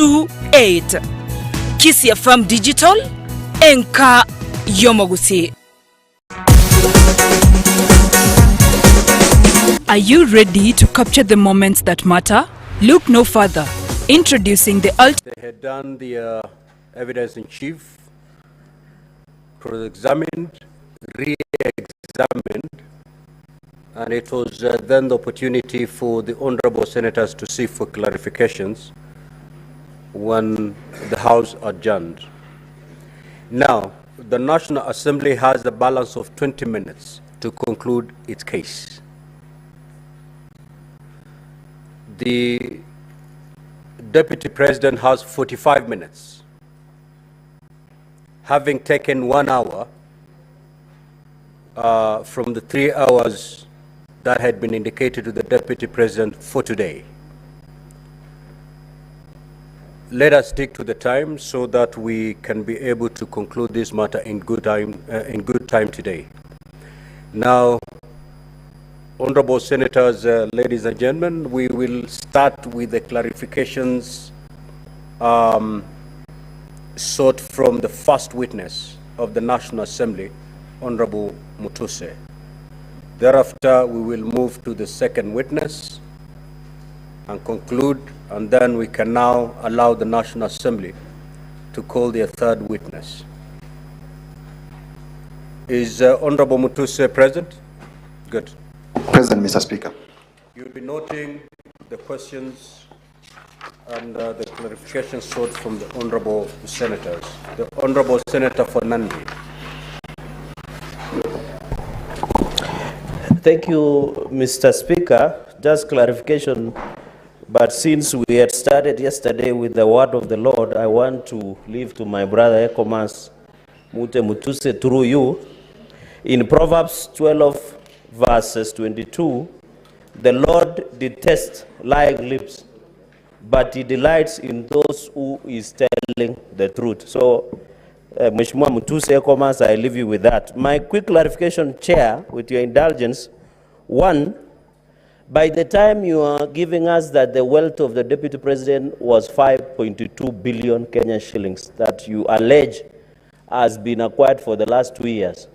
28. KISII FM Digital, Enka Yomogusi. Are you ready to capture the moments that matter? Look no further. Introducing the They had done the evidence in chief, cross-examined, re-examined, and it was then the opportunity for the honorable senators to seek for clarifications when the House adjourned. Now, the National Assembly has a balance of 20 minutes to conclude its case. The Deputy President has 45 minutes, having taken 1 hour from the 3 hours that had been indicated to the Deputy President for today. Let us stick to the time so that we can be able to conclude this matter in good time today. Now, honorable senators, ladies and gentlemen, we will start with the clarifications sought from the first witness of the National Assembly, Honorable Mutuse. Thereafter, we will move to the second witness and conclude, and then we can now allow the National Assembly to call their third witness. Is Honorable Mutuse present? Good. Present, Mr. Speaker. You'll be noting the questions and the clarifications sought from the honorable senators. The Honorable Senator for Nandi. Thank you, Mr. Speaker. Just clarification, but since we had started yesterday with the word of the Lord, I want to leave to my brother Ekomas Mutuse through you. In Proverbs 12, verses 22, the Lord detests lying lips, but he delights in those who is telling the truth. So, Mheshimiwa Mutuse Ekomas, I leave you with that. My quick clarification, Chair, with your indulgence. One, by the time you are giving us that the wealth of the Deputy President was 5.2 billion Kenyan shillings that you allege has been acquired for the last 2 years,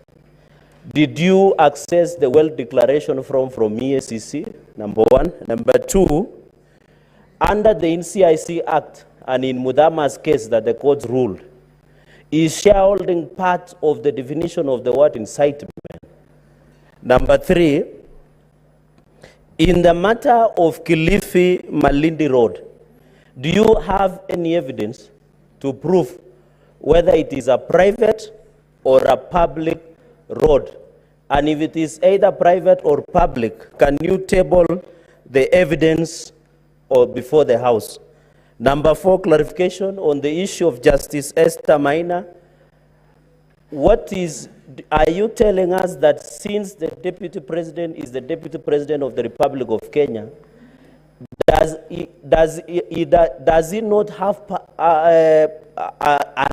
did you access the wealth declaration from EACC? Number one. Number two, under the KISII Act and in Mudama's case that the court ruled, is shareholding part of the definition of the word incitement? Number three, in the matter of Kilifi Malindi Road, do you have any evidence to prove whether it is a private or a public road? And if it is either private or public, can you table the evidence or before the House? Number four, clarification on the issue of Justice Esther Maina. Are you telling us that since the Deputy President is the Deputy President of the Republic of Kenya, does he not have a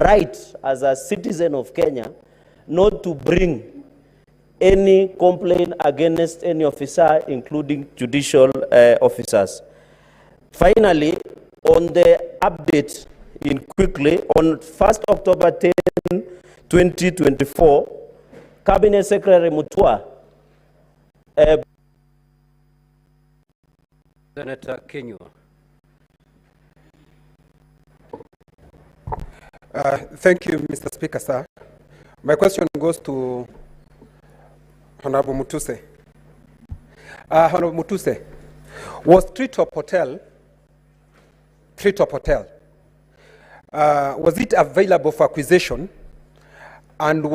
right as a citizen of Kenya not to bring any complaint against any officer, including judicial officers? Finally, on the update, quickly, on 1st October 10, 2024, Cabinet Secretary Mutua. Senator Kenya. Thank you, Mr. Speaker, sir. My question goes to Honorable Mutuse. Honorable Mutuse, was Treetop Hotel, was it available for acquisition? And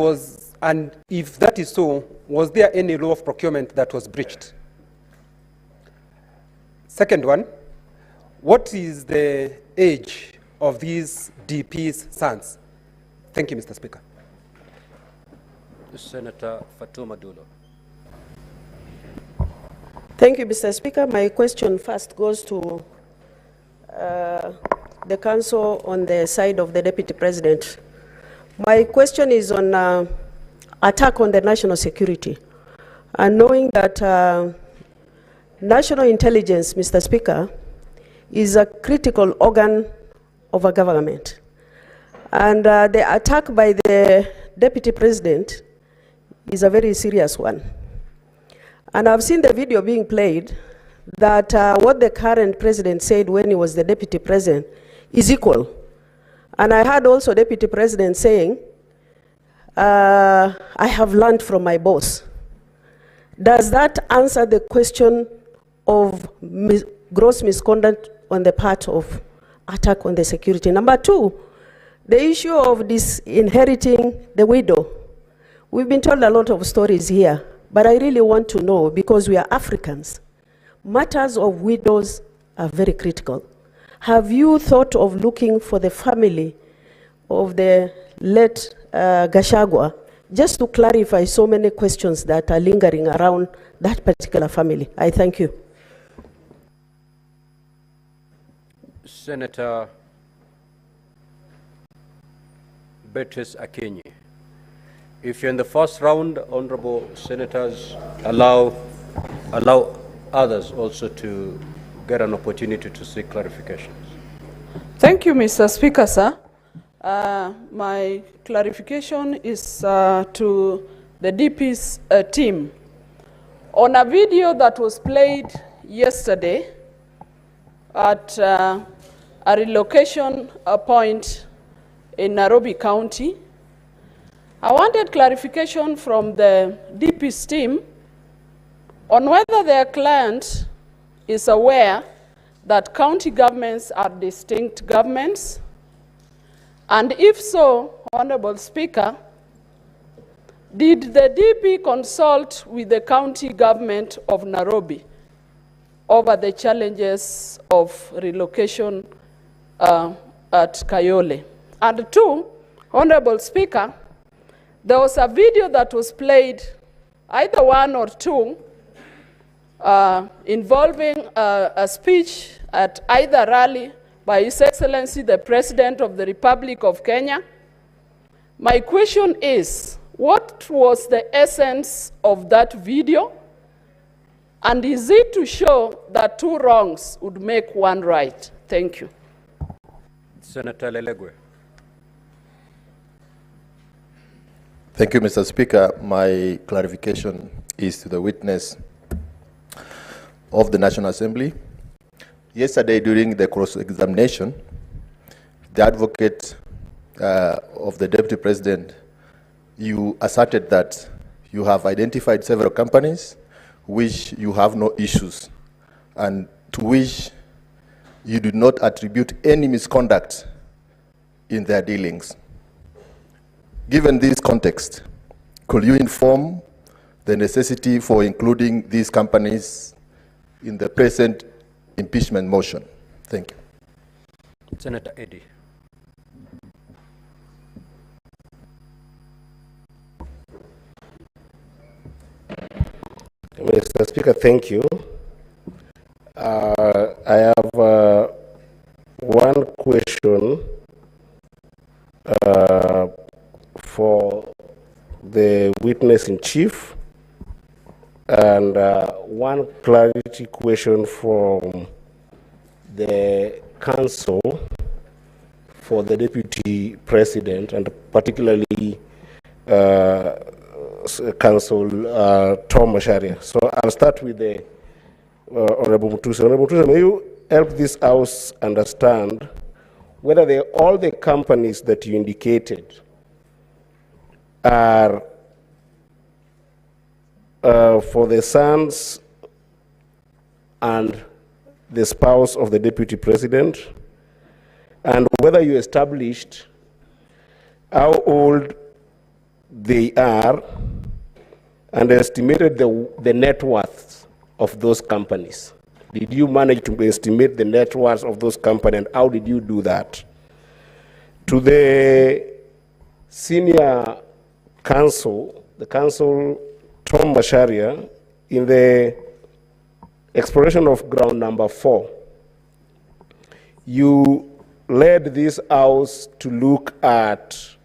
if that is so, was there any law of procurement that was breached? Second one, what is the age of these DP's sons? Thank you, Mr. Speaker. Senator Fatuma Dulo. Thank you, Mr. Speaker. My question first goes to the council on the side of the Deputy President. My question is on attack on the national security. And knowing that national intelligence, Mr. Speaker, is a critical organ of a government. And the attack by the deputy president is a very serious one. And I've seen the video being played that what the current president said when he was the deputy president is equal. And I heard also deputy president saying, I have learned from my boss. Does that answer the question of gross misconduct on the part of attack on the security? Number two, the issue of disinheriting the widow. We've been told a lot of stories here, but I really want to know, because we are Africans, matters of widows are very critical. Have you thought of looking for the family of the late Gachagua, just to clarify so many questions that are lingering around that particular family? I thank you. Senator Beatrice Akinyi. If you're in the first round, honorable senators, allow others also to get an opportunity to seek clarifications. Thank you, Mr. Speaker, sir. My clarification is to the DP's team. On a video that was played yesterday at a relocation point in Nairobi County, I wanted clarification from the DP's team on whether their client is aware that county governments are distinct governments, and if so, Honorable Speaker, did the DP consult with the county government of Nairobi over the challenges of relocation at Kayole? And two, Honorable Speaker, there was a video that was played, either one or two, involving a speech at either rally by His Excellency the President of the Republic of Kenya. My question is, what was the essence of that video? And is it to show that two wrongs would make one right? Thank you. Senator Lelegwe. Thank you, Mr. Speaker. My clarification is to the witness of the National Assembly. Yesterday, during the cross-examination, the advocate of the Deputy President, you asserted that you have identified several companies which you have no issues, and to which you did not attribute any misconduct in their dealings. Given this context, could you inform the necessity for including these companies in the present impeachment motion? Thank you. Senator Eddy. Mr. Speaker, thank you. I have one question for the witness-in-chief, and one clarity question from the counsel for the Deputy President, and particularly Counsel Tom Macharia. So I'll start with the Honorable Mutuse. Honorable Mutuse, may you help this House understand whether all the companies that you indicated are for the sons and the spouse of the Deputy President, and whether you established how old they are and estimated the net worth of those companies. Did you manage to estimate the net worth of those companies, and how did you do that? To the senior counsel, the counsel Tom Macharia, in the exploration of ground number 4, you led this House to look at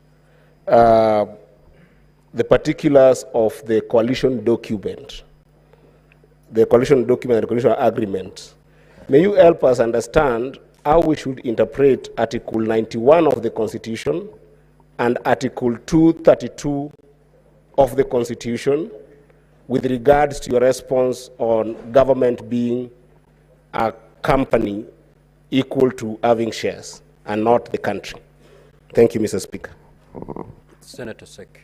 the particulars of the coalition document, and the coalition agreement. May you help us understand how we should interpret Article 91 of the Constitution and Article 232 of the Constitution with regards to your response on government being a company equal to having shares and not the country. Thank you, Mr. Speaker. Senator Sek.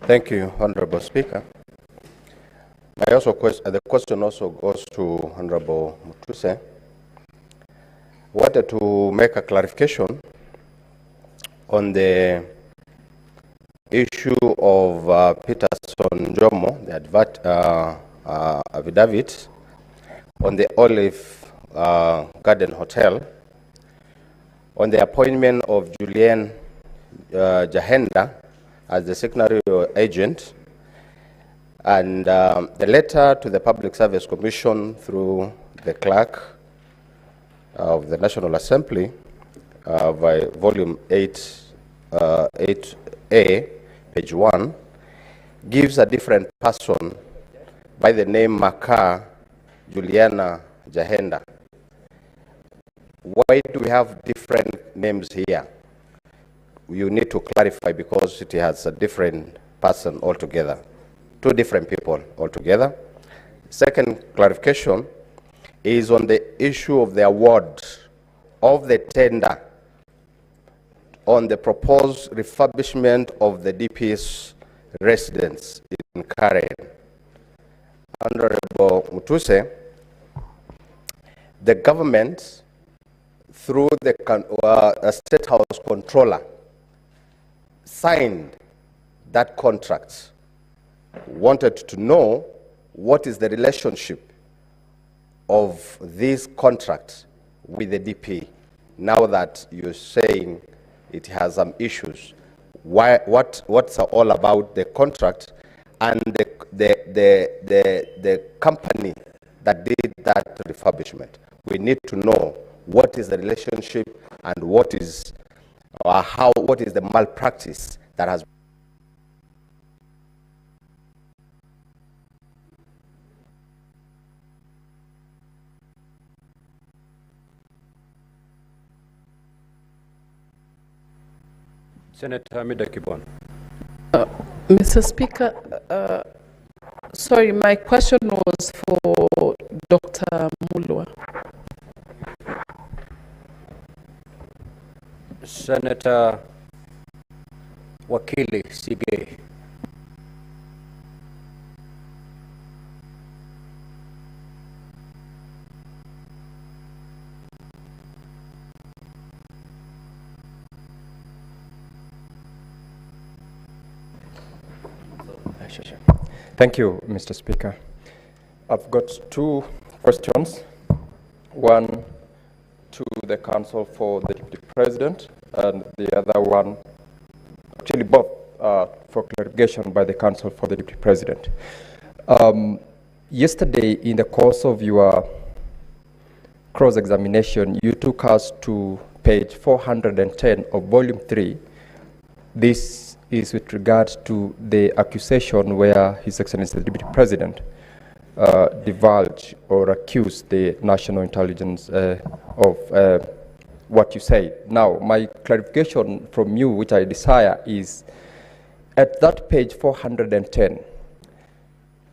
Thank you, Honorable Speaker. The question also goes to Honorable Mutuse. I wanted to make a clarification on the issue of Peterson Jomo, the affidavit on the Olive Garden Hotel, on the appointment of Julian Jahenda as the secretary agent, and the letter to the Public Service Commission through the clerk of the National Assembly by volume 8A, page 1, gives a different person by the name Maka Juliana Jahenda. Why do we have different names here? You need to clarify, because it has a different person altogether, two different people altogether. Second clarification is on the issue of the award of the tender on the proposed refurbishment of the DP's residence in Karen. Honorable Mutuse, the government, through the State House Controller, signed that contract, wanted to know what is the relationship of this contract with the DP, now that you're saying it has some issues. What's all about the contract and the company that did that refurbishment? We need to know what is the relationship and what is the malpractice that has. Senator Hamida Kibon. Mr. Speaker, sorry, my question was for Dr. Mulwa. Senator Wakili Sige. Thank you, Mr. Speaker. I've got two questions. One to the Council for the Deputy President, and the other one, actually both for clarification by the Council for the Deputy President. Yesterday, in the course of your cross-examination, you took us to page 410 of Volume 3. This is with regard to the accusation where His Excellency the Deputy President divulged or accused the national intelligence of what you say. Now, my clarification from you, which I desire, is at that page 410,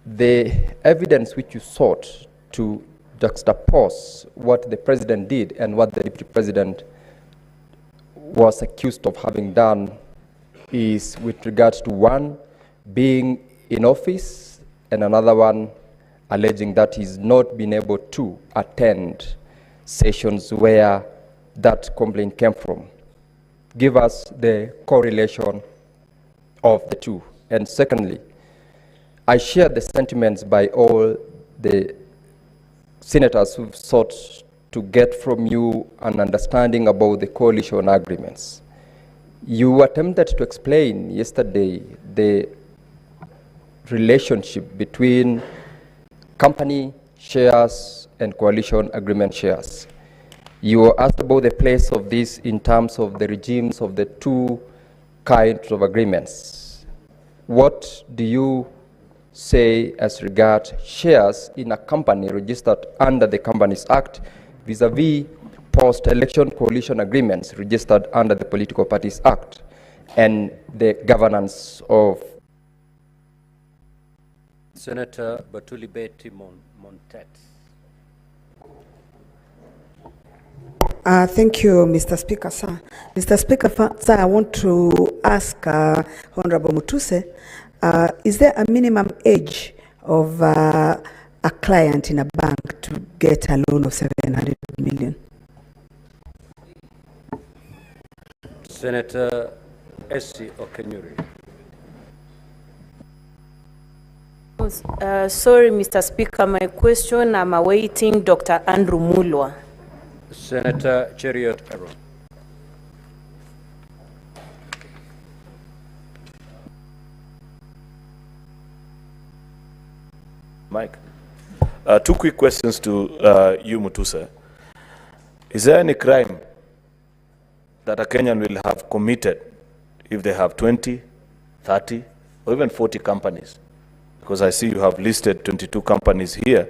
the evidence which you sought to juxtapose what the President did and what the Deputy President was accused of having done is with regards to one being in office and another one alleging that he's not been able to attend sessions where that complaint came from. Give us the correlation of the two. And secondly, I share the sentiments by all the senators who've sought to get from you an understanding about the coalition agreements. You attempted to explain yesterday the relationship between company shares and coalition agreement shares. You were asked about the place of this in terms of the regimes of the two kinds of agreements. What do you say as regards shares in a company registered under the Companies Act vis-a-vis post-election coalition agreements registered under the Political Parties Act and the governance of? Senator Batuli Beti Montet. Thank you, Mr. Speaker, sir. Mr. Speaker, sir, I want to ask Honorable Mutuse, is there a minimum age of a client in a bank to get a loan of 700 million? Senator Essie Okenyuri. Sorry, Mr. Speaker, my question, I'm awaiting Dr. Andrew Mulwa. Senator Cheriot Aaron. Mike, two quick questions to you, Mutuse. Is there any crime that a Kenyan will have committed if they have 20, 30, or even 40 companies? Because I see you have listed 22 companies here.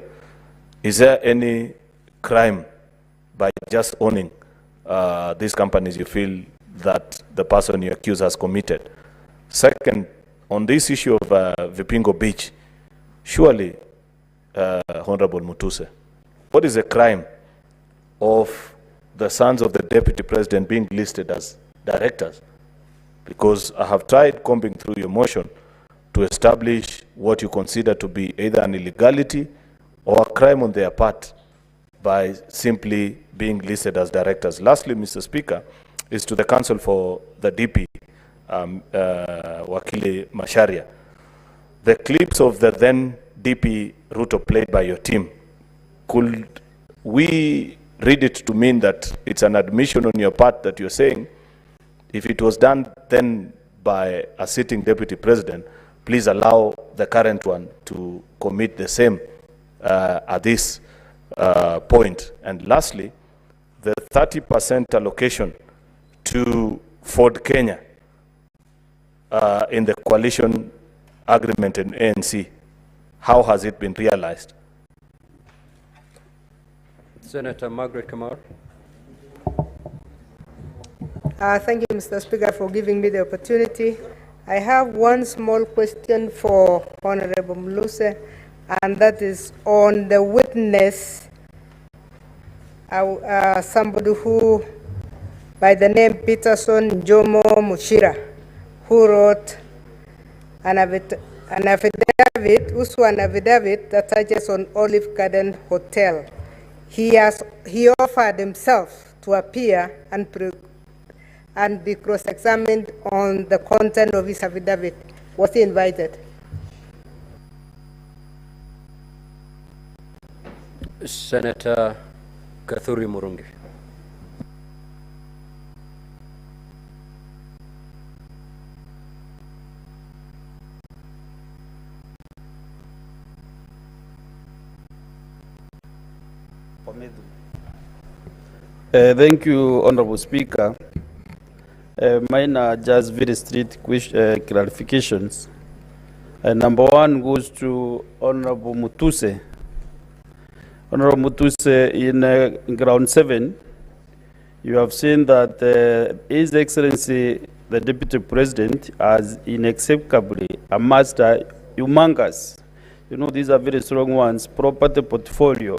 Is there any crime by just owning these companies you feel that the person you accuse has committed? Second, on this issue of Vipingo Beach, surely, Honorable Mutuse, what is the crime of the sons of the Deputy President being listed as directors? Because I have tried combing through your motion to establish what you consider to be either an illegality or a crime on their part by simply being listed as directors. Lastly, Mr. Speaker, is to the Council for the DP, Wakili Masharia. The clips of the then DP Ruto played by your team, could we read it to mean that it's an admission on your part that you're saying, if it was done then by a sitting Deputy President, please allow the current one to commit the same at this point? And lastly, the 30% allocation to Ford Kenya in the coalition agreement in ANC, how has it been realized? Senator Margaret Kamar. Thank you, Mr. Speaker, for giving me the opportunity. I have one small question for Honorable Mluse, and that is on the witness, somebody who, by the name Peterson Jomo Mushira, who wrote an affidavit that touches on Olive Garden Hotel. He offered himself to appear and be cross-examined on the content of his affidavit. Was he invited? Senator Kathuri Murungi. Thank you, Honorable Speaker. Mine are just very strict clarifications. Number one goes to Honorable Mutuse. Honorable Mutuse, in ground 7, you have seen that His Excellency, the Deputy President, has inexplicably amassed a humongous, you know, these are very strong ones, property portfolio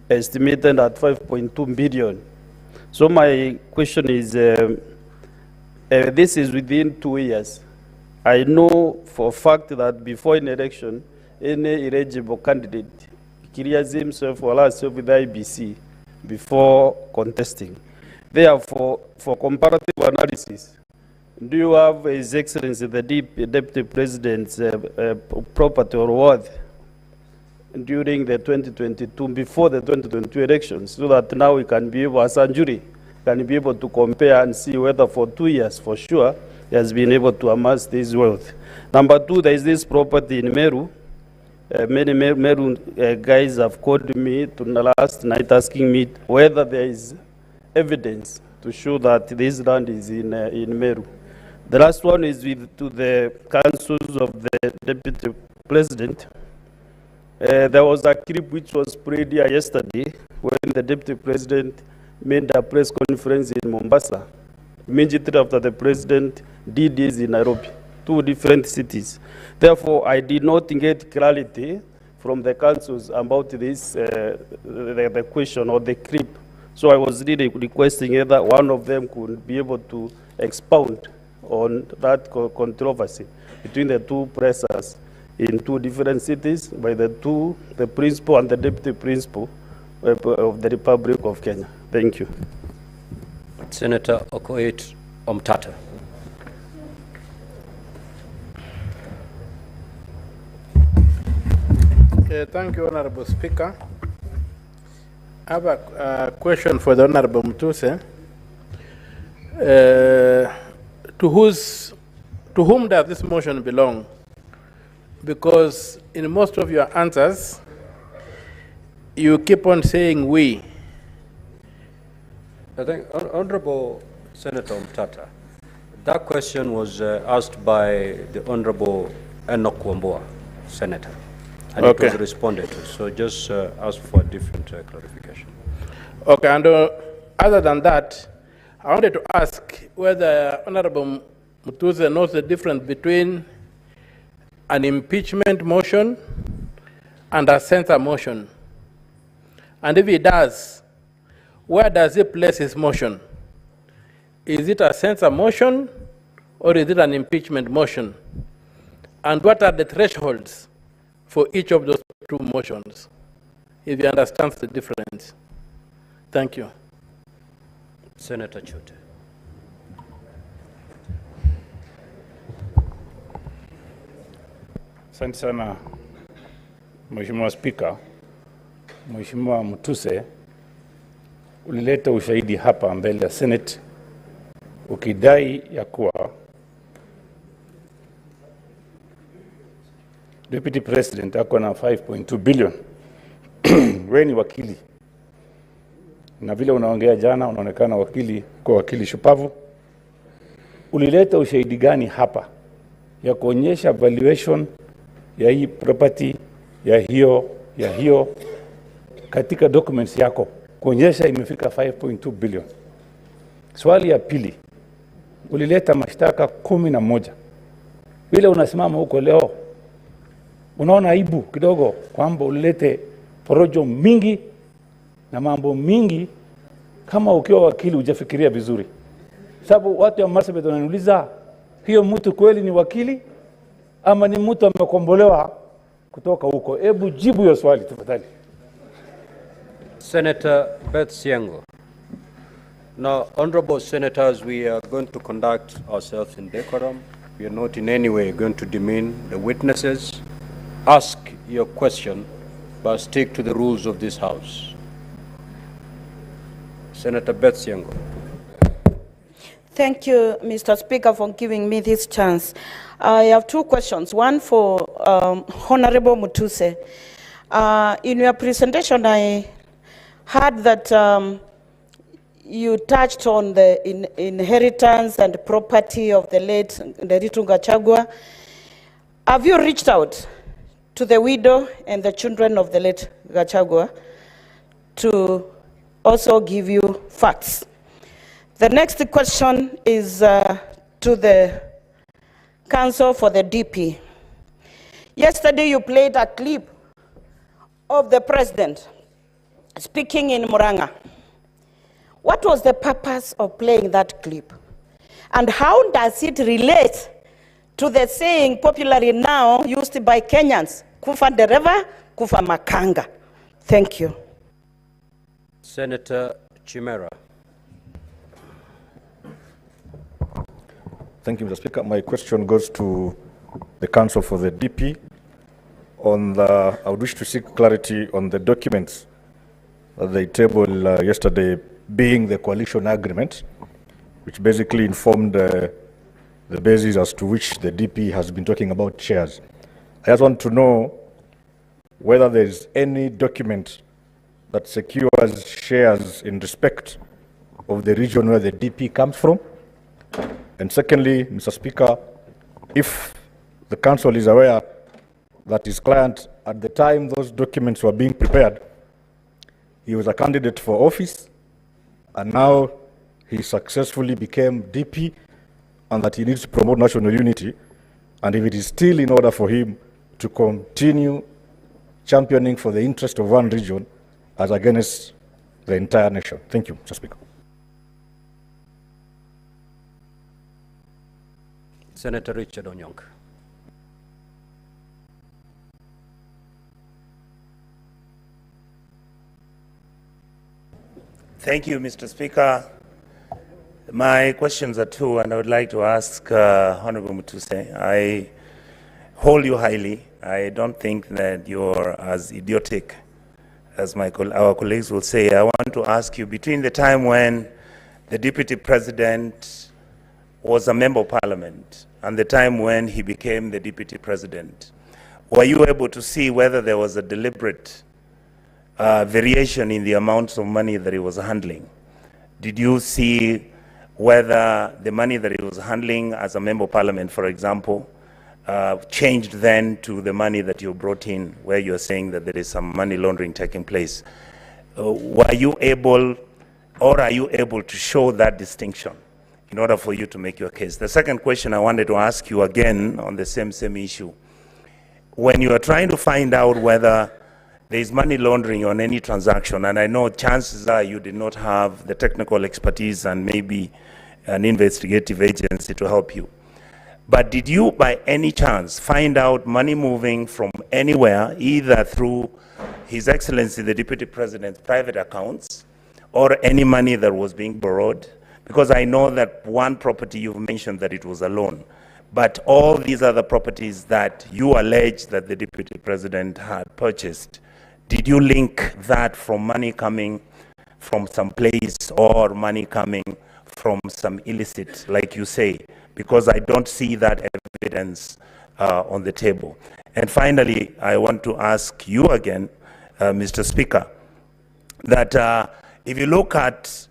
estimated at 5.2 billion. So my question is, this is within 2 years. I know for a fact that before an election, any eligible candidate clears himself or herself with the IBC before contesting. Therefore, for comparative analysis, do you have His Excellency the Deputy President's property or worth during the 2022, before the 2022 elections, so that now we can be able, as a jury, can be able to compare and see whether for 2 years, for sure, he has been able to amass this wealth. Number two, there is this property in Meru. Many Meru guys have called me to last night asking me whether there is evidence to show that this land is in Meru. The last one is to the councils of the Deputy President. There was a clip which was played here yesterday when the Deputy President made a press conference in Mombasa, immediately after the President did this in Nairobi, two different cities. Therefore, I did not get clarity from the councils about this, the question or the clip. So I was really requesting either one of them could be able to expound on that controversy between the two pressers in two different cities by the principal and the deputy principal of the Republic of Kenya. Thank you. Senator Okoit Omtata. Thank you, Honorable Speaker. I have a question for the Honorable Mutuse. To whom does this motion belong? Because in most of your answers, you keep on saying we. I think, Honorable Senator Omtata, that question was asked by the Honorable Enoch Wambua, Senator, and it was responded to. So just ask for a different clarification. Okay, and other than that, I wanted to ask whether Honorable Mutuse knows the difference between an impeachment motion and a censure motion. And if he does, where does he place his motion? Is it a censure motion or is it an impeachment motion? And what are the thresholds for each of those two motions, if you understand the difference? Thank you. Senator Chute. Asante sana Mheshimiwa Spika. Mheshimiwa Mutuse, ulileta ushahidi hapa mbele ya Senate ukidai ya kuwa Deputy President ako na 5.2 billion. Wewe ni wakili. Na vile unaongea jana unaonekana wakili kwa wakili shupavu. Ulileta ushahidi gani hapa ya kuonyesha valuation ya hii property ya hiyo katika documents yako kuonyesha imefika 5.2 billion. Swali ya pili, ulileta mashtaka 11. Vile unasimama huko leo unaona aibu kidogo kwamba ulilete porojo mingi na mambo mingi kama ukiwa wakili hujafikiria vizuri. Sababu watu wa Marsabit wananiuliza hiyo mtu kweli ni wakili ama ni mtu amekombolewa kutoka huko. Hebu jibu hiyo swali tafadhali. Senator Beth Siango. Now, honorable senators, we are going to conduct ourselves in decorum. We are not in any way going to demean the witnesses. Ask your question, but stick to the rules of this House. Senator Beth Siango. Thank you, Mr. Speaker, for giving me this chance. I have two questions. One for Honorable Mutuse. In your presentation, I heard that you touched on the inheritance and property of the late Gachagua. Have you reached out to the widow and the children of the late Gachagua to also give you facts? The next question is to the Council for the DP. Yesterday you played a clip of the president speaking in Muranga. What was the purpose of playing that clip? And how does it relate to the saying popularly now used by Kenyans, kufa dereva, kufa makanga? Thank you. Senator Chimera. Thank you, Mr. Speaker. My question goes to the Council for the DP. I would wish to seek clarity on the documents that they tabled yesterday, being the coalition agreement, which basically informed the basis as to which the DP has been talking about shares. I just want to know whether there is any document that secures shares in respect of the region where the DP comes from, And secondly, Mr. Speaker, if the council is aware that his client, at the time those documents were being prepared, he was a candidate for office, and now he successfully became DP, and that he needs to promote national unity, and if it is still in order for him to continue championing for the interest of one region as against the entire nation. Thank you, Mr. Speaker. Senator Richard Onyonk. Thank you, Mr. Speaker. My questions are two, and I would like to ask Honorable Mutuse. I hold you highly. I don't think that you're as idiotic as our colleagues will say. I want to ask you, between the time when the Deputy President was a Member of Parliament and the time when he became the Deputy President, were you able to see whether there was a deliberate variation in the amounts of money that he was handling? Did you see whether the money that he was handling as a Member of Parliament, for example, changed then to the money that you brought in, where you're saying that there is some money laundering taking place? Were you able, or are you able to show that distinction in order for you to make your case? The second question I wanted to ask you again on the same issue. When you are trying to find out whether there is money laundering on any transaction, and I know chances are you did not have the technical expertise and maybe an investigative agency to help you, but did you by any chance find out money moving from anywhere, either through His Excellency the Deputy President's private accounts or any money that was being borrowed? Because I know that one property you've mentioned that it was a loan, but all these other properties that you allege that the Deputy President had purchased, did you link that from money coming from some place or money coming from some illicit, like you say? Because I don't see that evidence on the table. And finally, I want to ask you again, Mr. Speaker, that if you look at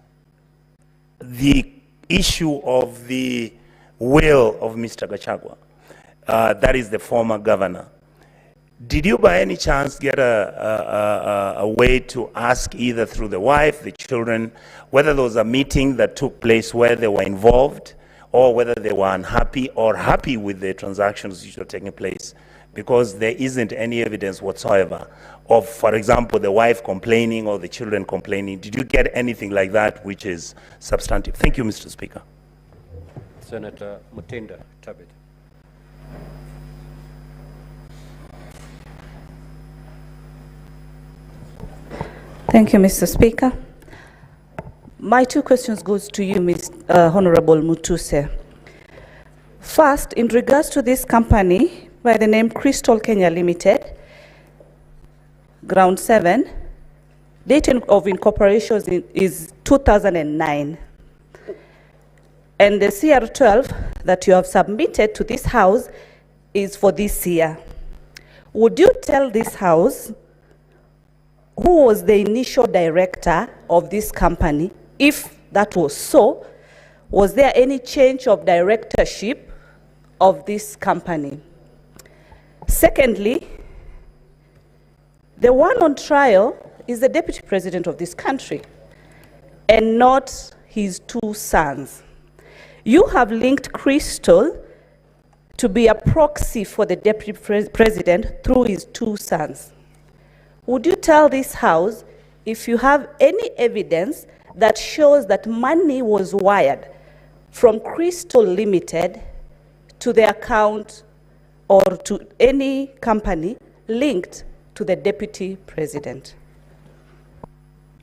the issue of the will of Mr. Gachagua, that is the former governor, did you by any chance get a way to ask either through the wife, the children, whether there was a meeting that took place where they were involved, or whether they were unhappy or happy with the transactions which were taking place? Because there isn't any evidence whatsoever of, for example, the wife complaining or the children complaining. Did you get anything like that which is substantive? Thank you, Mr. Speaker. Senator Mutinda Tabit. Thank you, Mr. Speaker. My two questions goes to you, Honorable Mutuse. First, in regards to this company by the name Crystal Kenya Limited, Ground 7, date of incorporation is 2009. And the CR12 that you have submitted to this house is for this year. Would you tell this house who was the initial director of this company? If that was so, was there any change of directorship of this company? Secondly, the one on trial is the Deputy President of this country and not his two sons. You have linked Crystal to be a proxy for the Deputy President through his two sons. Would you tell this house if you have any evidence that shows that money was wired from Crystal Limited to the account or to any company linked to the Deputy President?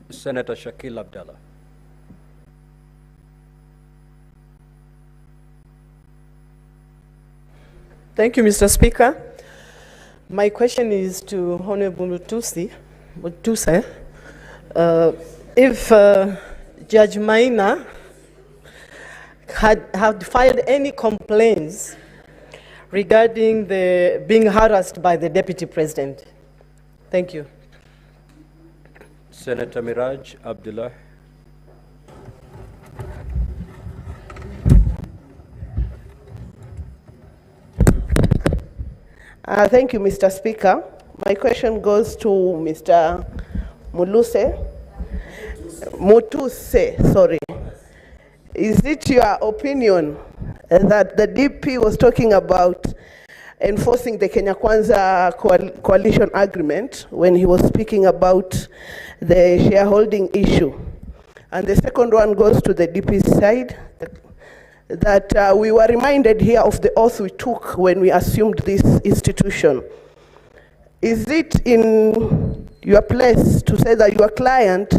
Senator Shakil Abdallah. Thank you, Mr. Speaker. My question is to Honorable Mutuse. If Judge Maina had filed any complaints regarding the being harassed by the Deputy President. Thank you. Senator Miraj Abdullah. Thank you, Mr. Speaker. My question goes to Mr. Mutuse, sorry. Is it your opinion that the DP was talking about enforcing the Kenya Kwanza coalition agreement when he was speaking about the shareholding issue? And the second one goes to the DP side, that we were reminded here of the oath we took when we assumed this institution. Is it in your place to say that your client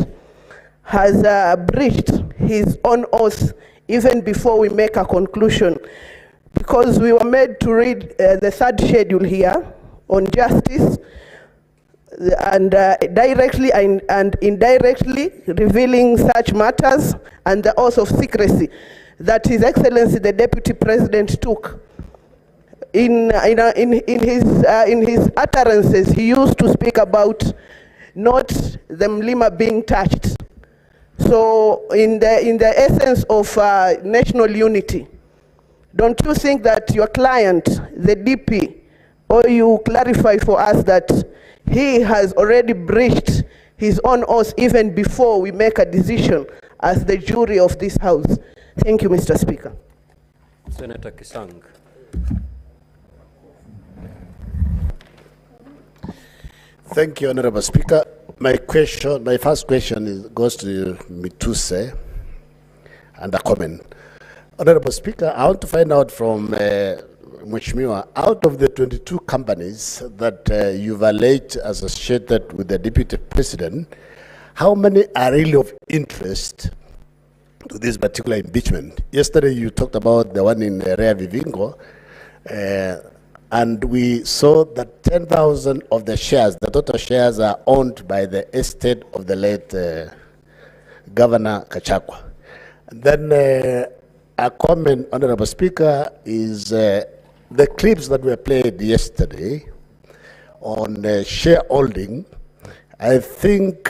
has breached his own oath even before we make a conclusion? Because we were made to read the third schedule here on justice, and directly and indirectly revealing such matters, and the oath of secrecy that His Excellency the Deputy President took. In his utterances, he used to speak about not the Mlima being touched. So in the essence of national unity, don't you think that your client, the DP, or you clarify for us that he has already breached his own oath even before we make a decision as the jury of this House? Thank you, Mr. Speaker. Senator Kisang. Thank you, Honorable Speaker. My first question goes to Mutuse and a comment. Honorable Speaker, I want to find out from Mheshimiwa, out of the 22 companies that you've alleged associated with the Deputy President, how many are really of interest to this particular impeachment? Yesterday you talked about the one in Rea Vivingo, and we saw that 10,000 of the shares, the total shares, are owned by the estate of the late Governor Gachagua. And then a comment, Honorable Speaker, is the clips that were played yesterday on shareholding. I think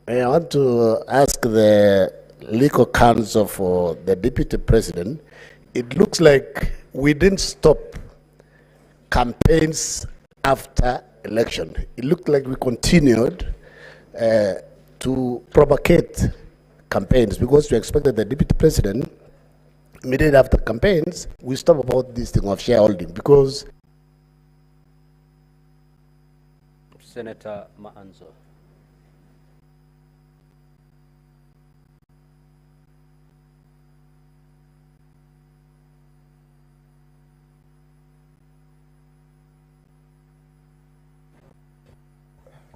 I want to ask the legal counsel for the Deputy President. It looks like we didn't stop campaigns after election. It looked like we continued to provocate campaigns, because we expected the Deputy President, immediately after campaigns, we stop about this thing of shareholding, because Senator Maanzo.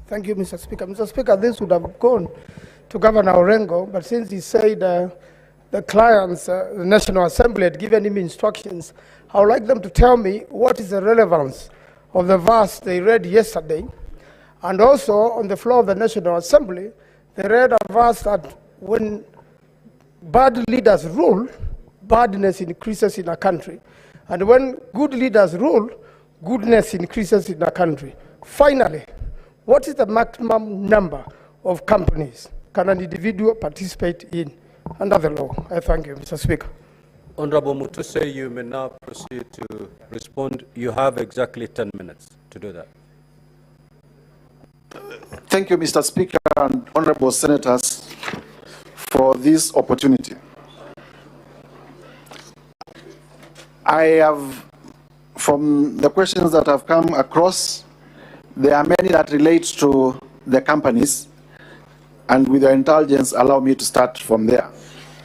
Thank you, Mr. Speaker. Mr. Speaker, this would have gone to Governor Orengo, but since he said the clients, the National Assembly had given him instructions, I would like them to tell me what is the relevance of the verse they read yesterday. And also, on the floor of the National Assembly, they read a verse that when bad leaders rule, badness increases in a country. And when good leaders rule, goodness increases in a country. Finally, what is the maximum number of companies can an individual participate in under the law? I thank you, Mr. Speaker. Honorable Mutuse, you may now proceed to respond. You have exactly 10 minutes to do that. Thank you, Mr. Speaker, and honorable senators, for this opportunity. I have, from the questions that have come across, there are many that relate to the companies, and with your indulgence, allow me to start from there.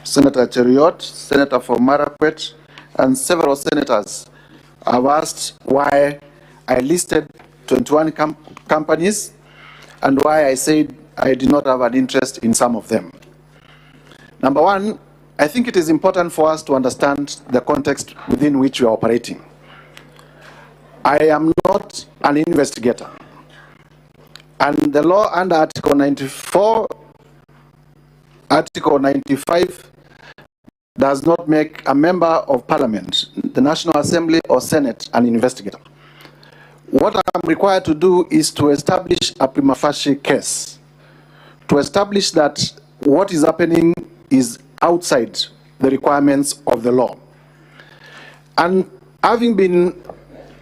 Senator Cheriot, Senator for Marakwet, and several senators have asked why I listed 21 companies and why I said I did not have an interest in some of them. Number one, I think it is important for us to understand the context within which we are operating. I am not an investigator. And the law under Article 94, Article 95, does not make a member of Parliament, the National Assembly or Senate, an investigator. What I'm required to do is to establish a prima facie case, to establish that what is happening is outside the requirements of the law. And having been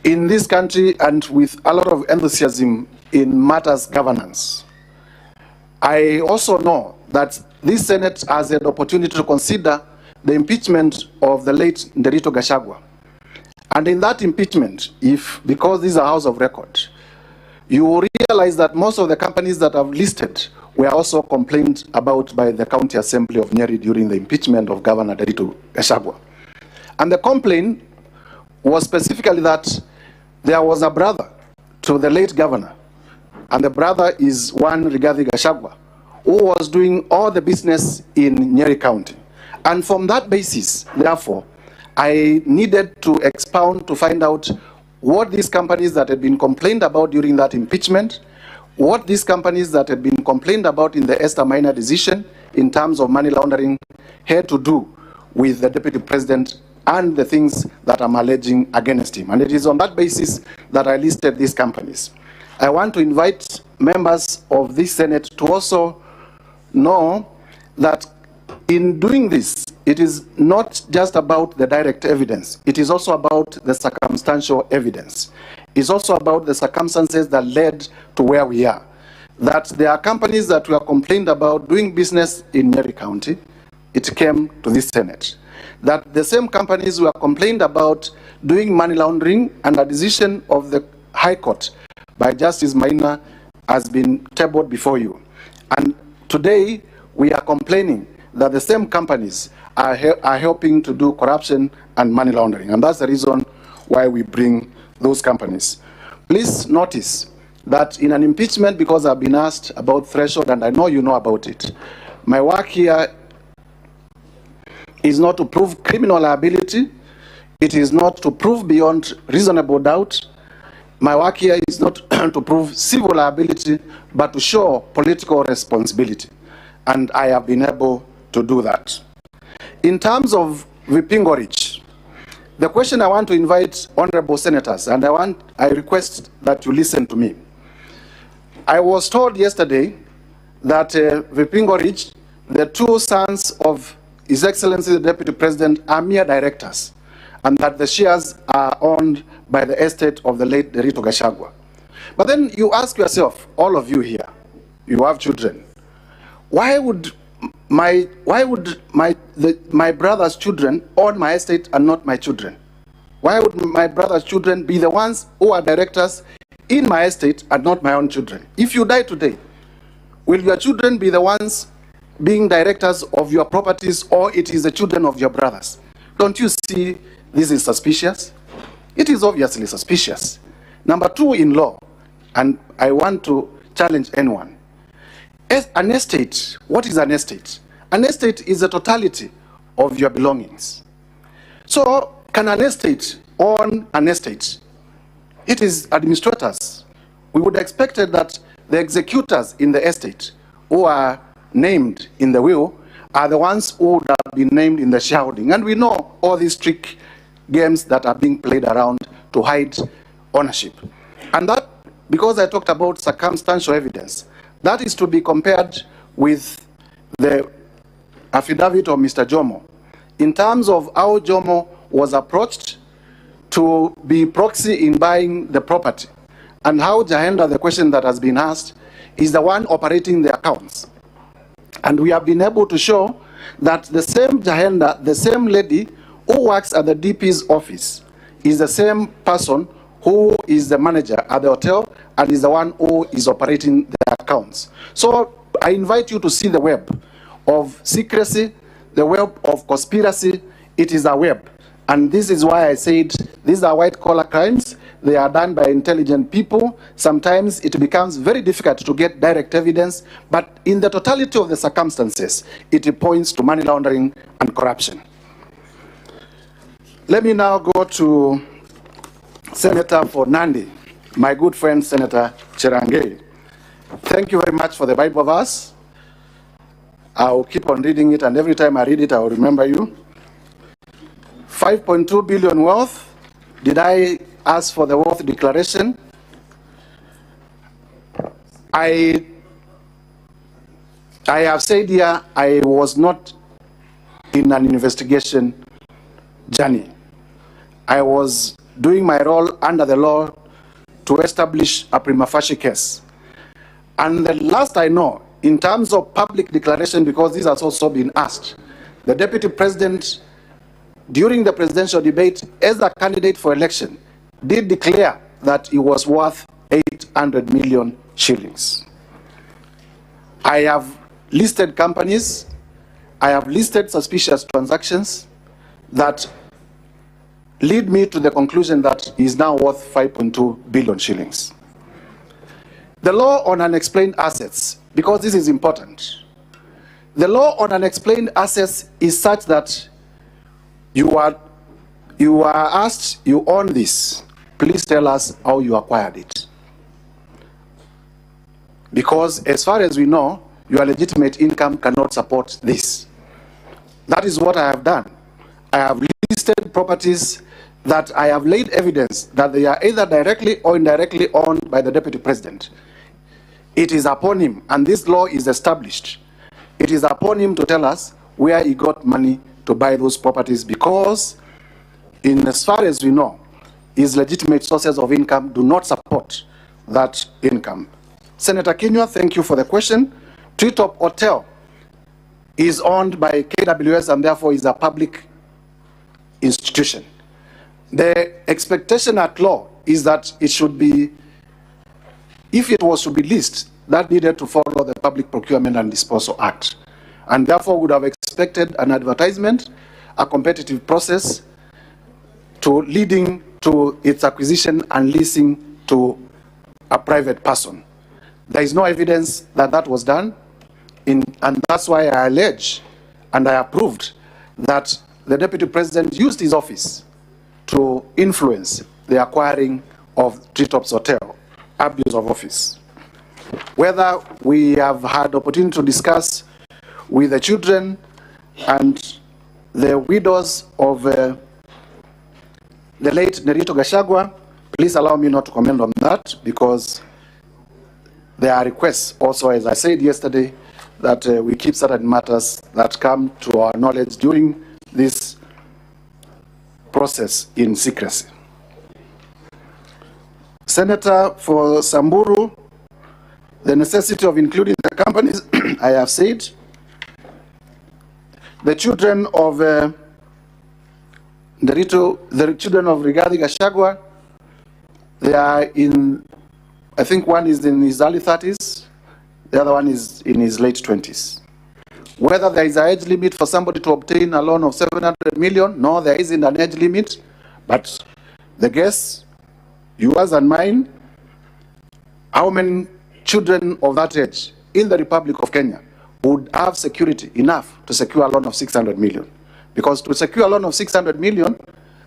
in this country and with a lot of enthusiasm in matters governance. I also know that this Senate has an opportunity to consider the impeachment of the late Nderito Gachagua. And in that impeachment, because this is a house of record, you will realize that most of the companies that I've listed were also complained about by the County Assembly of Nyeri during the impeachment of Governor Nderito Gachagua. And the complaint was specifically that there was a brother to the late governor, and the brother is one Rigathi Gachagua, who was doing all the business in Nyeri County. And from that basis, therefore, I needed to expound to find out what these companies that had been complained about during that impeachment, what these companies that had been complained about in the Esther Minor decision in terms of money laundering had to do with the Deputy President and the things that I'm alleging against him. And it is on that basis that I listed these companies. I want to invite members of this Senate to also know that in doing this, it is not just about the direct evidence. It is also about the circumstantial evidence. It's also about the circumstances that led to where we are. That there are companies that were complained about doing business in Nyeri County. It came to this Senate. That the same companies were complained about doing money laundering, and a decision of the High Court by Justice Maina has been tabled before you. And today, we are complaining that the same companies are helping to do corruption and money laundering. And that's the reason why we bring those companies. Please notice that in an impeachment, because I've been asked about threshold, and I know you know about it, my work here is not to prove criminal liability. It is not to prove beyond reasonable doubt. My work here is not to prove civil liability, but to show political responsibility. And I have been able to do that. In terms of Vipingo Ridge, the question I want to invite honorable senators, and I request that you listen to me. I was told yesterday that Vipingo Ridge, the two sons of His Excellency the Deputy President, are mere directors, and that the shares are owned by the estate of the late Nderito Gachagua. But then you ask yourself, all of you here, you have children, why would my brother's children own my estate and not my children? Why would my brother's children be the ones who are directors in my estate and not my own children? If you die today, will your children be the ones being directors of your properties, or it is the children of your brothers? Don't you see this is suspicious? It is obviously suspicious. Number two in law, and I want to challenge anyone. An estate, what is an estate? An estate is the totality of your belongings. So, can an estate own an estate? It is administrators. We would expect that the executors in the estate who are named in the will are the ones who would have been named in the shareholding. And we know all these trick games that are being played around to hide ownership. And that, because I talked about circumstantial evidence, that is to be compared with the affidavit of Mr. Jomo, in terms of how Jomo was approached to be proxy in buying the property, and how Jahenda, the question that has been asked, is the one operating the accounts. And we have been able to show that the same Jahenda, the same lady who works at the DP's office, is the same person who is the manager at the hotel and is the one who is operating the accounts. So I invite you to see the web of secrecy, the web of conspiracy. It is a web. And this is why I said these are white-collar crimes. They are done by intelligent people. Sometimes it becomes very difficult to get direct evidence, but in the totality of the circumstances, it points to money laundering and corruption. Let me now go to Senator for Nandi, my good friend, Senator Cherangei. Thank you very much for the Bible verse. I'll keep on reading it, and every time I read it, I'll remember you. 5.2 billion wealth. Did I ask for the wealth declaration? I have said here I was not in an investigation journey. I was doing my role under the law to establish a prima facie case. And the last I know, in terms of public declaration, because this has also been asked, the Deputy President, during the presidential debate, as a candidate for election, did declare that he was worth 800 million shillings. I have listed companies, I have listed suspicious transactions that lead me to the conclusion that he is now worth 5.2 billion shillings. The law on unexplained assets, because this is important, the law on unexplained assets is such that you are asked, you own this, please tell us how you acquired it. Because as far as we know, your legitimate income cannot support this. That is what I have done. I have listed properties that I have laid evidence that they are either directly or indirectly owned by the Deputy President. It is upon him, and this law is established, it is upon him to tell us where he got money to buy those properties, because in as far as we know, his legitimate sources of income do not support that income. Senator Kinyua, thank you for the question. Treetop Hotel is owned by KWS and therefore is a public institution. The expectation at law is that it should be, if it was to be leased, that needed to follow the Public Procurement and Disposal Act, and therefore would have expected an advertisement, a competitive process to leading to its acquisition and leasing to a private person. There is no evidence that that was done, and that's why I allege and I approved that the Deputy President used his office to influence the acquiring of Treetops Hotel, abuse of office. Whether we have had opportunity to discuss with the children and the widows of the late Nerito Gachagua, please allow me not to comment on that, because there are requests also, as I said yesterday, that we keep certain matters that come to our knowledge during this process in secrecy. Senator for Samburu, the necessity of including the companies, I have said. The children of the children of Rigathi Gachagua, they are in, I think one is in his early 30s, the other one is in his late 20s. Whether there is an age limit for somebody to obtain a loan of 700 million, no, there isn't an age limit, but the guess, yours and mine, how many children of that age in the Republic of Kenya would have security enough to secure a loan of 600 million? Because to secure a loan of 600 million,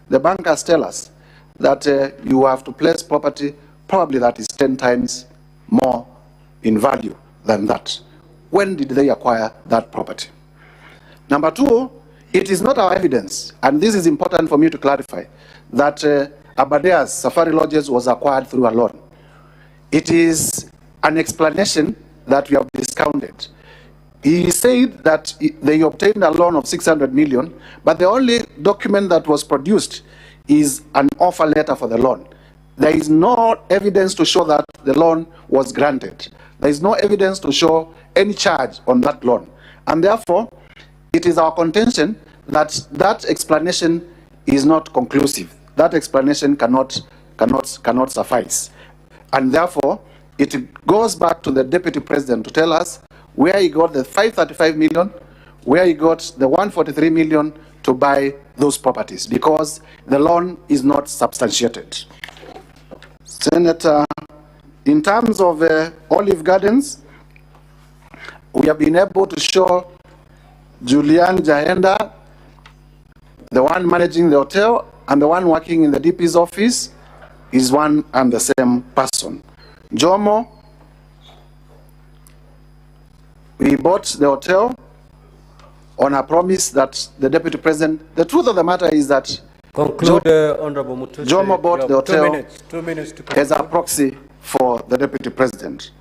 the bankers tell us that you have to place property probably that is 10 times more in value than that. When did they acquire that property? Number two, it is not our evidence, and this is important for me to clarify, that Abadea's Safari Lodges was acquired through a loan. It is an explanation that we have discounted. He said that they obtained a loan of 600 million, but the only document that was produced is an offer letter for the loan. There is no evidence to show that the loan was granted. There is no evidence to show any charge on that loan. And therefore, it is our contention that that explanation is not conclusive. That explanation cannot suffice. And therefore, it goes back to the Deputy President to tell us where he got the 535 million, where he got the 143 million to buy those properties, because the loan is not substantiated. Senator, in terms of Olive Gardens, we have been able to show Julian Jahenda, the one managing the hotel, and the one working in the DP's office is one and the same person. Jomo, we bought the hotel on a promise that the Deputy President, the truth of the matter is that conclude, Honorable Mutuse. Jomo bought the hotel 2 minutes to as a proxy for the Deputy President.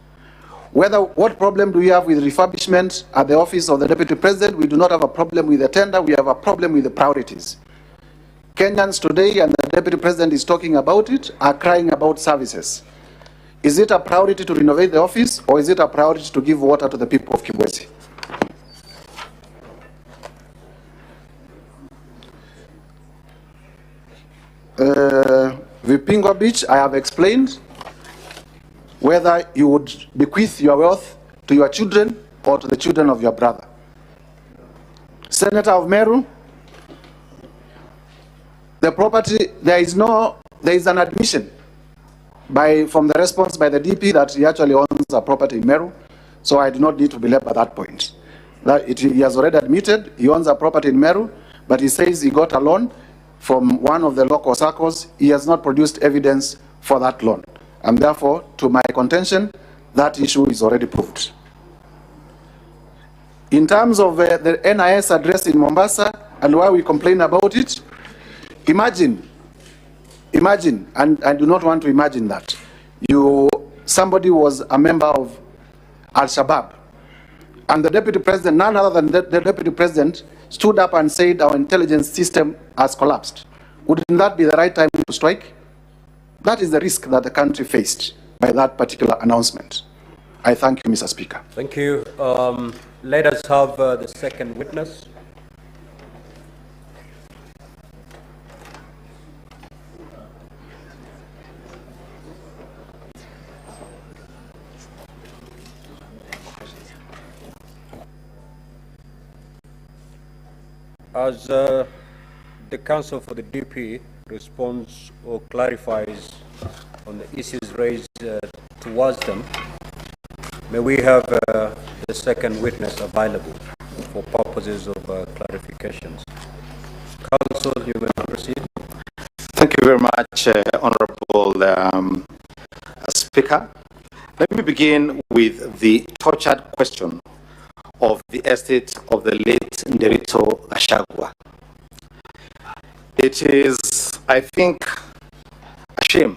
What problem do we have with refurbishment at the office of the Deputy President? We do not have a problem with the tender, we have a problem with the priorities. Kenyans today, and the Deputy President is talking about it, are crying about services. Is it a priority to renovate the office, or is it a priority to give water to the people of Kibwezi? Vipingwa Beach, I have explained whether you would bequeath your wealth to your children or to the children of your brother. Senator of Meru, the property, there is an admission from the response by the DP that he actually owns a property in Meru, so I do not need to belabor that point. He has already admitted he owns a property in Meru, but he says he got a loan from one of the local circles. He has not produced evidence for that loan. And therefore, to my contention, that issue is already proved. In terms of the NIS address in Mombasa and why we complain about it, imagine, and I do not want to imagine that, somebody was a member of Al-Shabaab, and the Deputy President, none other than the Deputy President, stood up and said our intelligence system has collapsed. Wouldn't that be the right time to strike? That is the risk that the country faced by that particular announcement. I thank you, Mr. Speaker. Thank you. Let us have the second witness. As the counsel for the DP responds or clarifies on the issues raised towards them, may we have the second witness available for purposes of clarifications. Counsel, you may proceed. Thank you very much, Honorable Speaker. Let me begin with the tortured question of the estate of the late Nderito Gachagua. It is, I think, a shame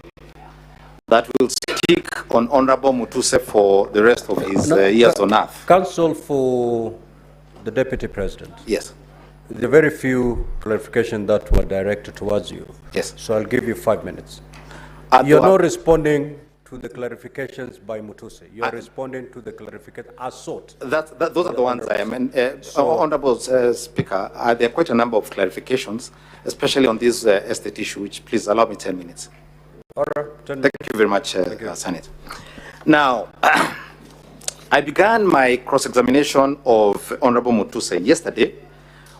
that we'll stick on Honorable Mutuse for the rest of his years on earth. Counsel for the Deputy President. Yes. There are very few clarifications that were directed towards you. Yes. So I'll give you 5 minutes. You're not responding to the clarifications by Mutuse. You're responding to the clarification as sought. Those are the ones I am. Honorable Speaker, there are quite a number of clarifications, especially on this estate issue, which please allow me 10 minutes. All right, 10 minutes. Thank you very much, Senate. Now, I began my cross-examination of Honorable Mutuse yesterday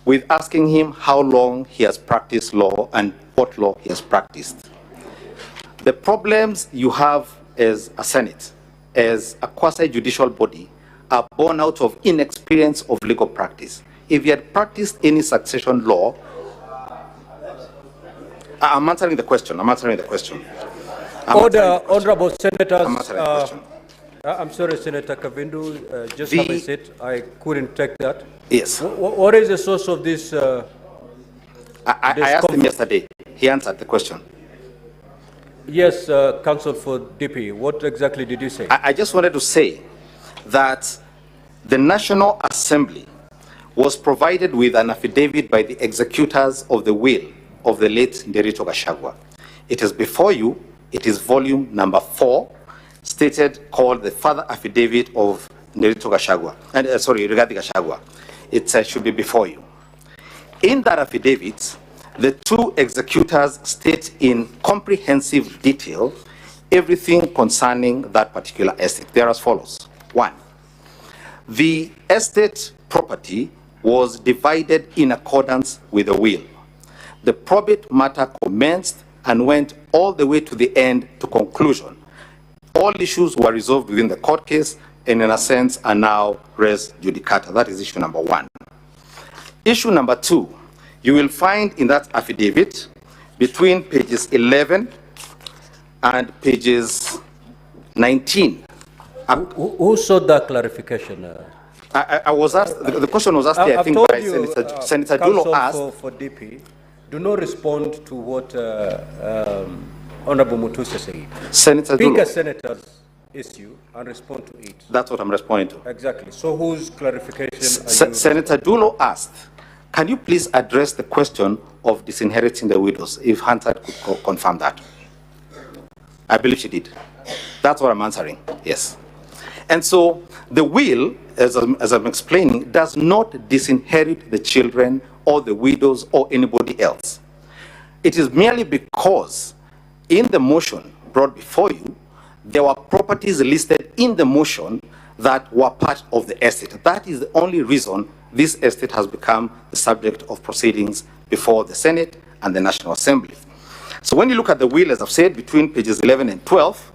with asking him how long he has practiced law and what law he has practiced. The problems you have as a Senate, as a quasi-judicial body, are born out of inexperience of legal practice. If you had practiced any succession law, I'm answering the question. Honorable Senators, I'm sorry, Senator Kavindu, just have a seat. I couldn't take that. Yes. What is the source of this? I asked him yesterday. He answered the question. Yes, Counsel for DP, what exactly did you say? I just wanted to say that the National Assembly was provided with an affidavit by the executors of the will of the late Nderito Gachagua. It is before you. It is volume number 4, stated, called the Further Affidavit of Nderito Gachagua, regarding Gachagua. It should be before you. In that affidavit, the two executors state in comprehensive detail everything concerning that particular estate. They're as follows. 1, the estate property was divided in accordance with the will. The probate matter commenced and went all the way to the end to conclusion. All issues were resolved within the court case and in a sense are now res judicata. That is issue number 1. Issue number 2, you will find in that affidavit between pages 11 and pages 19. Who sought that clarification? I was asked, the question was asked here, I think, by Senator Dulo asked. For DP, do not respond to what Honorable Mutuse said. Senator Speak Dulo. a senator's issue and respond to it. That's what I'm responding to. Exactly. So whose clarification are you? Senator Dulo asked, can you please address the question of disinheriting the widows, if Hunter could confirm that. I believe she did. That's what I'm answering, yes. And so the will, as I'm explaining, does not disinherit the children or the widows or anybody else. It is merely because in the motion brought before you, there were properties listed in the motion that were part of the estate. That is the only reason this estate has become the subject of proceedings before the Senate and the National Assembly. So when you look at the will, as I've said, between pages 11 and 12,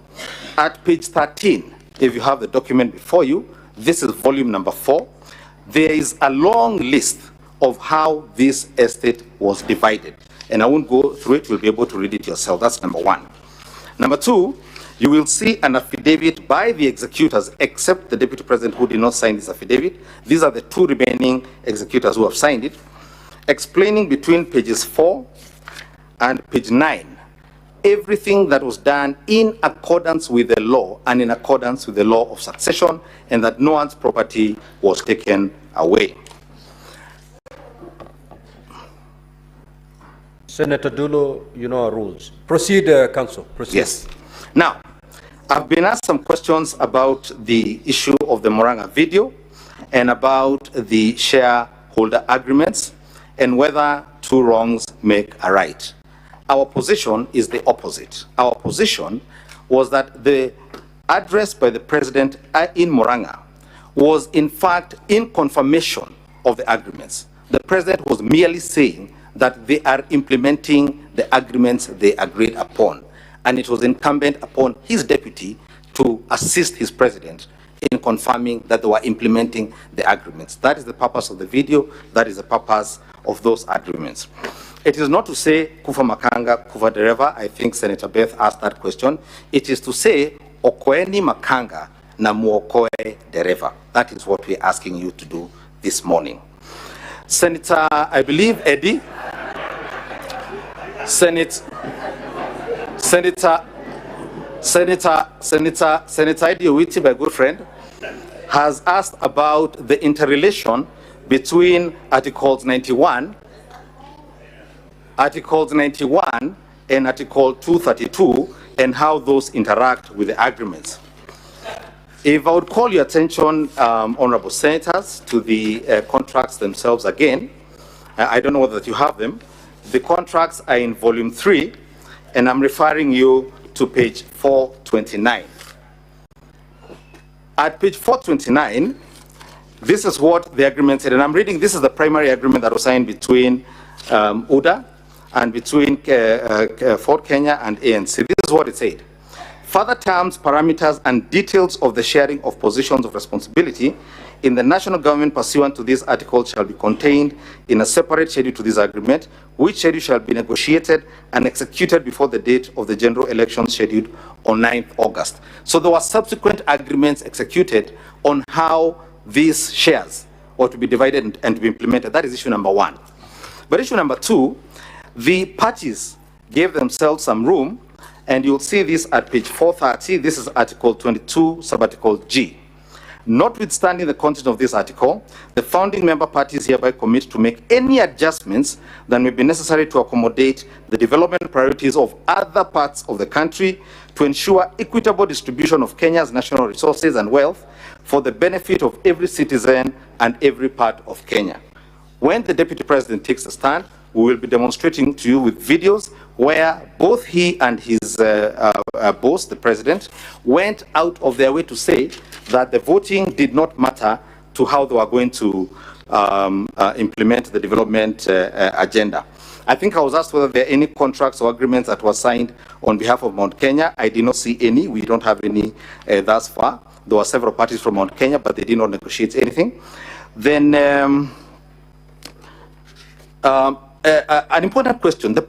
at page 13, if you have the document before you, this is volume number 4, there is a long list of how this estate was divided. And I won't go through it, you'll be able to read it yourself. That's number 1. Number 2, you will see an affidavit by the executors, except the Deputy President who did not sign this affidavit. These are the 2 remaining executors who have signed it, explaining between pages 4 and page 9 everything that was done in accordance with the law and in accordance with the law of succession, and that no one's property was taken away. Senator Dulo, you know our rules. Proceed, Council. Proceed. Yes. Now, I've been asked some questions about the issue of the Moranga video and about the shareholder agreements and whether 2 wrongs make a right. Our position is the opposite. Our position was that the address by the President in Moranga was in fact in confirmation of the agreements. The President was merely saying that they are implementing the agreements they agreed upon, and it was incumbent upon his deputy to assist his President in confirming that they were implementing the agreements. That is the purpose of the video. That is the purpose of those agreements. It is not to say kufa makanga, kufa dereva. I think Senator Beth asked that question. It is to say okoeni makanga na muokoe dereva. That is what we're asking you to do this morning. Senator, I believe Eddie, Senator Eddie Owiti, my good friend, has asked about the interrelation between Articles 91 and Article 232 and how those interact with the agreements. If I would call your attention, Honorable Senators, to the contracts themselves again, I don't know whether you have them. The contracts are in volume 3, and I'm referring you to page 429. At page 429, this is what the agreement said, and I'm reading, this is the primary agreement that was signed between UDA and between Ford Kenya and ANC. This is what it said. Further terms, parameters, and details of the sharing of positions of responsibility in the national government pursuant to this article shall be contained in a separate schedule to this agreement, which schedule shall be negotiated and executed before the date of the general election scheduled on 9th August. So there were subsequent agreements executed on how these shares were to be divided and to be implemented. That is issue number 1. But issue number 2, the parties gave themselves some room, and you'll see this at page 430. This is Article 22, Subarticle G. Notwithstanding the content of this article, the founding member parties hereby commit to make any adjustments that may be necessary to accommodate the development priorities of other parts of the country to ensure equitable distribution of Kenya's national resources and wealth for the benefit of every citizen and every part of Kenya. When the Deputy President takes a stand, we will be demonstrating to you with videos where both he and his boss, the President, went out of their way to say that the voting did not matter to how they were going to implement the development agenda. I think I was asked whether there are any contracts or agreements that were signed on behalf of Mount Kenya. I did not see any. We don't have any thus far. There were several parties from Mount Kenya, but they did not negotiate anything. Then an important question. The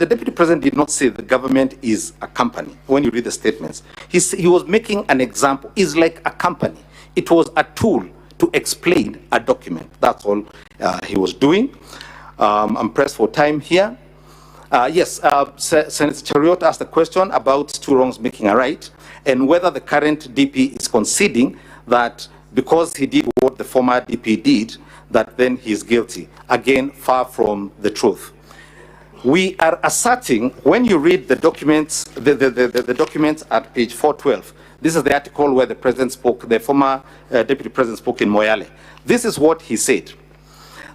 Deputy President did not say the government is a company. When you read the statements, he was making an example. It's like a company. It was a tool to explain a document. That's all he was doing. I'm pressed for time here. Yes, Senator Chariot asked a question about 2 wrongs making a right, and whether the current DP is conceding that because he did what the former DP did, that then he's guilty. Again, far from the truth. We are asserting, when you read the documents, the documents at page 412, this is the article where the president spoke, the former deputy president spoke in Moyale. This is what he said.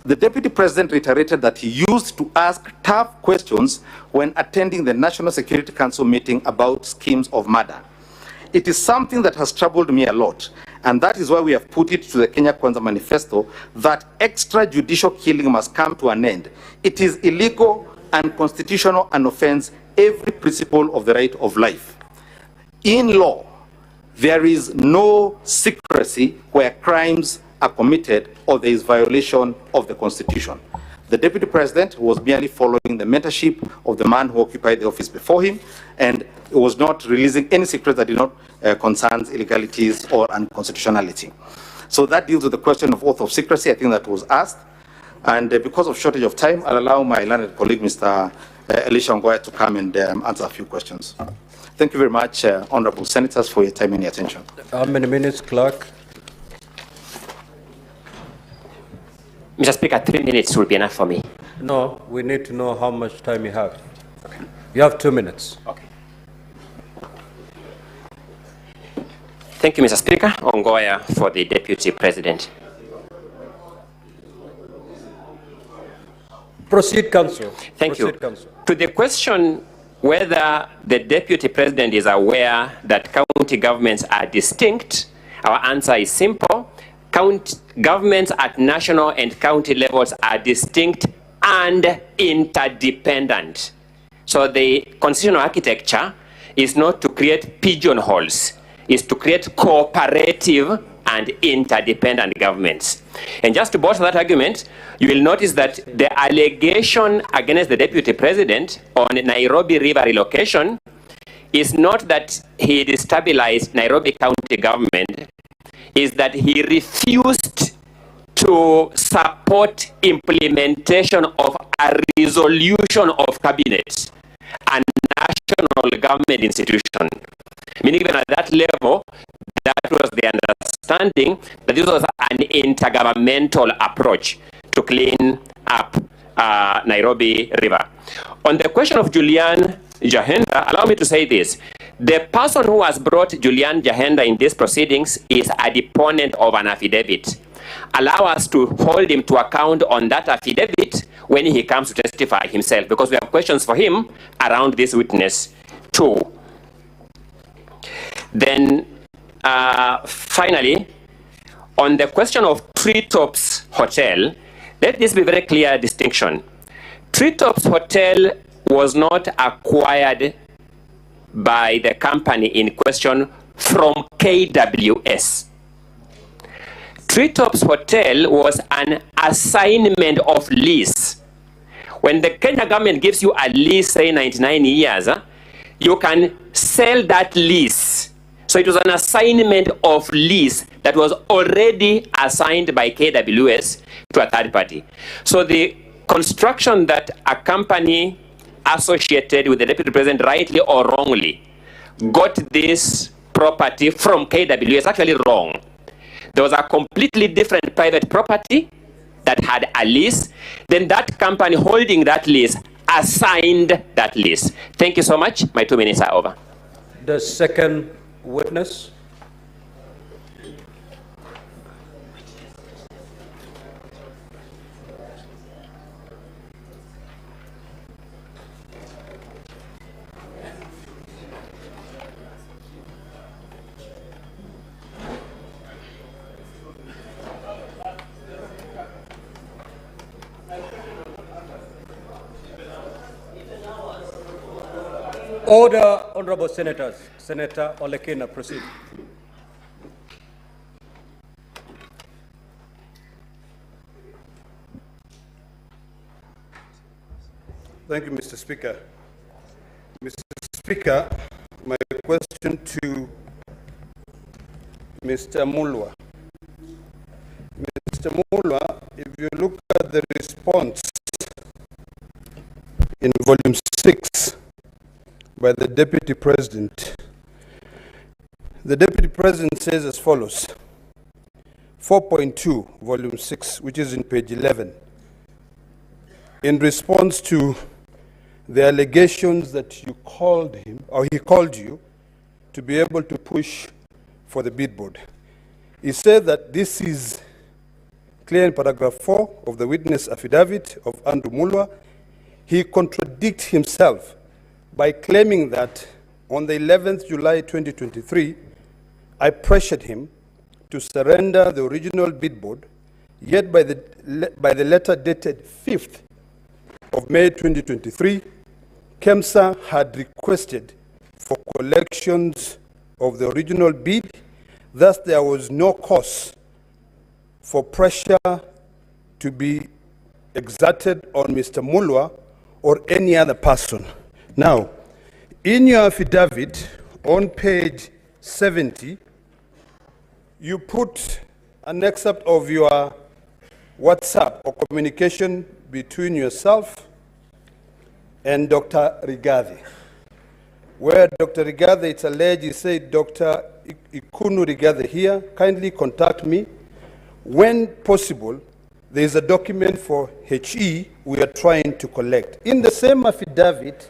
The deputy president reiterated that he used to ask tough questions when attending the National Security Council meeting about schemes of murder. It is something that has troubled me a lot, and that is why we have put it to the Kenya Kwanza manifesto that extrajudicial killing must come to an end. It is illegal and constitutional and offends every principle of the right of life. In law, there is no secrecy where crimes are committed or there is violation of the Constitution. The deputy president was merely following the mentorship of the man who occupied the office before him, and was not releasing any secrets that did not concern illegalities or unconstitutionality. So that deals with the question of oath of secrecy. I think that was asked. And because of shortage of time, I'll allow my learned colleague, Mr. Elisha Ngoya, to come and answer a few questions. Thank you very much, honorable senators, for your time and your attention. How many minutes, clerk? Mr. Speaker, 3 minutes will be enough for me. No, we need to know how much time you have. Okay. You have 2 minutes. Okay. Thank you, Mr. Speaker. Ongoya for the Deputy President. Proceed, Council. Thank you. To the question whether the Deputy President is aware that county governments are distinct, our answer is simple. Governments at national and county levels are distinct and interdependent. So the constitutional architecture is not to create pigeonholes, it's to create cooperative and interdependent governments. And just to bolster that argument, you will notice that the allegation against the Deputy President on Nairobi River relocation is not that he destabilized Nairobi County government, is that he refused to support implementation of a resolution of cabinet, a national government institution. Meaning even at that level, that was the understanding that this was an intergovernmental approach to clean up Nairobi River. On the question of Julian Jahenda, allow me to say this. The person who has brought Julian Jahenda in these proceedings is a deponent of an affidavit. Allow us to hold him to account on that affidavit when he comes to testify himself, because we have questions for him around this witness too. Then finally, on the question of Treetops Hotel, let this be a very clear distinction. Treetops Hotel was not acquired by the company in question from KWS. Treetops Hotel was an assignment of lease. When the Kenya government gives you a lease, say 99 years, you can sell that lease. So it was an assignment of lease that was already assigned by KWS to a third party. So the construction that a company associated with the Deputy President, rightly or wrongly, got this property from KWS is actually wrong. There was a completely different private property that had a lease. Then that company holding that lease assigned that lease. Thank you so much. My 2 minutes are over. The second witness. Order, honorable senators. Senator Olekina, proceed. Thank you, Mr. Speaker. Mr. Speaker, my question to Mr. Mulwa. Mr. Mulwa, if you look at the response in volume 6 by the Deputy President, the Deputy President says as follows, 4.2, volume 6, which is in page 11, in response to the allegations that you called him, or he called you, to be able to push for the bid board. He said that this is clear in paragraph 4 of the witness affidavit of Andrew Mulwa. He contradicts himself by claiming that on the 11th July 2023, I pressured him to surrender the original bid board, yet by the letter dated 5th of May 2023, KEMSA had requested for collections of the original bid. Thus, there was no cause for pressure to be exerted on Mr. Mulwa or any other person. Now, in your affidavit on page 70, you put an excerpt of your WhatsApp or communication between yourself and Dr. Rigathi, where Dr. Rigathi, it's alleged, he said, Dr. Ikunu Rigathi here, kindly contact me. When possible, there is a document for HE we are trying to collect. In the same affidavit,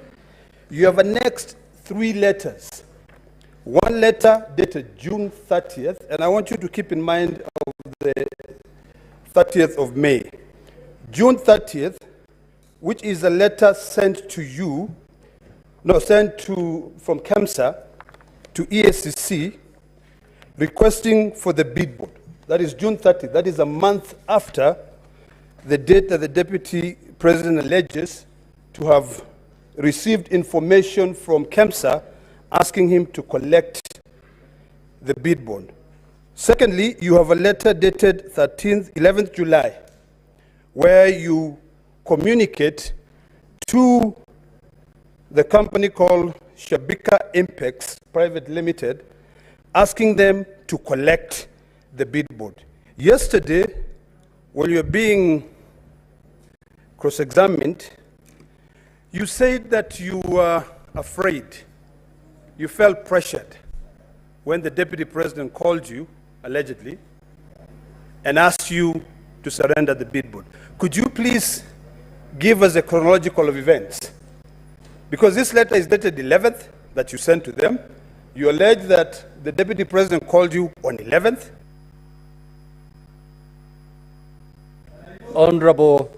you have annexed 3 letters. One letter dated June 30th, and I want you to keep in mind of the 30th of May. June 30th, which is a letter sent to you, from KEMSA to EACC, requesting for the bid board. That is June 30th. That is a month after the date that the Deputy President alleges to have received information from KEMSA asking him to collect the bid bond. Secondly, you have a letter dated 11th July, where you communicate to the company called Shabika Impex Private Limited, asking them to collect the bid board. Yesterday, when you're being cross-examined, you said that you were afraid, you felt pressured when the Deputy President called you, allegedly, and asked you to surrender the bid board. Could you please give us a chronological of events? Because this letter is dated 11th that you sent to them. You allege that the Deputy President called you on 11th. Honorable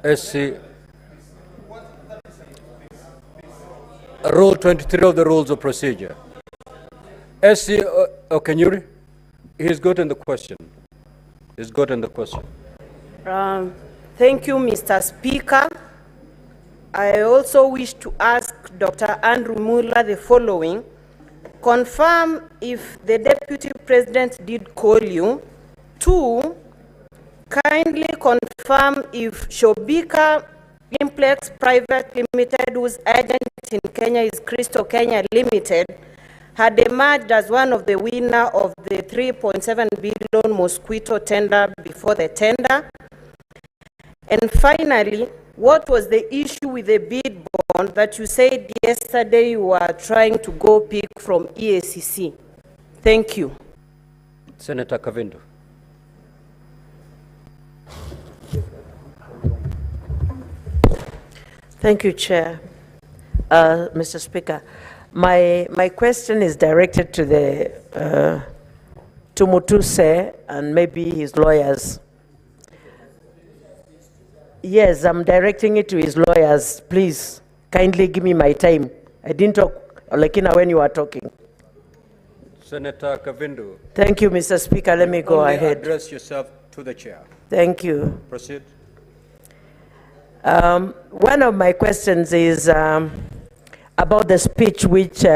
SC, Rule 23 of the Rules of Procedure. SC Okenyuri, he's gotten the question. He's gotten the question. Thank you, Mr. Speaker. I also wish to ask Dr. Andrew Mulwa the following. Confirm if the Deputy President did call you. 2, kindly confirm if Shobika Implex Private Limited, whose agent in Kenya is Crystal Kenya Limited, had emerged as one of the winner of the 3.7 billion mosquito tender before the tender. And finally, what was the issue with the bid bond that you said yesterday you were trying to go pick from EACC? Thank you. Senator Kavindu. Thank you, Chair. Mr. Speaker, my question is directed to to Mutuse and maybe his lawyers. Yes, I'm directing it to his lawyers. Please, kindly give me my time. I didn't talk, Olekina, when you were talking. Senator Kavindu. Thank you, Mr. Speaker. Let me go ahead. Address yourself to the chair. Thank you. Proceed. One of my questions is about the speech which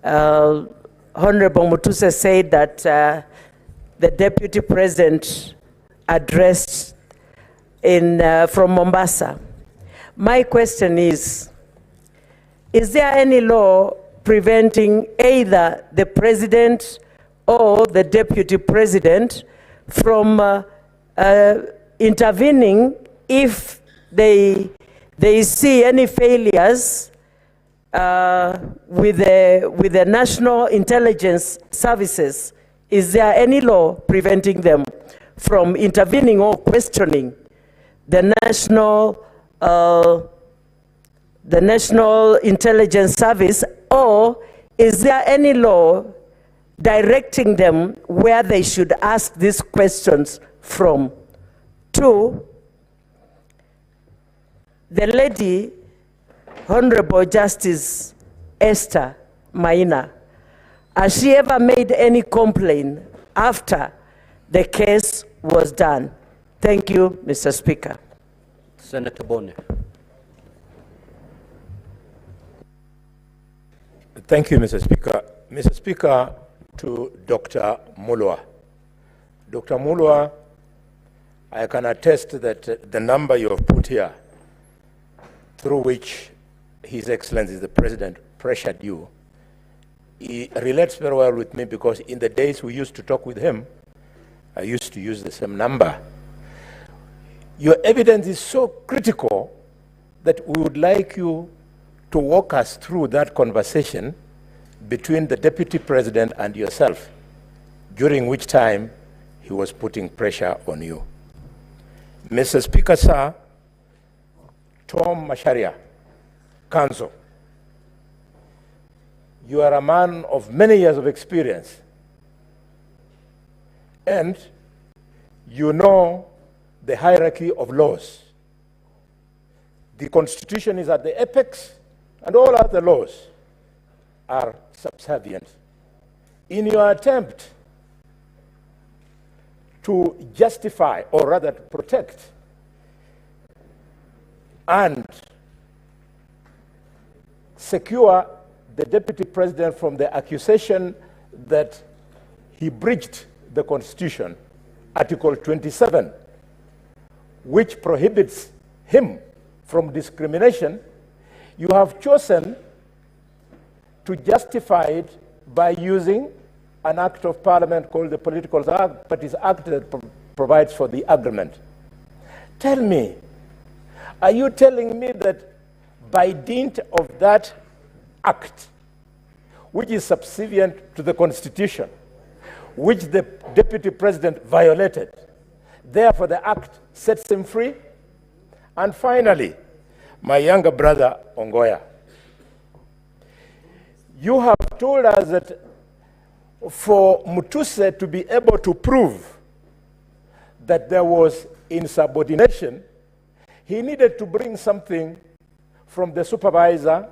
Honorable Mutuse said that the Deputy President addressed from Mombasa. My question is there any law preventing either the President or the Deputy President from intervening if they see any failures with the National Intelligence Services? Is there any law preventing them from intervening or questioning the National the National Intelligence Service, or is there any law directing them where they should ask these questions from? 2, the lady, Honorable Justice Esther Maina, has she ever made any complaint after the case was done? Thank you, Mr. Speaker. Senator Bone. Thank you, Mr. Speaker. Mr. Speaker, to Dr. Mulwa. Dr. Mulwa, I can attest that the number you have put here, through which His Excellency the President pressured you, it relates very well with me, because in the days we used to talk with him, I used to use the same number. Your evidence is so critical that we would like you to walk us through that conversation between the Deputy President and yourself, during which time he was putting pressure on you. Mr. Speaker, sir, Tom Masharia, Council, you are a man of many years of experience, and you know the hierarchy of laws. The Constitution is at the apex, and all other laws are subservient. In your attempt to justify, or rather to protect, and secure the Deputy President from the accusation that he breached the Constitution, Article 27, which prohibits him from discrimination, you have chosen to justify it by using an act of parliament called the Political Parties Act that provides for the agreement. Tell me, are you telling me that by dint of that act, which is subservient to the Constitution, which the Deputy President violated, therefore the act sets him free? And finally, my younger brother, Ongoya, you have told us that for Mutuse to be able to prove that there was insubordination, he needed to bring something from the supervisor.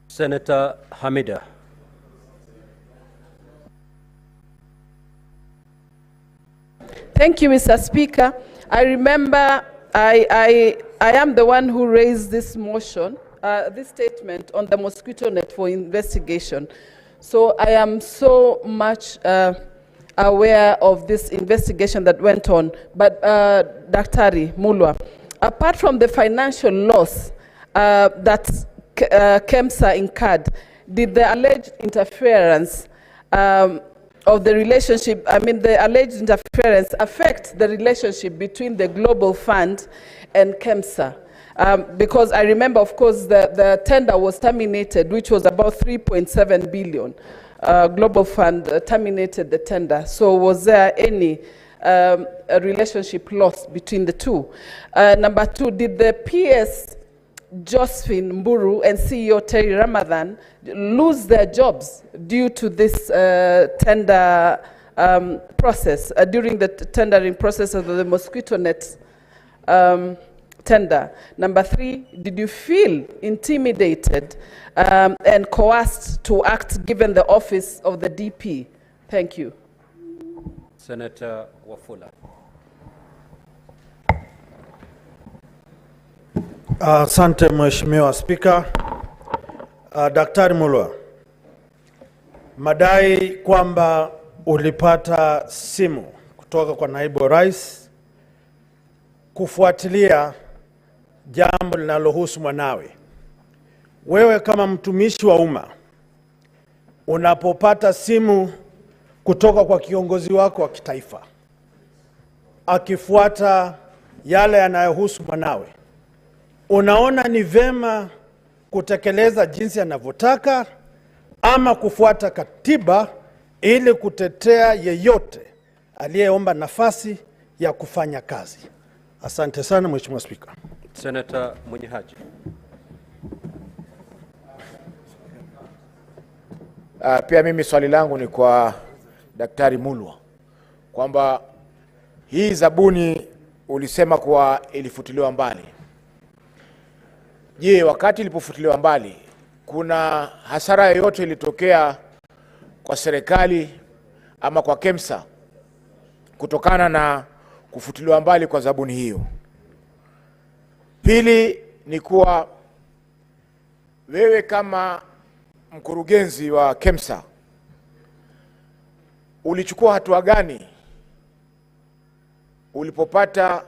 Senator Hamida. Thank you, Mr. Speaker. I remember I am the one who raised this motion, this statement on the mosquito net for investigation. So I am so much aware of this investigation that went on. But Dr. Mulwa, apart from the financial loss that KEMSA incurred, did the alleged interference of the relationship, the alleged interference affect the relationship between the Global Fund and KEMSA? Because I remember, of course, the tender was terminated, which was about 3.7 billion. Global Fund terminated the tender. So was there any a relationship lost between the two? Number 2, did the PS Josephine Mburu and CEO Terry Ramadhan lose their jobs due to this tender process, during the tendering process of the mosquito net tender? Number 3, did you feel intimidated and coerced to act given the office of the DP? Thank you. Senator Wafula. Asante Mheshimiwa Spika. Daktari Mulwa, madai kwamba ulipata simu kutoka kwa naibu rais kufuatilia jambo linalohusu mwanawe. Wewe kama mtumishi wa umma, unapopata simu kutoka kwa kiongozi wako wa kitaifa akifuata yale yanayohusu mwanawe, unaona ni vema kutekeleza jinsi anavyotaka ama kufuata katiba ili kutetea yeyote aliyeomba nafasi ya kufanya kazi? Asante sana Mheshimiwa Spika. Senator Munyihaji. Pia mimi swali langu ni kwa Daktari Mulwa kwamba hii zabuni ulisema kuwa ilifutiliwa mbali. Je, wakati ilipofutiliwa mbali kuna hasara yoyote ilitokea kwa serikali ama kwa KEMSA kutokana na kufutiliwa mbali kwa zabuni hiyo? Pili ni kuwa wewe kama mkurugenzi wa KEMSA ulichukua hatua gani ulipopata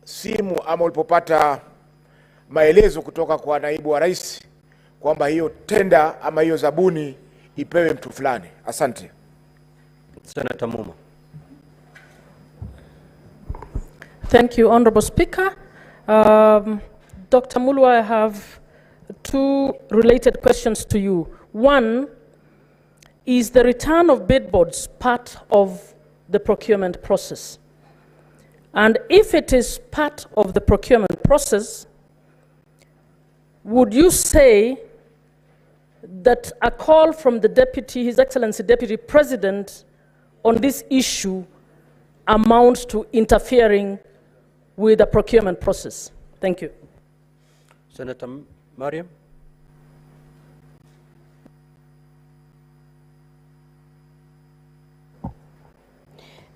simu ama ulipopata maelezo kutoka kwa naibu wa rais kwamba hiyo tenda ama hiyo zabuni ipewe mtu fulani? Asante. Senator Muma. Thank you, Honorable Speaker. Dr. Mulwa, I have two related questions to you. One, is the return of bid boards part of the procurement process? And if it is part of the procurement process, would you say that a call from the Deputy, His Excellency Deputy President, on this issue amounts to interfering with the procurement process? Thank you. Senator Mariam.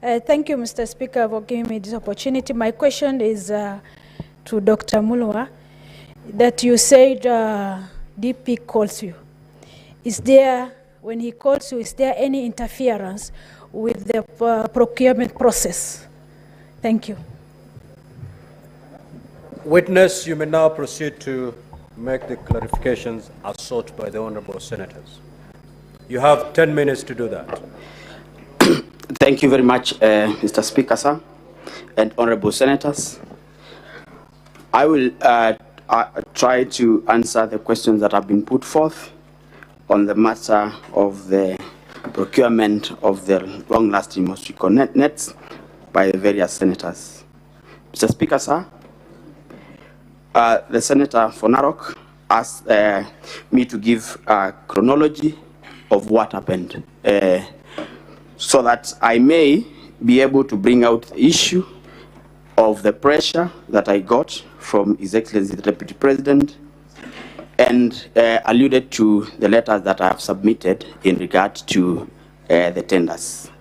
Thank you, Mr. Speaker, for giving me this opportunity. My question is to Dr. Mulwa, that you said DP calls you. Is there, when he calls you, is there any interference with the procurement process? Thank you. Witness, you may now proceed to make the clarifications as sought by the honorable senators. You have 10 minutes to do that. Thank you very much, Mr. Speaker, sir, and honorable senators. I will try to answer the questions that have been put forth on the matter of the procurement of the long-lasting mosquito nets by the various senators. Mr. Speaker, sir, the Senator for Narok asked me to give a chronology of what happened so that I may be able to bring out the issue of the pressure that I got from His Excellency the Deputy President and alluded to the letters that I have submitted in regard to the tenders.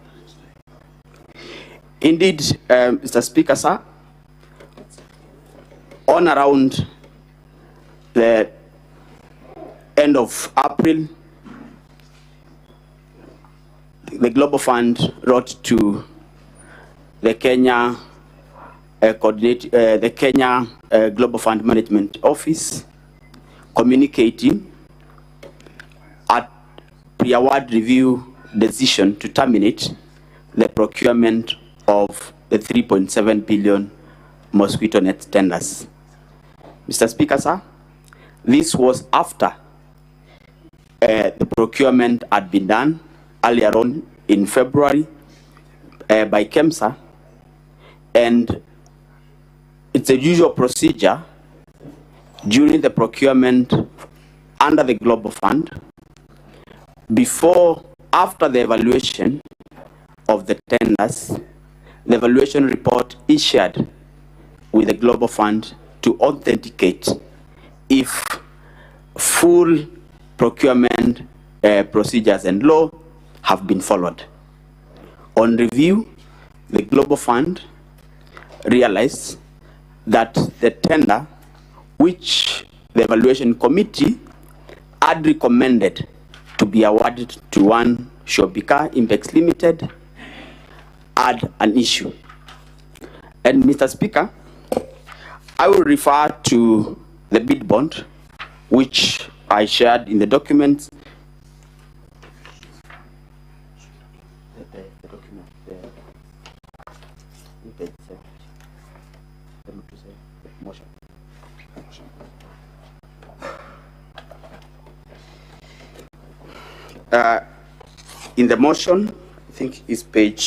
Indeed, Mr. Speaker, sir, on around the end of April, the Global Fund wrote to the Kenya Global Fund Management Office communicating a pre-award review decision to terminate the procurement of the 3.7 billion mosquito net tenders. Mr. Speaker, sir, this was after the procurement had been done earlier on in February by KEMSA, and it's a usual procedure during the procurement under the Global Fund, after the evaluation of the tenders, the evaluation report is shared with the Global Fund to authenticate if full procurement procedures and law have been followed. On review, the Global Fund realized that the tender, which the evaluation committee had recommended to be awarded to one Shobika Impex Limited, had an issue. And Mr. Speaker, I will refer to the bid bond, which I shared in the documents. In the motion, I think it's page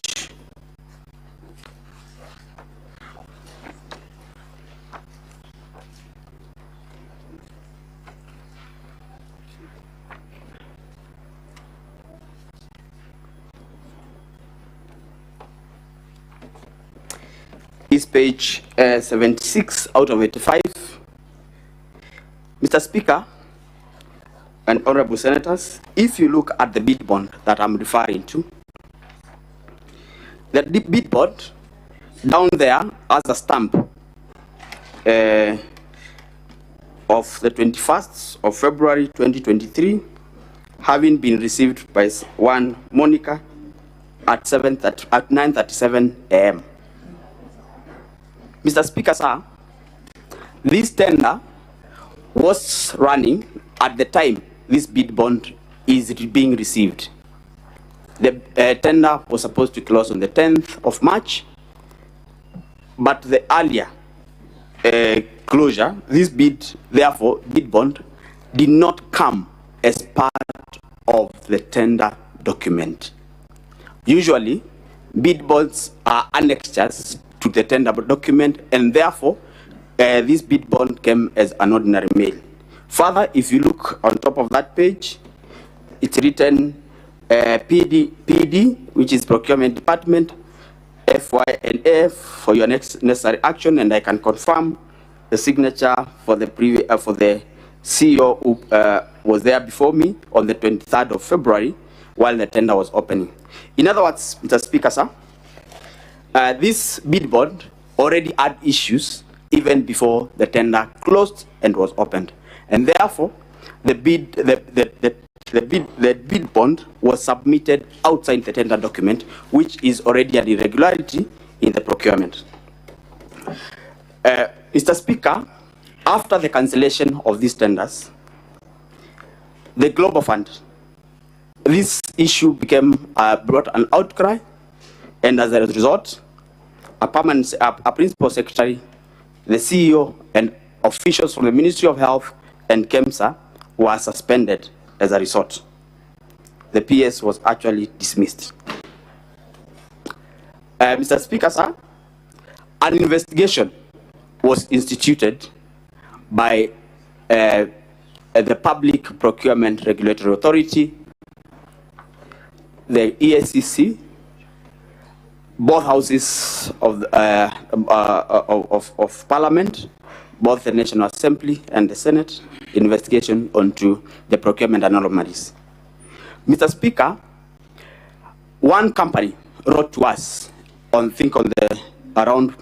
is page 76 out of 85. Mr. Speaker and honorable senators, if you look at the bid bond that I'm referring to, the bid bond down there as a stamp of the 21st of February 2023, having been received by one Monica at 9:37 a.m. Mr. Speaker, sir, this tender was running at the time this bid bond is being received. The tender was supposed to close on the 10th of March, but the earlier closure, this bid bond, did not come as part of the tender document. Usually, bid bonds are annexures to the tender document, and therefore, this bid bond came as an ordinary mail. Further, if you look on top of that page, it's written PD, which is Procurement Department, FYNF for your next necessary action, and I can confirm the signature for the CEO who was there before me on the 23rd of February while the tender was opening. In other words, Mr. Speaker, sir, this bid bond already had issues even before the tender closed and was opened, and therefore the bid bond was submitted outside the tender document, which is already an irregularity in the procurement. Mr. Speaker, after the cancellation of these tenders, the Global Fund, this issue brought an outcry, and as a result, a principal secretary, the CEO, and officials from the Ministry of Health and KEMSA were suspended as a result. The PS was actually dismissed. Mr. Speaker, sir, an investigation was instituted by the Public Procurement Regulatory Authority, the EACC, both houses of Parliament, both the National Assembly and the Senate, investigation onto the procurement anomalies. Mr. Speaker, one company wrote to us around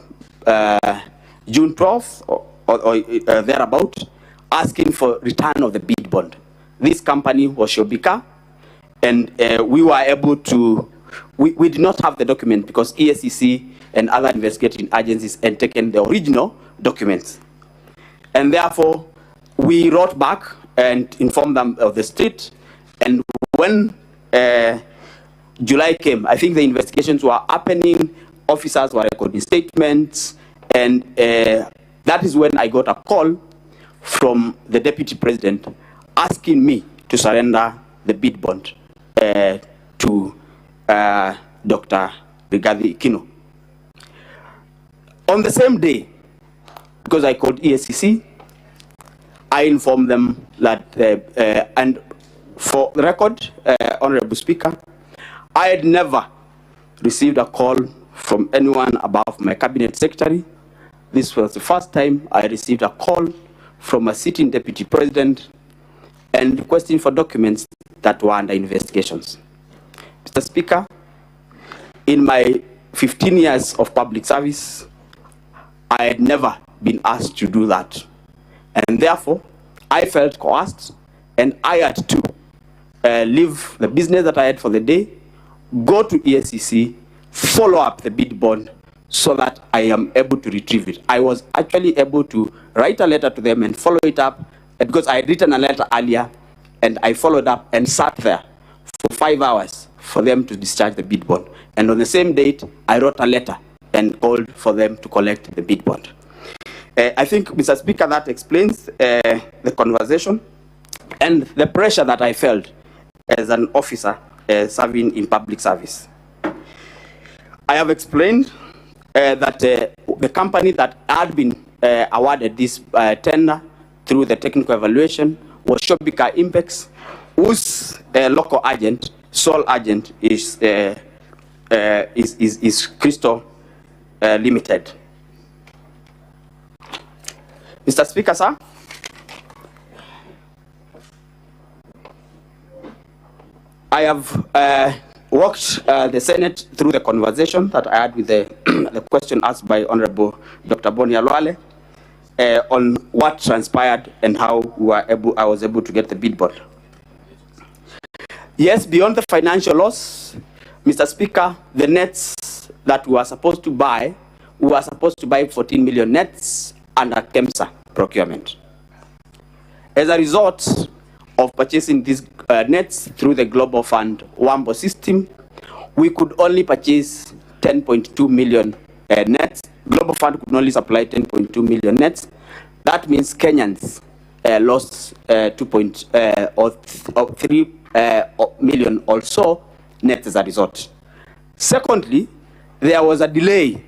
June 12th or thereabout, asking for return of the bid bond. This company was Shobika, and we were able to, we did not have the document because EACC and other investigating agencies had taken the original documents. And therefore, we wrote back and informed them of the state. And when July came, I think the investigations were happening, officers were recording statements, and that is when I got a call from the Deputy President asking me to surrender the bid bond to Dr. Rigathi Kino. On the same day, because I called EACC, I informed them that, and for the record, Honorable Speaker, I had never received a call from anyone above my cabinet secretary. This was the first time I received a call from a sitting deputy president and requesting for documents that were under investigations. Mr. Speaker, in my 15 years of public service, I had never been asked to do that. And therefore, I felt coerced, and I had to leave the business that I had for the day, go to EACC, follow up the bid bond so that I am able to retrieve it. I was actually able to write a letter to them and follow it up, because I had written a letter earlier, and I followed up and sat there for 5 hours for them to discharge the bid bond. And on the same date, I wrote a letter and called for them to collect the bid bond. I think, Mr. Speaker, that explains the conversation and the pressure that I felt as an officer serving in public service. I have explained that the company that had been awarded this tender through the technical evaluation was Shobika Impex, whose local agent, sole agent, is Crystal Limited. Mr. Speaker, sir, I have walked the Senate through the conversation that I had with the question asked by Honorable Dr. Boni Alwale on what transpired and how I was able to get the bid board. Yes, beyond the financial loss, Mr. Speaker, the nets that we were supposed to buy 14 million nets under KEMSA procurement. As a result of purchasing these nets through the Global Fund WAMBO system, we could only purchase 10.2 million nets. Global Fund could only supply 10.2 million nets. That means Kenyans lost 3 million also nets as a result. Secondly, there was a delay.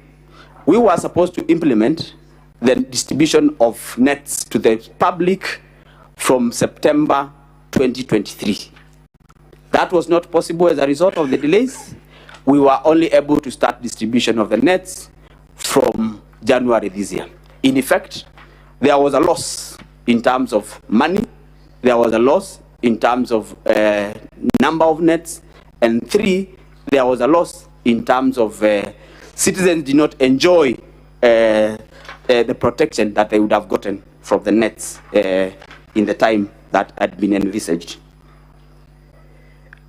We were supposed to implement the distribution of nets to the public from September 2023. That was not possible as a result of the delays. We were only able to start distribution of the nets from January this year. In effect, there was a loss in terms of money, there was a loss in terms of number of nets, and 3, there was a loss in terms of citizens did not enjoy the protection that they would have gotten from the nets in the time that had been envisaged.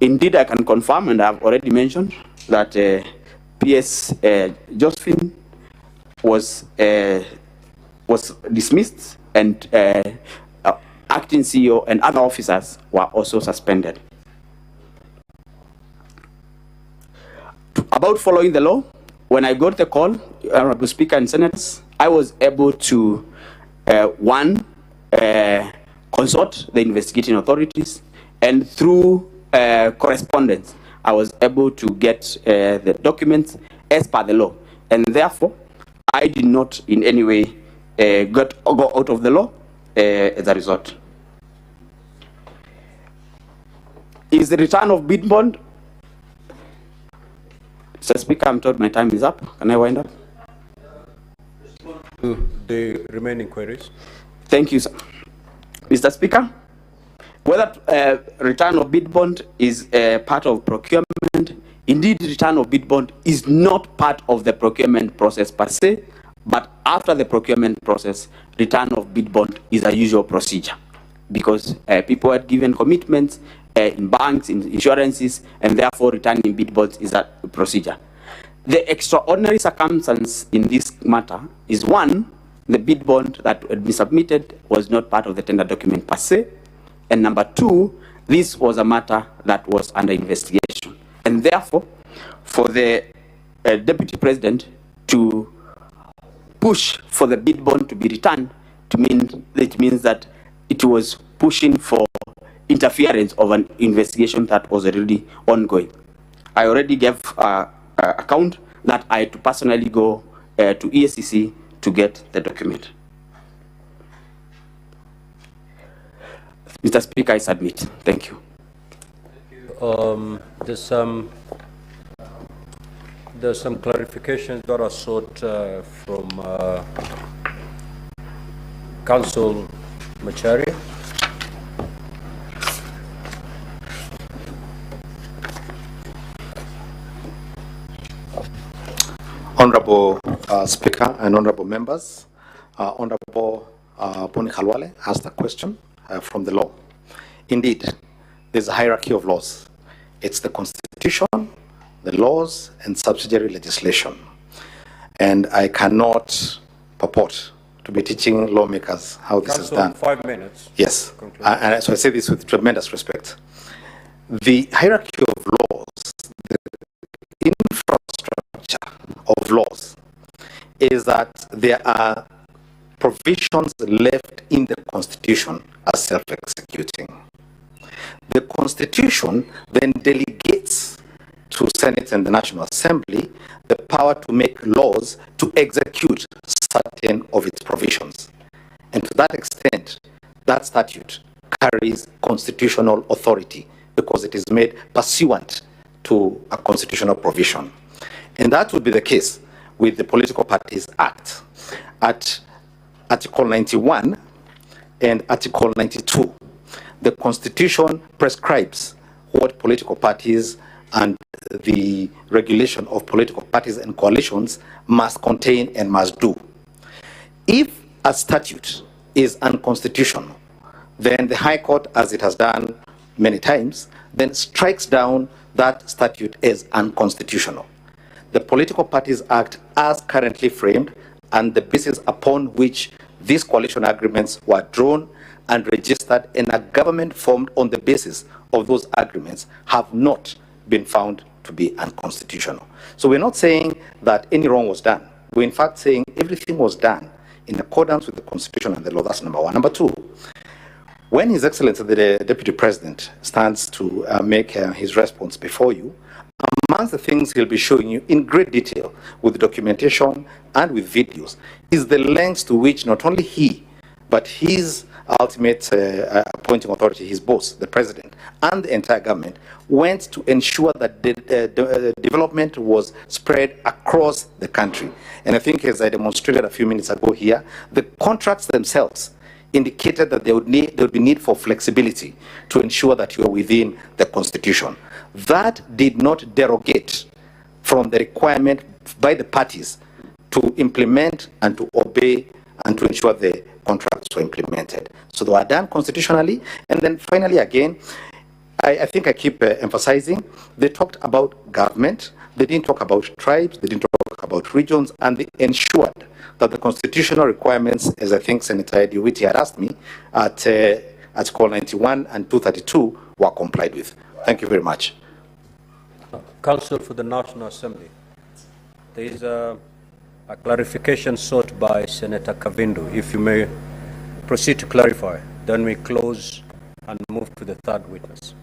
Indeed, I can confirm, and I have already mentioned, that PS Josephine was dismissed, and acting CEO and other officers were also suspended. About following the law, when I got the call, Honorable Speaker and Senators, I was able to, consult the investigating authorities, and through correspondence, I was able to get the documents as per the law. And therefore, I did not in any way go out of the law as a result. Is the return of bid bond? Mr. Speaker, I'm told my time is up. Can I wind up? To the remaining queries. Thank you, sir. Mr. Speaker, whether return of bid bond is part of procurement, indeed return of bid bond is not part of the procurement process per se, but after the procurement process, return of bid bond is a usual procedure, because people had given commitments in banks, in insurances, and therefore returning bid bonds is a procedure. The extraordinary circumstance in this matter is, 1, the bid bond that had been submitted was not part of the tender document per se, and number 2, this was a matter that was under investigation. And therefore, for the Deputy President to push for the bid bond to be returned, it means that it was pushing for interference of an investigation that was already ongoing. I already gave account that I had to personally go to EACC to get the document. Mr. Speaker, I submit. Thank you. There's some clarifications that are sought from Council Macharia. Honorable Speaker and honorable members, Honorable Boni Khalwale asked a question from the law. Indeed, there's a hierarchy of laws. It's the Constitution, the laws, and subsidiary legislation. And I cannot purport to be teaching lawmakers how this is done. 5 minutes. Yes, and so I say this with tremendous respect. The hierarchy of laws, the infrastructure of laws, is that there are provisions left in the Constitution as self-executing. The Constitution then delegates to Senate and the National Assembly the power to make laws to execute certain of its provisions. And to that extent, that statute carries constitutional authority because it is made pursuant to a constitutional provision. And that would be the case with the Political Parties Act. At Article 91 and Article 92. The Constitution prescribes what political parties and the regulation of political parties and coalitions must contain and must do. If a statute is unconstitutional, then the High Court, as it has done many times, then strikes down that statute as unconstitutional. The Political Parties Act, as currently framed, and the basis upon which these coalition agreements were drawn and registered, and a government formed on the basis of those agreements, have not been found to be unconstitutional. So we're not saying that any wrong was done. We're in fact saying everything was done in accordance with the Constitution and the law. That's number one. Number two, when His Excellency the Deputy President stands to make his response before you, amongst the things he'll be showing you in great detail with documentation and with videos is the lengths to which not only he, but his ultimate appointing authority, his boss, the President, and the entire government went to ensure that the development was spread across the country. And I think, as I demonstrated a few minutes ago here, the contracts themselves indicated that there would be need for flexibility to ensure that you are within the Constitution. That did not derogate from the requirement by the parties to implement and to obey and to ensure the contracts were implemented. So they were done constitutionally. And then finally, again, I think I keep emphasizing, they talked about government, they didn't talk about tribes, they didn't talk about regions, and they ensured that the constitutional requirements, as I think Senator Ediwiti had asked me, at Article 91 and 232 were complied with. Thank you very much. Counsel for the National Assembly. There is a clarification sought by Senator Kavindu. If you may proceed to clarify, then we close and move to the third witness.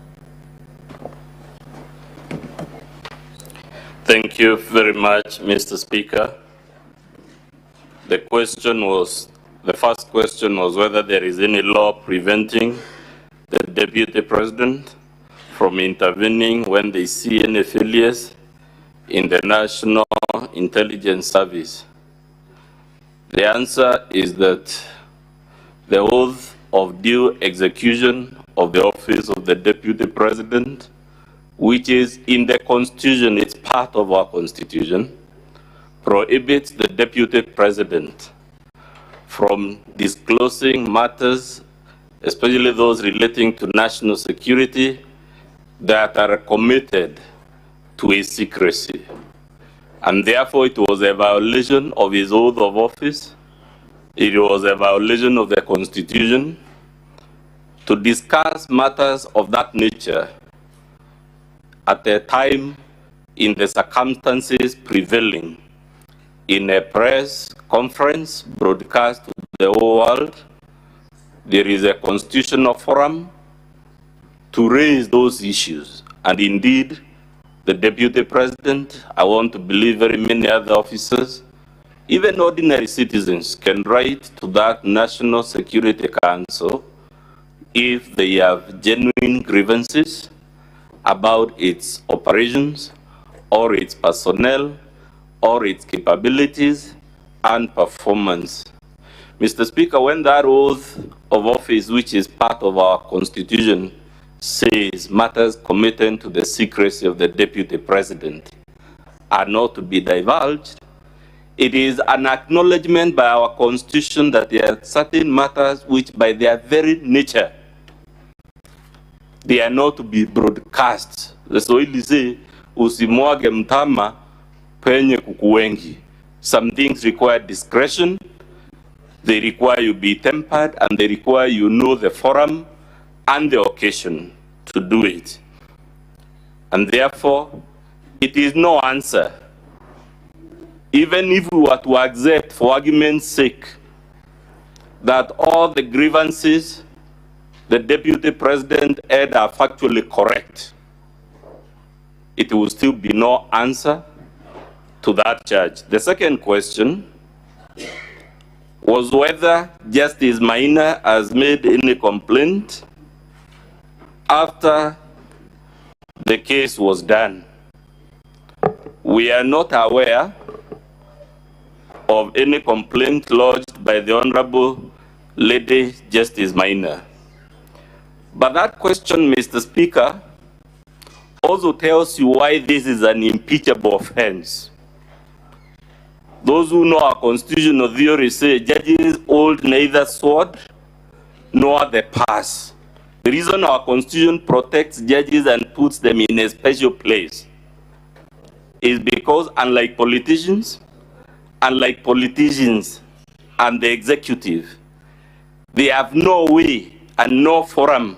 Thank you very much, Mr. Speaker. The first question was whether there is any law preventing the Deputy President from intervening when they see any failures in the National Intelligence Service. The answer is that the oath of due execution of the office of the Deputy President, which is in the Constitution, it's part of our Constitution, prohibits the Deputy President from disclosing matters, especially those relating to national security, that are committed to his secrecy. And therefore, it was a violation of his oath of office. It was a violation of the Constitution to discuss matters of that nature at a time in the circumstances prevailing in a press conference broadcast to the whole world. There is a constitutional forum to raise those issues. And indeed, the Deputy President, I want to believe very many other officers, even ordinary citizens, can write to that National Security Council if they have genuine grievances about its operations or its personnel or its capabilities and performance. Mr. Speaker, when that oath of office, which is part of our Constitution, says matters committed to the secrecy of the Deputy President are not to be divulged, it is an acknowledgement by our Constitution that there are certain matters which by their very nature, they are not to be broadcast. The Swahili say, usimwage mtama penye kuku wengi. Some things require discretion, they require you be tempered, and they require you know the forum and the occasion to do it. And therefore, it is no answer. Even if we were to accept, for argument's sake, that all the grievances the Deputy President had are factually correct, it will still be no answer to that charge. The second question was whether Justice Maina has made any complaint after the case was done. We are not aware of any complaint lodged by the Honorable Lady Justice Maina. But that question, Mr. Speaker, also tells you why this is an impeachable offense. Those who know our constitutional theory say judges hold neither sword nor the purse. The reason our constitution protects judges and puts them in a special place is because unlike politicians and the executive, they have no way and no forum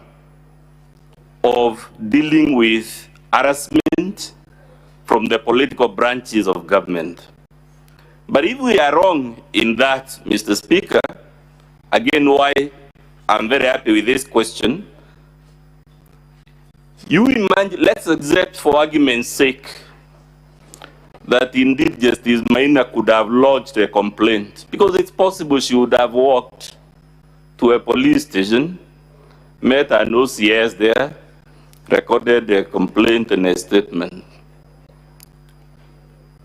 of dealing with harassment from the political branches of government. But if we are wrong in that, Mr. Speaker, again, why I'm very happy with this question, you imagine, let's accept for argument's sake that indeed Justice Maina could have lodged a complaint, because it's possible she would have walked to a police station, met an OCS there, recorded a complaint and a statement.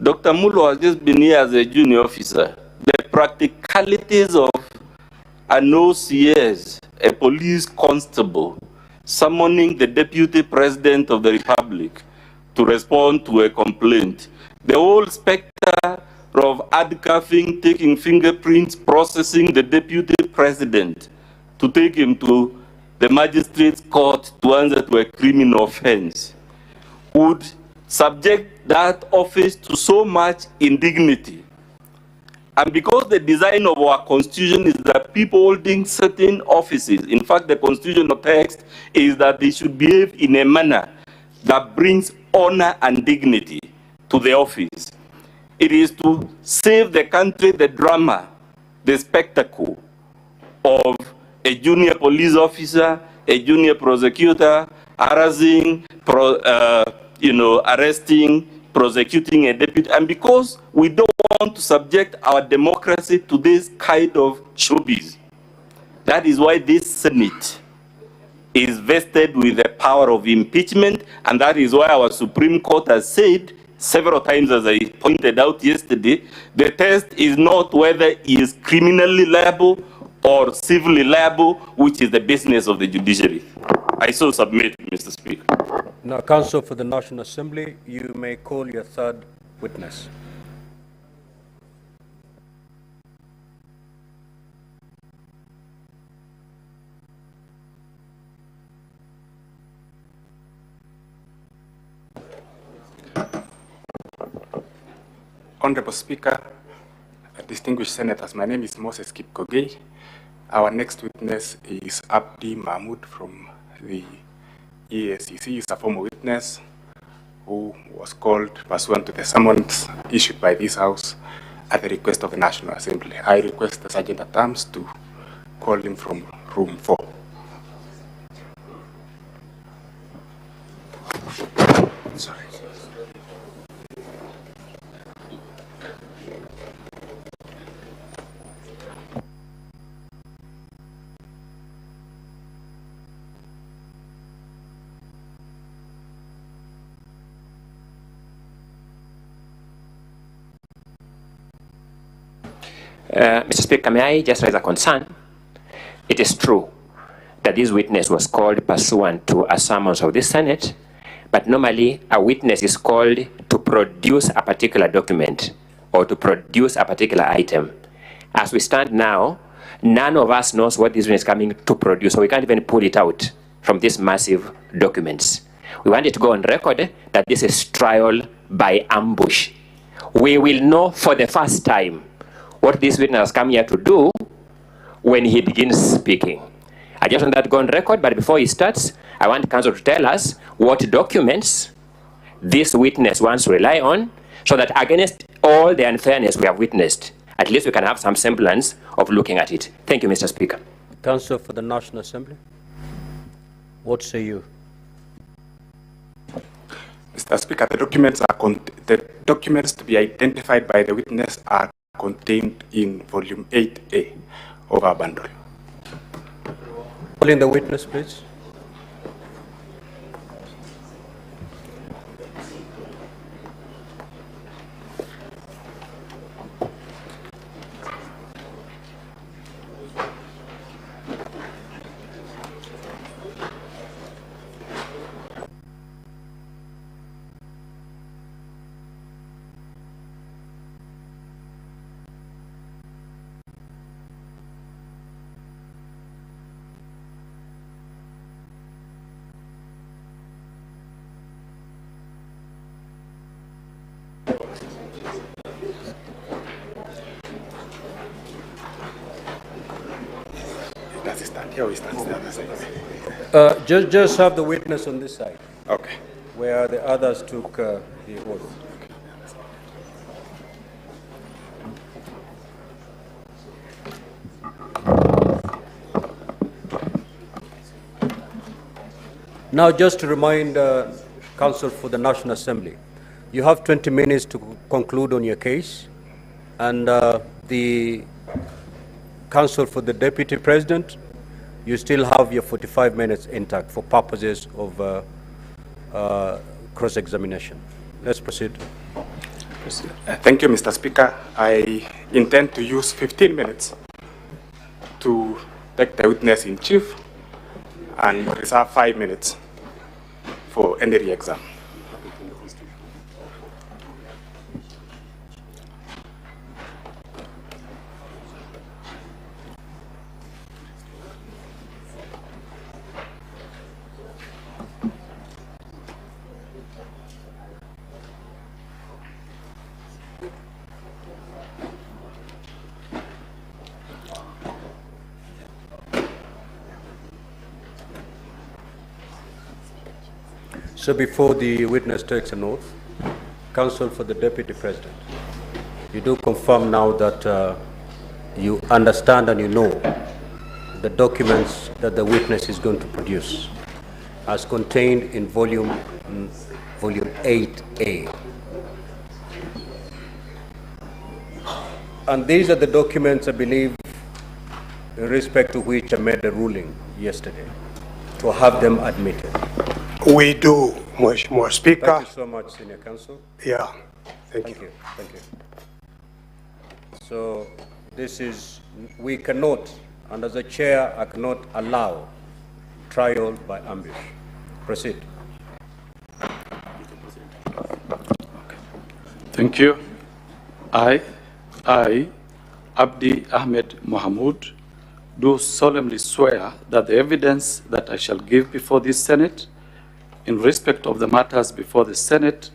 Dr. Mulo has just been here as a junior officer. The practicalities of an OCS, a police constable, summoning the Deputy President of the Republic to respond to a complaint, the whole specter of handcuffing, taking fingerprints, processing the Deputy President to take him to the magistrate's court to answer to a criminal offense, would subject that office to so much indignity. And because the design of our constitution is that people holding certain offices, in fact, the constitutional text is that they should behave in a manner that brings honor and dignity to the office. It is to save the country the drama, the spectacle of a junior police officer, a junior prosecutor, harassing, arresting, prosecuting a deputy. And because we don't want to subject our democracy to this kind of showbiz, that is why this Senate is vested with the power of impeachment, and that is why our Supreme Court has said several times, as I pointed out yesterday, the test is not whether he is criminally liable or civilly liable, which is the business of the judiciary. I so submit, Mr. Speaker. Now, Counsel for the National Assembly, you may call your third witness. Honorable Speaker, distinguished senators, my name is Moses Kipkogei. Our next witness is Abdi Mahmoud from the EACC. He is a former witness who was called pursuant to the summons issued by this House at the request of the National Assembly. I request the Sergeant at Arms to call him from room 4. Sorry. Mr. Speaker, may I just raise a concern? It is true that this witness was called pursuant to a summons of the Senate, but normally a witness is called to produce a particular document or to produce a particular item. As we stand now, none of us knows what this witness is coming to produce, so we can't even pull it out from these massive documents. We want it to go on record that this is trial by ambush. We will know for the first time what this witness has come here to do when he begins speaking. I just want that to go on record, but before he starts, I want counsel to tell us what documents this witness wants to rely on, so that against all the unfairness we have witnessed, at least we can have some semblance of looking at it. Thank you, Mr. Speaker. Counsel for the National Assembly, what say you? Mr. Speaker, the documents to be identified by the witness are contained in volume 8A of our bundle. Calling the witness, please. Does it stand here or it stands the other side? Just have the witness on this side. Okay. Where the others took the oath. Now, just to remind Counsel for the National Assembly, you have 20 minutes to conclude on your case, and the Counsel for the Deputy President, you still have your 45 minutes intact for purposes of cross-examination. Let's proceed. Thank you, Mr. Speaker. I intend to use 15 minutes to take the witness in chief and reserve 5 minutes for any re-exam. So before the witness takes an oath, Counsel for the Deputy President, you do confirm now that you understand and you know the documents that the witness is going to produce as contained in volume 8A. And these are the documents, I believe, in respect to which I made a ruling yesterday, to have them admitted. We do, Mheshimiwa Speaker. Thank you so much, Senior Counsel. Yeah, thank you. Thank you. So this is, we cannot, and as a chair, I cannot allow trial by ambush. Proceed. Thank you. I, Abdi Ahmed Mohamud, do solemnly swear that the evidence that I shall give before this Senate in respect of the matters before the Senate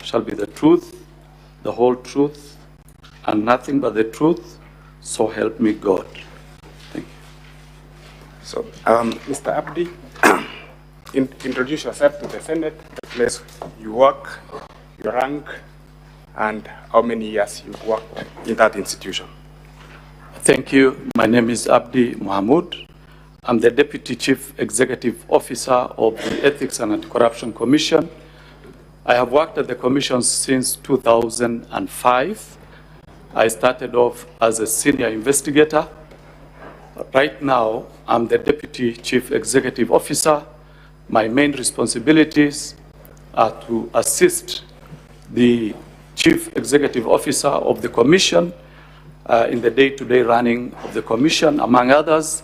shall be the truth, the whole truth, and nothing but the truth, so help me God. Thank you. So, Mr. Abdi, introduce yourself to the Senate, the place you work, your rank, and how many years you've worked in that institution. Thank you. My name is Abdi Mohamud. I'm the Deputy Chief Executive Officer of the Ethics and Anti-Corruption Commission. I have worked at the Commission since 2005. I started off as a senior investigator. Right now, I'm the Deputy Chief Executive Officer. My main responsibilities are to assist the Chief Executive Officer of the Commission in the day-to-day running of the Commission, among others.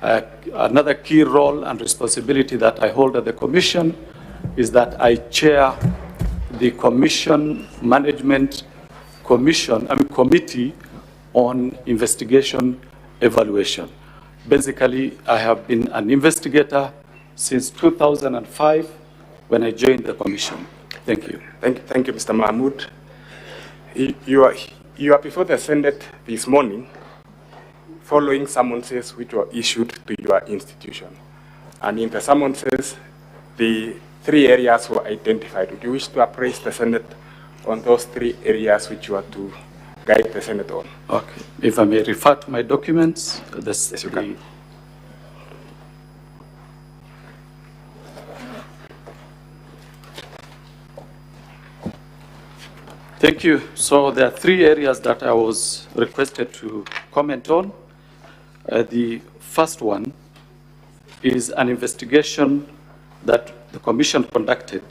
Another key role and responsibility that I hold at the Commission is that I chair the Commission Management Committee on Investigation Evaluation. Basically, I have been an investigator since 2005 when I joined the Commission. Thank you. Thank you, Mr. Mahmoud. You are before the Senate this morning following summonses which were issued to your institution. And in the summonses, the 3 areas were identified. Would you wish to appraise the Senate on those 3 areas which you are to guide the Senate on? Okay. If I may refer to my documents, yes, you can. Thank you. So there are 3 areas that I was requested to comment on. The first one is an investigation that the Commission conducted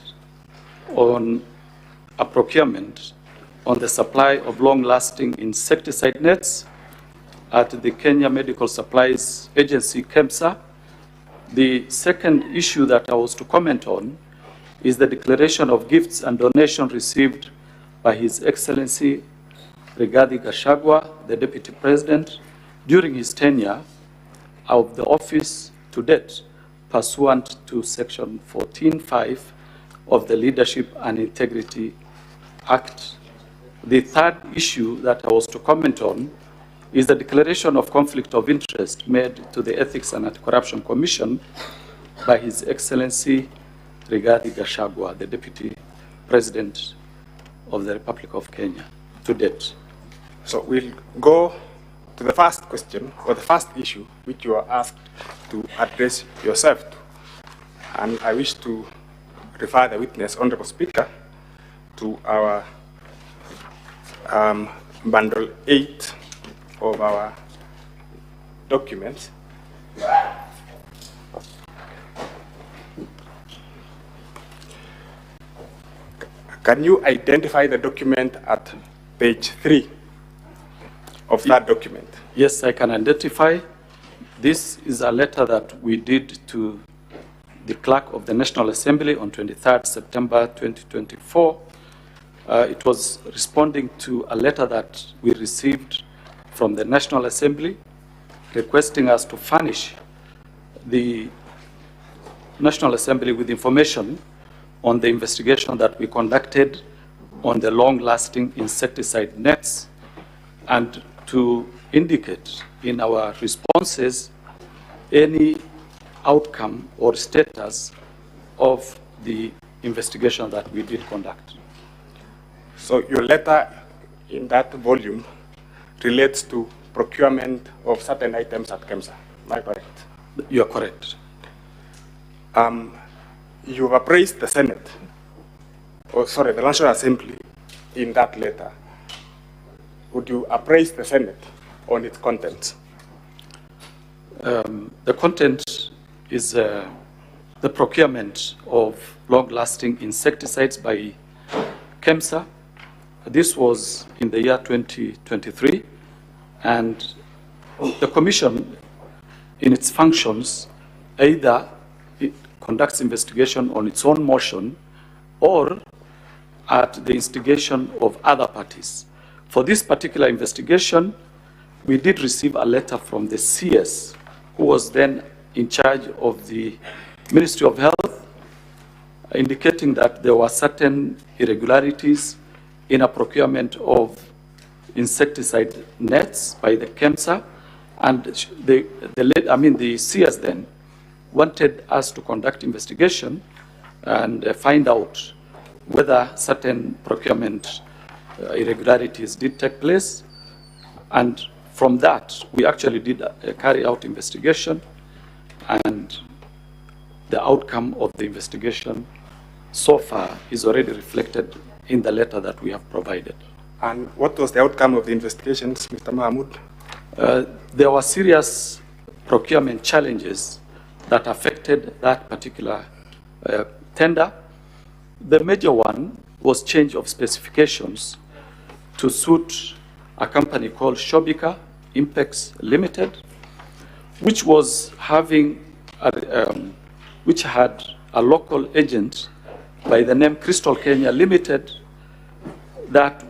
on a procurement on the supply of long-lasting insecticide nets at the Kenya Medical Supplies Agency, KEMSA. The second issue that I was to comment on is the declaration of gifts and donations received by His Excellency Rigathi Gachagua, the Deputy President, during his tenure of the office to date, pursuant to Section 14(5) of the Leadership and Integrity Act. The third issue that I was to comment on is the declaration of conflict of interest made to the Ethics and Anti-Corruption Commission by His Excellency Rigathi Gachagua, the Deputy President of the Republic of Kenya, to date. So we'll go to the first question, or the first issue, which you are asked to address yourself to. And I wish to refer the witness, Honorable Speaker, to our bundle 8 of our documents. Can you identify the document at page 3 of that document? Yes, I can identify. This is a letter that we did to the Clerk of the National Assembly on 23rd September 2024. It was responding to a letter that we received from the National Assembly requesting us to furnish the National Assembly with information on the investigation that we conducted on the long-lasting insecticide nets, and to indicate in our responses any outcome or status of the investigation that we did conduct. So your letter in that volume relates to procurement of certain items at KEMSA, am I correct? You are correct. You have appraised the Senate, the National Assembly in that letter. Would you appraise the Senate on its contents? The content is the procurement of long-lasting insecticides by KEMSA. This was in the year 2023, and the Commission, in its functions, either it conducts investigation on its own motion or at the instigation of other parties. For this particular investigation, we did receive a letter from the CS, who was then in charge of the Ministry of Health, indicating that there were certain irregularities in a procurement of insecticide nets by the KEMSA, and the CS then wanted us to conduct investigation and find out whether certain procurement irregularities did take place. And from that, we actually did carry out investigation, and the outcome of the investigation so far is already reflected in the letter that we have provided. And what was the outcome of the investigations, Mr. Mahmoud? There were serious procurement challenges that affected that particular tender. The major one was change of specifications to suit a company called Shobika Impex Limited, which was having which had a local agent by the name Crystal Kenya Limited that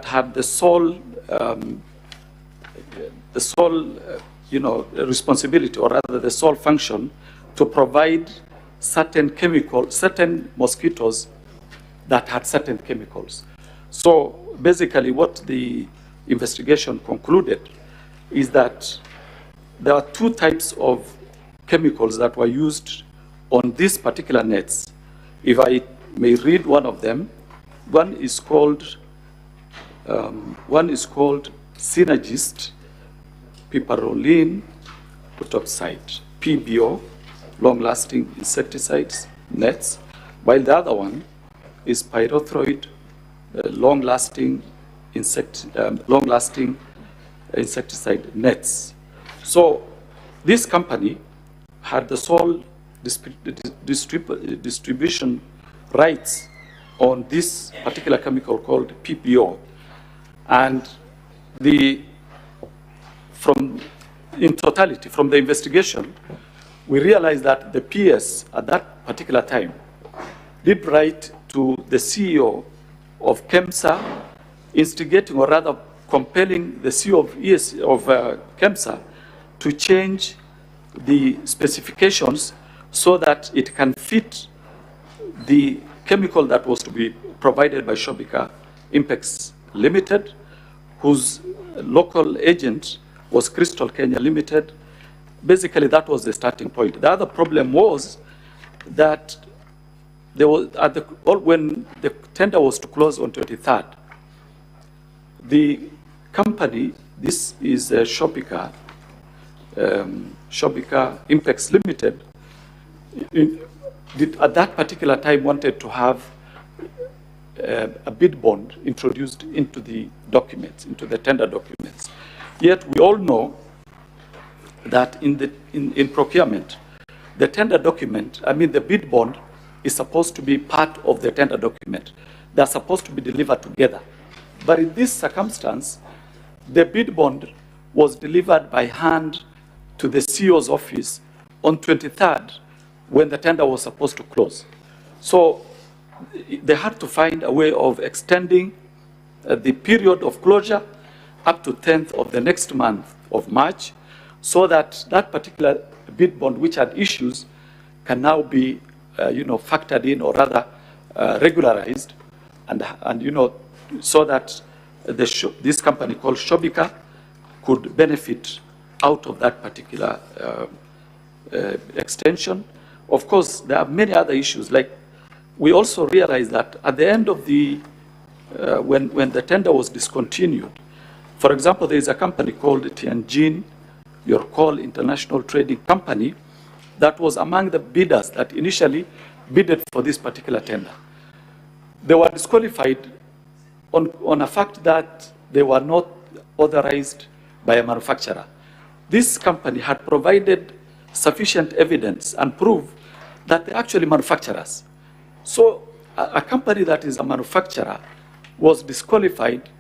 had the sole responsibility, or rather the sole function, to provide certain mosquitoes that had certain chemicals. So basically what the investigation concluded is that there are two types of chemicals that were used on these particular nets. If I may read one of them, one is called Synergist Piperolin Butoxide, PBO, long-lasting insecticides nets, while the other one is pyrethroid, long-lasting insecticide nets. So this company had the sole distribution rights on this particular chemical called PPO, and in totality, from the investigation, we realized that the PS at that particular time did write to the CEO of KEMSA, instigating, or rather compelling the CEO of KEMSA to change the specifications so that it can fit the chemical that was to be provided by Shobika Impex Limited, whose local agent was Crystal Kenya Limited. Basically, that was the starting point. The other problem was that there was when the tender was to close on 23rd, the company, this is Shopika, Shopika Impex Limited, at that particular time wanted to have a bid bond introduced into the documents, into the tender documents. Yet we all know that in procurement, the tender document, I mean the bid bond, is supposed to be part of the tender document. They're supposed to be delivered together. But in this circumstance, the bid bond was delivered by hand to the CEO's office on 23rd when the tender was supposed to close. So they had to find a way of extending the period of closure up to 10th of the next month of March, so that that particular bid bond, which had issues, can now be factored in, or rather regularized, and so that this company called Shobika could benefit out of that particular extension. Of course, there are many other issues. Like, we also realized that at the end of the, when the tender was discontinued, for example, there is a company called Tianjin Yorkol International Trading Company that was among the bidders that initially bidded for this particular tender. They were disqualified on a fact that they were not authorized by a manufacturer. This company had provided sufficient evidence and proof that they're actually manufacturers. So a company that is a manufacturer was disqualified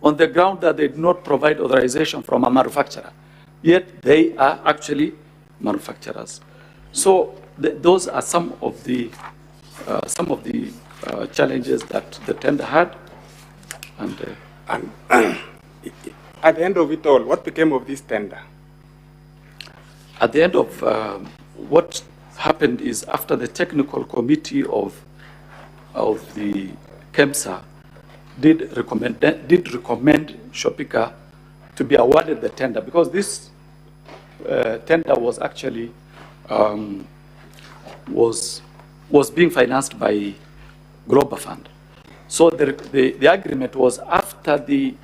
on the ground that they did not provide authorization from a manufacturer, yet they are actually manufacturers. So those are some of the challenges that the tender had. And at the end of it all, what became of this tender? At the end of what happened is, after the technical committee of the KEMSA did recommend Shopika to be awarded the tender, because this tender was actually was being financed by Global Fund. So the agreement was, after the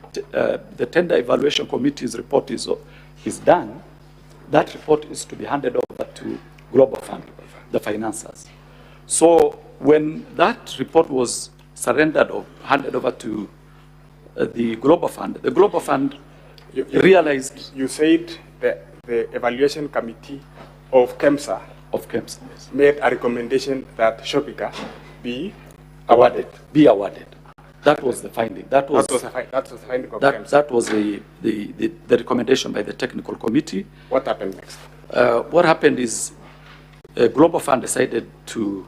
tender evaluation committee's report is done, that report is to be handed over to Global Fund, the financiers. So when that report was surrendered or handed over to the Global Fund realized... You said the evaluation committee of KEMSA, yes, made a recommendation that Shopika be awarded. That was the finding. That was the finding of KEMSA. That was the recommendation by the technical committee. What happened next? What happened is Global Fund decided to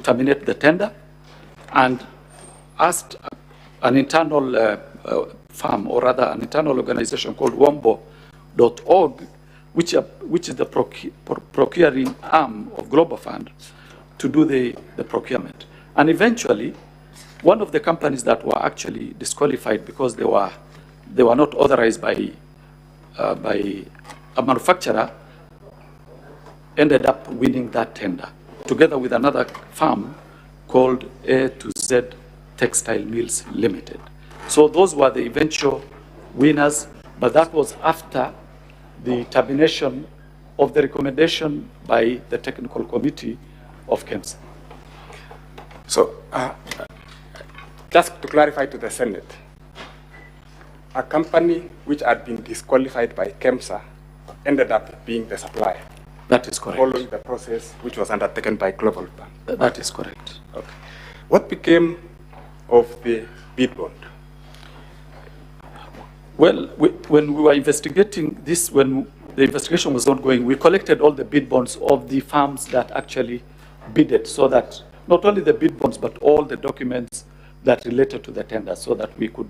terminate the tender and asked an internal firm, or rather an internal organization called Wombo.org, which is the procuring arm of Global Fund, to do the procurement. And eventually, one of the companies that were actually disqualified because they were not authorized by a manufacturer ended up winning that tender, together with another firm called A to Z Textile Mills Limited. So those were the eventual winners, but that was after the termination of the recommendation by the technical committee of KEMSA. So, just to clarify to the Senate, a company which had been disqualified by KEMSA ended up being the supplier. That is correct. Following the process which was undertaken by Global Fund. That is correct. Okay. What became of the bid bond? Well, when we were investigating this, when the investigation was ongoing, we collected all the bid bonds of the firms that actually bidded, so that not only the bid bonds, but all the documents that related to the tender, so that we could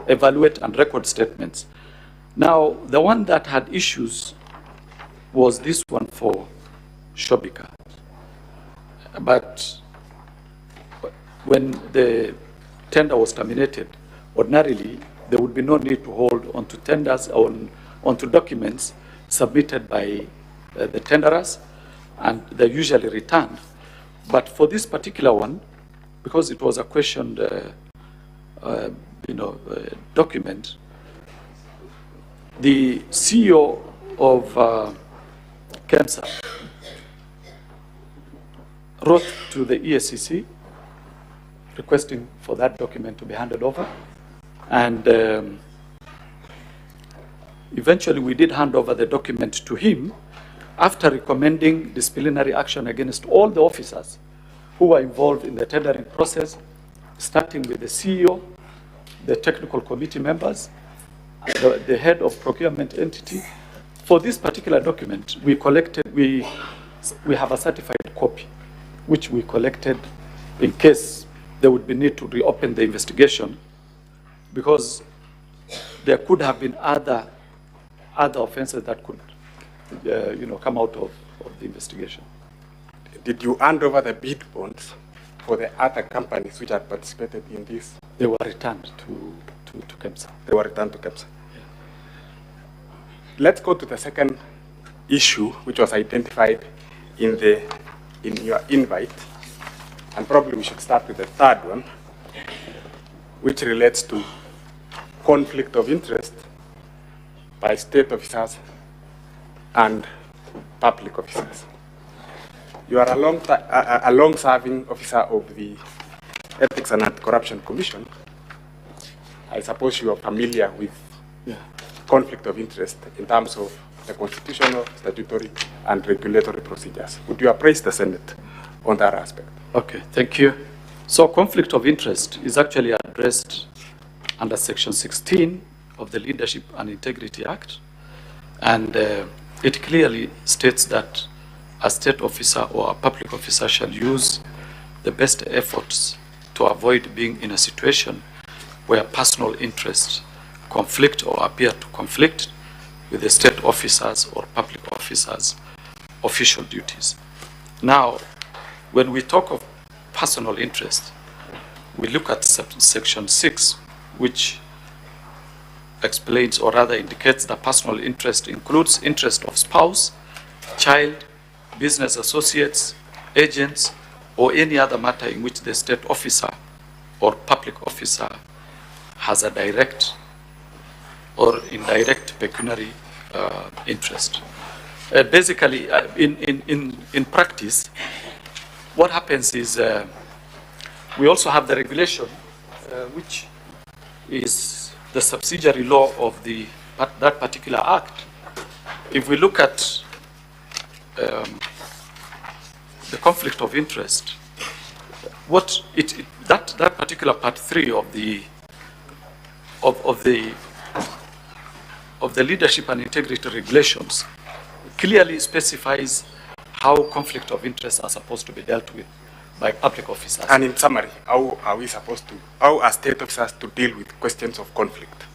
evaluate and record statements. Now, the one that had issues was this one for Shobika. But when the tender was terminated, ordinarily there would be no need to hold onto tenders or onto documents submitted by the tenderers, and they're usually returned. But for this particular one, because it was a questioned document, the CEO of KEMSA wrote to the EACC requesting for that document to be handed over. And eventually we did hand over the document to him after recommending disciplinary action against all the officers who were involved in the tendering process, starting with the CEO, the technical committee members, the head of procurement entity. For this particular document, we have a certified copy, which we collected in case there would be need to reopen the investigation, because there could have been other offenses that could, come out of the investigation. Did you hand over the bid bonds for the other companies which had participated in this? They were returned to KEMSA. They were returned to KEMSA. Yeah. Let's go to the second issue, which was identified in your invite, and probably we should start with the third one, which relates to conflict of interest by state officers and public officers. You are a long-serving officer of the Ethics and Anti-Corruption Commission. I suppose you are familiar with conflict of interest in terms of the constitutional, statutory, and regulatory procedures. Would you appraise the Senate on that aspect? Okay, thank you. So conflict of interest is actually addressed under Section 16 of the Leadership and Integrity Act, and it clearly states that a state officer or a public officer shall use the best efforts to avoid being in a situation where personal interests conflict or appear to conflict with the state officers or public officers' official duties. Now, when we talk of personal interest, we look at Section 6, which explains or rather indicates that personal interest includes interest of spouse, child, business associates, agents, or any other matter in which the state officer or public officer has a direct or indirect pecuniary interest. Basically, in practice, what happens is we also have the regulation, which is the subsidiary law of that particular act. If we look at the conflict of interest, that particular part 3 of the leadership and integrity regulations clearly specifies how conflict of interest are supposed to be dealt with by public officers. And in summary, how are state officers to deal with questions of conflict?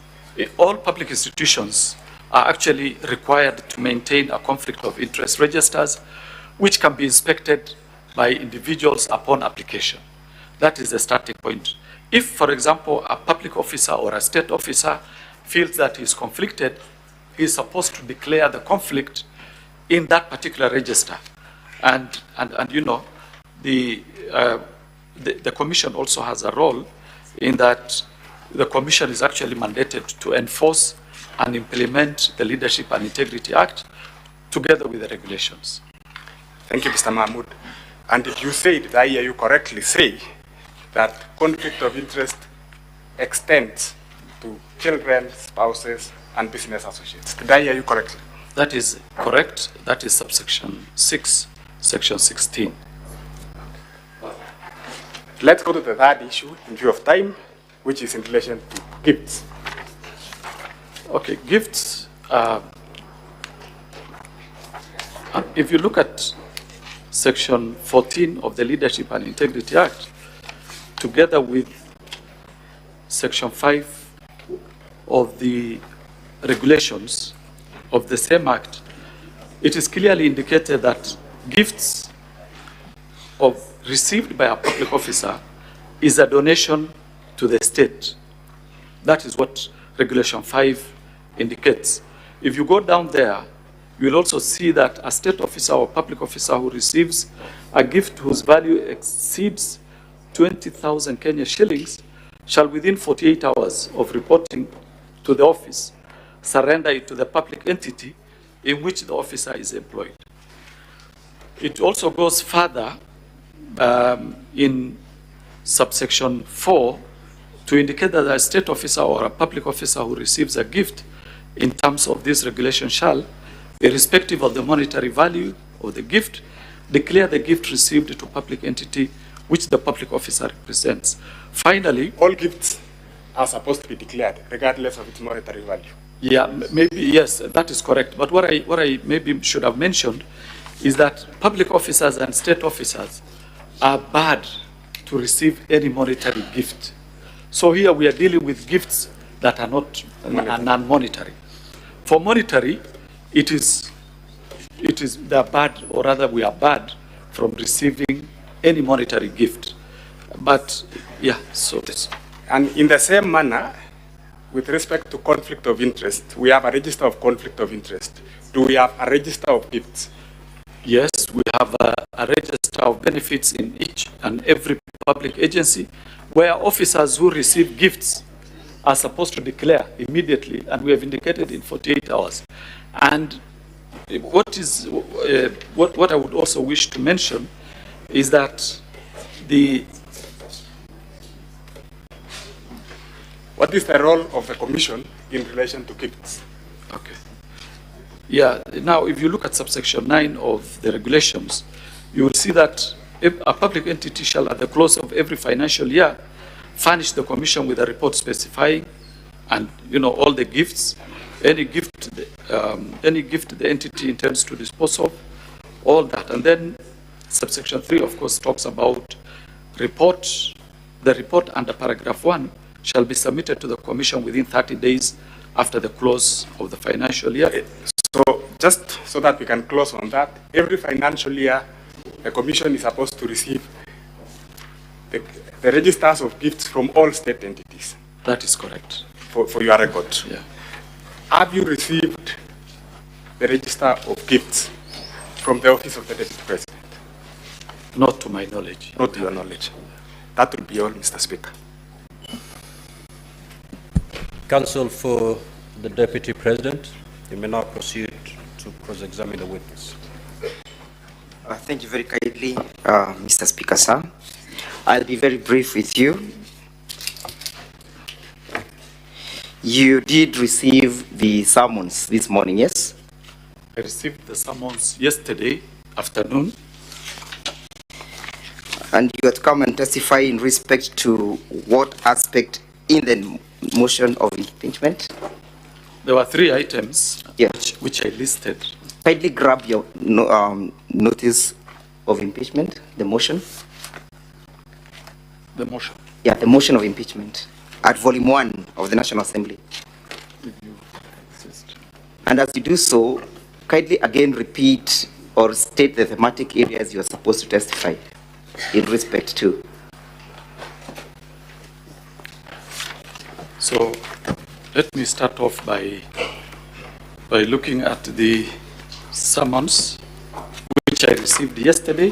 All public institutions are actually required to maintain a conflict of interest registers, which can be inspected by individuals upon application. That is the starting point. If, for example, a public officer or a state officer feels that he is conflicted, he is supposed to declare the conflict in that particular register. And you know, the commission also has a role in that the commission is actually mandated to enforce and implement the Leadership and Integrity Act together with the regulations. Thank you, Mr. Mahmood. And did you say, did I hear you correctly say that conflict of interest extends to children, spouses, and business associates? Did I hear you correctly? That is correct. That is subsection 6, section 16. Let's go to the third issue in view of time, which is in relation to gifts. Okay, gifts. If you look at section 14 of the Leadership and Integrity Act, together with section 5 of the regulations of the same act, it is clearly indicated that gifts received by a public officer is a donation to the state. That is what Regulation 5 indicates. If you go down there, you will also see that a state officer or public officer who receives a gift whose value exceeds 20,000 Kenya shillings shall within 48 hours of reporting to the office surrender it to the public entity in which the officer is employed. It also goes further in subsection 4 to indicate that a state officer or a public officer who receives a gift in terms of this regulation shall, irrespective of the monetary value of the gift, declare the gift received to public entity which the public officer represents. Finally, all gifts are supposed to be declared regardless of its monetary value. Yeah, maybe, yes, that is correct. But what I maybe should have mentioned is that public officers and state officers are barred to receive any monetary gift. So here we are dealing with gifts that are not non-monetary. For monetary, they are barred, or rather we are barred from receiving any monetary gift. But yeah, so this. And in the same manner, with respect to conflict of interest, we have a register of conflict of interest. Do we have a register of gifts? Yes, we have a register of benefits in each and every public agency where officers who receive gifts are supposed to declare immediately, and we have indicated in 48 hours. And what I would also wish to mention is that what is the role of the Commission in relation to gifts? Okay. Yeah, now if you look at subsection 9 of the regulations, you will see that a public entity shall at the close of every financial year furnish the Commission with a report specifying and all the gifts, any gift the entity intends to dispose of, all that. And then subsection 3, of course, talks about report. The report under paragraph 1 shall be submitted to the Commission within 30 days after the close of the financial year. So just so that we can close on that, every financial year, the Commission is supposed to receive the registers of gifts from all state entities. That is correct. For your record. Yeah. Have you received the register of gifts from the Office of the Deputy President? Not to my knowledge. Not to your knowledge. That will be all, Mr. Speaker. Counsel for the Deputy President, you may now proceed to cross-examine the witness. Thank you very kindly, Mr. Speaker, sir. I'll be very brief with you. You did receive the summons this morning, yes? I received the summons yesterday afternoon. And you had come and testify in respect to what aspect in the motion of impeachment? There were 3 items, yes, which I listed. Kindly grab your notice of impeachment, the motion. The motion? Yeah, the motion of impeachment at volume 1 of the National Assembly. And as you do so, kindly again repeat or state the thematic areas you are supposed to testify in respect to. So let me start off by looking at the summons which I received yesterday.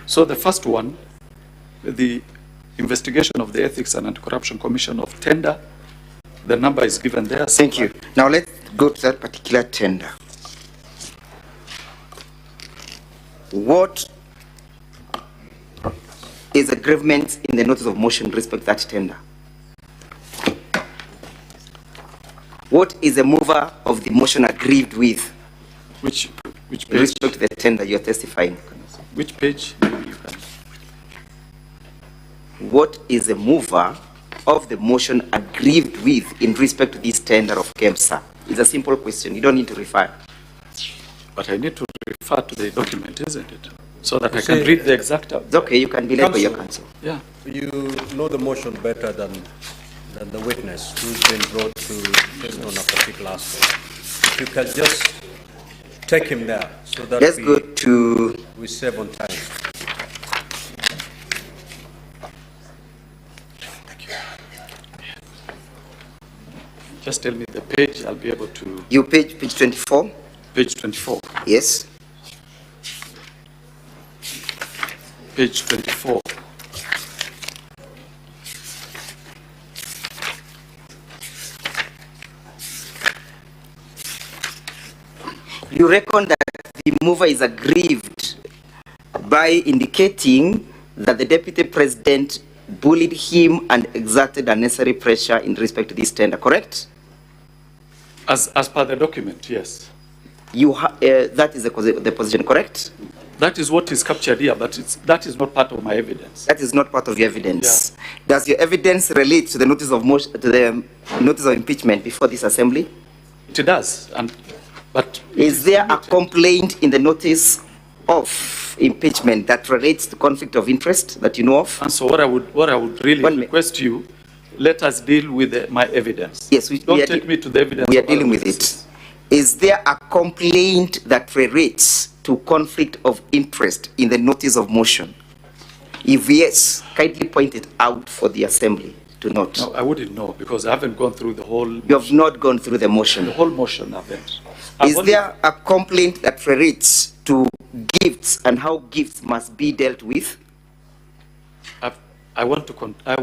So the first one, the investigation of the Ethics and Anti-Corruption Commission of tender. The number is given there. Thank you. Now let's go to that particular tender. What is the grievance in the notice of motion with respect to that tender? What is the mover of the motion aggrieved with? Which page? With respect to the tender you are testifying. Which page? What is the mover of the motion aggrieved with in respect to this tender of KEMSA? It's a simple question. You don't need to refer. But I need to refer to the document, isn't it? So that I can read the exact. It's okay, you can be led by your counsel. Yeah. You know the motion better than the witness who's been brought to test on a particular aspect. If you can just take him there so that let's go to we save on time. Thank you. Just tell me the page, I'll be able to... You page 24? Page 24. Yes. Page 24. You reckon that the mover is aggrieved by indicating that the deputy president bullied him and exerted unnecessary pressure in respect to this tender, correct? As per the document, yes. That is the position, correct? That is what is captured here, but that is not part of my evidence. That is not part of your evidence. Yeah. Does your evidence relate to the notice of motion, to the notice of impeachment before this assembly? It does, but is there a complaint in the notice of impeachment that relates to conflict of interest that you know of? And so what I would really request you, let us deal with my evidence. Yes, don't take me to the evidence. We are dealing with it. Is there a complaint that relates to conflict of interest in the notice of motion? If yes, kindly point it out for the assembly to note. No, I wouldn't know because I haven't gone through the whole... You have not gone through the motion. The whole motion I haven't. Is there a complaint that relates to gifts and how gifts must be dealt with? I want to...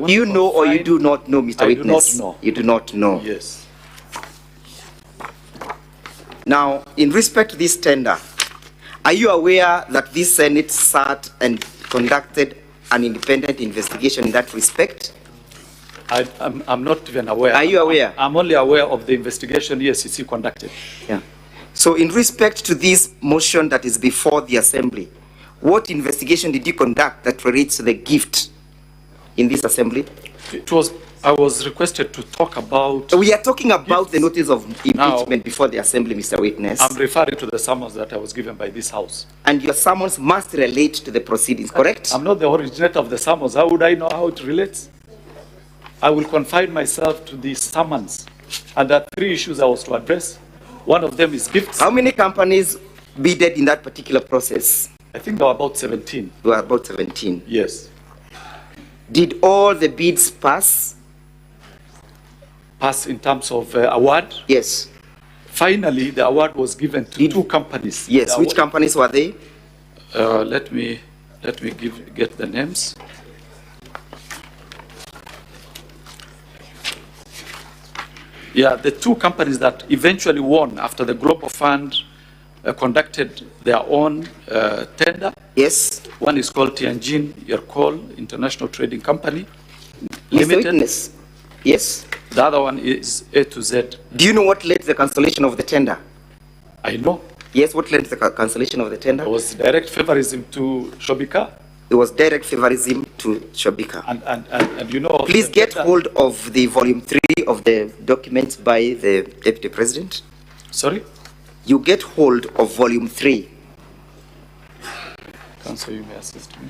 Do you know or you do not know, Mr. Witness? I do not know. You do not know? Yes. Now, in respect to this tender, are you aware that this Senate sat and conducted an independent investigation in that respect? I'm not even aware. Are you aware? I'm only aware of the investigation EACC conducted. Yeah. So in respect to this motion that is before the assembly, what investigation did you conduct that relates to the gift in this assembly? I was requested to talk about... We are talking about the notice of impeachment before the assembly, Mr. Witness. I'm referring to the summons that I was given by this house. And your summons must relate to the proceedings, correct? I'm not the originator of the summons. How would I know how it relates? I will confine myself to the summons. And there are 3 issues I was to address. One of them is gifts. How many companies bidded in that particular process? I think there were about 17. There were about 17? Yes. Did all the bids pass? Pass in terms of award? Yes. Finally, the award was given to 2 companies. Yes. Which companies were they? Let me get the names. Yeah, the 2 companies that eventually won after the Global Fund conducted their own tender. Yes. One is called Tianjin Yerkol International Trading Company Limited. Witness. Yes. The other one is A to Z. Do you know what led to the cancellation of the tender? I know. Yes, what led to the cancellation of the tender? It was direct favorism to Shobika. It was direct favorism to Shobika. And you know... Please get hold of the volume 3 of the documents by the Deputy President. Sorry? You get hold of volume 3. Council, you may assist me.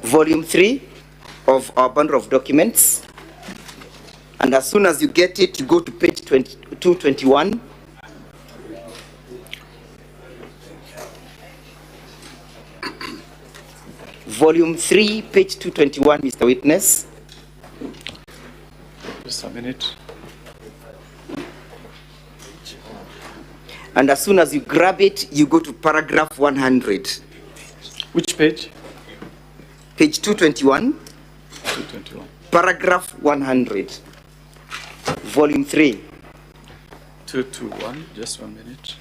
Volume 3 of our bundle of documents. And as soon as you get it, you go to page 221. Volume 3, page 221, Mr. Witness. Just a minute. And as soon as you grab it, you go to paragraph 100. Which page? Page 221. 221. Paragraph 100. Volume 3. 221, just 1 minute.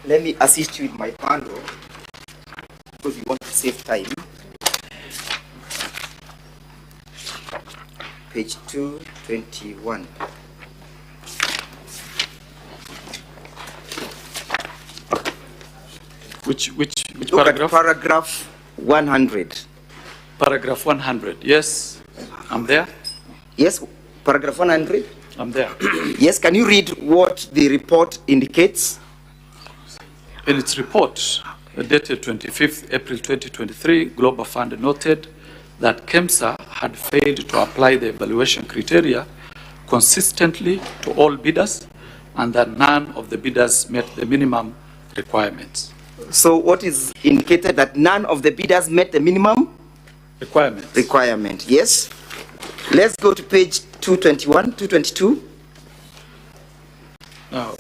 Let me assist you with my bundle because we want to save time. Page 221. Which Look paragraph? At paragraph 100. Paragraph 100. Yes, I'm there. Yes, paragraph 100. I'm there. Yes, can you read what the report indicates? In its report, dated 25th April 2023, Global Fund noted that KEMSA had failed to apply the evaluation criteria consistently to all bidders and that none of the bidders met the minimum requirements. So what is indicated that none of the bidders met the minimum requirement? Yes. Let's go to page 221, 222. Now,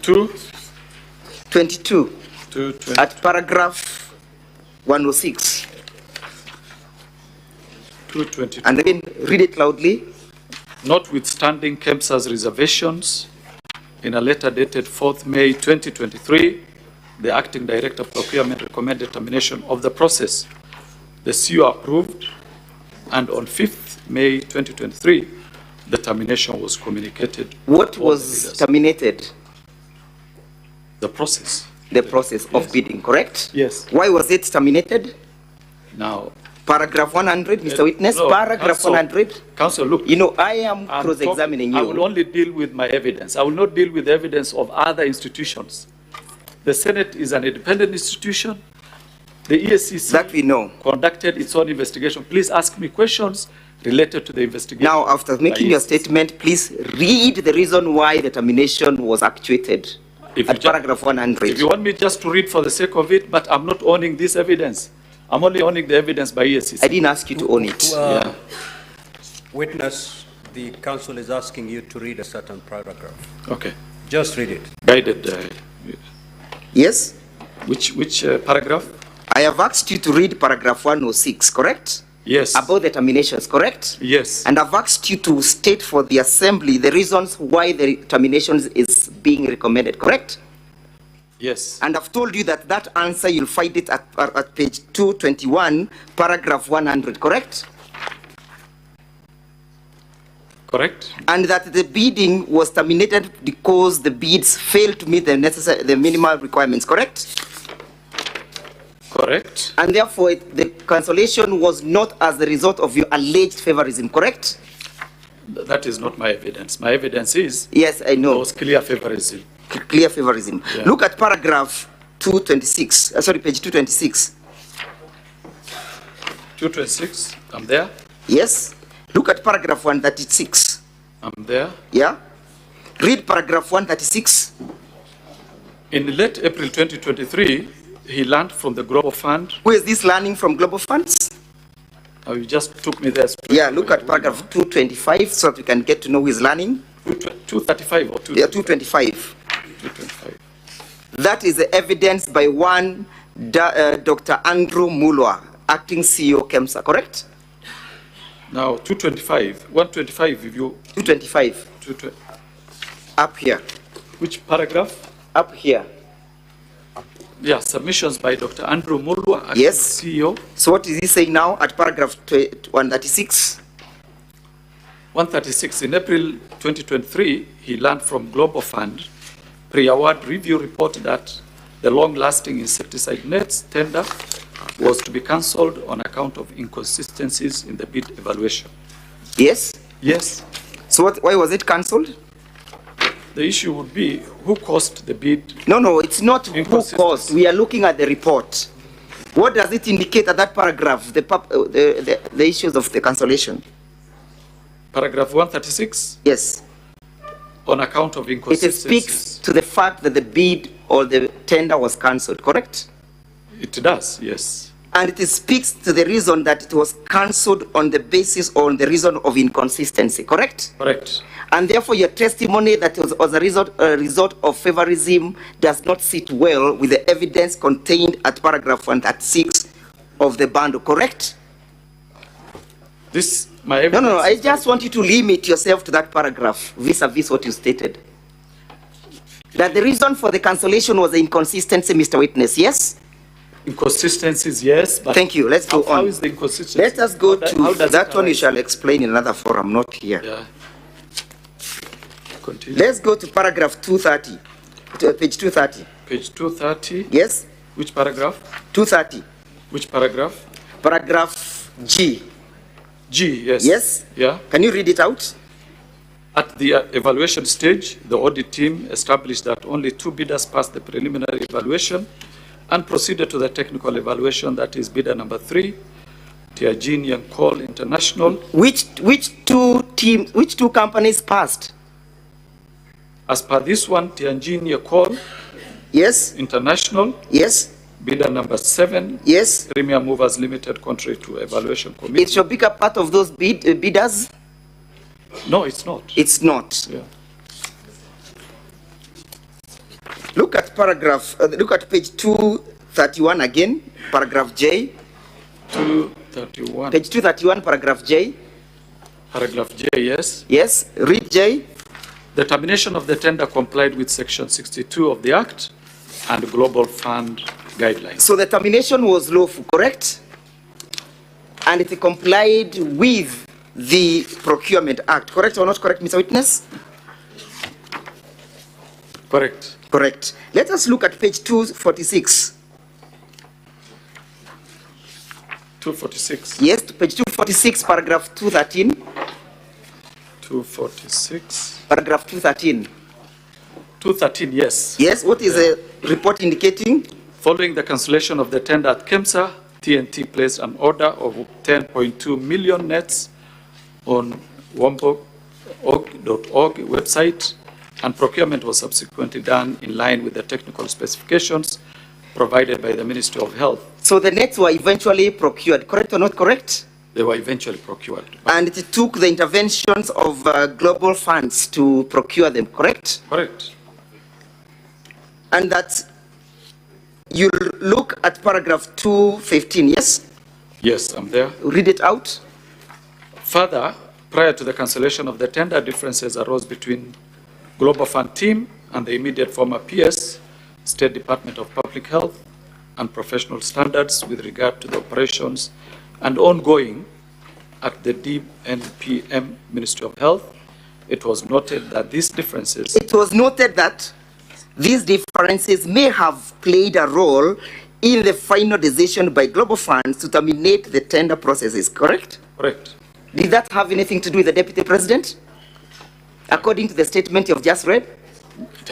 222 at paragraph 106. 222. And again, read it loudly. Notwithstanding KEMSA's reservations, in a letter dated 4th May 2023, the Acting Director of Procurement recommended termination of the process. The CEO approved, and on 5th May 2023, the termination was communicated. What was terminated? The process. The process of bidding, correct? Yes. Why was it terminated? Now, paragraph 100, Mr. Witness, no, paragraph Counsel, 100. Counsel, look. You know, I am cross-examining you. I will only deal with my evidence. I will not deal with the evidence of other institutions. The Senate is an independent institution. The EACC that we know conducted its own investigation. Please ask me questions related to the investigation. Now, after making your statement, please read the reason why the termination was actuated at paragraph 100. If you want me just to read for the sake of it, but I'm not owning this evidence. I'm only owning the evidence by EACC. I didn't ask you to own it. Yeah. Witness, the counsel is asking you to read a certain paragraph. Okay. Just read it. Guided. Yes? Which paragraph? I have asked you to read paragraph 106, correct? Yes. About the terminations, correct? Yes. And I've asked you to state for the assembly the reasons why the terminations is being recommended, correct? Yes. And I've told you that that answer, you'll find it at page 221, paragraph 100, correct? Correct. And that the bidding was terminated because the bids failed to meet the minimal requirements, correct? Correct. And therefore, the cancellation was not as a result of your alleged favorism, correct? That is not my evidence. My evidence is... Yes, I know. There was clear favorism. Clear favorism. Yeah. Look at paragraph 226. Sorry, page 226. 226. I'm there. Yes. Look at paragraph 136. I'm there. Yeah. Read paragraph 136. In late April 2023, he learned from the Global Fund. Who is this learning from Global Funds? Oh, you just took me there. Yeah, look at paragraph 225 so that we can get to know who is learning. 235 or 225? Yeah, 225. 225. That is the evidence by one Dr. Andrew Mulwa, acting CEO KEMSA, correct? Now, 225. 125, if you... 225. Up here. Which paragraph? Up here. Yeah, submissions by Dr. Andrew Mulwa, yes, CEO. So what is he saying now at paragraph 136? 136. In April 2023, he learned from Global Fund pre-award review report that the long-lasting insecticide nets tender was to be cancelled on account of inconsistencies in the bid evaluation. Yes? Yes. So why was it cancelled? The issue would be who caused the bid. No, it's not who caused. We are looking at the report. What does it indicate at that paragraph, the issues of the cancellation? Paragraph 136? Yes. On account of inconsistencies. It speaks to the fact that the bid or the tender was cancelled, correct? It does, yes. And it speaks to the reason that it was cancelled on the basis or on the reason of inconsistency, correct? Correct. And therefore your testimony that it was a result of favorism does not sit well with the evidence contained at paragraph 136 of the bundle, correct? This, my evidence... No, I just want you to limit yourself to that paragraph vis-a-vis what you stated. That the reason for the cancellation was the inconsistency, Mr. Witness, yes? Inconsistencies, yes, but... Thank you, let's go on. How is the inconsistency? Let us go to that one. You shall explain in another forum, not here. Yeah. Continue. Let's go to paragraph 230, to page 230. Page 230? Yes. Which paragraph? 230. Which paragraph? Paragraph G. G, yes. Yes? Yeah. Can you read it out? At the evaluation stage, the audit team established that only 2 bidders passed the preliminary evaluation and proceeded to the technical evaluation, that is bidder number 3, Tianjin and Coal International. Which two companies passed? As per this one, Tianjin Coal Yes. International. Yes. Bidder number 7. Yes. Premier Movers Limited, contrary to evaluation committee. It should be a part of those bidders? No, it's not. It's not. Yeah. Look at look at page 231 again, paragraph J. 231. Page 231, paragraph J. Paragraph J, yes. Yes, read J. The termination of the tender complied with section 62 of the Act and Global Fund guidelines. So the termination was lawful, correct? And it complied with the Procurement Act, correct or not correct, Mr. Witness? Correct. Correct. Let us look at page 246. 246. Yes, page 246, paragraph 213. 246. Paragraph 213. 213, yes. Yes, what is the report indicating? Following the cancellation of the tender at KEMSA, TNT placed an order of 10.2 million nets on wombo.org website, and procurement was subsequently done in line with the technical specifications provided by the Ministry of Health. So the nets were eventually procured, correct or not correct? They were eventually procured. And it took the interventions of global funds to procure them, correct? Correct. And that you look at paragraph 215, yes? Yes, I'm there. Read it out. Further, prior to the cancellation of the tender, differences arose between Global Fund team and the immediate former PS, State Department of Public Health, and professional standards with regard to the operations and ongoing at the DNPM Ministry of Health. It was noted that these differences... It was noted that these differences may have played a role in the final decision by Global Funds to terminate the tender processes, correct? Correct. Did that have anything to do with the Deputy President? According to the statement you have just read? It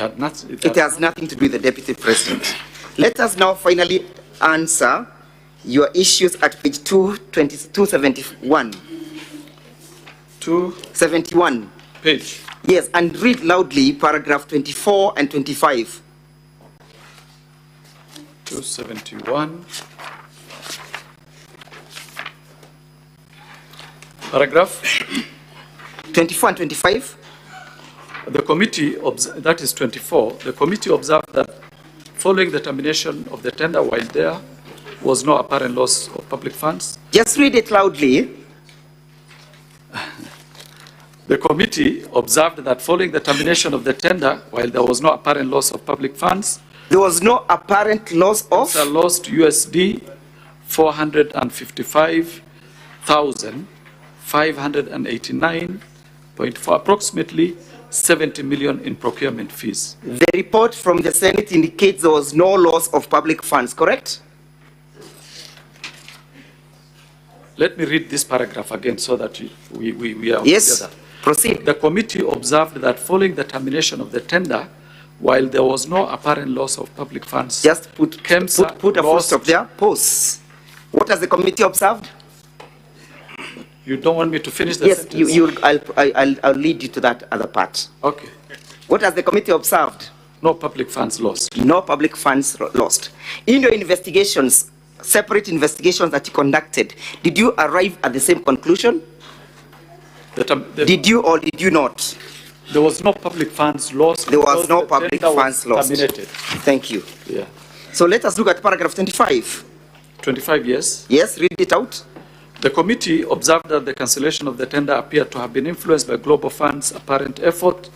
has nothing to do with the Deputy President. Let us now finally answer your issues at page 271. 271. Page. Yes, and read loudly paragraph 24 and 25. 271. Paragraph 24 and 25. The committee, that is 24, the committee observed that following the termination of the tender, while there was no apparent loss of public funds. Just read it loudly. The committee observed that following the termination of the tender, while there was no apparent loss of public funds, there was no apparent loss of? They lost USD 455,589.4, approximately 70 million in procurement fees. The report from the Senate indicates there was no loss of public funds, correct? Let me read this paragraph again so that we are yes, together. Proceed. The committee observed that following the termination of the tender, while there was no apparent loss of public funds, just put a full stop there. Pause. What has the committee observed? You don't want me to finish the sentence? Yes, I'll lead you to that other part. Okay. What has the committee observed? No public funds lost. No public funds lost. In your investigations, separate investigations that you conducted, did you arrive at the same conclusion? Did you or did you not? There was no public funds lost. There was no public funds lost. Terminated. Thank you. Yeah. So let us look at paragraph 25. 25, yes. Yes, read it out. The committee observed that the cancellation of the tender appeared to have been influenced by Global Fund's apparent effort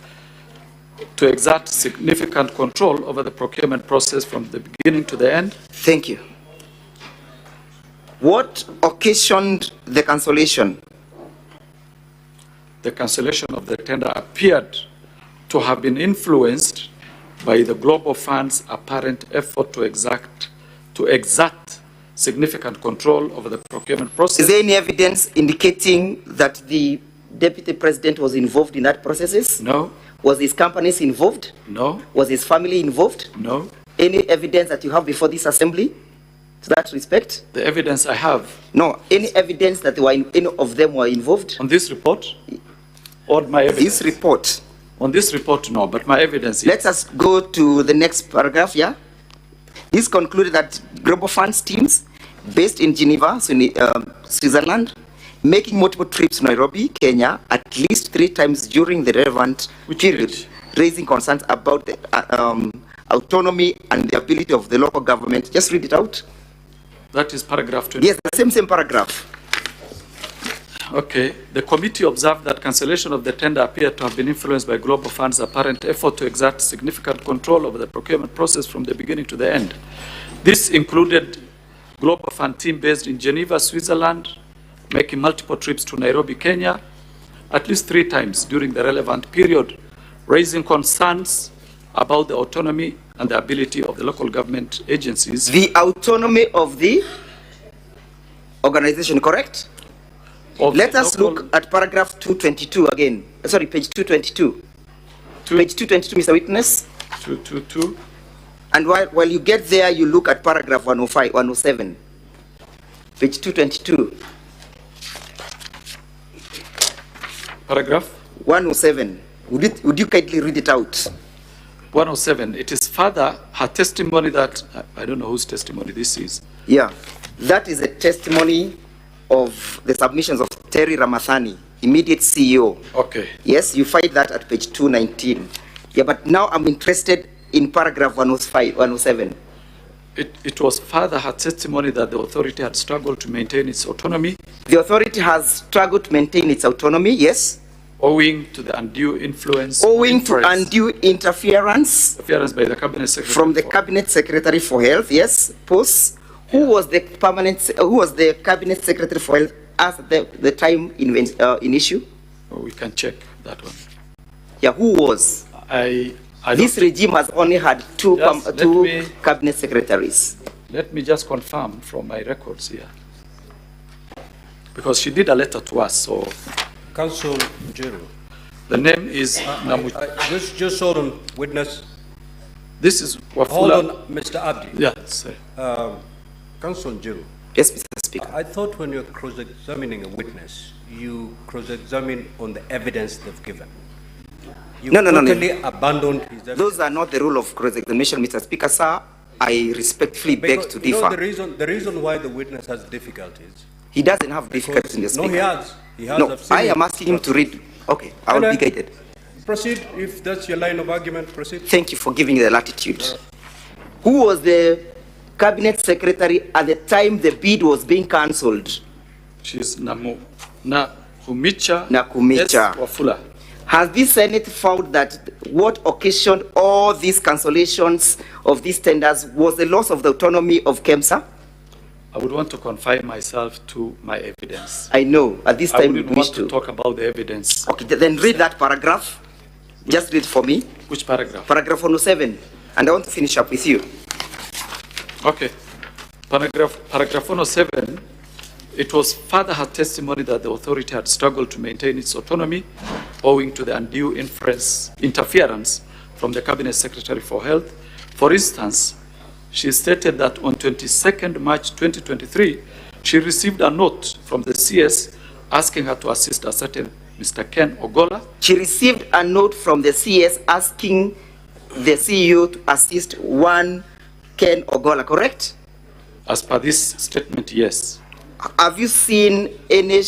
to exert significant control over the procurement process from the beginning to the end. Thank you. What occasioned the cancellation? The cancellation of the tender appeared to have been influenced by the Global Fund's apparent effort to exert significant control over the procurement process. Is there any evidence indicating that the Deputy President was involved in that process? No. Was his companies involved? No. Was his family involved? No. Any evidence that you have before this assembly to that respect? The evidence I have. No. Any evidence that any of them were involved? On this report? Or my evidence? This report. On this report, no, but my evidence is... Let us go to the next paragraph, yeah? This concluded that Global Funds teams based in Geneva, Switzerland, making multiple trips to Nairobi, Kenya, at least 3 times during the relevant period, raising concerns about the autonomy and the ability of the local government. Just read it out. That is paragraph 20. Yes, the same paragraph. Okay. The committee observed that cancellation of the tender appeared to have been influenced by Global Fund's apparent effort to exert significant control over the procurement process from the beginning to the end. This included Global Fund team based in Geneva, Switzerland, making multiple trips to Nairobi, Kenya, at least 3 times during the relevant period, raising concerns about the autonomy and the ability of the local government agencies. The autonomy of the organization, correct? Let us look at paragraph 222 again. Sorry, page 222. Page 222, Mr. Witness. 222. And while you get there, you look at paragraph 105, 107. Page 222. Paragraph? 107. Would you kindly read it out? 107. It is further her testimony that, I don't know whose testimony this is. Yeah, that is a testimony of the submissions of Terry Ramathani, immediate CEO. Okay. Yes, you find that at page 219. Yeah, but now I'm interested in paragraph 105, 107. It was further her testimony that the authority had struggled to maintain its autonomy. The authority has struggled to maintain its autonomy, yes. Owing to the undue influence. Owing to undue interference. Interference by the Cabinet Secretary. From the Cabinet Secretary for Health, yes. Post. Who was the Cabinet Secretary for Health at the time in issue? Oh, we can check that one. Yeah, who was? This regime has only had two Cabinet Secretaries. Let me just confirm from my records here. Because she did a letter to us, so... Council Njiru. The name is... Just hold on, witness. This is Wafula. Hold on, Mr. Abdi. Yeah, sir. Council Njiru. Yes, Mr. Speaker. I thought when you're cross-examining a witness, you cross-examine on the evidence they've given. You totally abandoned his evidence. Those are not the rule of cross-examination, Mr. Speaker, sir. I respectfully beg to differ. The reason why the witness has difficulties. He doesn't have difficulties in the speaker. No, he has. No, I am asking him to read. Okay, I will be guided. Proceed, if that's your line of argument, proceed. Thank you for giving the latitude. Who was the Cabinet Secretary at the time the bid was being cancelled? She's Nakumicha. Nakumicha. Wafula. Has the Senate found that what occasioned all these cancellations of these tenders was the loss of the autonomy of KEMSA? I would want to confine myself to my evidence. I know, at this time I wouldn't want to talk about the evidence. Okay, then read that paragraph. Just read for me. Which paragraph? Paragraph 107. And I want to finish up with you. Okay. Paragraph 107. It was further her testimony that the authority had struggled to maintain its autonomy owing to the undue interference from the Cabinet Secretary for Health. For instance, she stated that on 22nd March 2023, she received a note from the CS asking her to assist a certain Mr. Ken Ogola. She received a note from the CS asking the CEO to assist one Ken Ogola, correct? As per this statement, yes. Have you seen any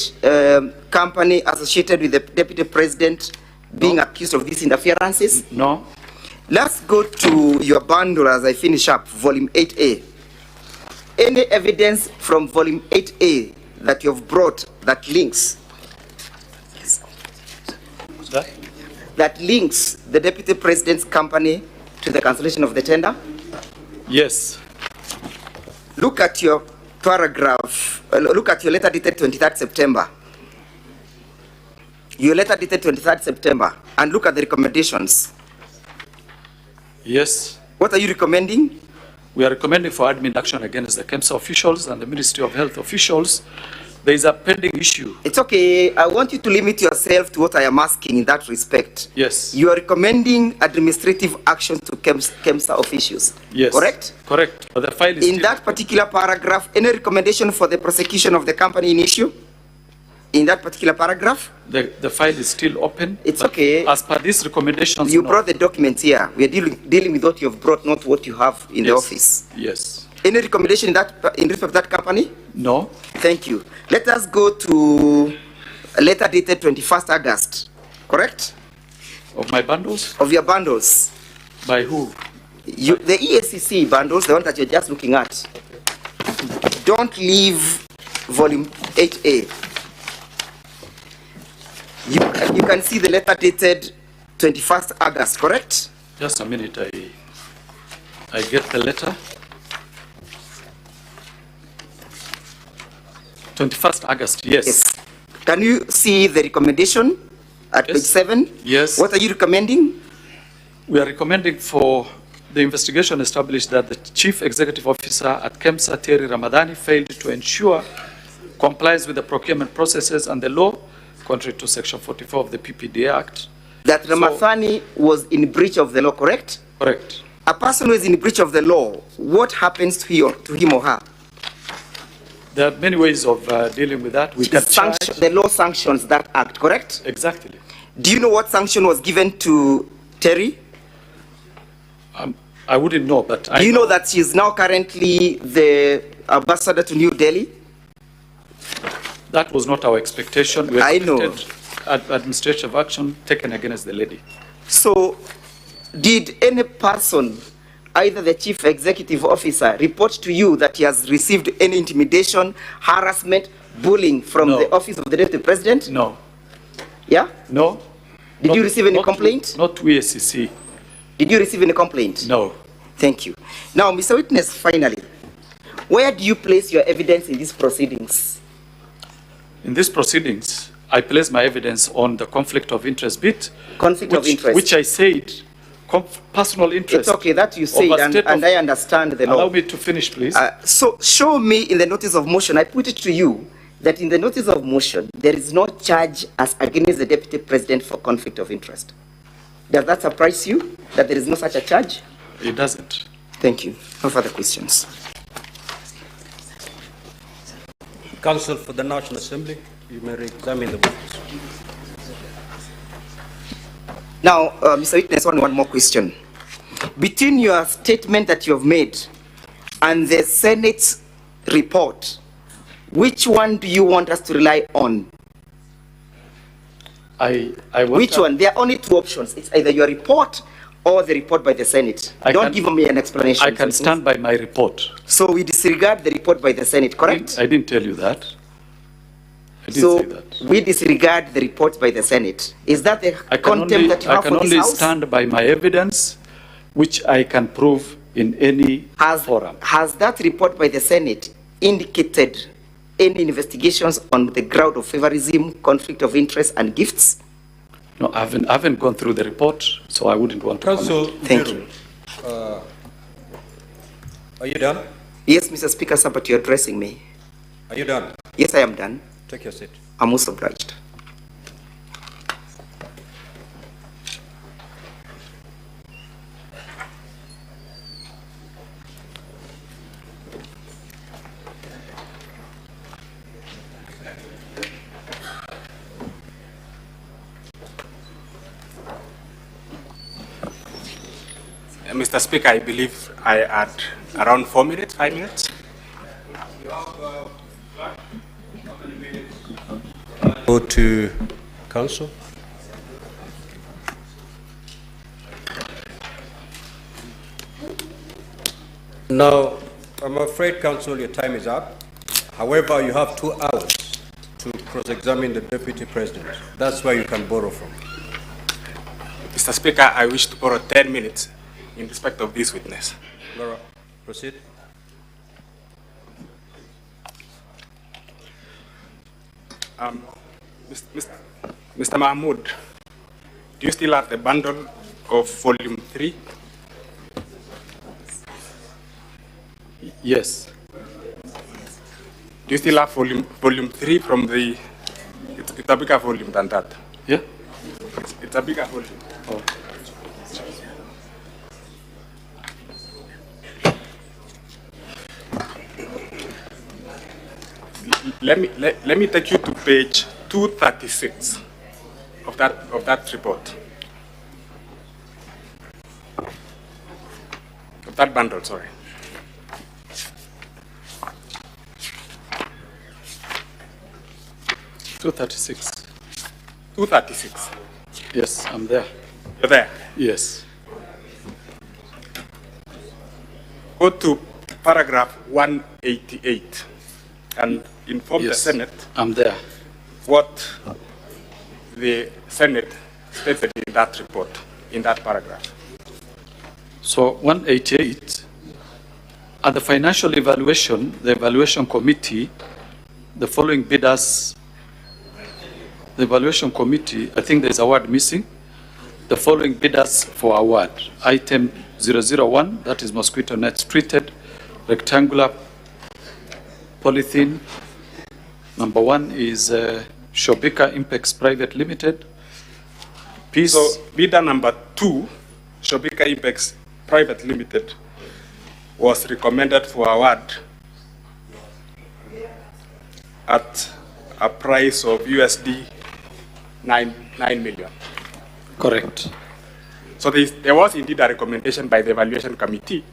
company associated with the Deputy President being accused of these interferences? No. Let's go to your bundle as I finish up, volume 8A. Any evidence from volume 8A that you've brought that links that links the Deputy President's company to the cancellation of the tender? Yes. Look at your paragraph, look at your letter dated 23rd September. Your letter dated 23rd September, and look at the recommendations. Yes. What are you recommending? We are recommending for admin action against the KEMSA officials and the Ministry of Health officials. There is a pending issue. It's okay. I want you to limit yourself to what I am asking in that respect. Yes. You are recommending administrative action to KEMSA officials. Yes. Correct? Correct. But the file is in that particular paragraph, any recommendation for the prosecution of the company in issue? in that particular paragraph? The file is still open. It's okay. As per these recommendations, You no. brought the documents here. We are dealing with what you have brought, not what you have in the Yes. office. Yes. Any recommendation in respect of that company? No. Thank you. Let us go to a letter dated 21st August, correct? Of my bundles? Of your bundles. By who? The EACC bundles, the one that you're just looking at. Don't leave volume 8A. You can see the letter dated 21st August, correct? Just a minute, I get the letter. 21st August, yes. Can you see the recommendation at page 7? Yes. What are you recommending? We are recommending for the investigation established that the Chief Executive Officer at KEMSA, Terry Ramadhani, failed to ensure compliance with the procurement processes and the law, contrary to Section 44 of the PPDA Act. That Ramadhani was in breach of the law, correct? Correct. A person who is in breach of the law, what happens to him or her? There are many ways of dealing with that. We can charge. The law sanctions that act, correct? Exactly. Do you know what sanction was given to Terry? I wouldn't know, but Do you know that she is now currently the ambassador to New Delhi? That was not our expectation. We I know. expected administrative action taken against the lady. So, did any person, either the chief executive officer, report to you that he has received any intimidation, harassment, bullying from the office of the deputy president? No. Yeah? No. Did you receive any complaint? Not to EACC. Did you receive any complaint? No. Thank you. Now, Mr. Witness, finally, where do you place your evidence in these proceedings? In these proceedings, I place my evidence on the conflict of interest bit. Conflict of interest. Which I said, personal interest. It's okay that you said, and I understand the law. Allow me to finish, please. So show me in the notice of motion, I put it to you, that in the notice of motion, there is no charge as against the deputy president for conflict of interest. Does that surprise you, that there is no such a charge? It doesn't. Thank you. No further questions. Counsel for the National Assembly, you may re-examine the witness. Now, Mr. Witness, one more question. Between your statement that you have made and the Senate's report, which one do you want us to rely on? Which one? There are only two options. It's either your report or the report by the Senate. Don't give me an explanation. I can stand by my report. So we disregard the report by the Senate, correct? I didn't tell you that. I didn't So say that. we disregard the report by the Senate. Is that the contempt that you have for this I can only House? stand by my evidence, which I can prove in any forum. Has that report by the Senate indicated any investigations on the ground of favorism, conflict of interest, and gifts? No, I haven't gone through the report, so I wouldn't want to Counsel, comment. Thank you. Are you done? Yes, Mr. Speaker, sir, but you're addressing me. Are you done? Yes, I am done. Take your seat. I'm most obliged. Mr. Speaker, I believe I had around 4 minutes, 5 minutes. Go to Counsel. Now, I'm afraid, Counsel, your time is up. However, you have 2 hours to cross-examine the Deputy President. That's where you can borrow from. Mr. Speaker, I wish to borrow 10 minutes in respect of this witness. Laura, proceed. Mr. Mahmoud, do you still have the bundle of volume 3? Yes. Do you still have volume 3 from the... It's a bigger volume than that. Yeah? It's a bigger volume. Oh. Let me take you to page 236 of that report. Of that bundle, sorry. $236. 236. Yes, I'm there. You're there? Yes. Go to paragraph 188 and inform the Senate. I'm there. What the Senate stated in that report, in that paragraph. So 188, at the financial evaluation, the evaluation committee, the following bidders, the evaluation committee, I think there's a word missing. The following bidders for award. Item 001, that is mosquito nets treated, rectangular polythene. Number 1 is Shobika Impex Private Limited. So bidder number 2, Shobika Impex Private Limited, was recommended for award at a price of USD 9 million. Correct. So there was indeed a recommendation by the evaluation committee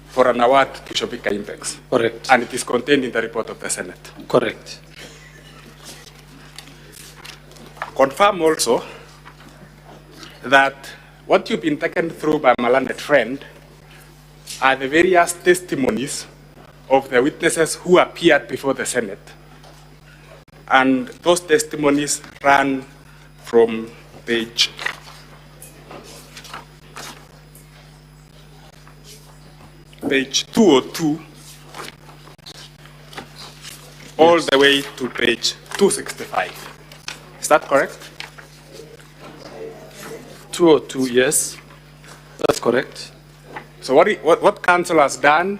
for an award to Shobika Impex. Correct. And it is contained in the report of the Senate. Correct. Confirm also that what you've been taken through by my learned friend are the various testimonies of the witnesses who appeared before the Senate. And those testimonies ran from page 202 all the way to page 265. Is that correct? 202, yes. That's correct. So what council has done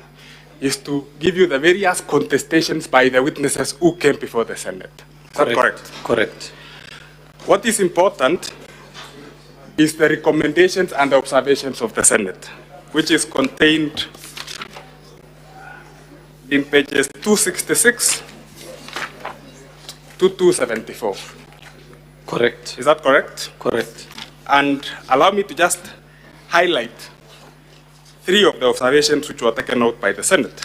is to give you the various contestations by the witnesses who came before the Senate. Is that correct? Correct. What is important is the recommendations and the observations of the Senate, which is contained in pages 266 to 274. Correct. Is that correct? Correct. And allow me to just highlight 3 of the observations which were taken out by the Senate.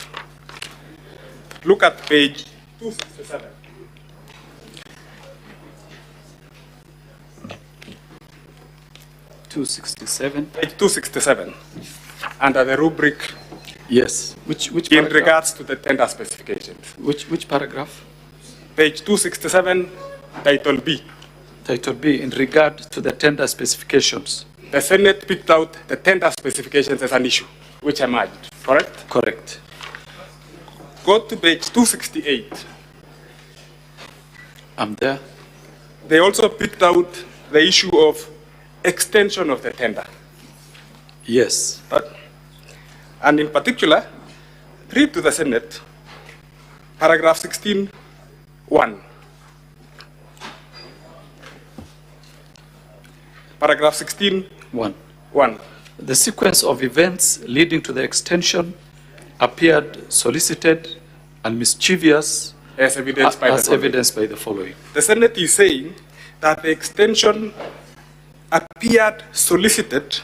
Look at page 267. Page 267, under the rubric. Yes. Which in paragraph? regards to the tender specifications. Which paragraph? Page 267, title B. Title B, in regard to the tender specifications. The Senate picked out the tender specifications as an issue, which emerged, correct? Correct. Go to page 268. I'm there. They also picked out the issue of extension of the tender. Yes. And in particular, read to the Senate, paragraph 16(1). Paragraph 16(1). The sequence of events leading to the extension appeared solicited and mischievous as evidenced by the following. The Senate is saying that the extension appeared solicited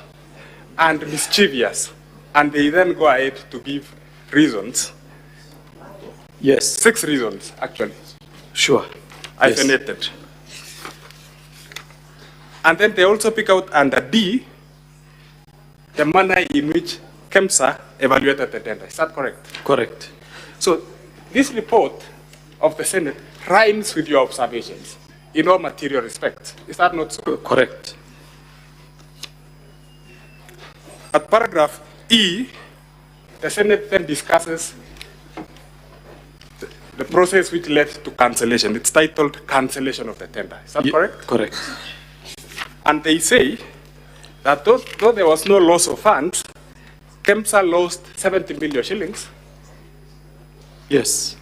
and mischievous, and they then go ahead to give reasons. Yes. 6 reasons, actually. Sure. Hyphenated. And then they also pick out under D the manner in which KEMSA evaluated the tender. Is that correct? Correct. So this report of the Senate rhymes with your observations in all material respects. Is that not so? Correct. At paragraph E, the Senate then discusses the process which led to cancellation. It's titled cancellation of the tender. Is that correct? Correct. And they say that though there was no loss of funds, KEMSA lost 70 million shillings. Yes.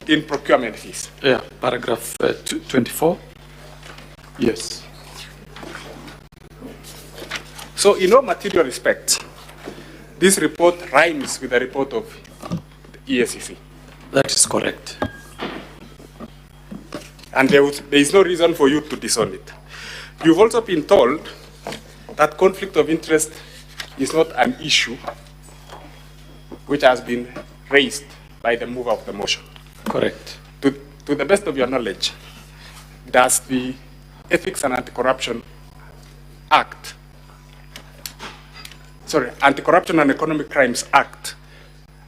In procurement fees. Yeah, paragraph 24. Yes. So in all material respects, this report rhymes with the report of the EACC. That is correct. And there is no reason for you to disown it. You've also been told that conflict of interest is not an issue which has been raised by the mover of the motion. Correct. To the best of your knowledge, does the Ethics and Anti-Corruption Act, Anti-Corruption and Economic Crimes Act,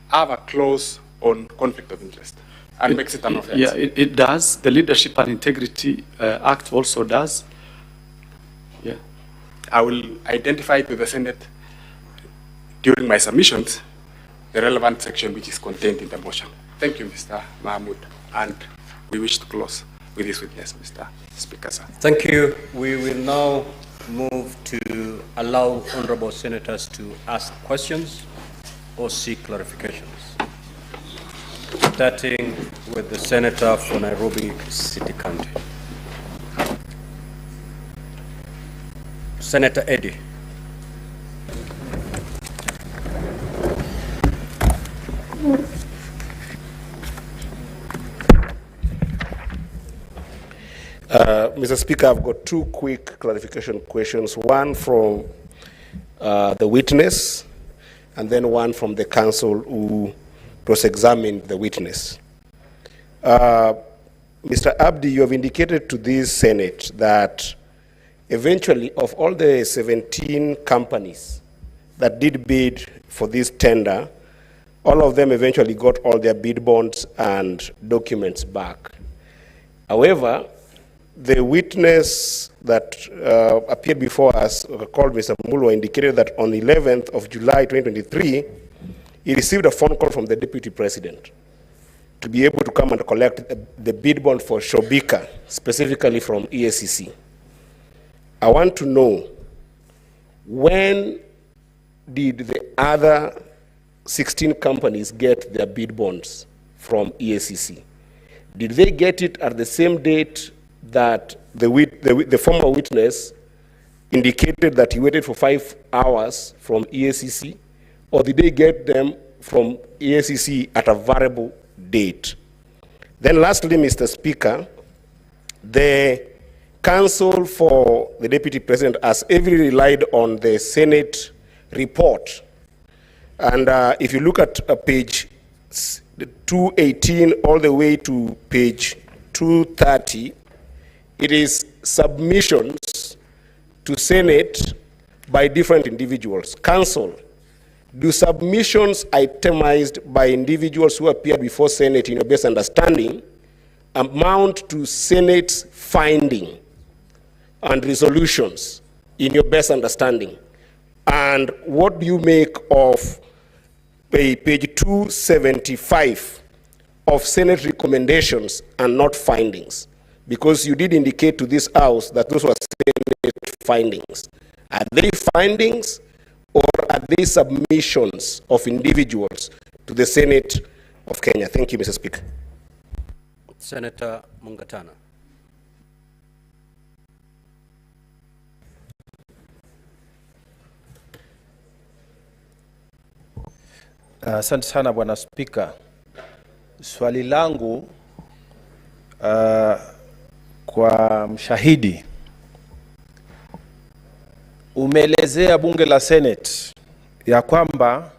have a clause on conflict of interest and makes it an offense? Yeah, it does. The Leadership and Integrity Act also does. Yeah. I will identify to the Senate during my submissions the relevant section which is contained in the motion. Thank you, Mr. Mahmood. And we wish to close with this witness, Mr. Speaker, sir. Thank you. We will now move to allow honorable senators to ask questions or seek clarifications. Starting with the senator for Nairobi City County. Senator Eddy. Mr. Speaker, I've got two quick clarification questions, one from the witness and then one from the counsel who cross-examined the witness. Mr. Abdi, you have indicated to this Senate that eventually of all the 17 companies that did bid for this tender, all of them eventually got all their bid bonds and documents back. However, the witness that appeared before us, called Mr. Mulwa, indicated that on the 11th of July 2023, he received a phone call from the Deputy President to be able to come and collect the bid bond for Shobika, specifically from EACC. I want to know, when did the other 16 companies get their bid bonds from EACC? Did they get it at the same date that the former witness indicated that he waited for 5 hours from EACC, or did they get them from EACC at a variable date? Then lastly, Mr. Speaker, the counsel for the Deputy President has heavily relied on the Senate report. And if you look at page 218 all the way to page 230, it is submissions to Senate by different individuals. Counsel, do submissions itemized by individuals who appear before Senate in your best understanding amount to Senate's finding and resolutions in your best understanding? And what do you make of page 275 of Senate recommendations and not findings? Because you did indicate to this House that those were Senate findings. Are they findings or are they submissions of individuals to the Senate of Kenya? Thank you, Mr. Speaker. Senator Mungatana. Asante sana Bwana Spika. Swali langu kwa mshahidi, umeelezea bunge la Senate ya kwamba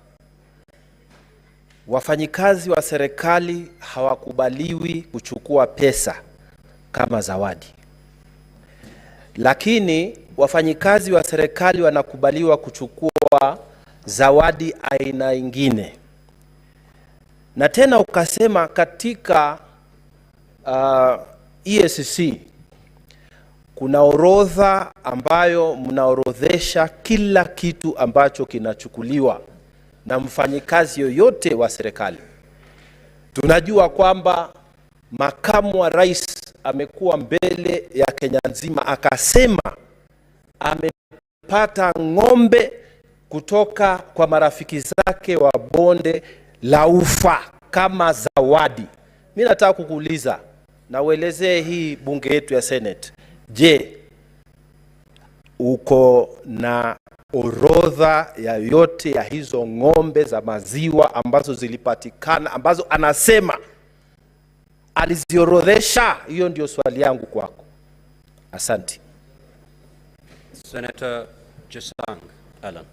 wafanyikazi wa serikali hawakubaliwi kuchukua pesa kama zawadi, lakini wafanyikazi wa serikali wanakubaliwa kuchukua zawadi aina ingine. Na tena ukasema katika EACC kuna orodha ambayo mnaorodhesha kila kitu ambacho kinachukuliwa na mfanyikazi yoyote wa serikali. Tunajua kwamba makamu wa rais amekuwa mbele ya Kenya nzima akasema amepata ng'ombe kutoka kwa marafiki zake wa bonde la Ufa kama zawadi. Mimi nataka kukuuliza na uelezee hii bunge yetu ya Senate. Je, uko na orodha ya yote ya hizo ng'ombe za maziwa ambazo zilipatikana, ambazo anasema aliziorodhesha? Hiyo ndio swali yangu kwako. Asante. Senator Jesang Alan.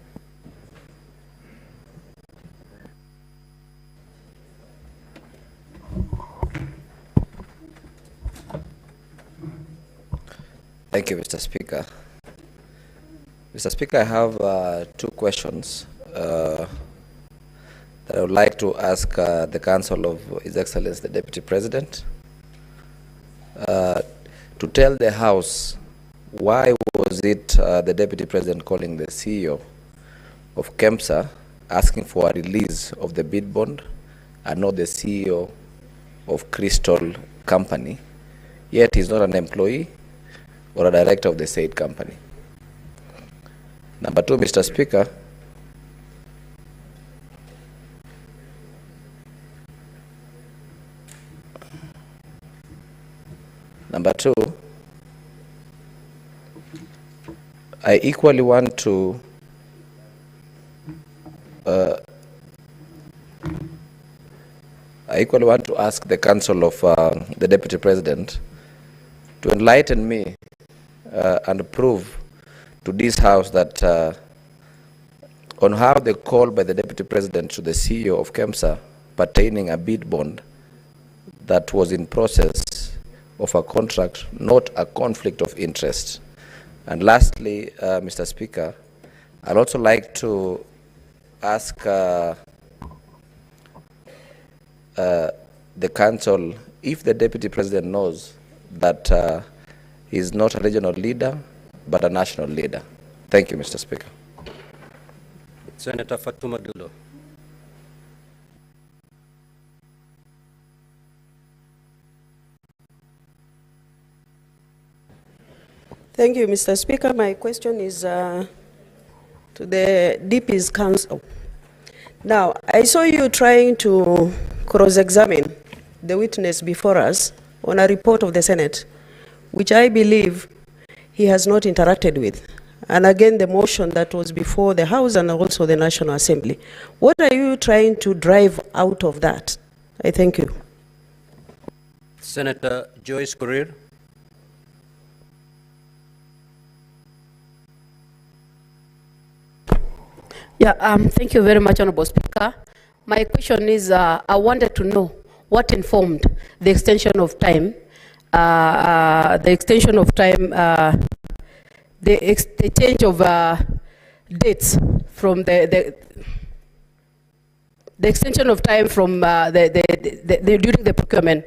Thank you, Mr. Speaker. Mr. Speaker, I have two questions that I would like to ask the Council of His Excellency the Deputy President to tell the House why was it the Deputy President calling the CEO of KEMSA asking for a release of the bid bond and not the CEO of Crystal Company, yet he's not an employee or a director of the said company. Number two, Mr. Speaker, I equally want to ask the Council of the Deputy President to enlighten me and prove to this House that on how the call by the Deputy President to the CEO of KEMSA pertaining a bid bond that was in process of a contract, not a conflict of interest. And lastly, Mr. Speaker, I'd also like to ask the Council if the Deputy President knows that he's not a regional leader, but a national leader. Thank you, Mr. Speaker. Senator Fatuma Dulo. Thank you, Mr. Speaker. My question is to the DP's Council. Now, I saw you trying to cross-examine the witness before us on a report of the Senate, which I believe he has not interacted with. And again, the motion that was before the House and also the National Assembly. What are you trying to drive out of that? I thank you. Senator Joyce Korir. Yeah, thank you very much, Honorable Speaker. My question is, I wanted to know what informed the extension of time, the change of dates from the extension of time from during the procurement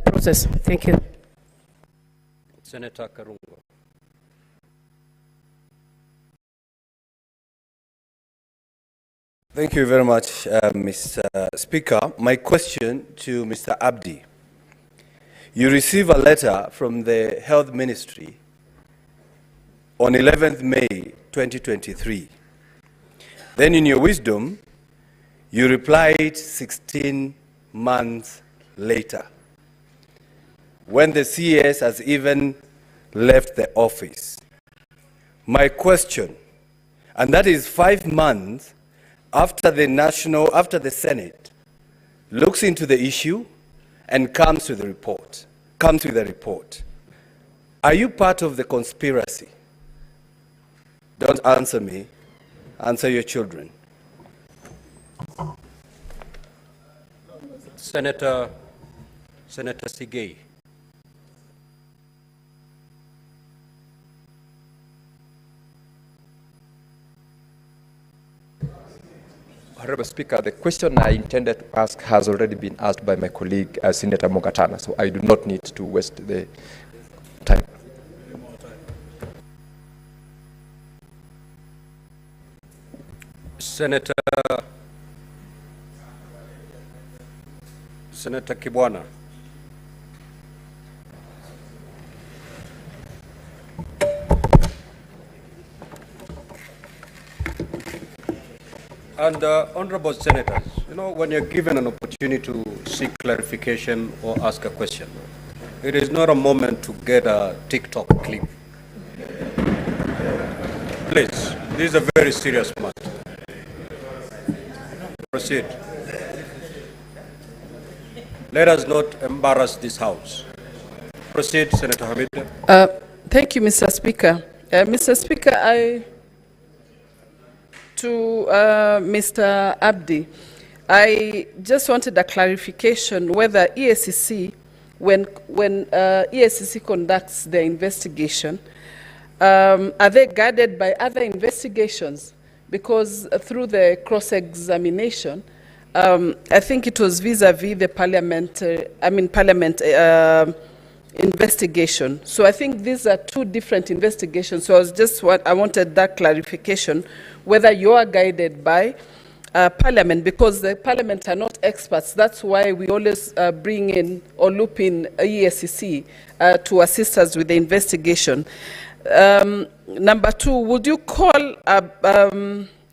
process. Thank you. Senator Karungo. Thank you very much, Mr. Speaker. My question to Mr. Abdi. You receive a letter from the Health Ministry on 11th May 2023. Then in your wisdom, you replied 16 months later, when the CS has even left the office. My question, and that is 5 months after the Senate looks into the issue and comes with a report. Are you part of the conspiracy? Don't answer me, answer your children. Senator Sigei. Honorable Speaker, the question I intended to ask has already been asked by my colleague, Senator Mogatana, so I do not need to waste the time. Senator Kibwana. And honorable senators, when you're given an opportunity to seek clarification or ask a question, it is not a moment to get a TikTok clip. Please, this is a very serious matter. Proceed. Let us not embarrass this House. Proceed, Senator Hamid. Thank you, Mr. Speaker. Mr. Speaker, to Mr. Abdi, I just wanted a clarification whether EACC, when EACC conducts their investigation, are they guided by other investigations? Because through the cross-examination, I think it was vis-a-vis the parliament investigation. So I think these are two different investigations. So I wanted that clarification, whether you are guided by Parliament, because the Parliament are not experts. That's why we always bring in or loop in EACC to assist us with the investigation. Number two, would you call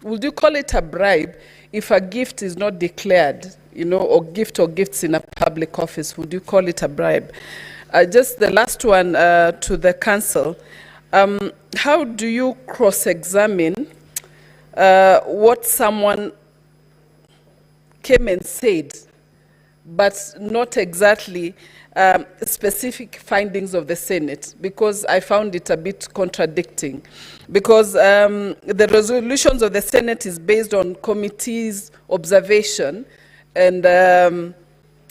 it a bribe if a gift is not declared, or gifts in a public office? Would you call it a bribe? Just the last one to the council. How do you cross-examine what someone came and said, but not exactly specific findings of the Senate? Because I found it a bit contradicting. Because the resolutions of the Senate is based on committees' observation and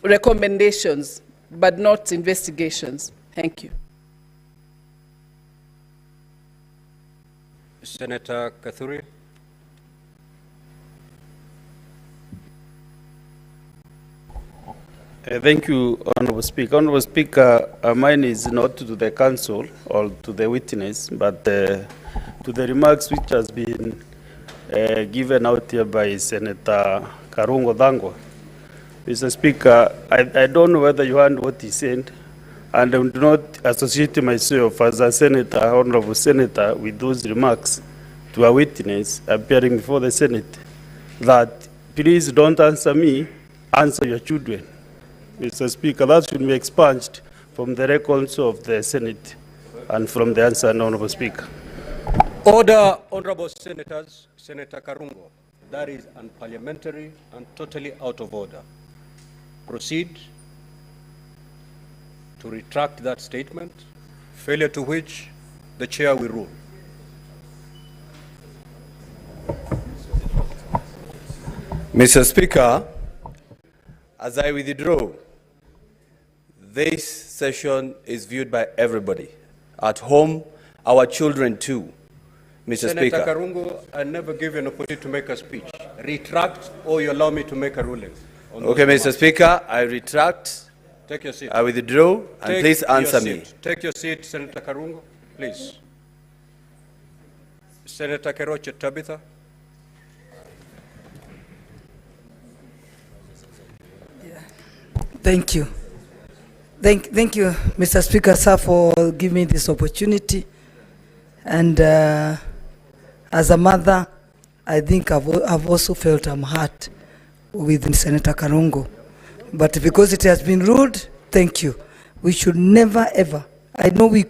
recommendations, but not investigations. Thank you. Senator Kathuri. Thank you, Honorable Speaker. Honorable Speaker, mine is not to the council or to the witness, but to the remarks which has been given out here by Senator Karungo Dhango. Mr. Speaker, I don't know whether you heard what he said, and I do not associate myself as a senator, honorable senator, with those remarks to a witness appearing before the Senate, that please don't answer me, answer your children. Mr. Speaker, that should be expunged from the records of the Senate and from the answer, Honorable Speaker. Order, honorable senators. Senator Karungo, that is unparliamentary and totally out of order. Proceed to retract that statement, failure to which the chair will rule. Mr. Speaker, as I withdraw, this session is viewed by everybody. At home, our children too. Mr. Speaker. Senator Karungo, I never give you an opportunity to make a speech. Retract or you allow me to make a ruling. Okay, Mr. Speaker, I retract. Take your seat. I withdraw, and please answer me. Take your seat, Senator Karungo, please. Senator Keroche Tabitha. Thank you. Thank you, Mr. Speaker, sir, for giving me this opportunity. And as a mother, I think I've also felt I'm hurt with Senator Karungo. But because it has been ruled, thank you. We should never, ever. I know we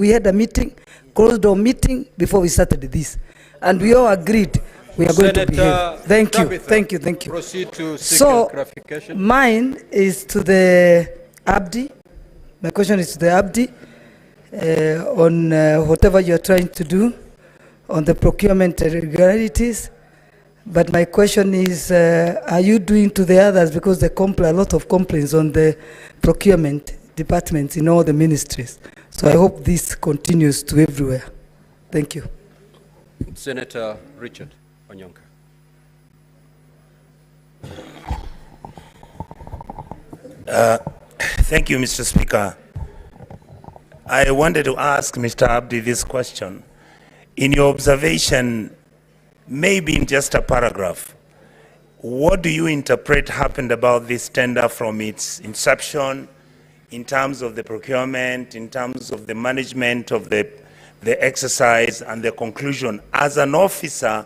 had a meeting, closed our meeting before we started this. And we all agreed we are going to behave. Thank you, thank you, thank you. Proceed to seek clarification. Mine is to the Abdi. My question is to the Abdi on whatever you're trying to do on the procurement irregularities. But my question is, are you doing to the others, because there are a lot of complaints on the procurement departments in all the ministries. So I hope this continues to everywhere. Thank you. Senator Richard Onyonka. Thank you, Mr. Speaker. I wanted to ask Mr. Abdi this question. In your observation, maybe in just a paragraph, what do you interpret happened about this tender from its inception, in terms of the procurement, in terms of the management of the exercise and the conclusion, as an officer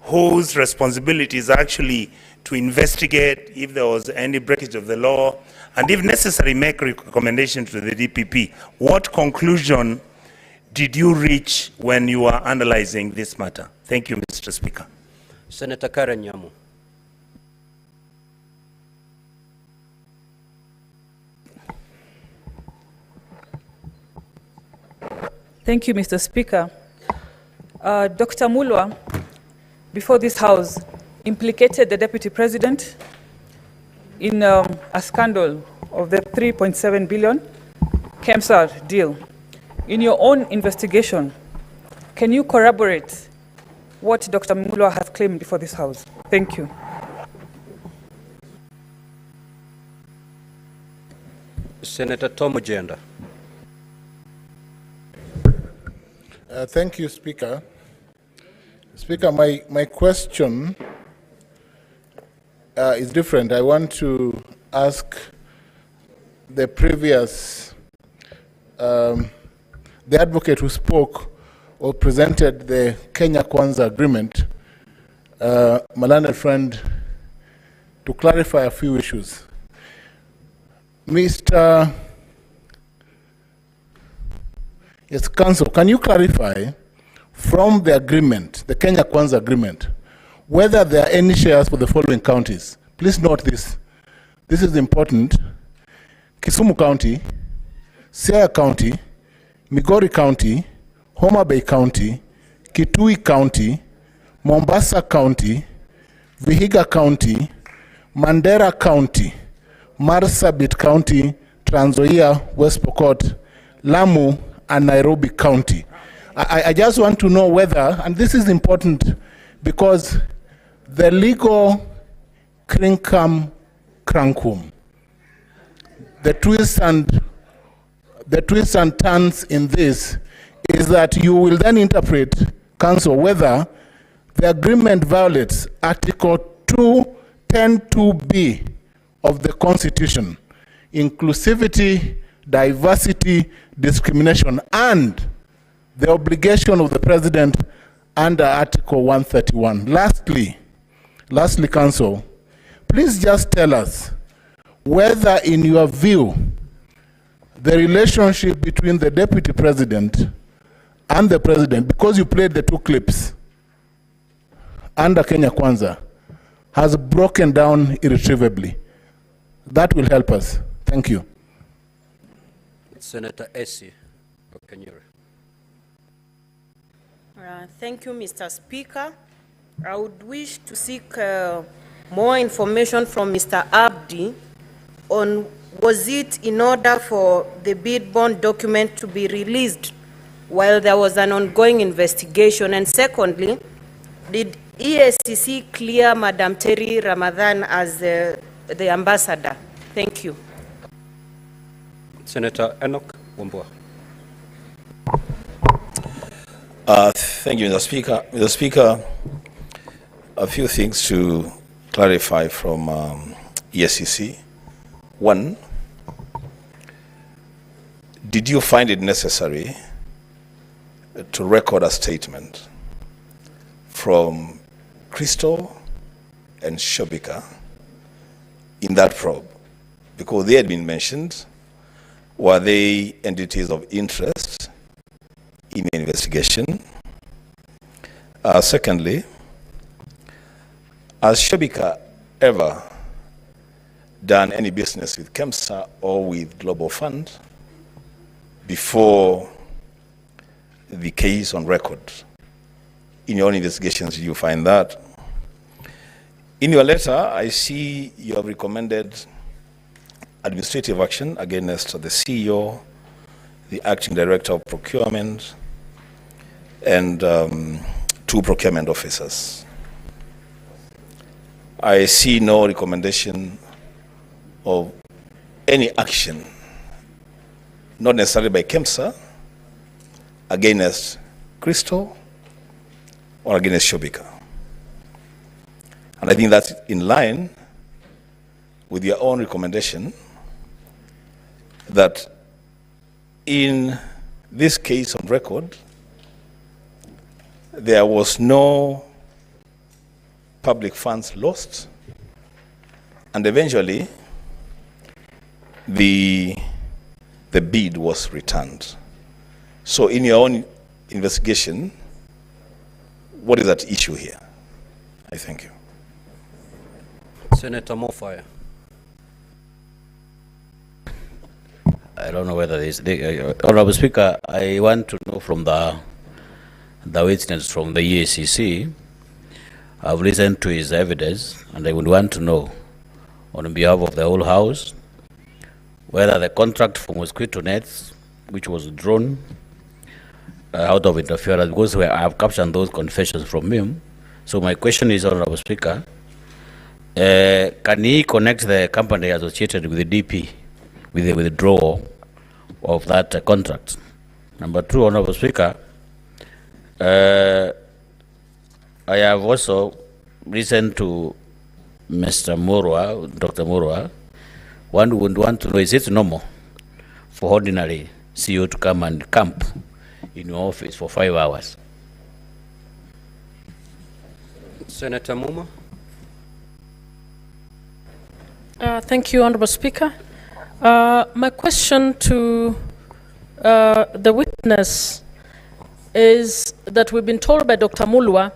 whose responsibility is actually to investigate if there was any breakage of the law, and if necessary, make recommendations to the DPP. What conclusion did you reach when you were analyzing this matter? Thank you, Mr. Speaker. Senator Karen Nyamu. Thank you, Mr. Speaker. Dr. Mulwa, before this House, implicated the Deputy President in a scandal of the 3.7 billion KEMSA deal. In your own investigation, can you corroborate what Dr. Mulwa has claimed before this House? Thank you. Senator Tom Ojenda. Thank you, Speaker. Speaker, my question is different. I want to ask the previous, the advocate who spoke or presented the Kenya Kwanza agreement, my learned friend, to clarify a few issues. Mr. Yes, Council, can you clarify from the agreement, the Kenya Kwanza agreement, whether there are any shares for the following counties? Please note this. This is important. Kisumu County, Siaya County, Migori County, Homa Bay County, Kitui County, Mombasa County, Vihiga County, Mandera County, Marsabit County, Trans Nzoia, West Pokot, Lamu, and Nairobi County. I just want to know whether, and this is important because the legal crinkum crankum, the twists and turns in this is that you will then interpret, Council, whether the agreement violates Article 210(2)(b) of the Constitution, inclusivity, diversity, discrimination, and the obligation of the President under Article 131. Lastly, Council, please just tell us whether, in your view, the relationship between the Deputy President and the President, because you played the two clips under Kenya Kwanza, has broken down irretrievably. That will help us. Thank you. Senator Essie Okanyere. Thank you, Mr. Speaker. I would wish to seek more information from Mr. Abdi on, was it in order for the bid bond document to be released while there was an ongoing investigation? And secondly, did EACC clear Madam Terry Ramadan as the ambassador? Thank you. Senator Enoch Wambua. Thank you, Mr. Speaker. Mr. Speaker, a few things to clarify from EACC. One, did you find it necessary to record a statement from Crystal and Shobika in that probe? Because they had been mentioned. Were they entities of interest in the investigation? Secondly, has Shobika ever done any business with KEMSA or with Global Fund before the case on record? In your own investigations, did you find that? In your letter, I see you have recommended administrative action against the CEO, the acting director of procurement, and 2 procurement officers. I see no recommendation of any action, not necessarily by KEMSA, against Crystal or against Shobika. And I think that's in line with your own recommendation that in this case on record, there was no public funds lost, and eventually the bid was returned. So in your own investigation, what is at issue here? I thank you. Senator Mofaya. I don't know whether this. Honorable Speaker, I want to know from the witness from the EACC. I've listened to his evidence, and I would want to know, on behalf of the whole House, whether the contract for mosquito nets, which was drawn out of interference, because I have captured those confessions from him. So my question is, Honorable Speaker, can he connect the company associated with the DP with the withdrawal of that contract? Number two, Honorable Speaker, I have also listened to Mr. Murwa, Dr. Murwa. One would want to know, is it normal for ordinary CEO to come and camp in your office for 5 hours? Senator Muma. Thank you, Honorable Speaker. My question to the witness is that we've been told by Dr. Mulwa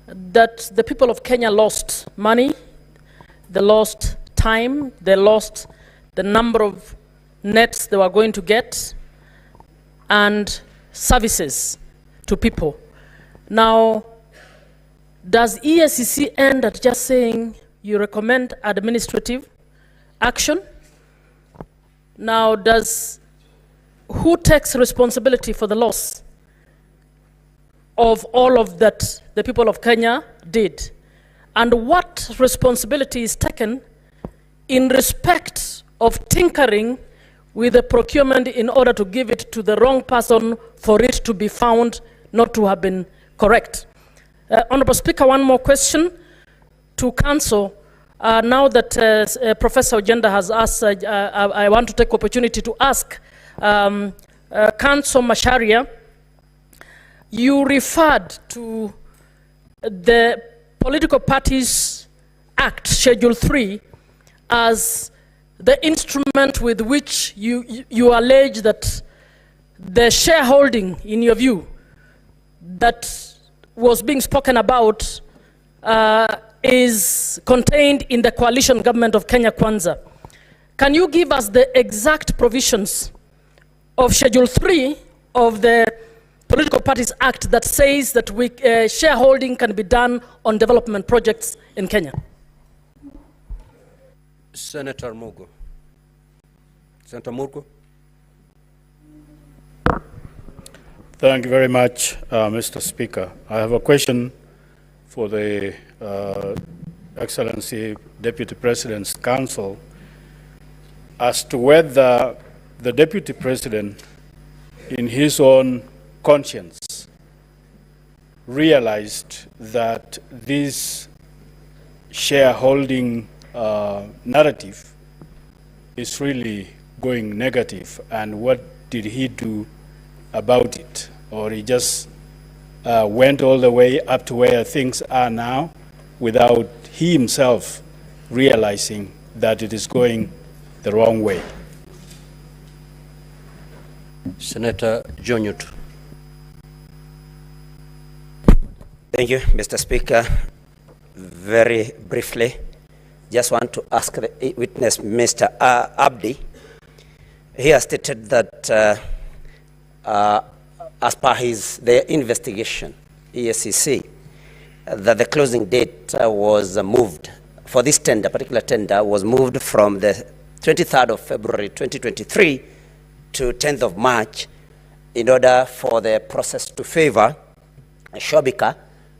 that the people of Kenya lost money, they lost time, they lost the number of nets they were going to get, and services to people. Now, does EACC end at just saying you recommend administrative action? Now, who takes responsibility for the loss of all of that the people of Kenya did? And what responsibility is taken in respect of tinkering with the procurement in order to give it to the wrong person for it to be found not to have been correct? Honorable Speaker, one more question to Council. Now that Professor Ojenda has asked, I want to take opportunity to ask Council Macharia, you referred to the Political Parties Act, Schedule 3, as the instrument with which you allege that the shareholding, in your view, that was being spoken about is contained in the coalition government of Kenya Kwanza. Can you give us the exact provisions of Schedule 3 of the Political Parties Act that says that shareholding can be done on development projects in Kenya? Senator Mugo. Senator Mugo. Thank you very much, Mr. Speaker. I have a question for the Excellency Deputy President's Counsel as to whether the Deputy President, in his own conscience, realized that this shareholding narrative is really going negative, and what did he do about it? Or he just went all the way up to where things are now without he himself realizing that it is going the wrong way? Senator Jonyut. Thank you, Mr. Speaker. Very briefly, just want to ask the witness, Mr. Abdi. He has stated that as per their investigation, EACC, that the closing date was moved for this tender, particular tender, was moved from the 23rd of February 2023 to 10th of March in order for the process to favor Shobika,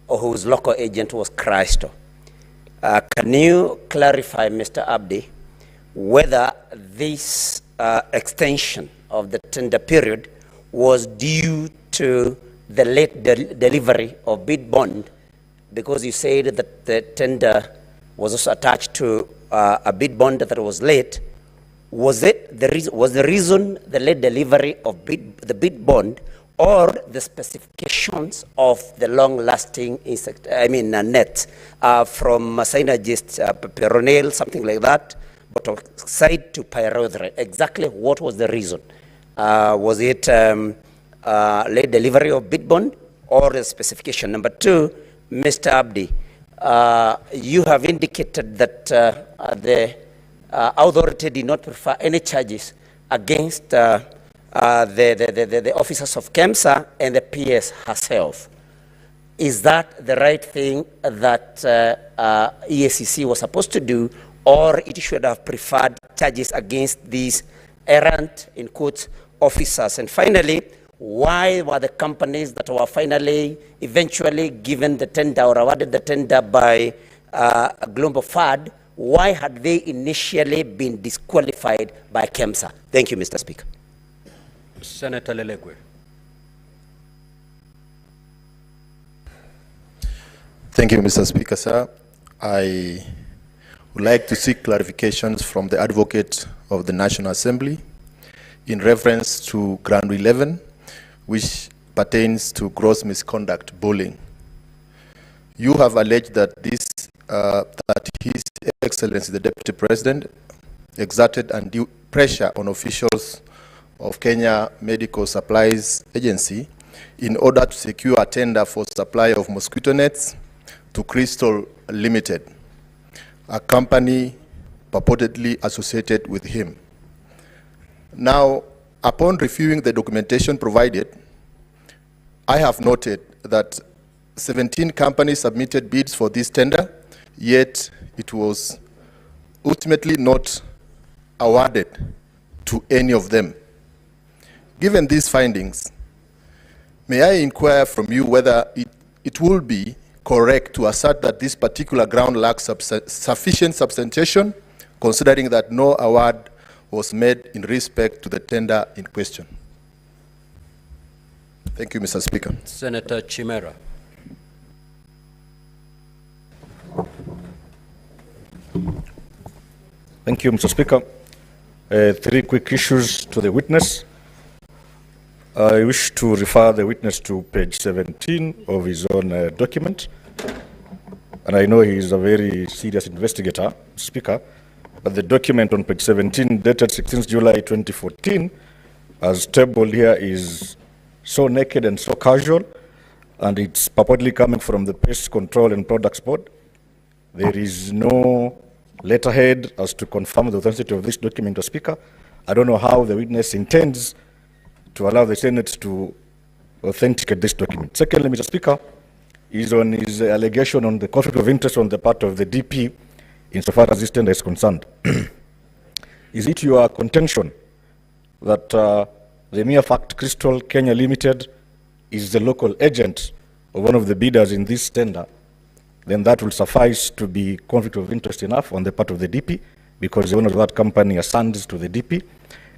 or whose local agent was Christo. Can you clarify, Mr. Abdi, whether this extension of the tender period was due to the late delivery of bid bond, because you said that the tender was also attached to a bid bond that was late? Was the reason the late delivery of the bid bond, or the specifications of the long-lasting net from synergist peronil, something like that, but side to pyrethrin? Exactly what was the reason? Was it late delivery of bid bond or the specification? Number two, Mr. Abdi, you have indicated that the authority did not prefer any charges against the officers of KEMSA and the PS herself. Is that the right thing that EACC was supposed to do, or it should have preferred charges against these errant, in quotes, officers? And finally, why were the companies that were eventually given the tender or awarded the tender by Global FAD, why had they initially been disqualified by KEMSA? Thank you, Mr. Speaker. Senator Lelegwe. Thank you, Mr. Speaker, sir. I would like to seek clarifications from the Advocate of the National Assembly in reference to Ground 11, which pertains to gross misconduct bullying. You have alleged that that His Excellency the Deputy President exerted undue pressure on officials of Kenya Medical Supplies Agency in order to secure a tender for supply of mosquito nets to Crystal Limited, a company purportedly associated with him. Now, upon reviewing the documentation provided, I have noted that 17 companies submitted bids for this tender, yet it was ultimately not awarded to any of them. Given these findings, may I inquire from you whether it will be correct to assert that this particular ground lacks sufficient substantiation, considering that no award was made in respect to the tender in question? Thank you, Mr. Speaker. Senator Chimera. Thank you, Mr. Speaker. Three quick issues to the witness. I wish to refer the witness to page 17 of his own document. And I know he is a very serious investigator, Speaker, but the document on page 17, dated 16th July 2014, as tabled here, is so naked and so casual, and it's purportedly coming from the Pest Control and Products Board. There is no letterhead as to confirm the authenticity of this document, Mr. Speaker. I don't know how the witness intends to allow the Senate to authenticate this document. Secondly, Mr. Speaker, is on his allegation on the conflict of interest on the part of the DP insofar as this tender is concerned. Is it your contention that the mere fact Crystal Kenya Limited is the local agent of one of the bidders in this tender, then that will suffice to be conflict of interest enough on the part of the DP, because the owner of that company assigns to the DP?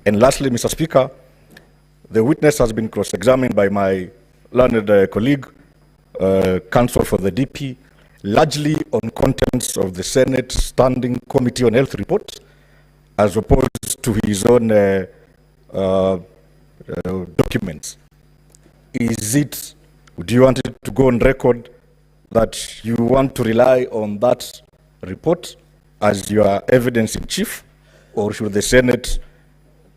And lastly, Mr. Speaker, the witness has been cross-examined by my learned colleague, counsel for the DP, largely on contents of the Senate Standing Committee on Health report, as opposed to his own documents. Do you want it to go on record that you want to rely on that report as your evidence in chief, or should the Senate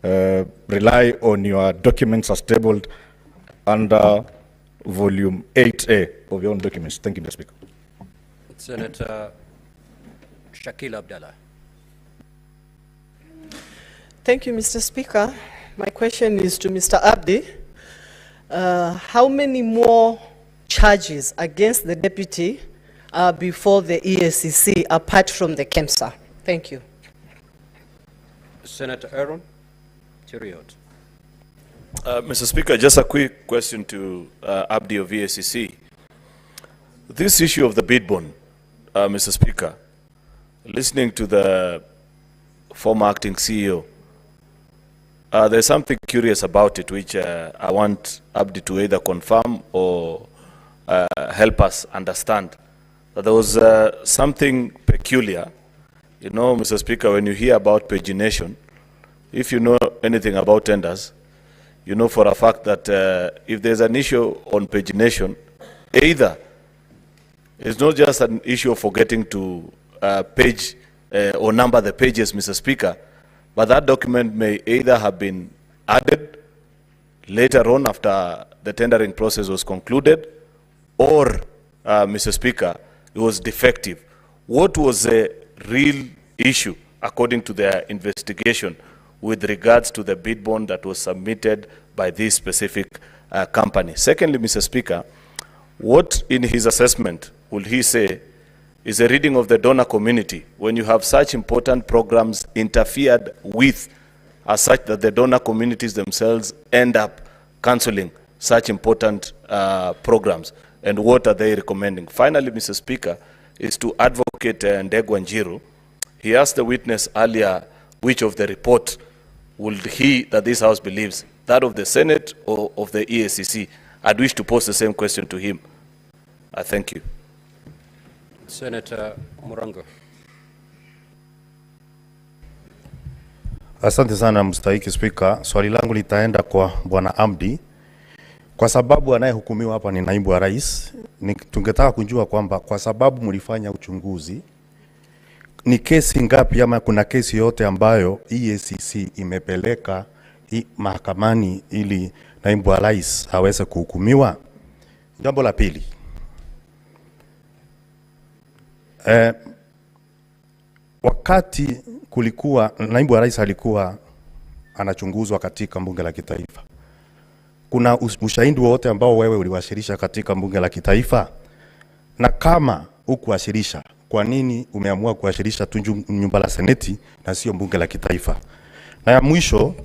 rely on your documents as tabled under volume 8A of your own documents? Thank you, Mr. Speaker. Senator Shakil Abdallah. Thank you, Mr. Speaker. My question is to Mr. Abdi. How many more charges against the deputy are before the EACC apart from the KEMSA? Thank you. Senator Aaron Cheriot. Mr. Speaker, just a quick question to Abdi of EACC. This issue of the bid bond, Mr. Speaker, listening to the former acting CEO, there's something curious about it which I want Abdi to either confirm or help us understand. That there was something peculiar. You know, Mr. Speaker, when you hear about pagination, if you know anything about tenders, you know for a fact that if there's an issue on pagination, either it's not just an issue of forgetting to page or number the pages, Mr. Speaker, but that document may either have been added later on after the tendering process was concluded, or, Mr. Speaker, it was defective. What was the real issue, according to their investigation, with regards to the bid bond that was submitted by this specific company. Secondly, Mr. Speaker, what in his assessment would he say is a reading of the donor community when you have such important programs interfered with as such that the donor communities themselves end up cancelling such important programs? And what are they recommending? Finally, Mr. Speaker, is to Advocate Ndegwa Njiru. He asked the witness earlier which of the report would he, that this House believes, that of the Senate or of the EACC. I'd wish to pose the same question to him. I thank you. Senator Orengo. Asante sana mstahiki Spika. Swali langu litaenda kwa Bwana Abdi. Kwa sababu anayehukumiwa hapa ni naibu wa rais, tungetaka kujua kwamba kwa sababu mlifanya uchunguzi, ni kesi ngapi ama kuna kesi yote ambayo EACC imepeleka mahakamani ili naibu wa rais aweze kuhukumiwa? Jambo la pili, wakati kulikuwa naibu wa rais alikuwa anachunguzwa katika bunge la kitaifa, kuna ushahidi wote ambao wewe uliwasilisha katika bunge la kitaifa? Na kama hukuwasilisha, kwa nini umeamua kuwasilisha tu nyumba la seneti na sio bunge la kitaifa? Na ya mwisho,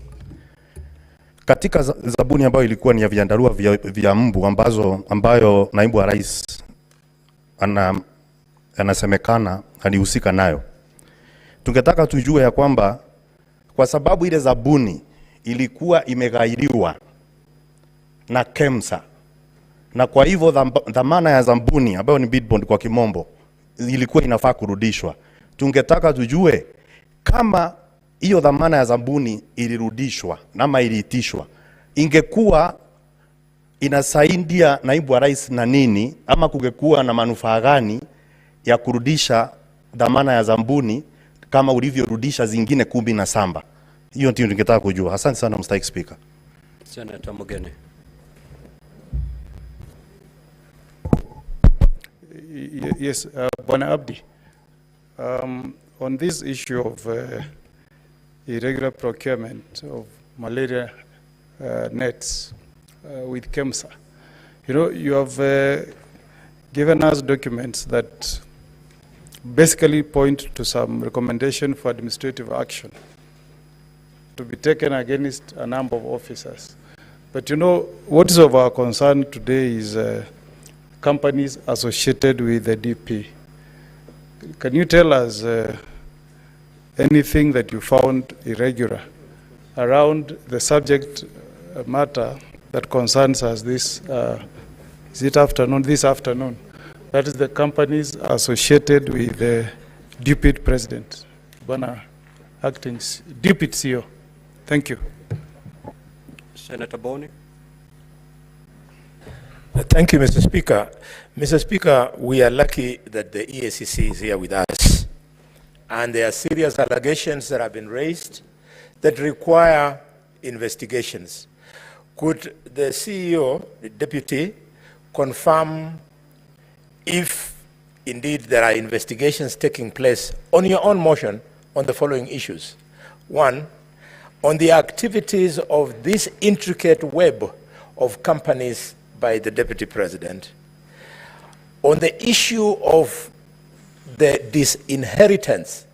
katika zabuni ambayo ilikuwa ni ya viandarua vya mbu ambayo naibu wa rais anasemekana alihusika nayo, tungetaka tujue ya kwamba kwa sababu ile zabuni ilikuwa imeghairiwa na KEMSA, na kwa hivyo dhamana ya zabuni ambayo ni bid bond kwa kimombo ilikuwa inafaa kurudishwa, tungetaka tujue kama hiyo dhamana ya zabuni ilirudishwa na iliitishwa, ingekuwa inasaidia naibu wa rais na nini, ama kungekuwa na manufaa gani ya kurudisha dhamana ya zabuni kama ulivyorudisha zingine 17? Hiyo ndio ningetaka kujua. Asante sana Mr. Speaker. Senator Mugene. Yes, Bwana Abdi, on this issue of irregular procurement of malaria nets with KEMSA, you have given us documents that basically point to some recommendation for administrative action to be taken against a number of officers. But what is of our concern today is companies associated with the DP. Can you tell us anything that you found irregular around the subject matter that concerns us this afternoon? That is the companies associated with the Deputy President, Bwana Acting Deputy CEO. Thank you. Senator Boni. Thank you, Mr. Speaker. Mr. Speaker, we are lucky that the EACC is here with us. And there are serious allegations that have been raised that require investigations. Could the CEO, the deputy, confirm if indeed there are investigations taking place on your own motion on the following issues? One, on the activities of this intricate web of companies by the Deputy President, on the issue of the disinheritance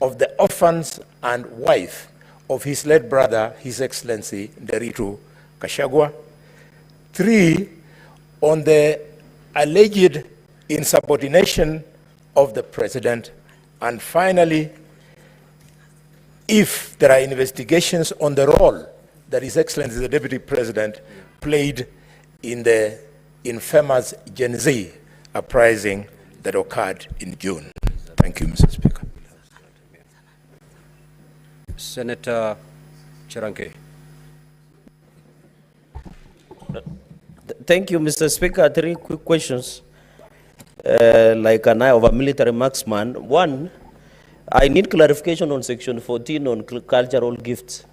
of the orphans and wife of his late brother, His Excellency Nderitu Gachagua. 3, on the alleged insubordination of the President. And finally, if there are investigations on the role that His Excellency the Deputy President played in the infamous Gen Z uprising that occurred in June. Thank you, Mr. Speaker. Senator Chirange. Thank you, Mr. Speaker. 3 quick questions. Like an eye of a military marksman. 1, I need clarification on Section 14 on cultural gifts.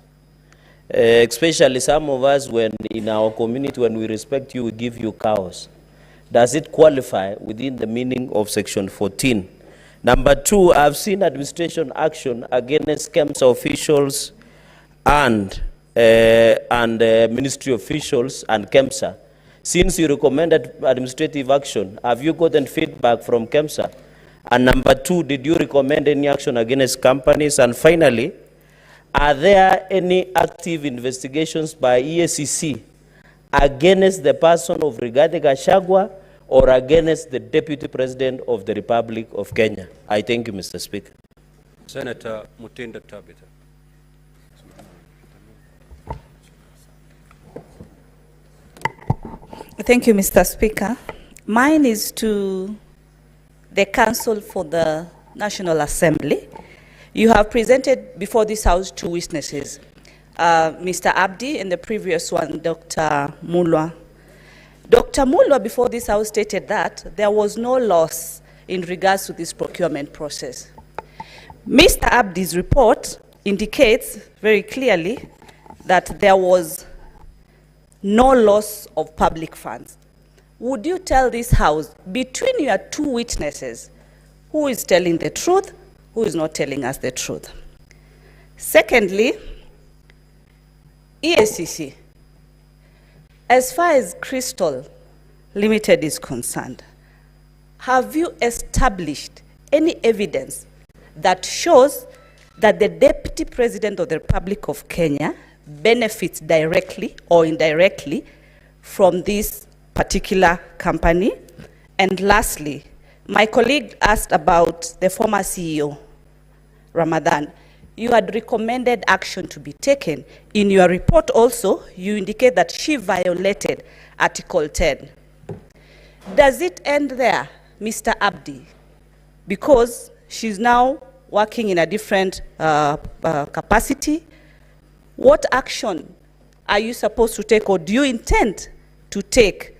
Especially some of us, when in our community, when we respect you, we give you cows. Does it qualify within the meaning of Section 14? Number 2, I've seen administration action against KEMSA officials and ministry officials and KEMSA? Since you recommended administrative action, have you gotten feedback from KEMSA? And number two, did you recommend any action against companies? And finally, are there any active investigations by EACC against the person of Rigathi Gachagua or against the Deputy President of the Republic of Kenya? I thank you, Mr. Speaker. Senator Mutinda Tabitha. Thank you, Mr. Speaker. Mine is to the Council for the National Assembly. You have presented before this House two witnesses, Mr. Abdi and the previous one, Dr. Mulwa. Dr. Mulwa before this House stated that there was no loss in regards to this procurement process. Mr. Abdi's report indicates very clearly that there was no loss of public funds. Would you tell this House, between your two witnesses, who is telling the truth, who is not telling us the truth? Secondly, EACC, as far as Crystal Limited is concerned, have you established any evidence that shows that the Deputy President of the Republic of Kenya benefits directly or indirectly from this particular company? And lastly, my colleague asked about the former CEO, Ramadan. You had recommended action to be taken. In your report also, you indicate that she violated Article 10. Does it end there, Mr. Abdi? Because she's now working in a different capacity. What action are you supposed to take, or do you intend to take?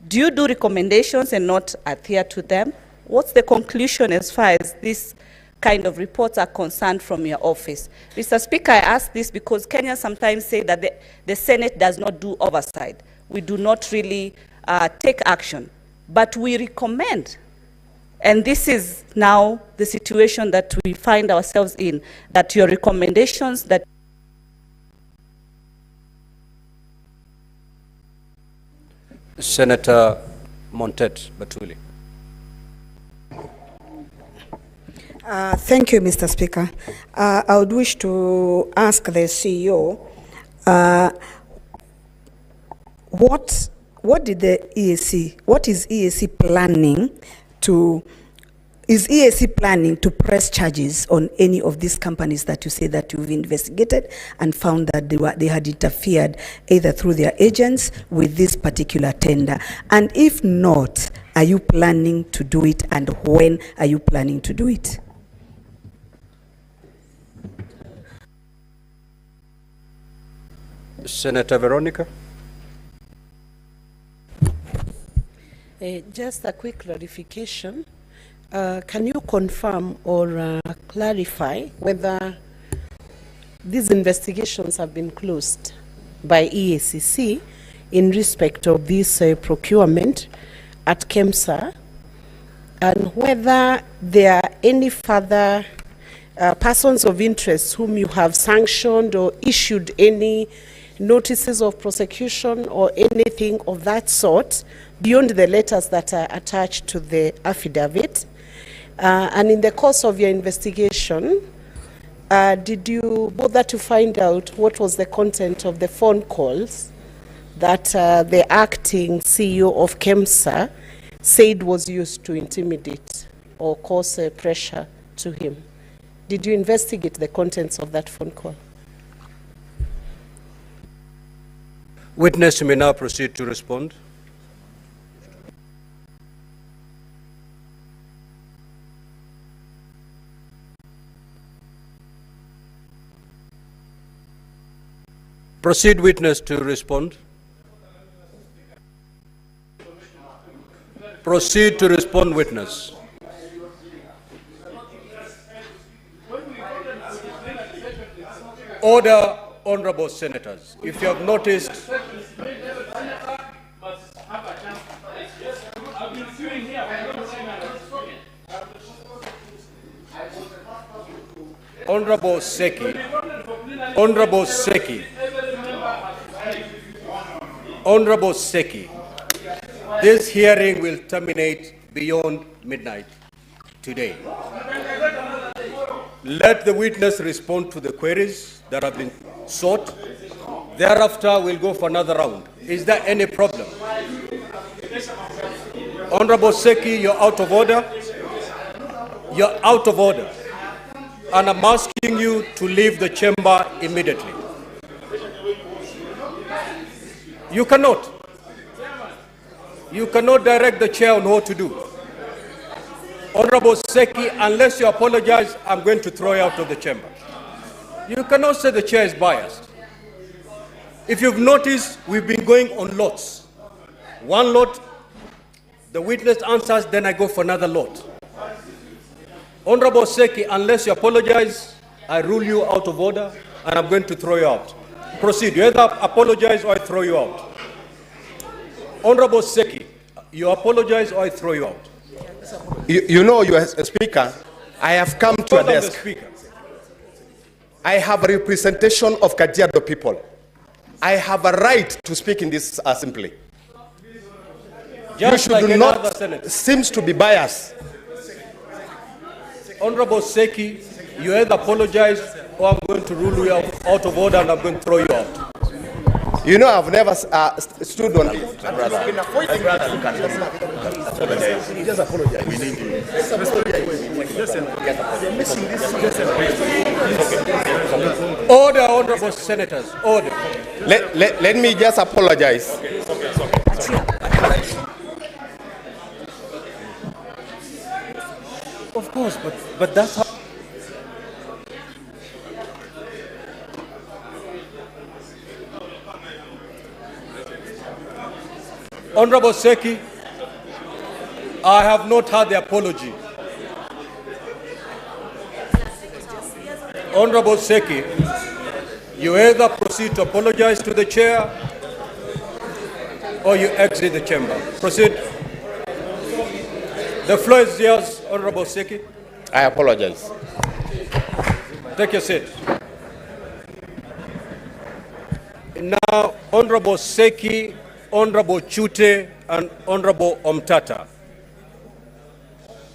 Do you do recommendations and not adhere to them? What's the conclusion as far as this kind of reports are concerned from your office? Mr. Speaker, I ask this because Kenyans sometimes say that the Senate does not do oversight. We do not really take action, but we recommend. And this is now the situation that we find ourselves in, that your recommendations that Senator Montet Batuli. Thank you, Mr. Speaker. I would wish to ask the CEO, what did the EAC, what is EAC planning to, is EAC planning to press charges on any of these companies that you say that you've investigated and found that they had interfered either through their agents with this particular tender? And if not, are you planning to do it, and when are you planning to do it? Senator Veronica. Just a quick clarification. Can you confirm or clarify whether these investigations have been closed by EACC in respect of this procurement at KEMSA, and whether there are any further persons of interest whom you have sanctioned or issued any notices of prosecution or anything of that sort beyond the letters that are attached to the affidavit? And in the course of your investigation, did you bother to find out what was the content of the phone calls that the acting CEO of KEMSA said was used to intimidate or cause pressure to him? Did you investigate the contents of that phone call? Witness, you may now proceed to respond. Proceed, witness, to respond. Proceed to respond, witness. Order, honorable senators. If you have noticed, Honorable Seki, Honorable Seki. Honorable Seki, this hearing will terminate beyond midnight today. Let the witness respond to the queries that have been sought. Thereafter, we'll go for another round. Is there any problem? Honorable Seki, you're out of order. You're out of order. And I'm asking you to leave the chamber immediately. You cannot. You cannot direct the chair on what to do. Honorable Seki, unless you apologize, I'm going to throw you out of the chamber. You cannot say the chair is biased. If you've noticed, we've been going on lots. One lot, the witness answers, then I go for another lot. Honorable Seki, unless you apologize, I rule you out of order, and I'm going to throw you out. Proceed. You either apologize or I throw you out. Honorable Seki, you apologize or I throw you out. You know, you as a speaker, I have come to a desk. I have a representation of Kajiado people. I have a right to speak in this assembly. Just you should not seems to be biased. Honorable Seki, you either apologize or I'm going to rule you out of order and I'm going to throw you out. You know, I've never stood on this. Just apologize. We need you. Order, honorable senators, order. Let me just apologize. Of course, but that's how. Honorable Seki, I have not heard the apology. Honorable Seki, you either proceed to apologize to the chair or you exit the chamber. Proceed. The floor is yours, Honorable Seki. I apologize. Take your seat. Now, Honorable Seki, Honorable Chute, and Honorable Omtata,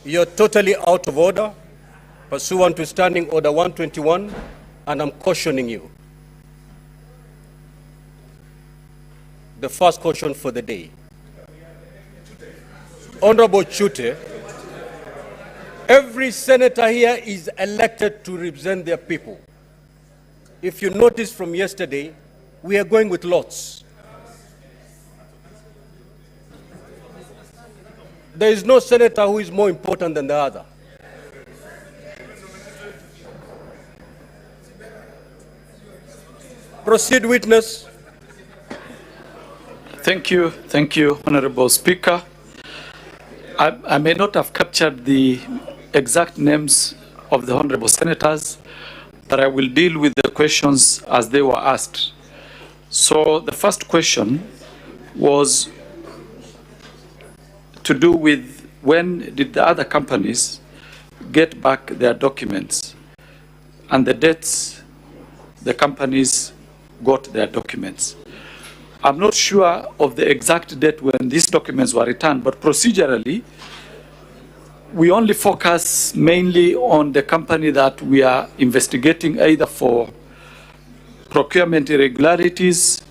you're totally out of order, pursuant to Standing Order 121, and I'm cautioning you. The first caution for the day. Honorable Chute, every senator here is elected to represent their people. If you notice from yesterday, we are going with lots. There is no senator who is more important than the other. Proceed, witness. Thank you, Honorable Speaker. I may not have captured the exact names of the Honorable Senators, but I will deal with the questions as they were asked. So the first question was to do with when did the other companies get back their documents and the dates the companies got their documents. I'm not sure of the exact date when these documents were returned, but procedurally, we only focus mainly on the company that we are investigating either for procurement irregularities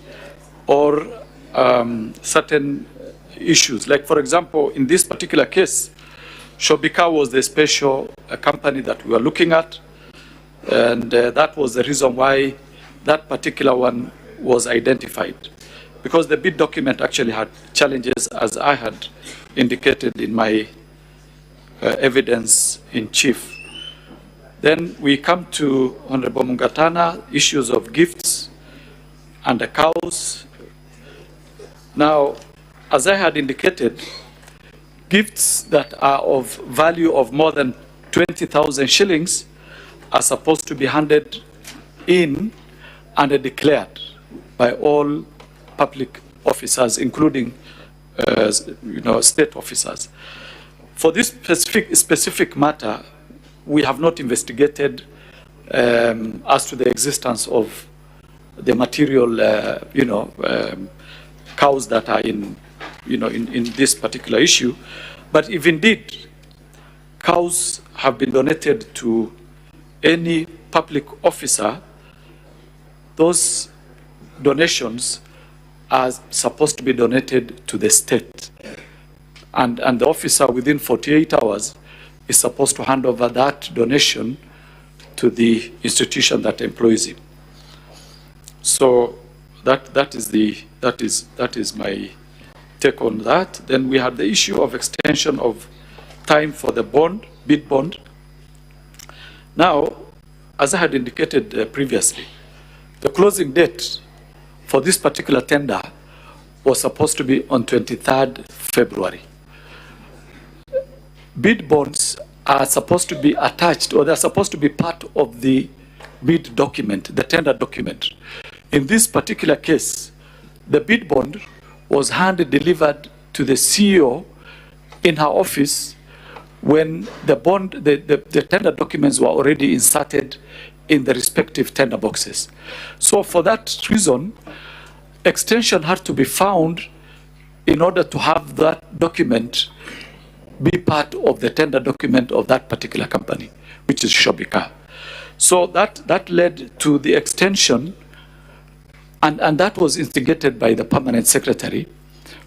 or certain issues. Like, for example, in this particular case, Shobika was the special company that we were looking at, and that was the reason why that particular one was identified, because the bid document actually had challenges, as I had indicated in my evidence in chief. Then we come to Honorable Mungatana, issues of gifts and the cows. Now, as I had indicated, gifts that are of value of more than 20,000 shillings are supposed to be handed in and declared by all public officers, including state officers. For this specific matter, we have not investigated as to the existence of the material, cows that are in this particular issue. But if indeed cows have been donated to any public officer, those donations are supposed to be donated to the state. And the officer within 48 hours is supposed to hand over that donation to the institution that employs him. So that is my take on that. Then we had the issue of extension of time for the bid bond. Now, as I had indicated previously, the closing date for this particular tender was supposed to be on 23rd February. Bid bonds are supposed to be attached, or they're supposed to be part of the bid document, the tender document. In this particular case, the bid bond was hand-delivered to the CEO in her office when the tender documents were already inserted in the respective tender boxes. So for that reason, extension had to be found in order to have that document be part of the tender document of that particular company, which is Shobika. So that led to the extension, and that was instigated by the permanent secretary,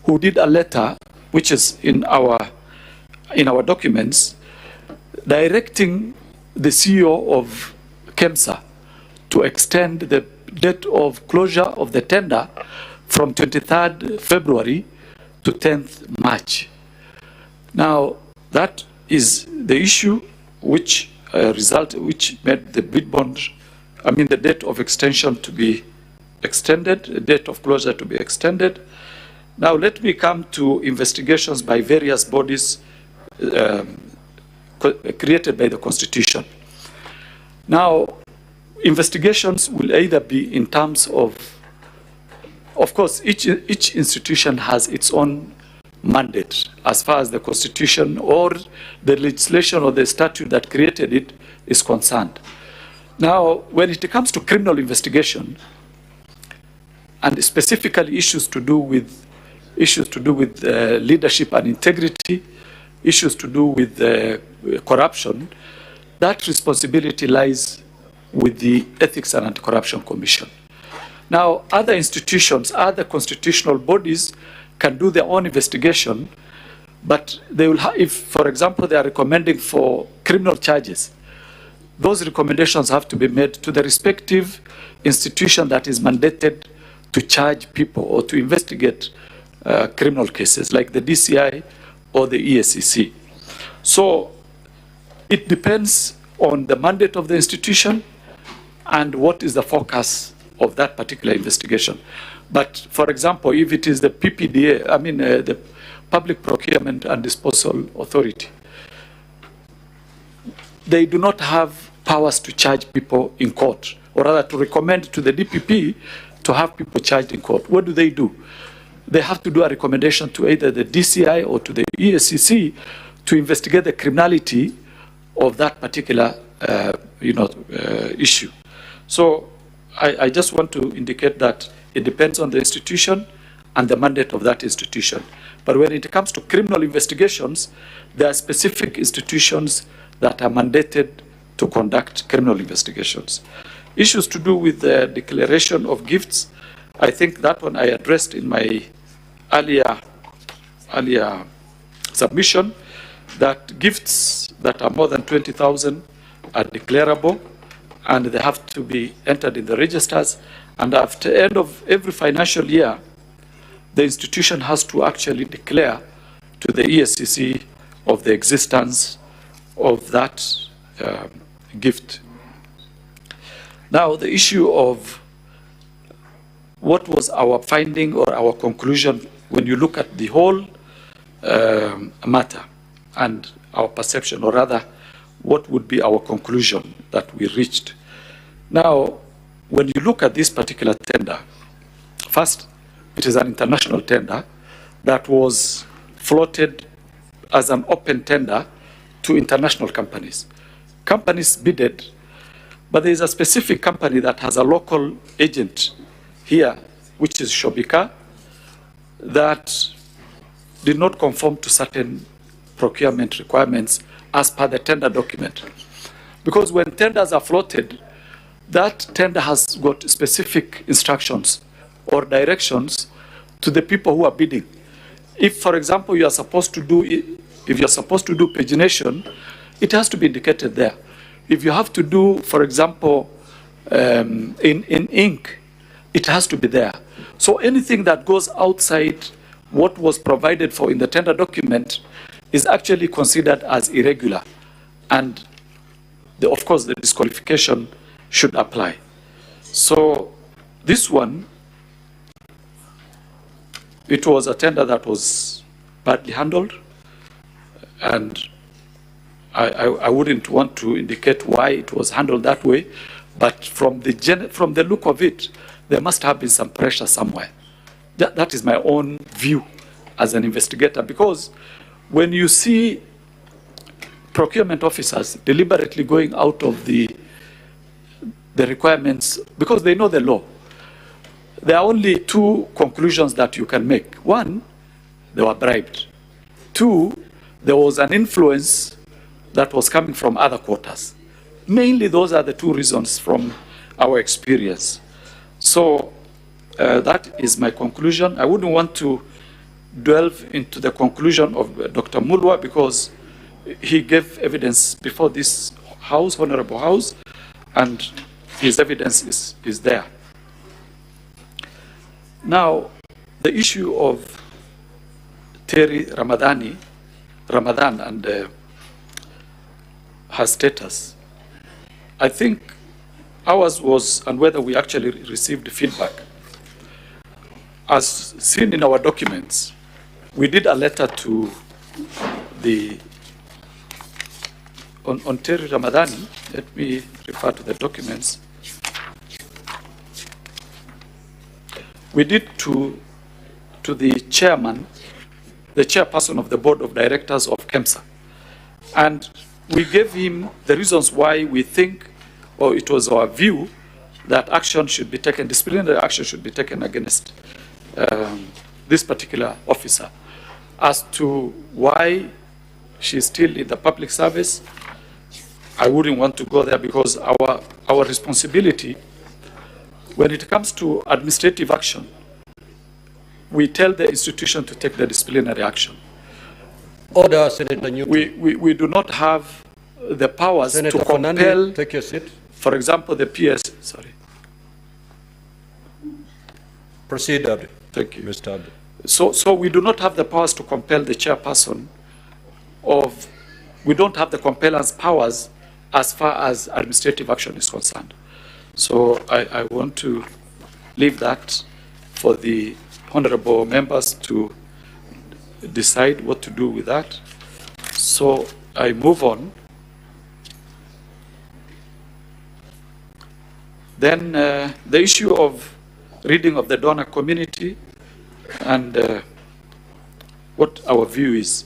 who did a letter, which is in our documents, directing the CEO of KEMSA to extend the date of closure of the tender from 23rd February to 10th March. Now, that is the issue which made the bid bond, the date of extension to be extended, the date of closure to be extended. Now, let me come to investigations by various bodies created by the Constitution. Now, investigations will either be in terms of course, each institution has its own mandate as far as the Constitution or the legislation or the statute that created it is concerned. Now, when it comes to criminal investigation, and specifically issues to do with leadership and integrity, issues to do with corruption, that responsibility lies with the Ethics and Anti-Corruption Commission. Now, other institutions, other constitutional bodies can do their own investigation, but they will if, for example, they are recommending for criminal charges, those recommendations have to be made to the respective institution that is mandated to charge people or to investigate criminal cases, like the DCI or the EACC. So it depends on the mandate of the institution and what is the focus of that particular investigation. But for example, if it is the PPDA, the Public Procurement and Disposal Authority, they do not have powers to charge people in court, or rather to recommend to the DPP to have people charged in court. What do? They have to do a recommendation to either the DCI or to the EACC to investigate the criminality of that particular issue. So I just want to indicate that it depends on the institution and the mandate of that institution. But when it comes to criminal investigations, there are specific institutions that are mandated to conduct criminal investigations. Issues to do with the declaration of gifts, I think that one I addressed in my earlier submission, that gifts that are more than 20,000 are declarable, and they have to be entered in the registers. And after the end of every financial year, the institution has to actually declare to the EACC of the existence of that gift. Now, the issue of what was our finding or our conclusion when you look at the whole matter and our perception, or rather, what would be our conclusion that we reached. Now, when you look at this particular tender, first, it is an international tender that was floated as an open tender to international companies. Companies bidded But there is a specific company that has a local agent here, which is Shobika, that did not conform to certain procurement requirements as per the tender document. Because when tenders are floated, that tender has got specific instructions or directions to the people who are bidding. If, for example, you are supposed to do, if you're supposed to do pagination, it has to be indicated there. If you have to do, for example, in ink, it has to be there. So anything that goes outside what was provided for in the tender document is actually considered as irregular. And of course, the disqualification should apply. So this one, it was a tender that was badly handled, and I wouldn't want to indicate why it was handled that way, but from the look of it, there must have been some pressure somewhere. That is my own view as an investigator, because when you see procurement officers deliberately going out of the requirements, because they know the law, there are only two conclusions that you can make. One, they were bribed. Two, there was an influence that was coming from other quarters. Mainly, those are the two reasons from our experience. So that is my conclusion. I wouldn't want to delve into the conclusion of Dr. Mulwa, because he gave evidence before this House, Honorable House, and his evidence is there. Now, the issue of Terry Ramadan and her status, I think ours was, and whether we actually received feedback. As seen in our documents, we did a letter to the, on Terry Ramadan, let me refer to the documents. We did to the chairman, the chairperson of the board of directors of KEMSA. And we gave him the reasons why we think, or it was our view, that action should be taken, disciplinary action should be taken against this particular officer. As to why she's still in the public service, I wouldn't want to go there, because our responsibility, when it comes to administrative action, we tell the institution to take the disciplinary action. Order, Senator Newton. We do not have the powers Senator to compel, take your seat. For example, the PS, sorry. Proceed, Abdi. Thank you. Mr. Abdi. So we do not have the powers to compel the chairperson of, we don't have the compellence powers as far as administrative action is concerned. So I want to leave that for the honorable members to decide what to do with that. So I move on. Then the issue of reading of the donor community and what our view is.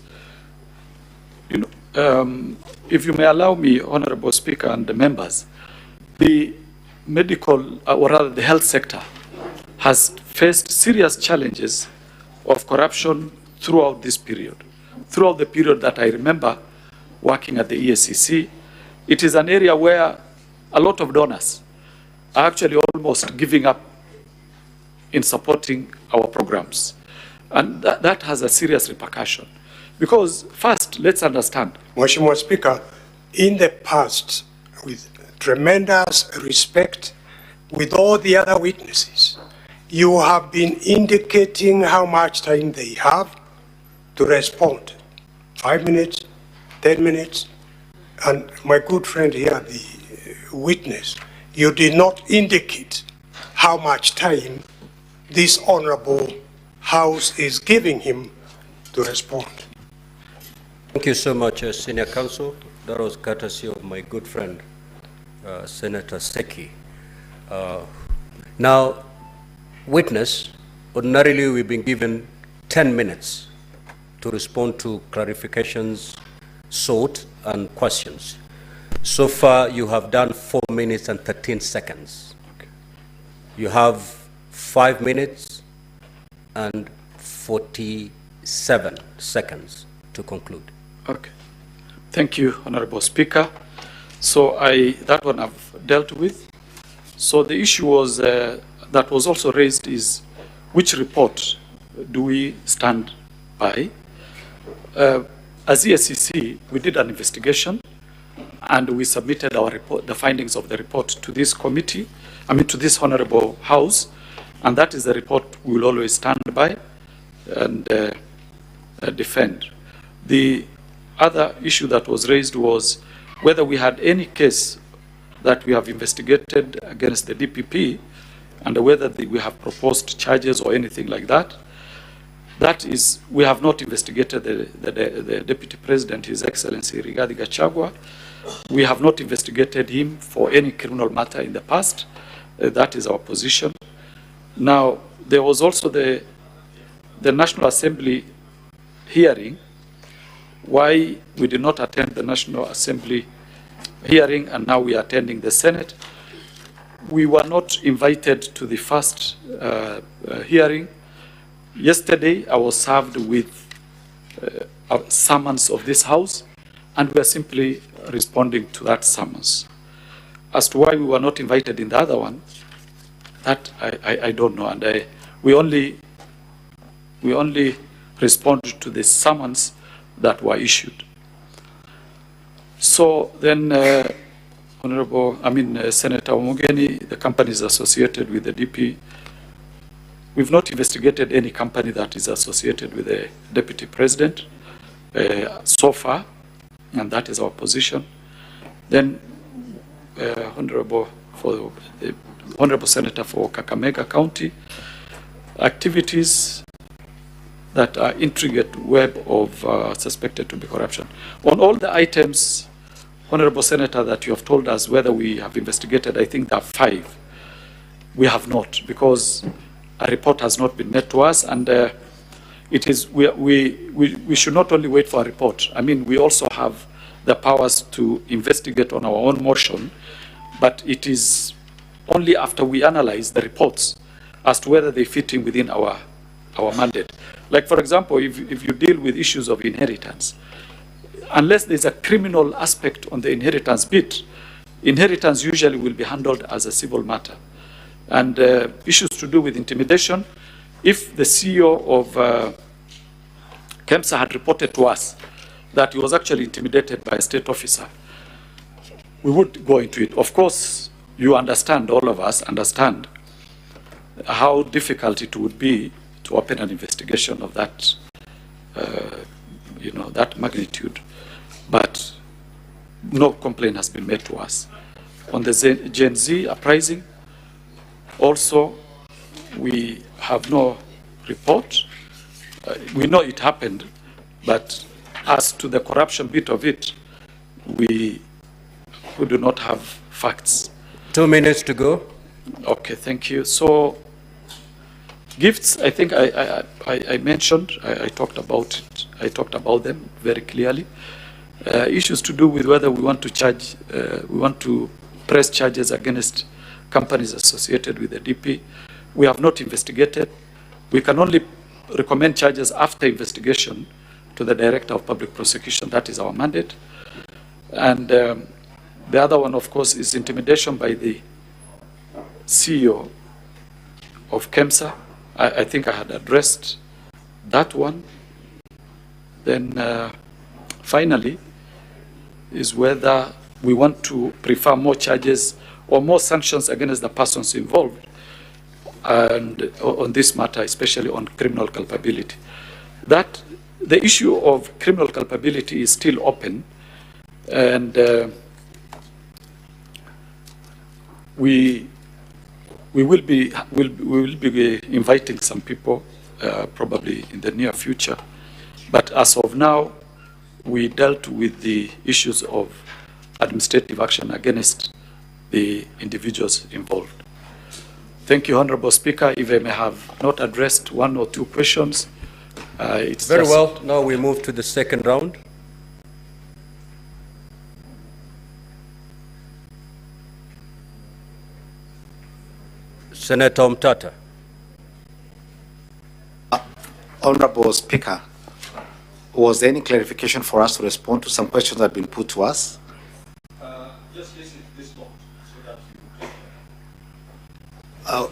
You know, if you may allow me, Honorable Speaker and the members, the medical, or rather the health sector, has faced serious challenges of corruption throughout this period. Throughout the period that I remember working at the EACC, it is an area where a lot of donors are actually almost giving up in supporting our programs. And that has a serious repercussion. Because first, let's understand. Mheshimiwa Speaker, in the past, with tremendous respect, with all the other witnesses, you have been indicating how much time they have to respond. 5 minutes, 10 minutes, and my good friend here, the witness, you did not indicate how much time this honorable House is giving him to respond. Thank you so much, Senior Counsel. That was courtesy of my good friend, Senator Seki. Now, witness, ordinarily we've been given 10 minutes to respond to clarifications sought and questions. So far, you have done 4 minutes and 13 seconds. Okay. You have 5 minutes and 47 seconds to conclude. Okay. Thank you, Honorable Speaker. So that one I've dealt with. So the issue was that was also raised is which report do we stand by? As EACC, we did an investigation and we submitted our report, the findings of the report to this committee, to this Honorable House, and that is the report we will always stand by and defend. The other issue that was raised was whether we had any case that we have investigated against the DPP and whether we have proposed charges or anything like that. That is, we have not investigated the Deputy President, His Excellency Rigathi Gachagua. We have not investigated him for any criminal matter in the past. That is our position. Now, there was also the National Assembly hearing. Why we did not attend the National Assembly hearing and now we are attending the Senate. We were not invited to the first hearing. Yesterday, I was served with a summons of this House, and we are simply responding to that summons. As to why we were not invited in the other one, that I don't know, and we only respond to the summons that were issued. So then, Senator Omugeni, the companies associated with the DP, we've not investigated any company that is associated with the Deputy President so far, and that is our position. Then, Honorable Senator for Kakamega County, activities that are intricate web of suspected to be corruption. On all the items, Honorable Senator, that you have told us whether we have investigated, I think there are 5. We have not, because a report has not been made to us, and it is we should not only wait for a report. We also have the powers to investigate on our own motion, but it is only after we analyze the reports as to whether they fit in within our mandate. Like, for example, if you deal with issues of inheritance, unless there's a criminal aspect on the inheritance bit, inheritance usually will be handled as a civil matter. And issues to do with intimidation, if the CEO of KEMSA had reported to us that he was actually intimidated by a state officer, we would go into it. Of course, you understand, all of us understand, how difficult it would be to open an investigation of that, that magnitude. But no complaint has been made to us. On the Gen Z uprising, also, we have no report. We know it happened, but as to the corruption bit of it, we do not have facts. 2 minutes to go. Okay, thank you. So, gifts, I think I mentioned, I talked about it. I talked about them very clearly. Issues to do with whether we want to charge, we want to press charges against companies associated with the DP. We have not investigated. We can only recommend charges after investigation to the Director of Public Prosecution. That is our mandate. And the other one, of course, is intimidation by the CEO of KEMSA. I think I had addressed that one. Then finally is whether we want to prefer more charges or more sanctions against the persons involved and on this matter, especially on criminal culpability. That the issue of criminal culpability is still open, and we will be inviting some people probably in the near future. But as of now, we dealt with the issues of administrative action against the individuals involved. Thank you, Honorable Speaker. If I may have not addressed 1 or 2 questions, it's very well. Now we move to the second round. Senator Mtata. Honorable Speaker, was there any clarification for us to respond to some questions that have been put to us? Just listen to this note so that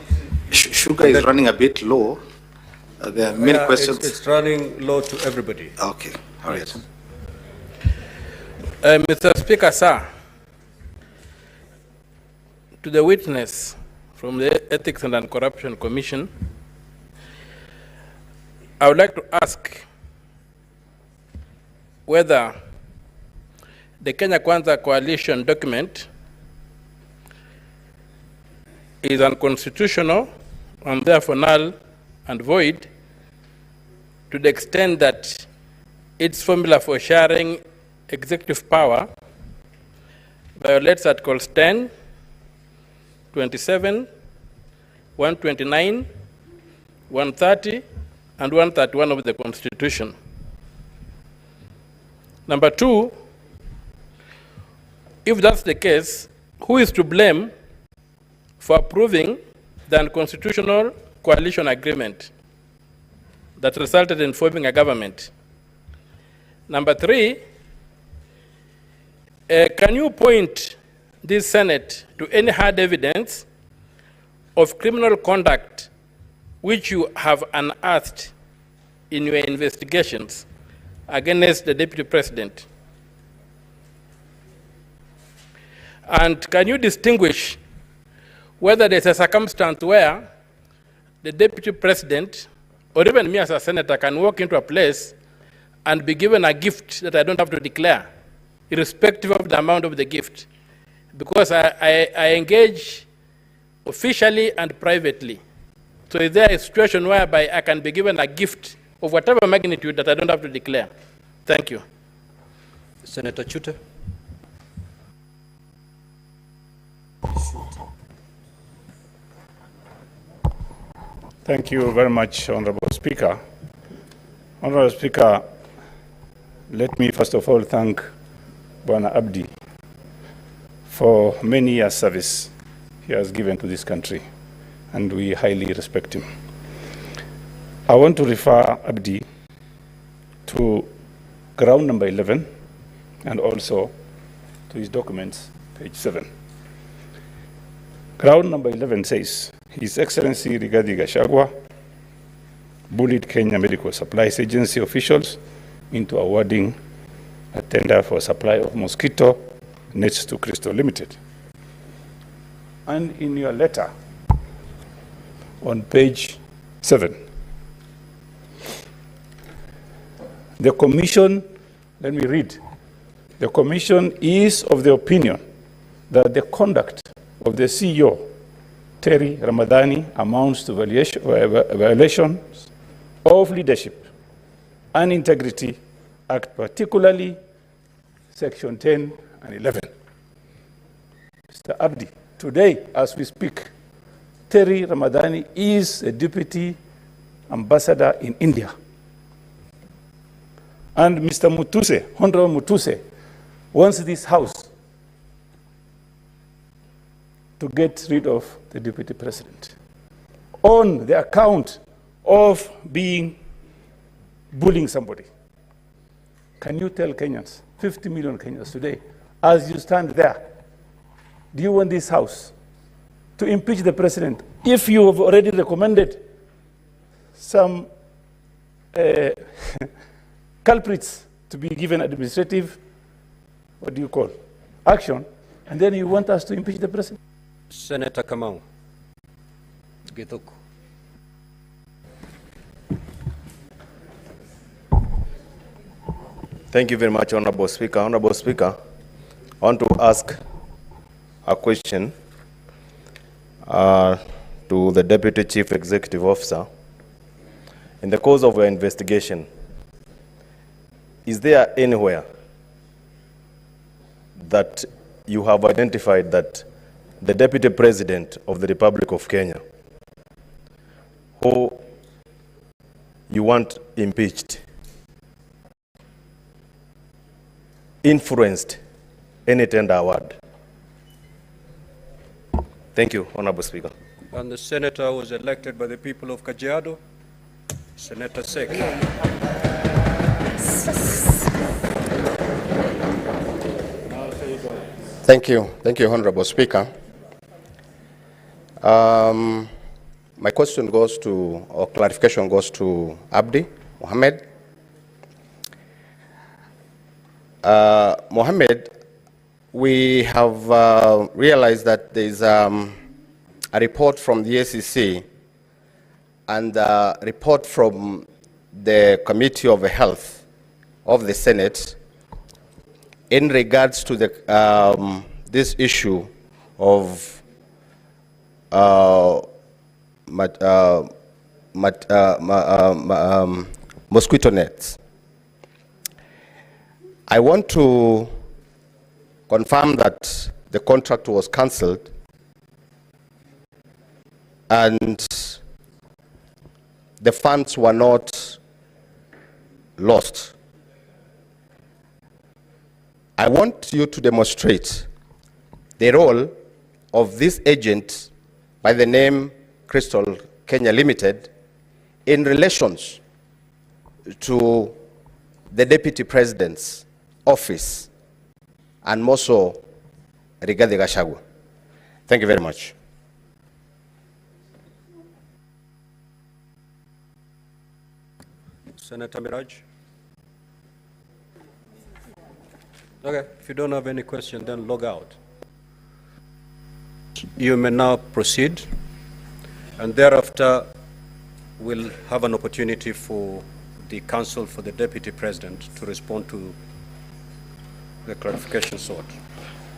Sugar is running a bit low. There are many questions. It's running low to everybody. Okay, all right. Mr. Speaker, sir, to the witness from the Ethics and Anti-Corruption Commission, I would like to ask whether the Kenya Kwanza coalition document is unconstitutional and therefore null and void to the extent that its formula for sharing executive power violates Articles 10, 27, 129, 130, and 131 of the Constitution. Number two, if that's the case, who is to blame for approving the unconstitutional coalition agreement that resulted in forming a government? Number three, can you point this Senate to any hard evidence of criminal conduct which you have unearthed in your investigations against the Deputy President? And can you distinguish whether there's a circumstance where the Deputy President, or even me as a senator, can walk into a place and be given a gift that I don't have to declare, irrespective of the amount of the gift, because I engage officially and privately. So is there a situation whereby I can be given a gift of whatever magnitude that I don't have to declare? Thank you. Senator Chute. Thank you very much, Honorable Speaker. Honorable Speaker, let me first of all thank Bwana Abdi for many years' service he has given to this country, and we highly respect him. I want to refer Abdi to ground number 11 and also to his documents, page 7. Ground number 11 says, His Excellency Rigathi Gachagua bullied Kenya Medical Supplies Agency officials into awarding a tender for supply of mosquito nets to Crystal Limited. And in your letter on page 7, the Commission, let me read, the Commission is of the opinion that the conduct of the CEO, Terry Ramadhani, amounts to violations of leadership and integrity act, particularly section 10 and 11. Mr. Abdi, today as we speak, Terry Ramadhani is a deputy ambassador in India. And Mr. Mutuse, Honorable Mutuse, wants this house to get rid of the deputy president on the account of bullying somebody. Can you tell Kenyans, 50 million Kenyans today, as you stand there, do you want this house to impeach the president if you have already recommended some culprits to be given administrative, what do you call, action, and then you want us to impeach the president? Senator Kamau. Githuku. Thank you very much, Honorable Speaker. Honorable Speaker, I want to ask a question to the Deputy Chief Executive Officer. In the course of your investigation, is there anywhere that you have identified that the Deputy President of the Republic of Kenya, who you want impeached, influenced any tender award? Thank you, Honorable Speaker. And the senator was elected by the people of Kajiado, Senator Sek. Thank you, Honorable Speaker. My question goes to, or clarification goes to Abdi Mohammed. Mohammed, we have realized that there is a report from the EACC and a report from the Committee of Health of the Senate in regards to the, this issue of mosquito nets. I want to confirm that the contract was cancelled and the funds were not lost. I want you to demonstrate the role of this agent by the name Crystal Kenya Limited in relations to the Deputy President's office and more so regarding Gachagua. Thank you very much. Senator Miraj. Okay, if you don't have any question, then log out. You may now proceed, and thereafter we'll have an opportunity for the counsel for the Deputy President to respond to the clarification sought.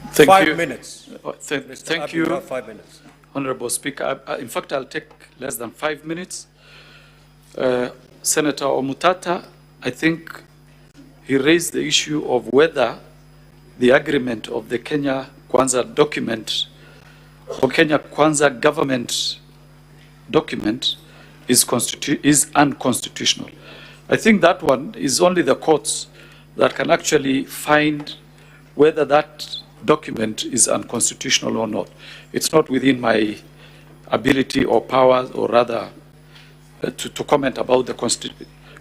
Thank 5 you. minutes. Thank you, have 5 minutes. Honorable Speaker. In fact, I'll take less than 5 minutes. Senator Omutata, I think he raised the issue of whether the agreement of the Kenya Kwanza document or Kenya Kwanza government document is unconstitutional. I think that one is only the courts that can actually find whether that document is unconstitutional or not. It's not within my ability or powers, or rather to comment about the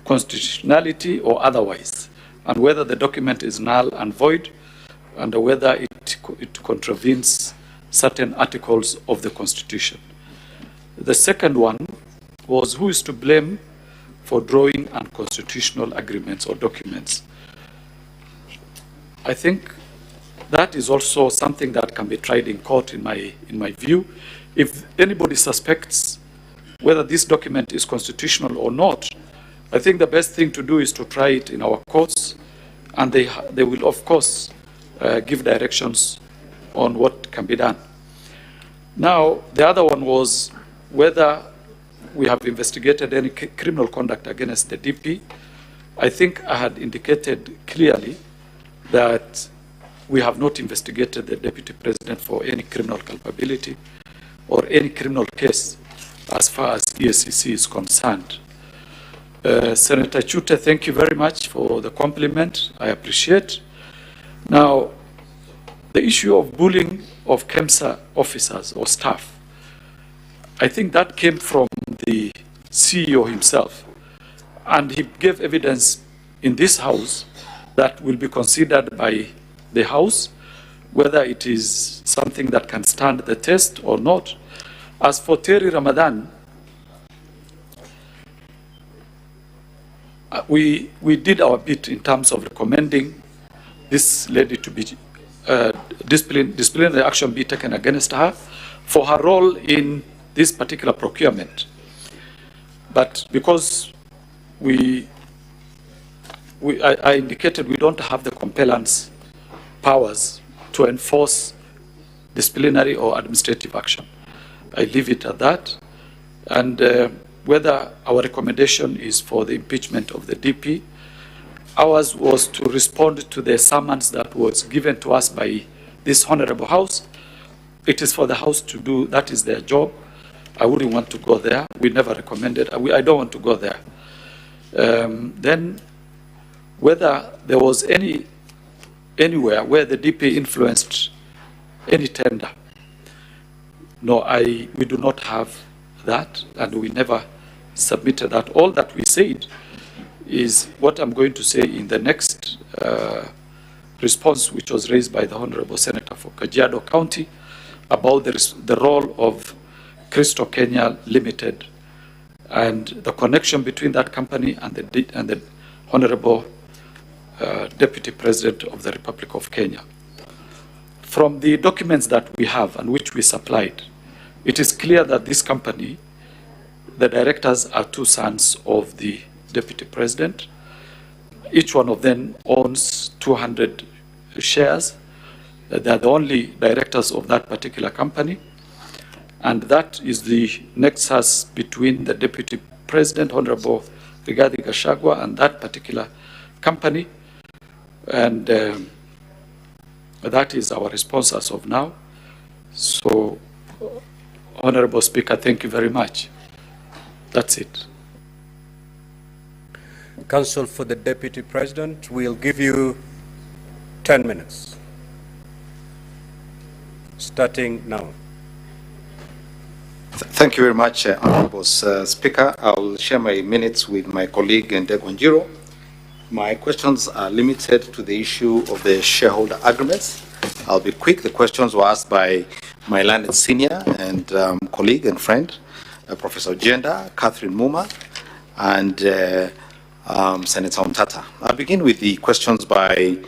constitutionality or otherwise, and whether the document is null and void, and whether it contravenes certain articles of the Constitution. The second one was who is to blame for drawing unconstitutional agreements or documents. I think that is also something that can be tried in court in my view. If anybody suspects whether this document is constitutional or not, I think the best thing to do is to try it in our courts, and they will of course give directions on what can be done. Now, the other one was whether we have investigated any criminal conduct against the DP. I think I had indicated clearly that we have not investigated the Deputy President for any criminal culpability or any criminal case as far as EACC is concerned. Senator Chute, thank you very much for the compliment. I appreciate. Now, the issue of bullying of KEMSA officers or staff, I think that came from the CEO himself, and he gave evidence in this House that will be considered by the House, whether it is something that can stand the test or not. As for Terry Ramadan, we did our bit in terms of recommending this lady to be disciplinary action be taken against her for her role in this particular procurement. But because I indicated we don't have the compellence powers to enforce disciplinary or administrative action, I leave it at that. And whether our recommendation is for the impeachment of the DP, ours was to respond to the summons that was given to us by this Honorable House. It is for the House to do, that is their job. I wouldn't want to go there. We never recommended, I don't want to go there. Then whether there was anywhere where the DP influenced any tender. No, we do not have that, and we never submitted that. All that we said is what I'm going to say in the next response, which was raised by the Honorable Senator for Kajiado County, about the role of Crystal Kenya Limited and the connection between that company and the Honorable Deputy President of the Republic of Kenya. From the documents that we have and which we supplied, it is clear that this company, the directors are two sons of the Deputy President. Each one of them owns 200 shares. They are the only directors of that particular company. And that is the nexus between the Deputy President, Honorable Rigathi Gachagua, and that particular company. And that is our response as of now. So, Honorable Speaker, thank you very much. That's it. Counsel for the Deputy President, we'll give you 10 minutes. Starting now. Thank you very much, Honorable Speaker. I'll share my minutes with my colleague Ndegonjiro. My questions are limited to the issue of the shareholder agreements. I'll be quick. The questions were asked by my learned senior and colleague and friend, Professor Ojenda, Catherine Muma, and Senator Omtata. I'll begin with the questions by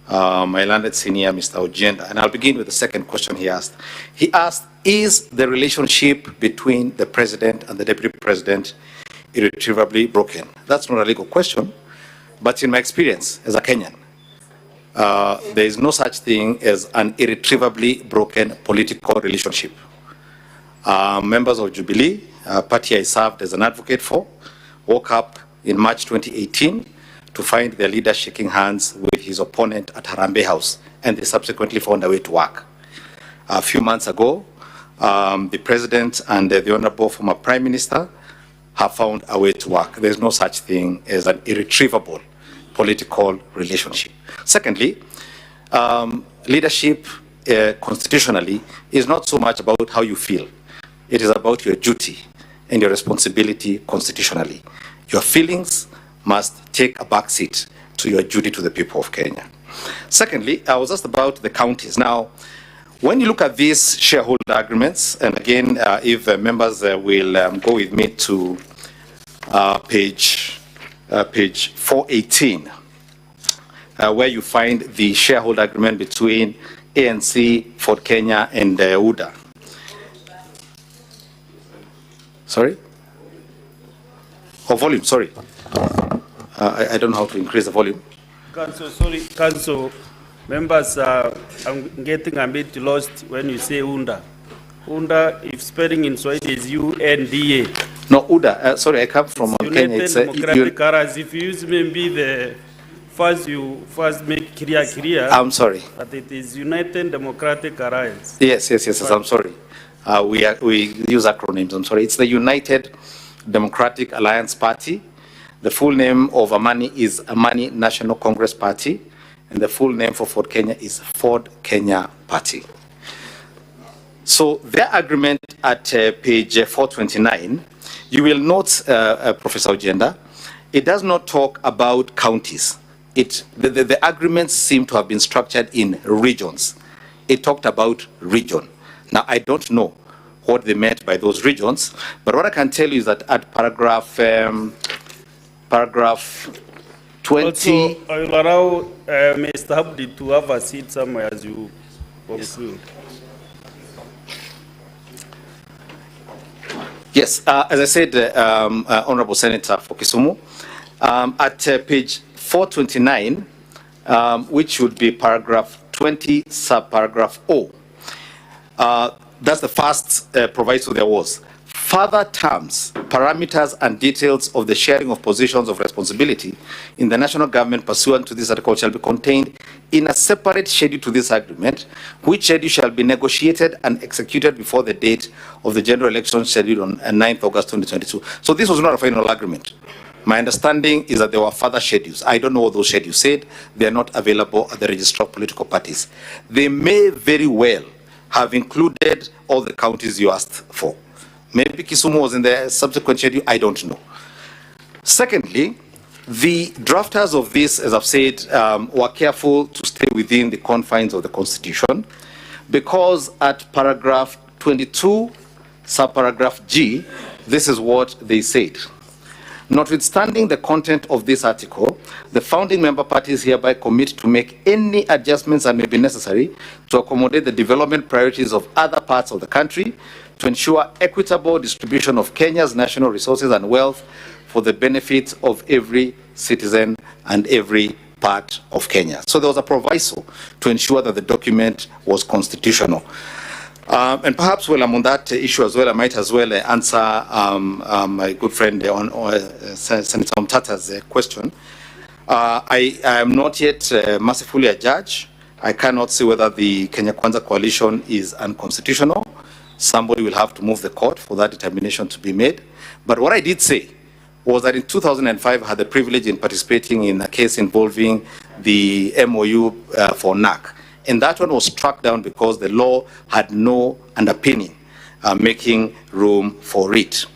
my learned senior, Mr. Ojenda, and I'll begin with the second question he asked. He asked, is the relationship between the President and the Deputy President irretrievably broken? That's not a legal question, but in my experience as a Kenyan, there is no such thing as an irretrievably broken political relationship. Members of Jubilee, party I served as an advocate for, woke up in March 2018 to find their leader shaking hands with his opponent at Harambee House, and they subsequently found a way to work. A few months ago, the President and the Honorable former Prime Minister have found a way to work. There's no such thing as an irretrievable political relationship. Secondly, leadership constitutionally is not so much about how you feel. It is about your duty and your responsibility constitutionally. Your feelings must take a backseat to your duty to the people of Kenya. Secondly, I was asked about the counties. Now, when you look at these shareholder agreements, and again, if members will go with me to page 418, where you find the shareholder agreement between ANC, Ford Kenya, and UDA. Sorry? Oh, volume, sorry. I don't know how to increase the volume. Council, sorry, Council. Members, I'm getting a bit lost when you say UNDA. UNDA, if spelling in Swahili is UNDA. No, UDA. Sorry, I come from Kenya. It's Democratic Alliance. If you use maybe the you first make clear. I'm sorry. But it is United Democratic Alliance. Yes. I'm sorry. We use acronyms. I'm sorry. It's the United Democratic Alliance Party. The full name of Amani is Amani National Congress Party, and the full name for Ford Kenya is Ford Kenya Party. So their agreement at page 429, you will note, Professor Ojenda, it does not talk about counties. The agreements seem to have been structured in regions. It talked about region. Now, I don't know what they meant by those regions, but what I can tell you is that at paragraph 20... Also, I will allow Mr. Abdi to have a seat somewhere as you conclude. Yes, as I said, Honorable Senator for Kisumu, at page 429, which would be paragraph 20, subparagraph O, that's the first proviso there was. Further terms, parameters, and details of the sharing of positions of responsibility in the national government pursuant to this article shall be contained in a separate schedule to this agreement, which schedule shall be negotiated and executed before the date of the general election scheduled on 9th August 2022. So this was not a final agreement. My understanding is that there were further schedules. I don't know what those schedules said. They are not available at the Register of Political Parties. They may very well have included all the counties you asked for. Maybe Kisumu was in the subsequent schedule, I don't know. Secondly, the drafters of this, as I've said, were careful to stay within the confines of the Constitution, because at paragraph 22, subparagraph G, this is what they said. Notwithstanding the content of this article, the founding member parties hereby commit to make any adjustments that may be necessary to accommodate the development priorities of other parts of the country, to ensure equitable distribution of Kenya's national resources and wealth for the benefit of every citizen and every part of Kenya. So there was a proviso to ensure that the document was constitutional. And perhaps while I'm on that issue as well, I might as well answer my good friend on Senator Mtata's question. I am not yet mercifully a judge. I cannot say whether the Kenya Kwanza coalition is unconstitutional. Somebody will have to move the court for that determination to be made. But what I did say was that in 2005, I had the privilege in participating in a case involving the MOU for NAC. And that one was struck down because the law had no underpinning making room for it.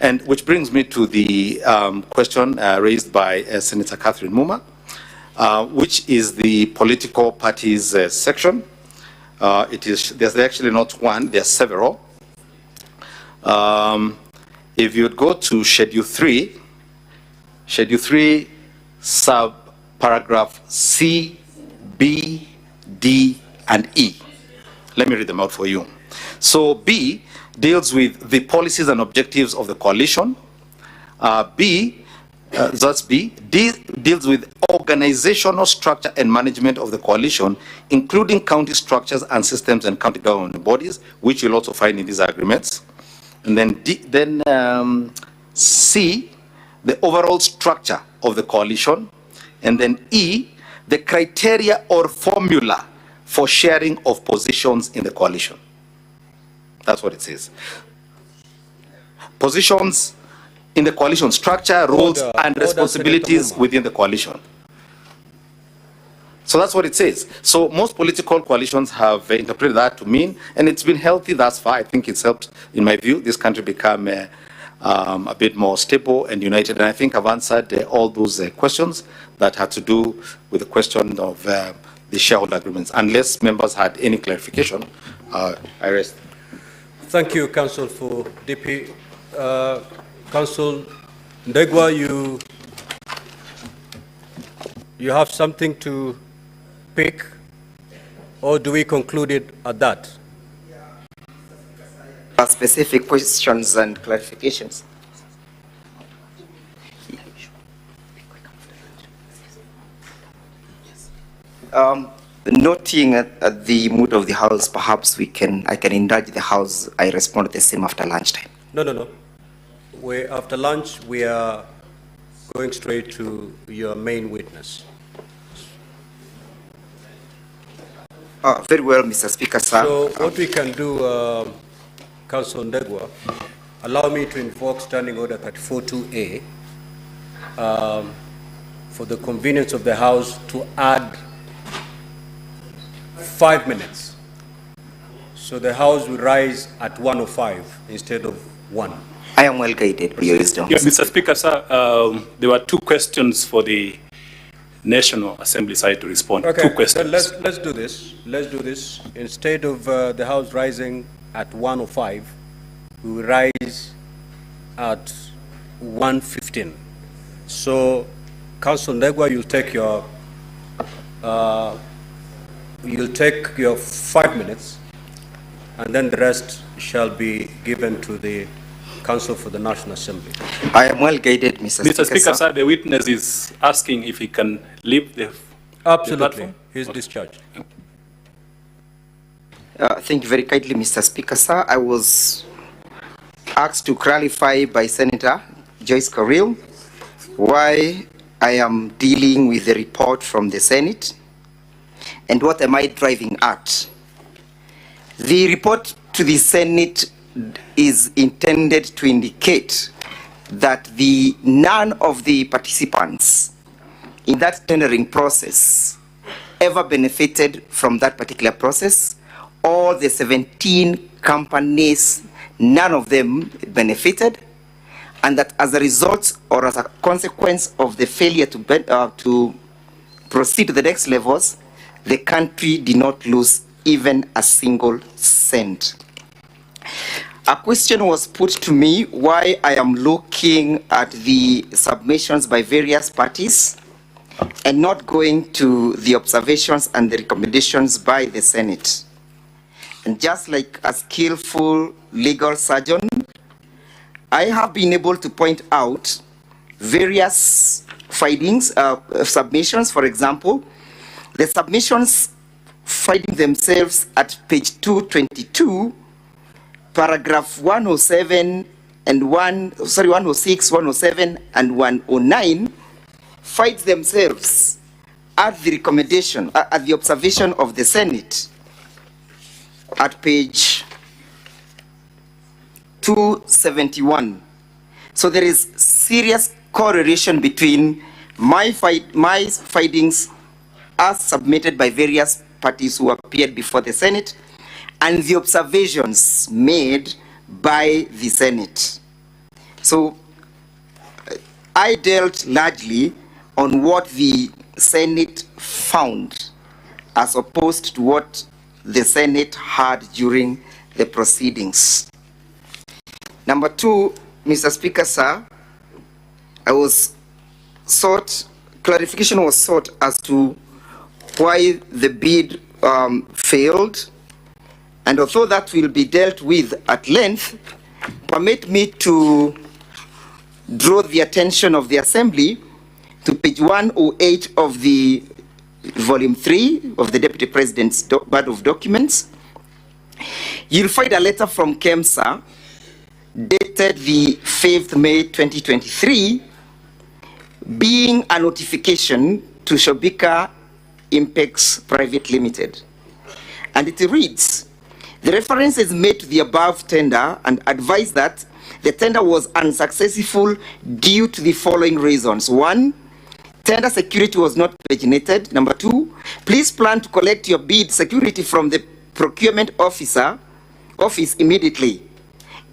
And which brings me to the question raised by Senator Catherine Muma, which is the political parties section. There's actually not one, there are several. If you would go to Schedule 3, sub-paragraph C, B, D, and E. Let me read them out for you. So B deals with the policies and objectives of the coalition. That's B. D deals with organizational structure and management of the coalition, including county structures and systems and county government bodies, which you'll also find in these agreements. And then C, the overall structure of the coalition. And then E, the criteria or formula for sharing of positions in the coalition. That's what it says. Positions in the coalition structure, roles, and responsibilities within the coalition. So that's what it says. So most political coalitions have interpreted that to mean, and it's been healthy thus far. I think it's helped, in my view, this country become a bit more stable and united. And I think I've answered all those questions that had to do with the question of the shareholder agreements. Unless members had any clarification, I rest. Thank you, Council, for DP. Council Ndegwa, you have something to pick, or do we conclude it at that? Specific questions and clarifications. Noting at the mood of the House, perhaps I can indulge the House. I respond the same after lunchtime. No. After lunch, we are going straight to your main witness. Very well, Mr. Speaker, sir. So what we can do, Council Ndegwa, allow me to invoke Standing Order 34.2A for the convenience of the House to add 5 minutes. So the House will rise at 1:05 instead of 1. I am well guided by your wisdom. Yeah, Mr. Speaker, sir, there were 2 questions for the National Assembly side to respond. Okay, 2 questions. let's do this. Let's do this. Instead of the House rising at 1:05, we will rise at 1:15. So, Council Ndegwa, you'll take your 5 minutes, and then the rest shall be given to the Council for the National Assembly. I am well guided, Mr. Speaker, sir, the witness is asking if he can leave the Absolutely. He's discharged. Thank you very kindly, Mr. Speaker, sir. I was asked to clarify by Senator Joyce Carrill why I am dealing with the report from the Senate and what am I driving at. The report to the Senate is intended to indicate that none of the participants in that tendering process ever benefited from that particular process all the 17 companies, none of them benefited, and that as a result or as a consequence of the failure to proceed to the next levels, the country did not lose even a single cent. A question was put to me why I am looking at the submissions by various parties and not going to the observations and the recommendations by the Senate. And just like a skillful legal surgeon, I have been able to point out various findings, submissions. For example, the submissions finding themselves at page 222, paragraph 107 and 106, 107 and 109 find themselves at the recommendation, at the observation of the Senate at page 271. So there is serious correlation between my findings as submitted by various parties who appeared before the Senate and the observations made by the Senate. So I dealt largely on what the Senate found as opposed to what the Senate had during the proceedings. Number two, Mr. Speaker, sir, clarification was sought as to why the bid failed. And although that will be dealt with at length, permit me to draw the attention of the Assembly to page 108 of the volume 3 of the Deputy President's Body of Documents. You'll find a letter from KEMSA dated the 5th May 2023, being a notification to Shobika Impex Private Limited. And it reads, the reference is made to the above tender and advised that the tender was unsuccessful due to the following reasons. 1, tender security was not paginated. Number 2, please plan to collect your bid security from the procurement office immediately.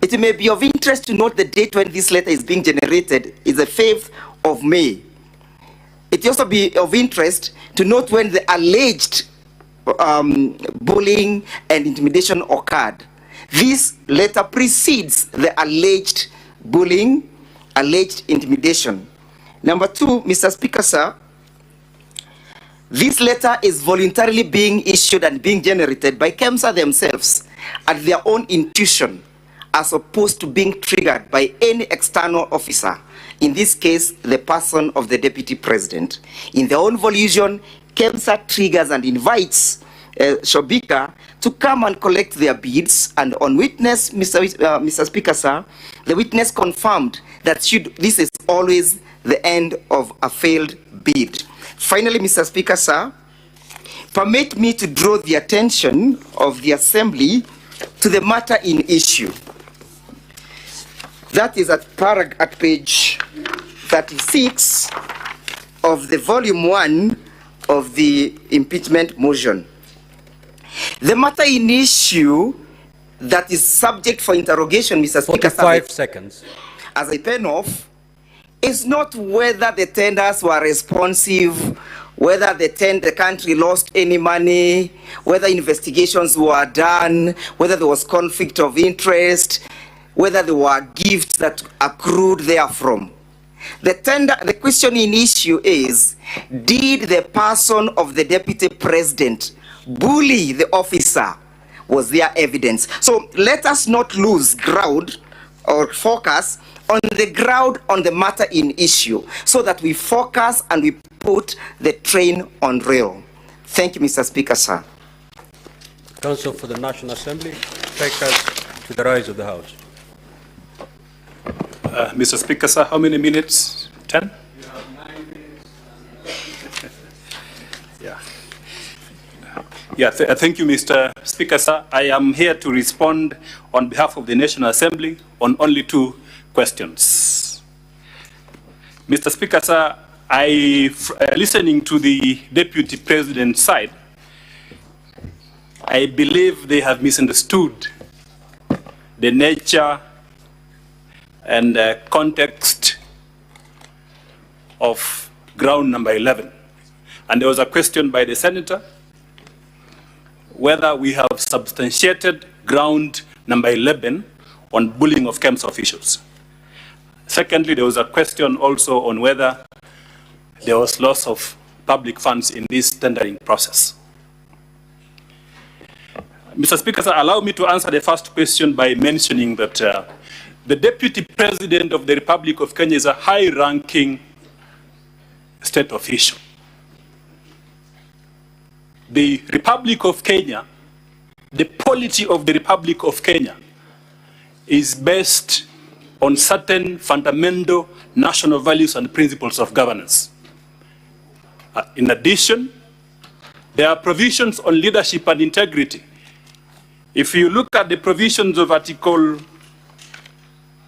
It may be of interest to note the date when this letter is being generated is the 5th of May. It will also be of interest to note when the alleged bullying and intimidation occurred. This letter precedes the alleged bullying, alleged intimidation. Number 2, Mr. Speaker, sir, this letter is voluntarily being issued and being generated by KEMSA themselves at their own intuition, as opposed to being triggered by any external officer, in this case, the person of the Deputy President. In their own volition, KEMSA triggers and invites Shobika to come and collect their bids, and on witness, Mr. Speaker, sir, the witness confirmed that this is always the end of a failed bid. Finally, Mr. Speaker, sir, permit me to draw the attention of the Assembly to the matter in issue. That is at page 36 of the volume 1 of the impeachment motion. The matter in issue that is subject for interrogation, Mr. Speaker, 45 seconds. As I pen off, is not whether the tenders were responsive, whether the country lost any money, whether investigations were done, whether there was conflict of interest, whether there were gifts that accrued therefrom. The question in issue is, did the person of the Deputy President bully the officer? Was there evidence? So let us not lose ground or focus on the ground on the matter in issue, so that we focus and we put the train on rail. Thank you, Mr. Speaker, sir. Counsel for the National Assembly, take us to the rise of the House. Mr. Speaker, sir, how many minutes? 10? You have 9 minutes. Thank you, Mr. Speaker, sir. I am here to respond on behalf of the National Assembly on only 2 questions. Mr. Speaker, sir, listening to the Deputy President's side, I believe they have misunderstood the nature and context of ground number 11. And there was a question by the senator whether we have substantiated ground number 11 on bullying of KEMSA officials. Secondly, there was a question also on whether there was loss of public funds in this tendering process. Mr. Speaker, sir, allow me to answer the first question by mentioning that the Deputy President of the Republic of Kenya is a high-ranking state official. The Republic of Kenya, the polity of the Republic of Kenya is based on certain fundamental national values and principles of governance. In addition, there are provisions on leadership and integrity. If you look at the provisions of Article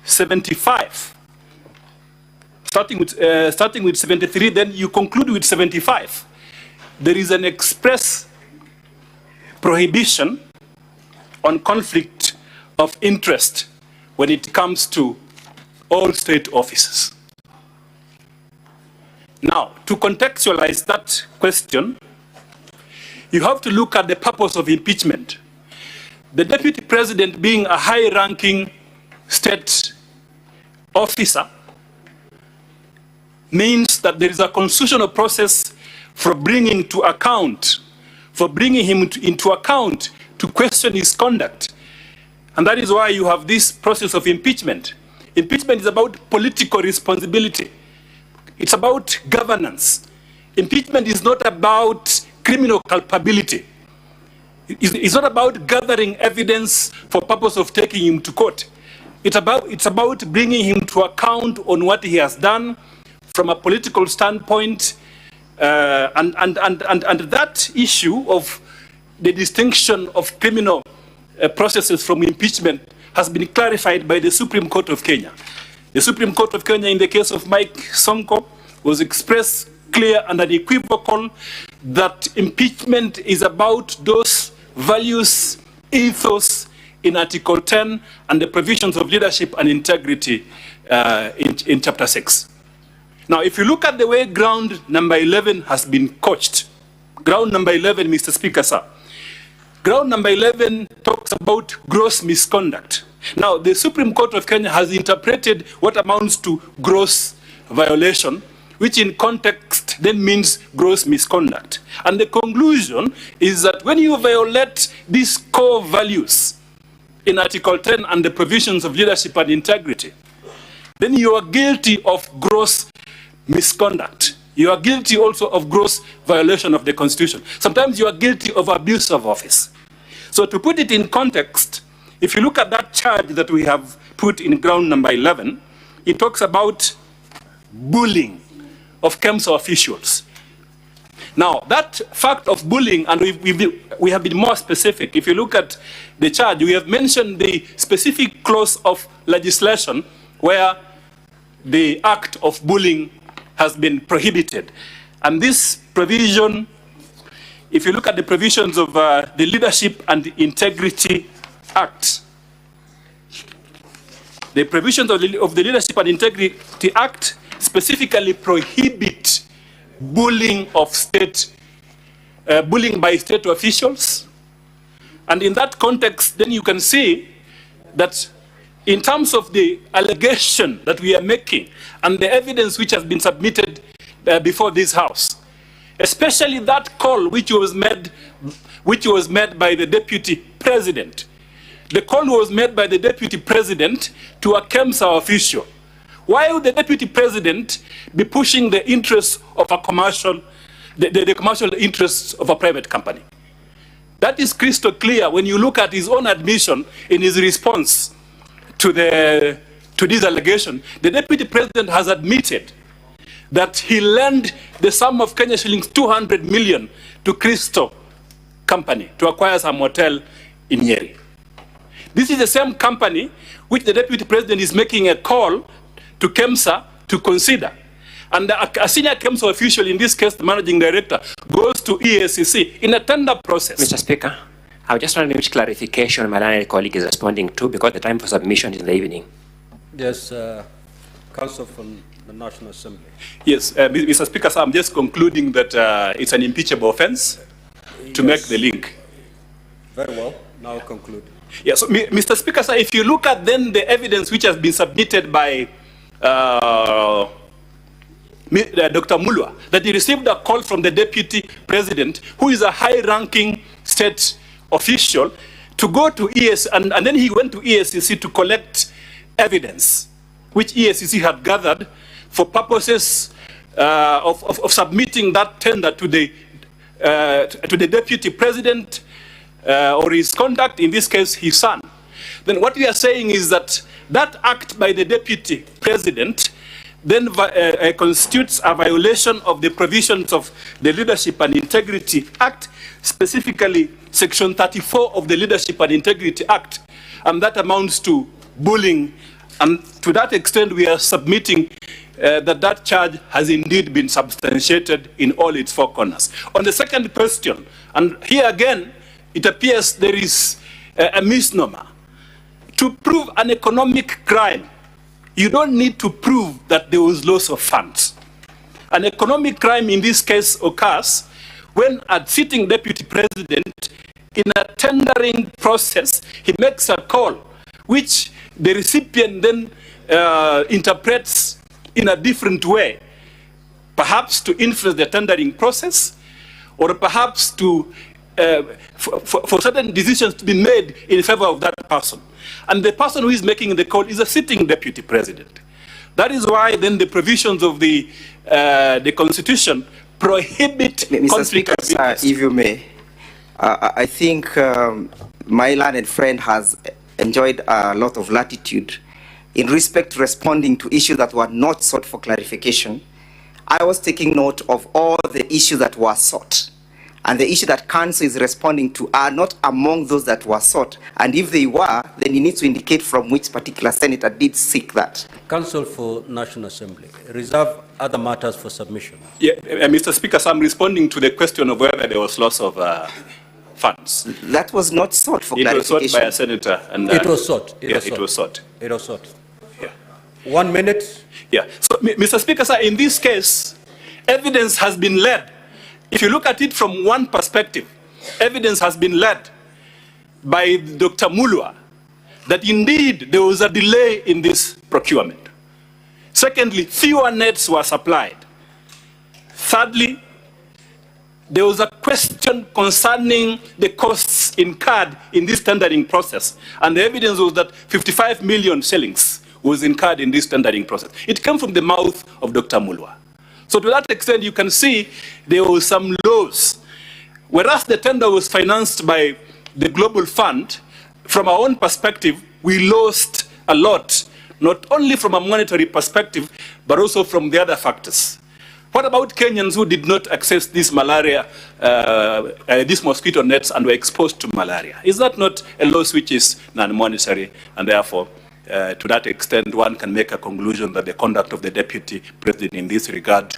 75, starting with 73, then you conclude with 75. There is an express prohibition on conflict of interest when it comes to all state offices. Now, to contextualize that question, you have to look at the purpose of impeachment. The Deputy President, being a high-ranking state officer, means that there is a constitutional process for bringing him into account to question his conduct. And that is why you have this process of impeachment. Impeachment is about political responsibility. It's about governance. Impeachment is not about criminal culpability. It's not about gathering evidence for purpose of taking him to court. It's about bringing him to account on what he has done from a political standpoint, and that issue of the distinction of criminal processes from impeachment has been clarified by the Supreme Court of Kenya. The Supreme Court of Kenya, in the case of Mike Sonko, was expressed clear and unequivocal that impeachment is about those values, ethos in Article 10 and the provisions of leadership and integrity in Chapter 6. Now, if you look at the way ground number 11 has been coached, ground number 11, Mr. Speaker, sir, ground number 11 talks about gross misconduct. Now, the Supreme Court of Kenya has interpreted what amounts to gross violation, which in context then means gross misconduct. And the conclusion is that when you violate these core values in Article 10 and the provisions of leadership and integrity, then you are guilty of gross misconduct. You are guilty also of gross violation of the Constitution. Sometimes you are guilty of abuse of office. So to put it in context, if you look at that charge that we have put in ground number 11, it talks about bullying of KEMSA officials. Now, that fact of bullying, and we have been more specific. If you look at the charge, we have mentioned the specific clause of legislation where the act of bullying has been prohibited. And this provision, if you look at the provisions of the Leadership and Integrity Act, the provisions of the Leadership and Integrity Act specifically prohibit bullying of bullying by state officials. And in that context, then you can see that in terms of the allegation that we are making and the evidence which has been submitted before this House, especially that call which was made by the Deputy President. The call was made by the Deputy President to a KEMSA official. Why would the Deputy President be pushing the interests of a commercial, the commercial interests of a private company? That is crystal clear when you look at his own admission in his response to this allegation. The Deputy President has admitted that he lent the sum of Kenya shillings 200 million to Crystal Company to acquire some hotel in Nyeri. This is the same company which the Deputy President is making a call to KEMSA to consider. And a senior KEMSA official, in this case the Managing Director, goes to EACC in a tender process. Mr. Speaker, I just wondering which clarification my learned colleague is responding to, because the time for submission is in the evening. Yes, Counsel from the National Assembly. Yes, Mr. Speaker, so I'm just concluding that it's an impeachable offense to make the link. Very well. Now conclude. Yes, so, Mr. Speaker, sir, if you look at then the evidence which has been submitted by Dr. Mulwa, that he received a call from the Deputy President, who is a high-ranking state official, to go to EACC, and then he went to EACC to collect evidence, which EACC had gathered for purposes of submitting that tender to the Deputy President or his conduct, in this case, his son. Then what we are saying is that that act by the Deputy President then constitutes a violation of the provisions of the Leadership and Integrity Act, specifically Section 34 of the Leadership and Integrity Act, and that amounts to bullying. And to that extent, we are submitting that charge has indeed been substantiated in all its four corners. On the second question, and here again, it appears there is a misnomer. To prove an economic crime, you don't need to prove that there was loss of funds. An economic crime in this case occurs when a sitting Deputy President, in a tendering process, he makes a call which the recipient then interprets in a different way, perhaps to influence the tendering process, or perhaps to for certain decisions to be made in favor of that person. And the person who is making the call is a sitting Deputy President. That is why then the provisions of the Constitution prohibit Mr. Speaker, if you may, I think my learned friend has enjoyed a lot of latitude in respect to responding to issues that were not sought for clarification. I was taking note of all the issues that were sought, and the issue that Council is responding to are not among those that were sought. And if they were, then you need to indicate from which particular senator did seek that. Counsel for National Assembly, reserve other matters for submission. Yeah, Mr. Speaker, so I'm responding to the question of whether there was loss of funds. That was not sought for clarification. It was sought by a senator. And, it was sought. It was sought. It was sought. Yeah. 1 minute. Yeah. So, Mr. Speaker, sir, in this case, evidence has been led. If you look at it from one perspective, evidence has been led by Dr. Mulwa that indeed there was a delay in this procurement. Secondly, fewer nets were supplied. Thirdly, there was a question concerning the costs incurred in this tendering process, and the evidence was that 55 million shillings was incurred in this tendering process. It came from the mouth of Dr. Mulwa. So to that extent, you can see there was some loss. Whereas the tender was financed by the Global Fund, from our own perspective, we lost a lot, not only from a monetary perspective, but also from the other factors. What about Kenyans who did not access this malaria, these mosquito nets, and were exposed to malaria? Is that not a loss which is non-monetary, and therefore, to that extent, one can make a conclusion that the conduct of the Deputy President in this regard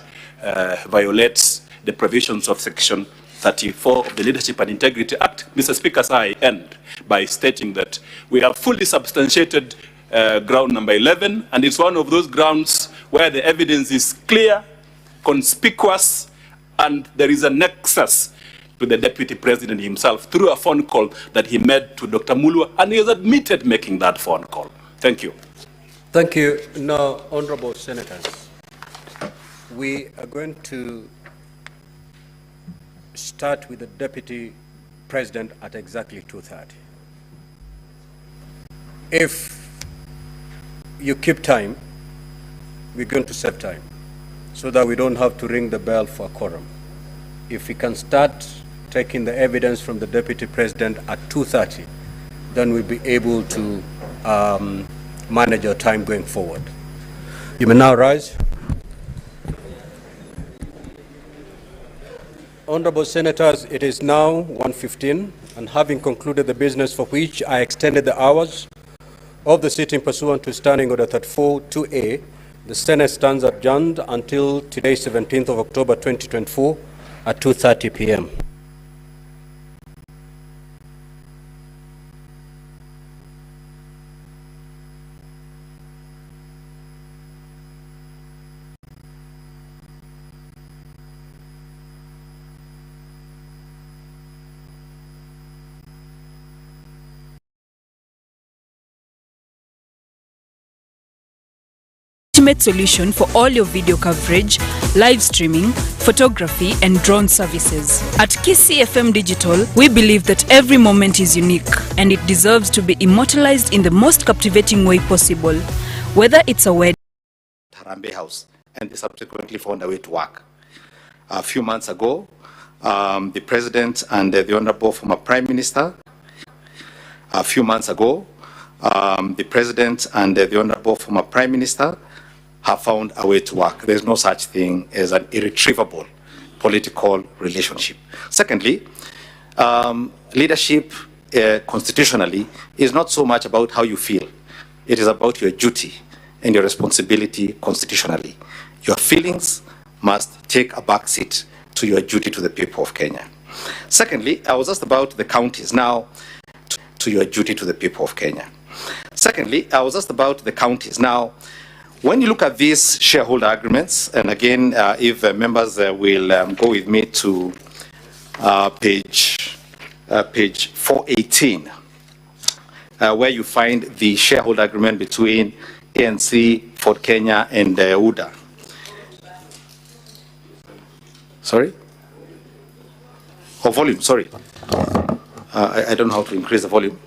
violates the provisions of Section 34 of the Leadership and Integrity Act. Mr. Speaker, I end by stating that we have fully substantiated ground number 11, and it's one of those grounds where the evidence is clear, conspicuous, and there is a nexus to the Deputy President himself through a phone call that he made to Dr. Mulwa, and he has admitted making that phone call. Thank you. Thank you. Now, honorable senators, we are going to start with the Deputy President at exactly 2:30. If you keep time, we're going to save time so that we don't have to ring the bell for a quorum. If we can start taking the evidence from the Deputy President at 2:30, then we'll be able to manage our time going forward. You may now rise. Honorable Senators, it is now 1:15, and having concluded the business for which I extended the hours of the sitting pursuant to Standing Order 34-2A, the Senate stands adjourned until today, 17th of October 2024 at 2:30 p.m. ultimate solution for all your video coverage, live streaming, photography, and drone services. At KISII FM Digital, we believe that every moment is unique and it deserves to be immortalized in the most captivating way possible. Whether it's a wedding, Harambee House, and they subsequently found a way to work. A few months ago, the President and the Honorable former Prime Minister, a few months ago, the President and the Honorable former Prime Minister have found a way to work. There's no such thing as an irretrievable political relationship. Secondly, leadership constitutionally is not so much about how you feel. It is about your duty and your responsibility constitutionally. Your feelings must take a back seat to your duty to the people of Kenya. Secondly, I was asked about the counties. Now, to your duty to the people of Kenya. Secondly, I was asked about the counties. Now, when you look at these shareholder agreements, and again, if members will go with me to page 418, where you find the shareholder agreement between ANC, Ford Kenya, and UDA. Sorry? Oh, volume, sorry. I don't know how to increase the volume.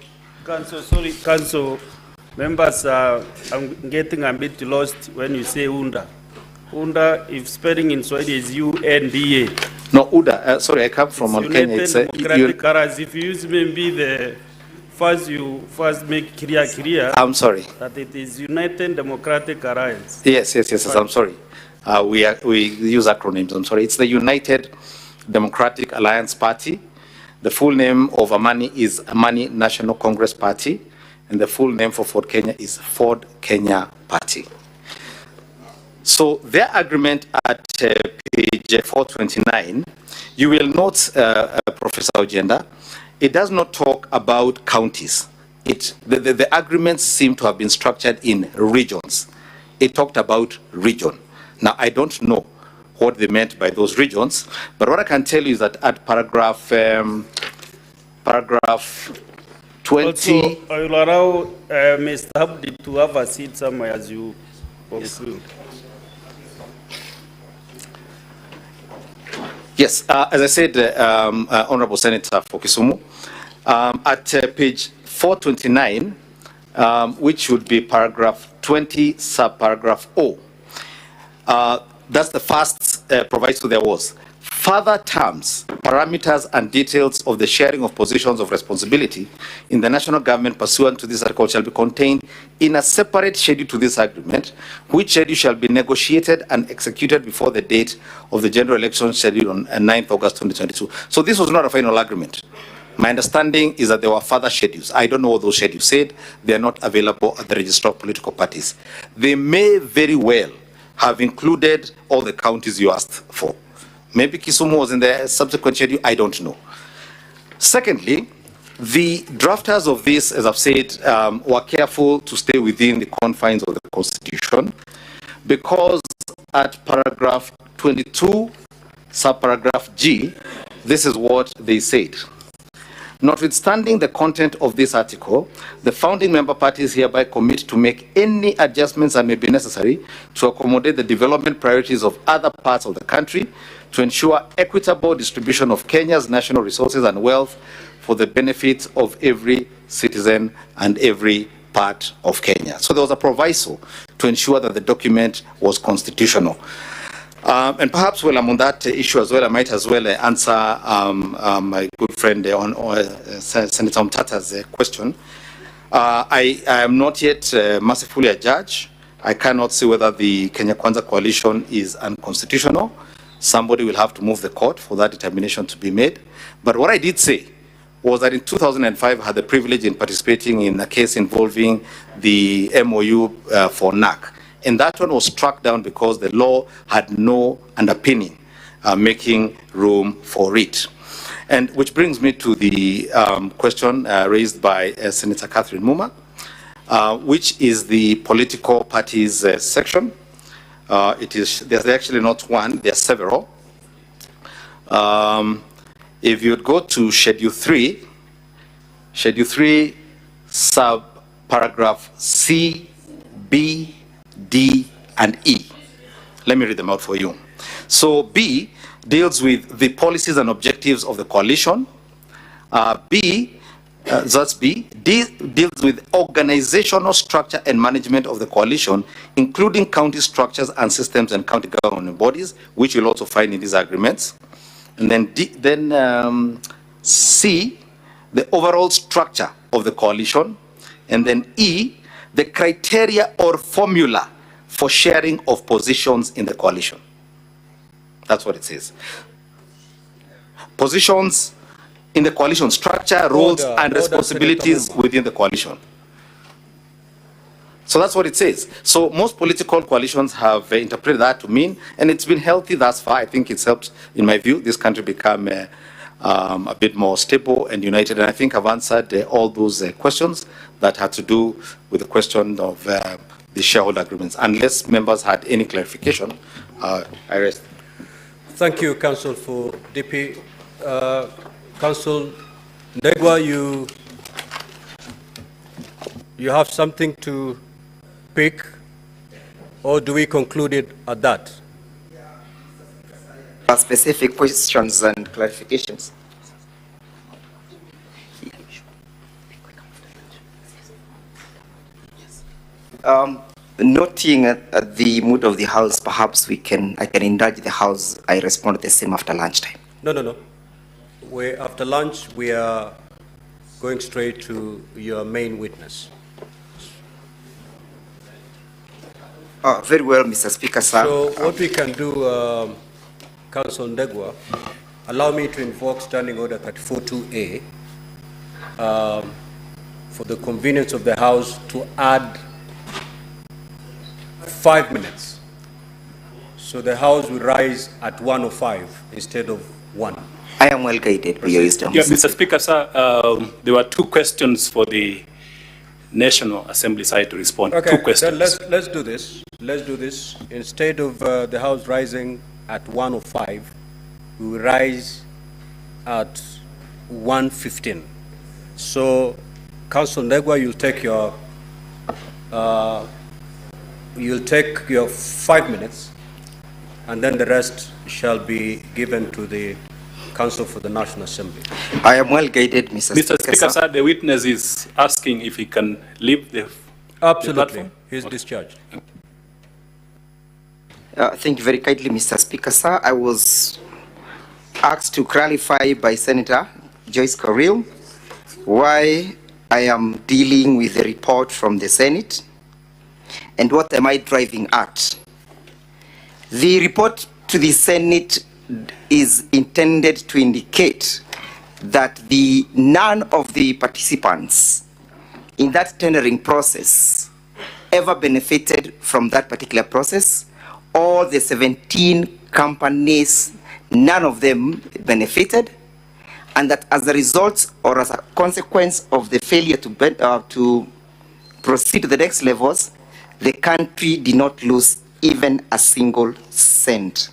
Council, sorry, Council. Members, I'm getting a bit lost when you say UNDA. UNDA, if spelling in Swahili is UNDA. No, UDA, sorry, I come from Kenya. It's Democratic Alliance. If you use maybe the you first make clear. I'm sorry. That it is United Democratic Alliance. Yes, I'm sorry. We use acronyms, I'm sorry. It's the United Democratic Alliance Party. The full name of Amani is Amani National Congress Party, and the full name for Ford Kenya is Ford Kenya Party. So their agreement at page 429, you will note, Professor Ojenda, it does not talk about counties. The agreements seem to have been structured in regions. It talked about region. Now, I don't know what they meant by those regions, but what I can tell you is that at paragraph 20... Also, I will allow Mr. Abdi to have a seat somewhere as you conclude. Yes, as I said, Honorable Senator for Kisumu, at page 429, which would be paragraph 20, subparagraph O, that's the first proviso there was. Further terms, parameters, and details of the sharing of positions of responsibility in the national government pursuant to this article shall be contained in a separate schedule to this agreement, which schedule shall be negotiated and executed before the date of the general election scheduled on 9th August 2022. So this was not a final agreement. My understanding is that there were further schedules. I don't know what those schedules said. They are not available at the register of political parties. They may very well have included all the counties you asked for. Maybe Kisumu was in the subsequent schedule, I don't know. Secondly, the drafters of this, as I've said, were careful to stay within the confines of the Constitution, because at paragraph 22, subparagraph G, this is what they said. Notwithstanding the content of this article, the founding member parties hereby commit to make any adjustments that may be necessary to accommodate the development priorities of other parts of the country, to ensure equitable distribution of Kenya's national resources and wealth for the benefit of every citizen and every part of Kenya. So there was a proviso to ensure that the document was constitutional. And perhaps while I'm on that issue as well, I might as well answer my good friend Senator Mtata's question. I am not yet mercifully a judge. I cannot say whether the Kenya Kwanza coalition is unconstitutional. Somebody will have to move the court for that determination to be made. But what I did say was that in 2005, I had the privilege in participating in a case involving the MOU for NAC. And that one was struck down because the law had no underpinning making room for it. And which brings me to the question raised by Senator Catherine Muma, which is the political parties section. There's actually not one, there are several. If you'd go to Schedule 3, sub paragraph C, B, D, and E. Let me read them out for you. So B deals with the policies and objectives of the coalition. That's B. D deals with organizational structure and management of the coalition, including county structures and systems and county government bodies, which you'll also find in these agreements. And then C, the overall structure of the coalition. And then E, the criteria or formula for sharing of positions in the coalition. That's what it says. Positions in the coalition structure, roles and responsibilities within the coalition. So that's what it says. So most political coalitions have interpreted that to mean, and it's been healthy thus far. I think it's helped, in my view, this country become a bit more stable and united. And I think I've answered all those questions that had to do with the question of the shareholder agreements. Unless members had any clarification, I rest. Thank you, Council, for DP. Council Ndegwa, you have something to pick, or do we conclude it at that? Specific questions and clarifications. Noting at the mood of the House, perhaps I can indulge the House. I respond the same after lunchtime. No. After lunch, we are going straight to your main witness. Very well, Mr. Speaker, sir. So what we can do, Council Ndegwa, allow me to invoke Standing Order 34.2A for the convenience of the House to add 5 minutes. So the House will rise at 1:05 instead of 1. I am well guided by your wisdom. Yeah, Mr. Speaker, sir, there were 2 questions for the National Assembly side to respond. Okay, 2 questions. Then let's do this. Let's do this. Instead of the House rising at 1:05, we will rise at 1:15. So, Council Ndegwa, you'll take your 5 minutes, and then the rest shall be given to the Council for the National Assembly. I am well guided, Mr. Speaker, sir, the witness is asking if he can leave the Absolutely. He's discharged. Thank you very kindly, Mr. Speaker, sir. I was asked to clarify by Senator Joyce Carrill why I am dealing with the report from the Senate and what am I driving at. The report to the Senate is intended to indicate that none of the participants in that tendering process ever benefited from that particular process. All the 17 companies, none of them benefited, and that as a result or as a consequence of the failure to proceed to the next levels, the country did not lose even a single cent.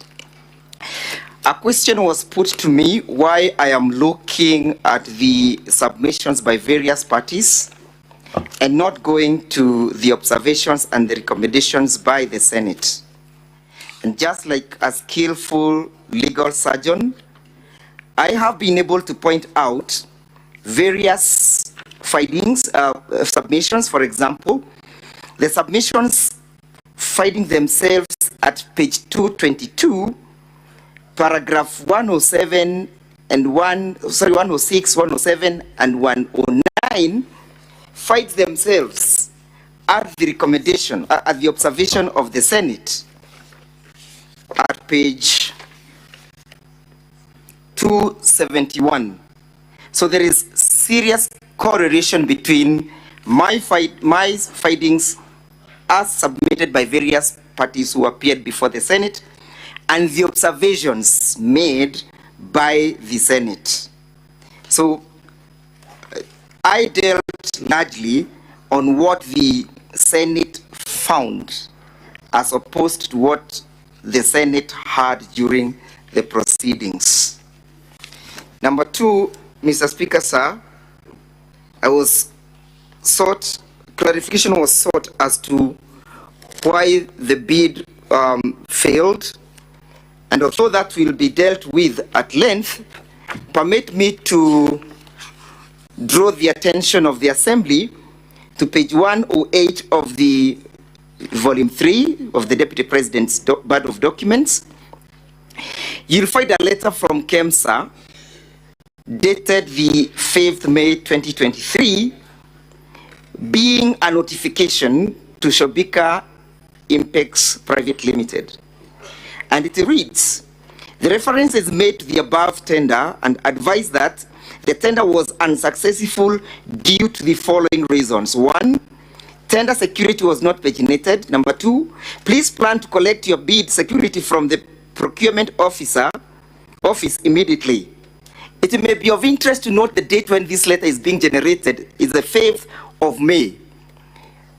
A question was put to me why I am looking at the submissions by various parties and not going to the observations and the recommendations by the Senate. And just like a skillful legal surgeon, I have been able to point out various findings, submissions. For example, the submissions finding themselves at page 222, paragraph 107 and 106, 107 and 109 find themselves at the recommendation, at the observation of the Senate at page 271. So there is serious correlation between my findings as submitted by various parties who appeared before the Senate and the observations made by the Senate. So I dealt largely on what the Senate found as opposed to what the Senate had during the proceedings. Number 2, Mr. Speaker, sir, clarification was sought as to why the bid failed, and although that will be dealt with at length, permit me to draw the attention of the Assembly to page 108 of the volume 3 of the Deputy President's Board of Documents. You'll find a letter from KEMSA dated the 5th May 2023, being a notification to Shobika Impex Private Limited. And it reads, the reference is made to the above tender and advised that the tender was unsuccessful due to the following reasons. 1, tender security was not paginated. Number 2, please plan to collect your bid security from the procurement office immediately. It may be of interest to note the date when this letter is being generated is the 5th of May.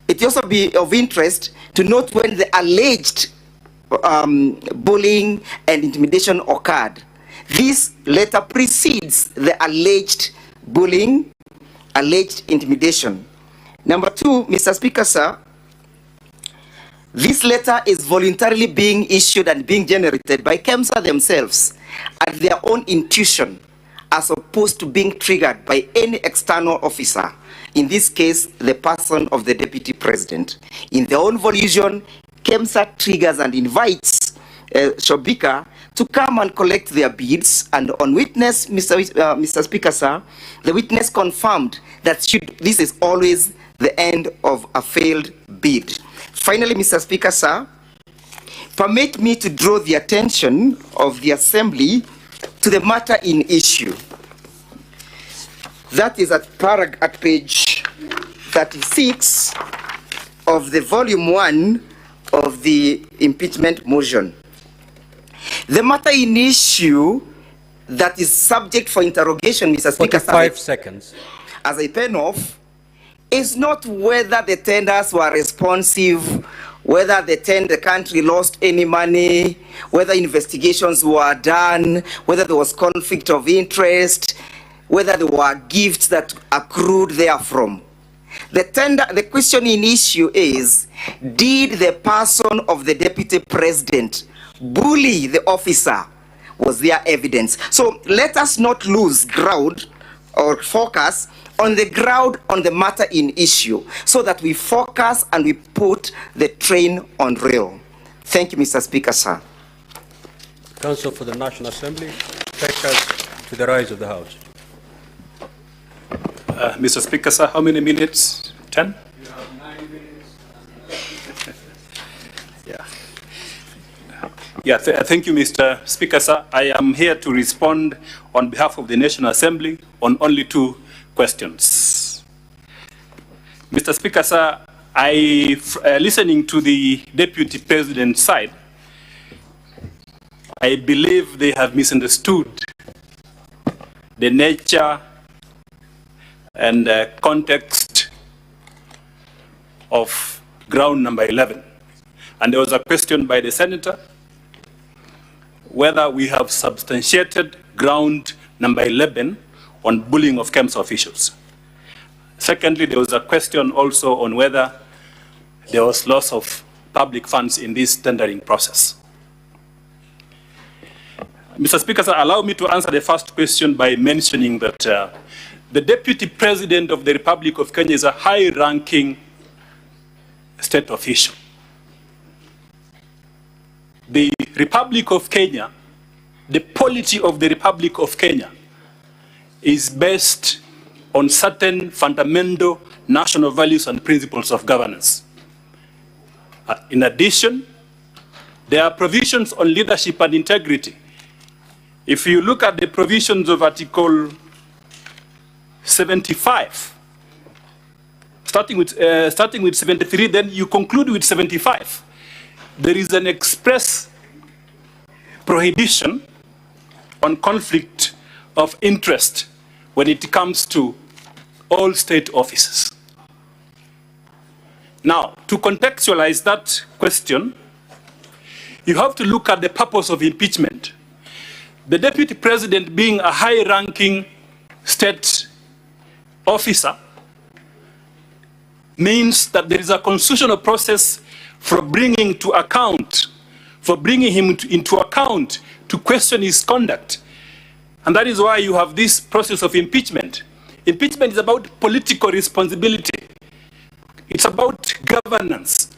It also be of interest to note when the alleged bullying and intimidation occurred. This letter precedes the alleged bullying, alleged intimidation. Number 2, Mr. Speaker, sir, this letter is voluntarily being issued and being generated by KEMSA themselves at their own intuition, as opposed to being triggered by any external officer, in this case, the person of the Deputy President. In their own volition, KEMSA triggers and invites Shobika to come and collect their bids, and on witness, Mr. Speaker, sir, the witness confirmed that this is always the end of a failed bid. Finally, Mr. Speaker, sir, permit me to draw the attention of the Assembly to the matter in issue. That is at page 36 of the volume 1 of the impeachment motion. The matter in issue that is subject for interrogation, Mr. Speaker, 45 seconds. As I pen off, is not whether the tenders were responsive, whether the country lost any money, whether investigations were done, whether there was conflict of interest, whether there were gifts that accrued therefrom. The question in issue is, did the person of the Deputy President bully the officer? Was there evidence? So let us not lose ground or focus on the ground on the matter in issue, so that we focus and we put the train on rail. Thank you, Mr. Speaker, sir. Counsel for the National Assembly, take us to the rise of the House. Mr. Speaker, sir, how many minutes? 10? You have 9 minutes. Thank you, Mr. Speaker, sir. I am here to respond on behalf of the National Assembly on only 2 questions. Mr. Speaker, sir, listening to the Deputy President's side, I believe they have misunderstood the nature and context of ground number 11. And there was a question by the Senator whether we have substantiated ground number 11 on bullying of KEMSA officials. Secondly, there was a question also on whether there was loss of public funds in this tendering process. Mr. Speaker, sir, allow me to answer the first question by mentioning that the Deputy President of the Republic of Kenya is a high-ranking state official. The Republic of Kenya, the polity of the Republic of Kenya is based on certain fundamental national values and principles of governance. In addition, there are provisions on leadership and integrity. If you look at the provisions of Article 75, starting with 73, then you conclude with 75. There is an express prohibition on conflict of interest when it comes to all state offices. Now, to contextualize that question, you have to look at the purpose of impeachment. The Deputy President, being a high-ranking state officer, means that there is a constitutional process for bringing him into account to question his conduct. And that is why you have this process of impeachment. Impeachment is about political responsibility. It's about governance.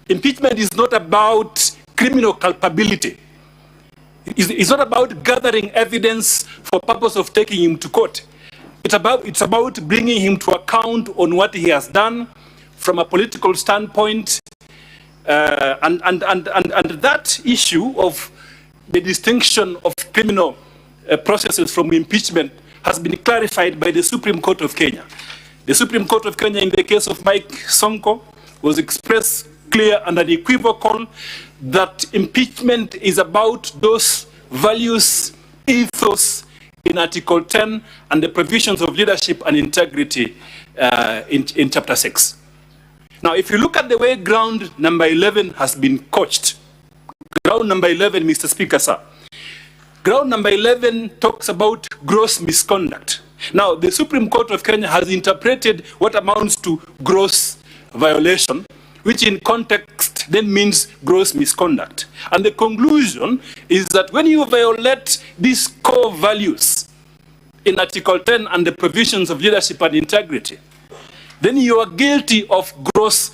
Impeachment is not about criminal culpability. It's not about gathering evidence for purpose of taking him to court. It's about bringing him to account on what he has done from a political standpoint. And that issue of the distinction of criminal processes from impeachment has been clarified by the Supreme Court of Kenya. The Supreme Court of Kenya, in the case of Mike Sonko, was expressed clear and unequivocal that impeachment is about those values, ethos in Article 10 and the provisions of leadership and integrity in Chapter 6. Now, if you look at the way ground number 11 has been coached, ground number 11, Mr. Speaker, sir, ground number 11 talks about gross misconduct. Now, the Supreme Court of Kenya has interpreted what amounts to gross violation, which in context then means gross misconduct. And the conclusion is that when you violate these core values in Article 10 and the provisions of leadership and integrity, then you are guilty of gross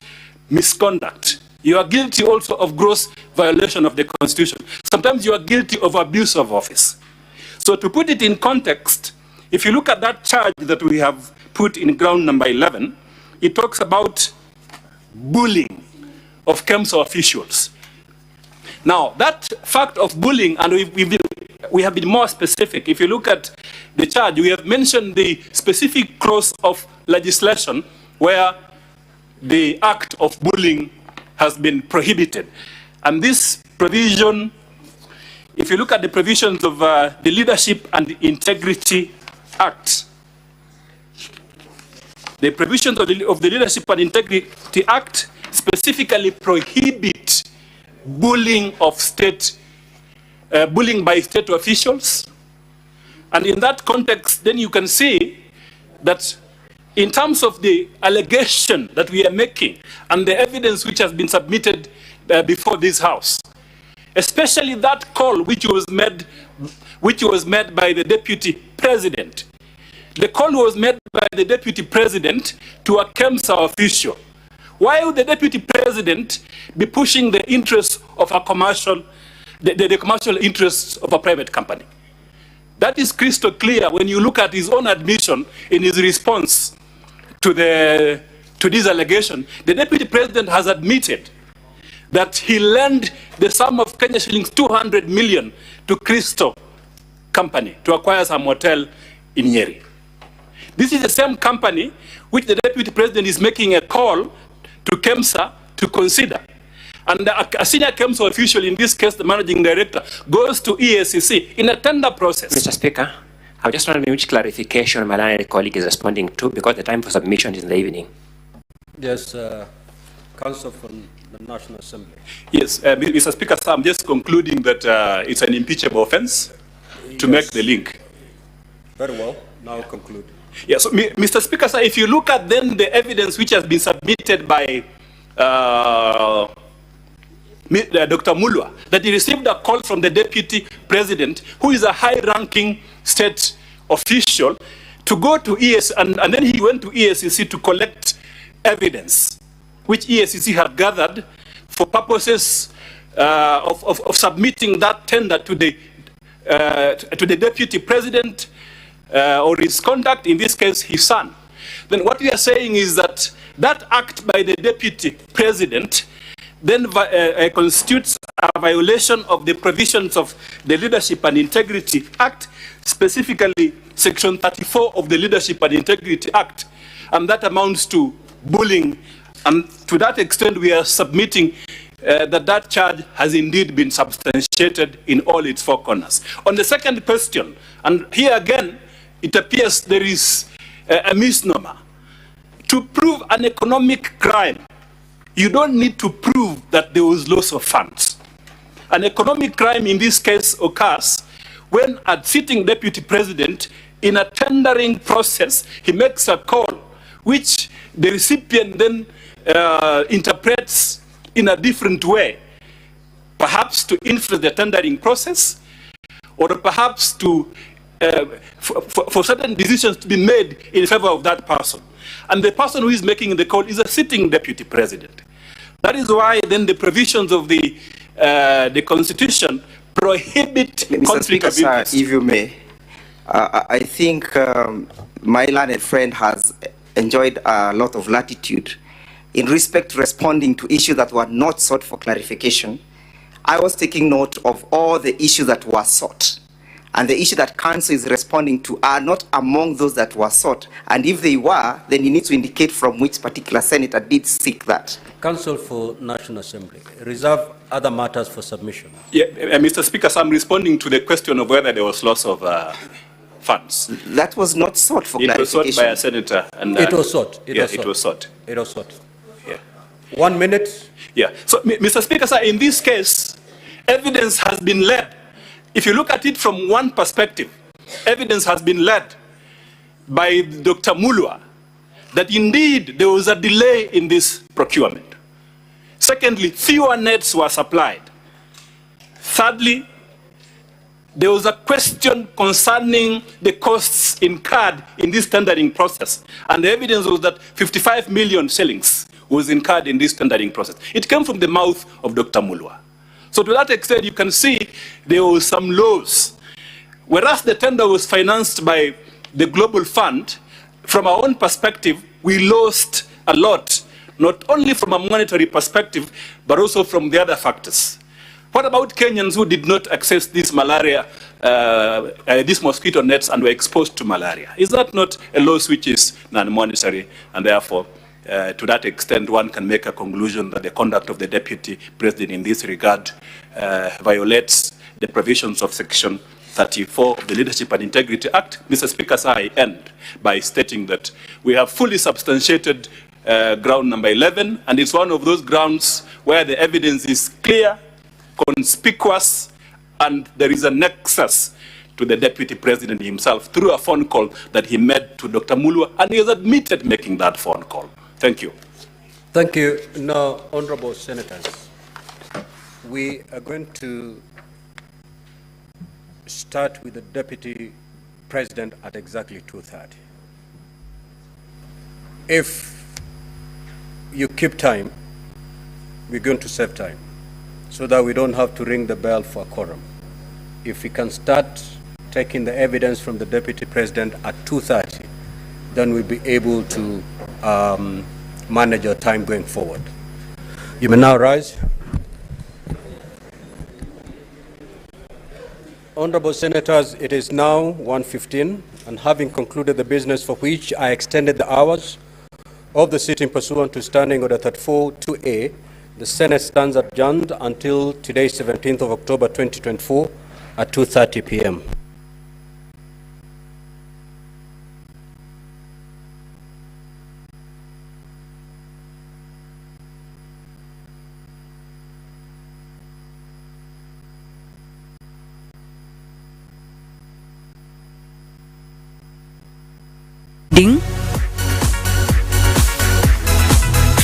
misconduct. You are guilty also of gross violation of the Constitution. Sometimes you are guilty of abuse of office. So to put it in context, if you look at that charge that we have put in ground number 11, it talks about bullying of KEMSA officials. Now, that fact of bullying, and we have been more specific. If you look at the charge, we have mentioned the specific clause of legislation where the act of bullying has been prohibited. And this provision, if you look at the provisions of the Leadership and Integrity Act, the provisions of the Leadership and Integrity Act specifically prohibit bullying of bullying by state officials. And in that context, then you can see that in terms of the allegation that we are making and the evidence which has been submitted before this House, especially that call which was made by the Deputy President. The call was made by the Deputy President to a KEMSA official. Why would the Deputy President be pushing the interests of a commercial, the commercial interests of a private company? That is crystal clear when you look at his own admission in his response to this allegation. The Deputy President has admitted that he lent the sum of Kenya shillings 200 million to Crystal Company to acquire some hotel in Nyeri. This is the same company which the Deputy President is making a call to KEMSA to consider. And a senior KEMSA official, in this case the managing director, goes to EACC in a tender process. Mr. Speaker, I just want to know which clarification my learned colleague is responding to, because the time for submission is in the evening. Yes, Council from the National Assembly. Yes, Mr. Speaker, sir, I'm just concluding that it's an impeachable offense to make the link. Very well, now conclude. Yes, so, Mr. Speaker, sir, if you look at then the evidence which has been submitted by Dr. Mulwa, that he received a call from the Deputy President, who is a high-ranking state official, to go to EACC, and then he went to EACC to collect evidence, which EACC had gathered for purposes of submitting that tender to the Deputy President or his conduct, in this case, his son. Then what we are saying is that that act by the Deputy President then constitutes a violation of the provisions of the Leadership and Integrity Act, specifically Section 34 of the Leadership and Integrity Act, and that amounts to bullying. And to that extent, we are submitting that charge has indeed been substantiated in all its four corners. On the second question, and here again, it appears there is a misnomer. To prove an economic crime, you don't need to prove that there was loss of funds. An economic crime in this case occurs when a sitting Deputy President, in a tendering process, he makes a call which the recipient then interprets in a different way, perhaps to influence the tendering process, or perhaps to for certain decisions to be made in favor of that person. And the person who is making the call is a sitting deputy president. That is why then the provisions of the Constitution prohibit Mr. conflict Speaker, of interest. sir, if you may, I think my learned friend has enjoyed a lot of latitude in respect to responding to issues that were not sought for clarification. I was taking note of all the issues that were sought, and the issue that Council is responding to are not among those that were sought. And if they were, then you need to indicate from which particular senator did seek that. Council for National Assembly, reserve other matters for submission. Yeah, Mr. Speaker, so I'm responding to the question of whether there was loss of funds. That was not sought for clarification. It was sought by a senator. And, it was sought. It was sought. It was sought. Yeah. 1 minute. Yeah. So, Mr. Speaker, sir, in this case, evidence has been led. If you look at it from one perspective, evidence has been led by Dr. Mulwa that indeed there was a delay in this procurement. Secondly, fewer nets were supplied. Thirdly, there was a question concerning the costs incurred in this tendering process. And the evidence was that 55 million shillings was incurred in this tendering process. It came from the mouth of Dr. Mulwa. So to that extent, you can see there was some loss. Whereas the tender was financed by the Global Fund, from our own perspective, we lost a lot, not only from a monetary perspective, but also from the other factors. What about Kenyans who did not access this malaria, these mosquito nets and were exposed to malaria? Is that not a loss which is non-monetary, and therefore, to that extent, one can make a conclusion that the conduct of the Deputy President in this regard violates the provisions of Section 34 of the Leadership and Integrity Act? Mr. Speaker, sir, I end by stating that we have fully substantiated ground number 11, and it's one of those grounds where the evidence is clear, conspicuous, and there is a nexus to the Deputy President himself through a phone call that he made to Dr. Mulwa, and he has admitted making that phone call. Thank you. Thank you. Now, honorable senators, we are going to start with the Deputy President at exactly 2:30. If you keep time, we're going to save time so that we don't have to ring the bell for a quorum. If we can start taking the evidence from the Deputy President at 2:30, then we'll be able to manage our time going forward. You may now rise. Honorable Senators, it is now 1:15, and having concluded the business for which I extended the hours of the sitting pursuant to Standing Order 34-2A, the Senate stands adjourned until today, 17th of October 2024 at 2:30 p.m.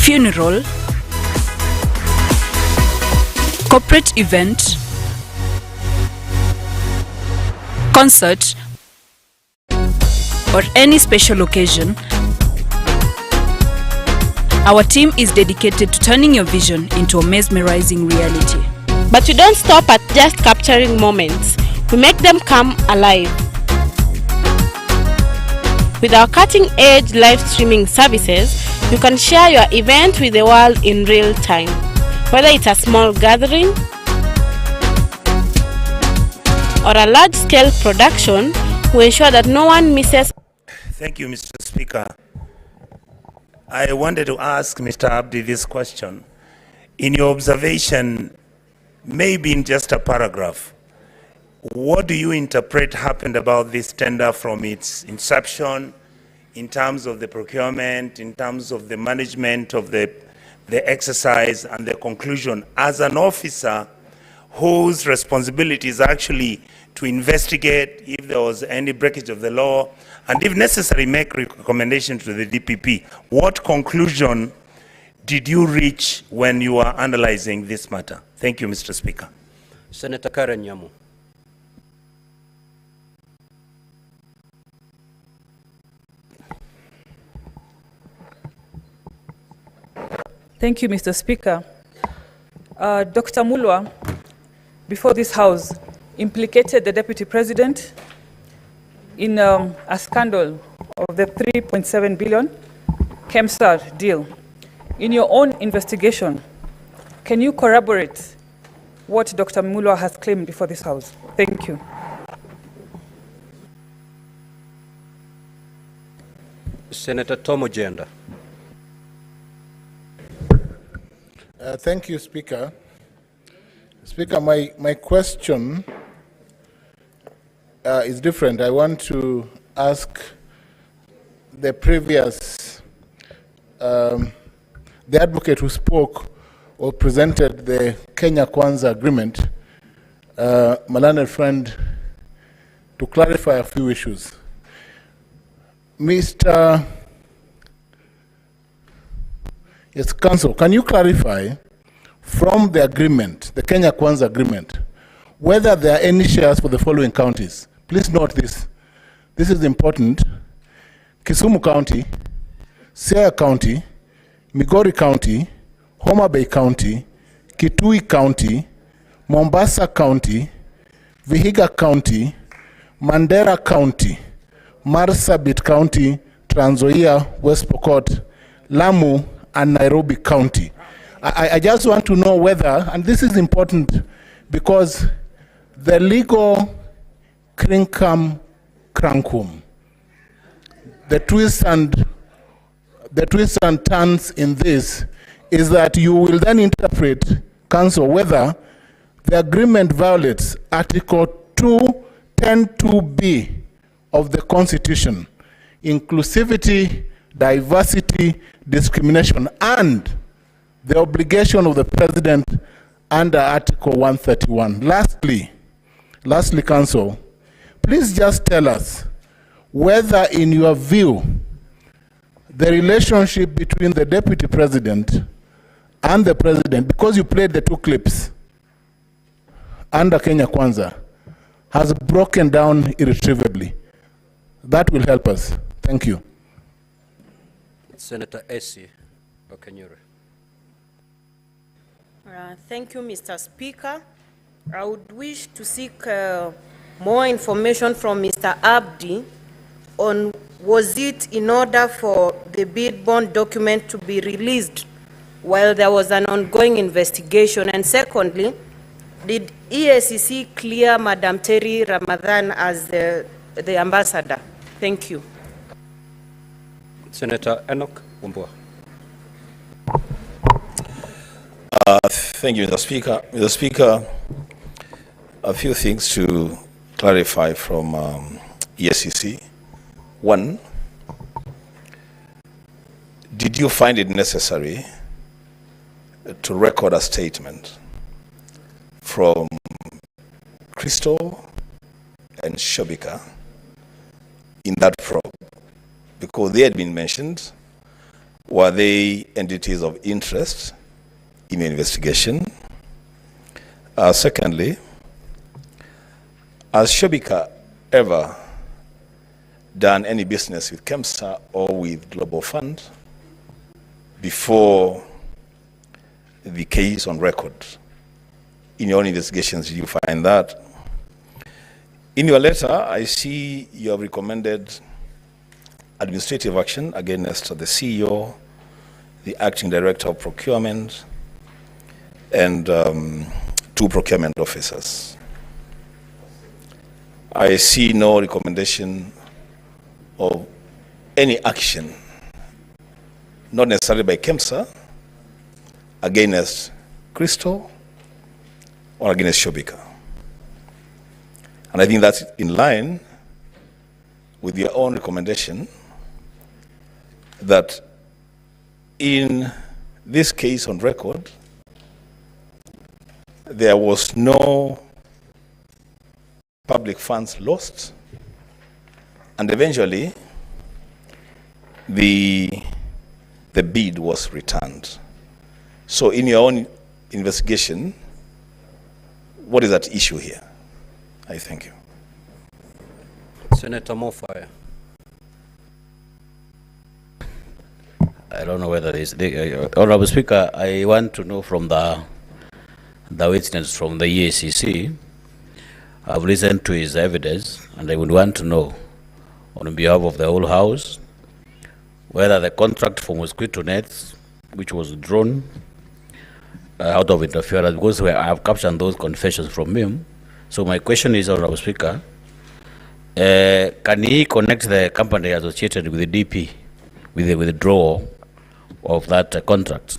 Funeral, corporate event, concert, or any special occasion, our team is dedicated to turning your vision into a mesmerizing reality. But we don't stop at just capturing moments. We make them come alive. With our cutting-edge live streaming services, you can share your event with the world in real time. Whether it's a small gathering or a large-scale production, we ensure that no one misses. Thank you, Mr. Speaker. I wanted to ask Mr. Abdi this question. In your observation, maybe in just a paragraph, what do you interpret happened about this tender from its inception, in terms of the procurement, in terms of the management of the exercise and the conclusion, as an officer whose responsibility is actually to investigate if there was any breakage of the law, and if necessary, make recommendations to the DPP? What conclusion did you reach when you are analyzing this matter? Thank you, Mr. Speaker. Senator Karen Nyamu. Thank you, Mr. Speaker. Dr. Mulwa, before this House, implicated the Deputy President in a scandal of the 3.7 billion KEMSA deal. In your own investigation, can you corroborate what Dr. Mulwa has claimed before this House? Thank you. Senator Tom Ojenda. Thank you, Speaker. Speaker, my question is different. I want to ask the previous, the advocate who spoke or presented the Kenya Kwanza agreement, my learned friend, to clarify a few issues. Mr. Yes, Council, can you clarify from the agreement, the Kenya Kwanza agreement, whether there are any shares for the following counties? Please note this. This is important. Kisumu County, Siaya County, Migori County, Homa Bay County, Kitui County, Mombasa County, Vihiga County, Mandera County, Marsabit County, Trans Nzoia, West Pokot, Lamu, and Nairobi County. I just want to know whether, and this is important because the legal crinkum crankum, the twists and turns in this is that you will then interpret, Council, whether the agreement violates Article 210(2)(b) of the Constitution, inclusivity, diversity, discrimination, and the obligation of the President under Article 131. Lastly, Council, please just tell us whether, in your view, the relationship between the Deputy President and the President, because you played the two clips under Kenya Kwanza, has broken down irretrievably. That will help us. Thank you. Senator Essie Okenyure. Thank you, Mr. Speaker. I would wish to seek more information from Mr. Abdi on was it in order for the bid bond document to be released while there was an ongoing investigation? And secondly, did EACC clear Madam Terry Ramadan as the ambassador? Thank you. Senator Enoch Wambua. Thank you, Mr. Speaker. Mr. Speaker, a few things to clarify from EACC. One, did you find it necessary to record a statement from Crystal and Shobika in that probe? Because they had been mentioned. Were they entities of interest in the investigation? Secondly, has Shobika ever done any business with KEMSA or with Global Fund before the case on record? In your own investigations, did you find that? In your letter, I see you have recommended administrative action against the CEO, the acting director of procurement, and 2 procurement officers. I see no recommendation of any action, not necessarily by KEMSA, against Crystal or against Shobika. And I think that's in line with your own recommendation that in this case on record, there was no public funds lost, and eventually the bid was returned. So in your own investigation, what is at issue here? I thank you. Senator Mofaya. I don't know whether this, Honorable Speaker, I want to know from the witness from the EACC. I've listened to his evidence, and I would want to know, on behalf of the whole House, whether the contract for mosquito nets, which was drawn out of interference, because I have captured those confessions from him. So my question is, Honorable Speaker, can he connect the company associated with the DP, with the withdrawal of that contract?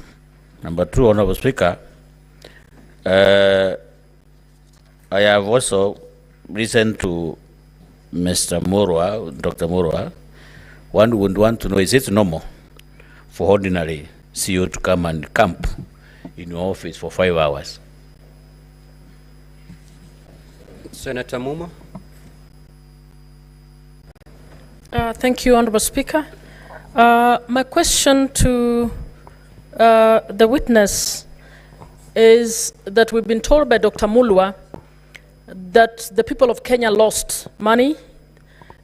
Number two, Honorable Speaker, I have also listened to Mr. Morwa, Dr. Morwa. One would want to know, is it normal for ordinary CEO to come and camp in your office for 5 hours? Senator Muma. Thank you, Honorable Speaker. My question to the witness is that we've been told by Dr. Mulwa that the people of Kenya lost money,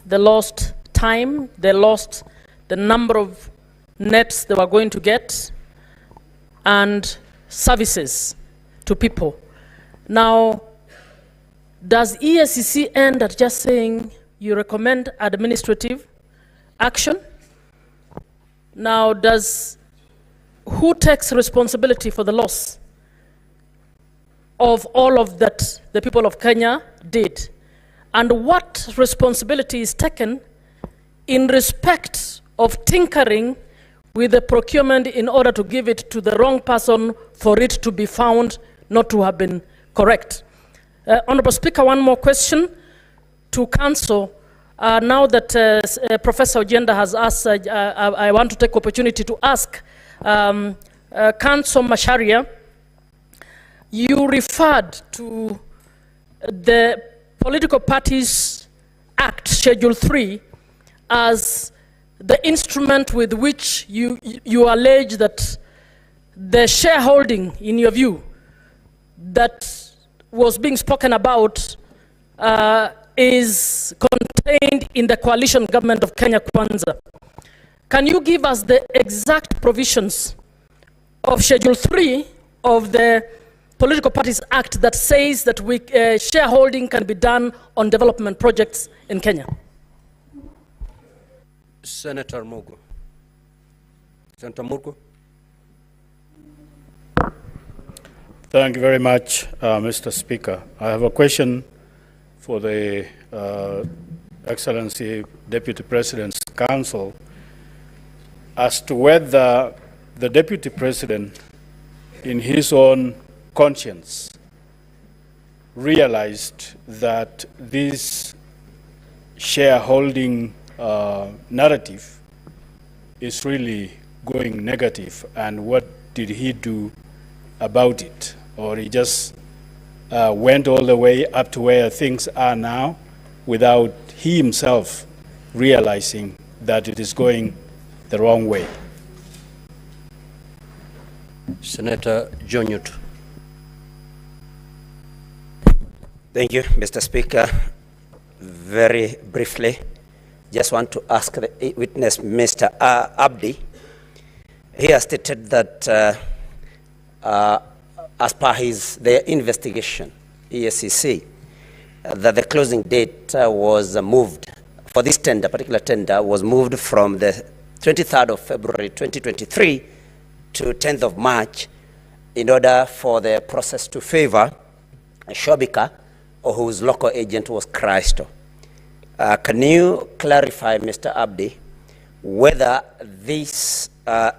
they lost time, they lost the number of nets they were going to get, and services to people. Now, does EACC end at just saying you recommend administrative action? Now, who takes responsibility for the loss of all of that the people of Kenya did? And what responsibility is taken in respect of tinkering with the procurement in order to give it to the wrong person for it to be found not to have been correct? Honorable Speaker, one more question to Council. Now that Professor Ojenda has asked, I want to take opportunity to ask Council Macharia, you referred to the Political Parties Act, Schedule 3, as the instrument with which you allege that the shareholding, in your view, that was being spoken about is contained in the coalition government of Kenya Kwanza. Can you give us the exact provisions of Schedule 3 of the Political Parties Act that says that shareholding can be done on development projects in Kenya? Senator Mugu. Senator Mugu. Thank you very much, Mr. Speaker. I have a question for the Excellency Deputy President's Council as to whether the Deputy President, in his own conscience, realized that this shareholding narrative is really going negative, and what did he do about it? Or he just went all the way up to where things are now without he himself realizing that it is going the wrong way? Senator Jonyut. Thank you, Mr. Speaker. Very briefly, just want to ask the witness, Mr. Abdi. He has stated that as per their investigation, EACC, that the closing date was moved for this tender, particular tender, was moved from the 23rd of February 2023 to 10th of March in order for the process to favor Shobika, or whose local agent was Christo. Can you clarify, Mr. Abdi, whether this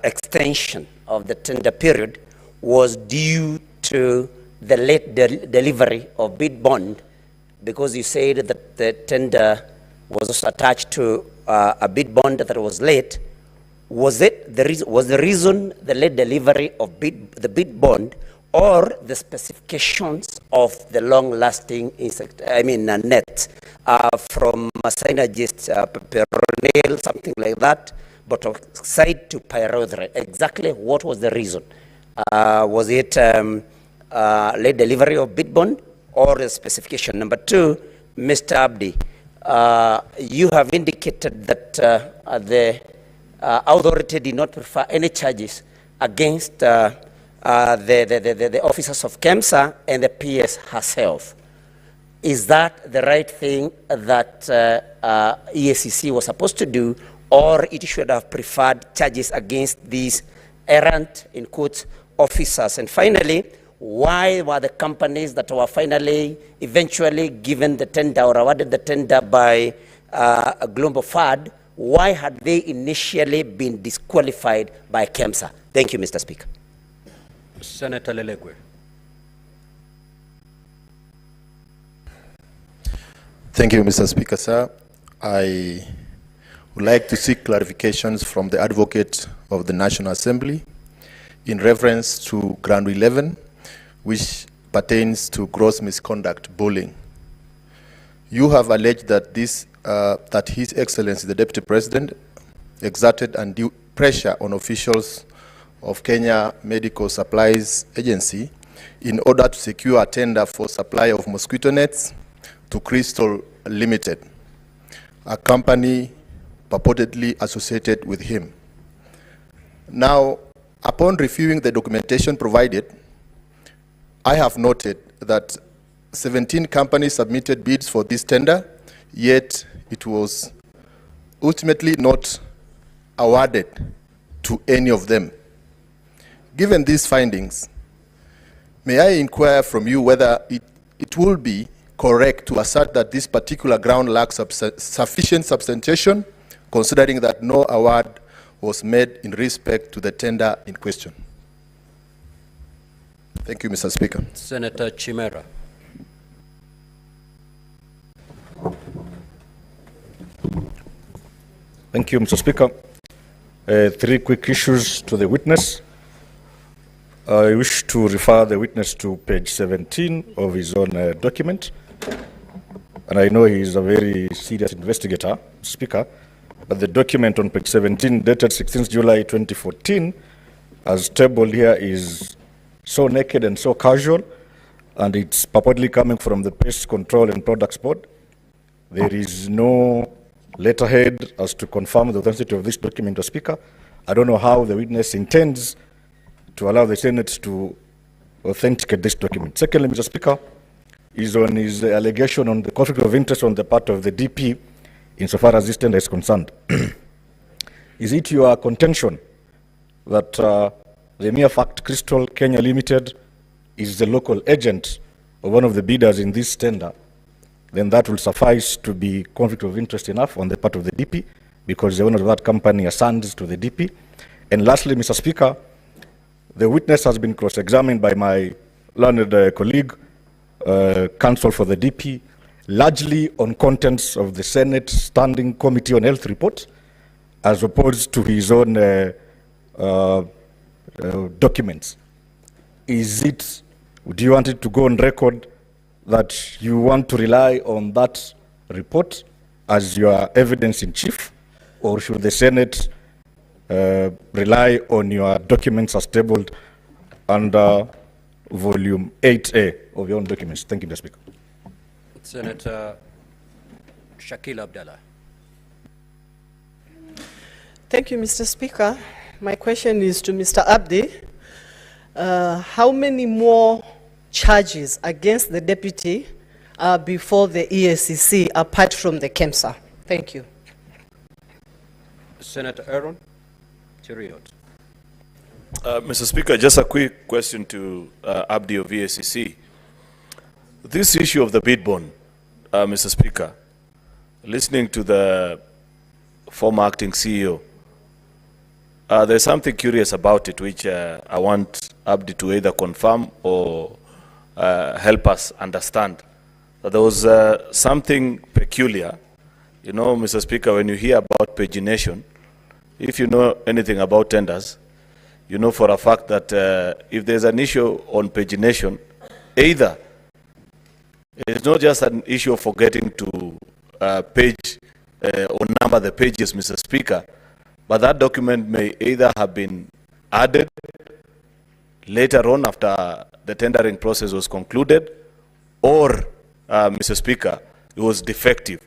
extension of the tender period was due to the late delivery of bid bond, because you said that the tender was also attached to a bid bond that was late? Was the reason the late delivery of the bid bond, or the specifications of the long-lasting net from a synergist, peronil, something like that, but side to pyrethrin? Exactly what was the reason Was it late delivery of bid bond or the specification? Number two, Mr. Abdi, you have indicated that the authority did not prefer any charges against the officers of KEMSA and the PS herself. Is that the right thing that EACC was supposed to do, or it should have preferred charges against these errant, in quotes, officers? And finally, why were the companies that were eventually given the tender or awarded the tender by Global FAD, why had they initially been disqualified by KEMSA? Thank you, Mr. Speaker. Senator Lelegwe. Thank you, Mr. Speaker, sir. I would like to seek clarifications from the Advocate of the National Assembly in reference to Ground 11, which pertains to gross misconduct bullying. You have alleged that that His Excellency the Deputy President exerted undue pressure on officials of Kenya Medical Supplies Agency in order to secure a tender for supply of mosquito nets to Crystal Limited, a company purportedly associated with him. Now, upon reviewing the documentation provided, I have noted that 17 companies submitted bids for this tender, yet it was ultimately not awarded to any of them. Given these findings, may I inquire from you whether it will be correct to assert that this particular ground lacks sufficient substantiation, considering that no award was made in respect to the tender in question? Thank you, Mr. Speaker. Senator Chimera. Thank you, Mr. Speaker. Three quick issues to the witness. I wish to refer the witness to page 17 of his own document. And I know he is a very serious investigator, Speaker, but the document on page 17, dated 16th July 2014, as tabled here, is so naked and so casual, and it's purportedly coming from the Pest Control and Products Board. There is no letterhead as to confirm the authenticity of this document, Mr. Speaker. I don't know how the witness intends to allow the Senate to authenticate this document. Secondly, Mr. Speaker, is on his allegation on the conflict of interest on the part of the DP insofar as this tender is concerned. Is it your contention that the mere fact Crystal Kenya Limited is the local agent of one of the bidders in this tender, then that will suffice to be conflict of interest enough on the part of the DP, because the owner of that company assigns to the DP? And lastly, Mr. Speaker, the witness has been cross-examined by my learned colleague, counsel for the DP, largely on contents of the Senate Standing Committee on Health report, as opposed to his own documents. Do you want it to go on record that you want to rely on that report as your evidence in chief, or should the Senate rely on your documents as tabled under volume 8A of your own documents? Thank you, Mr. Speaker. Senator Shakil Abdallah. Thank you, Mr. Speaker. My question is to Mr. Abdi. How many more charges against the deputy are before the EACC apart from the KEMSA? Thank you. Senator Aaron Cheriot. Mr. Speaker, just a quick question to Abdi of EACC. This issue of the bid bond, Mr. Speaker, listening to the former acting CEO, there's something curious about it which I want Abdi to either confirm or help us understand. That there was something peculiar. You know, Mr. Speaker, when you hear about pagination, if you know anything about tenders, you know for a fact that if there's an issue on pagination, either it's not just an issue of forgetting to page or number the pages, Mr. Speaker, but that document may either have been added, later on after the tendering process was concluded, or, Mr. Speaker, it was defective.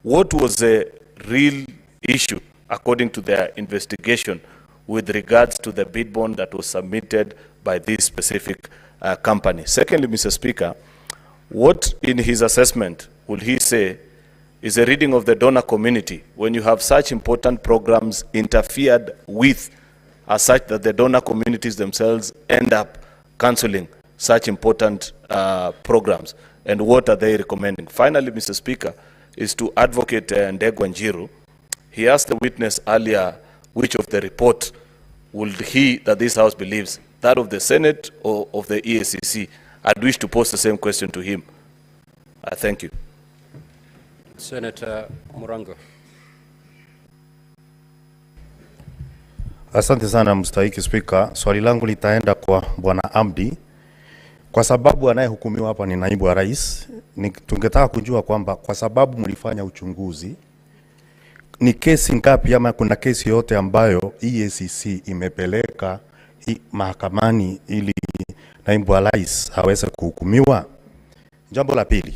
What was the real issue according to their investigation with regards to the bid bond that was submitted by this specific company? Secondly, Mr. Speaker, what in his assessment would he say is a reading of the donor community when you have such important programs interfered with as such that the donor communities themselves end up cancelling such important programs? And what are they recommending? Finally, Mr. Speaker, is to Advocate Ndegwa. He asked the witness earlier which of the report would he, that this House believes, that of the Senate or of the EACC. I'd wish to pose the same question to him. Thank you. Senator Orengo. Asante sana mstahiki Spika. Swali langu litaenda kwa Bwana Abdi. Kwa sababu anayehukumiwa hapa ni naibu wa rais, tungetaka kujua kwamba kwa sababu mlifanya uchunguzi, ni kesi ngapi ama kuna kesi yote ambayo EACC imepeleka mahakamani ili naibu wa rais aweze kuhukumiwa? Jambo la pili,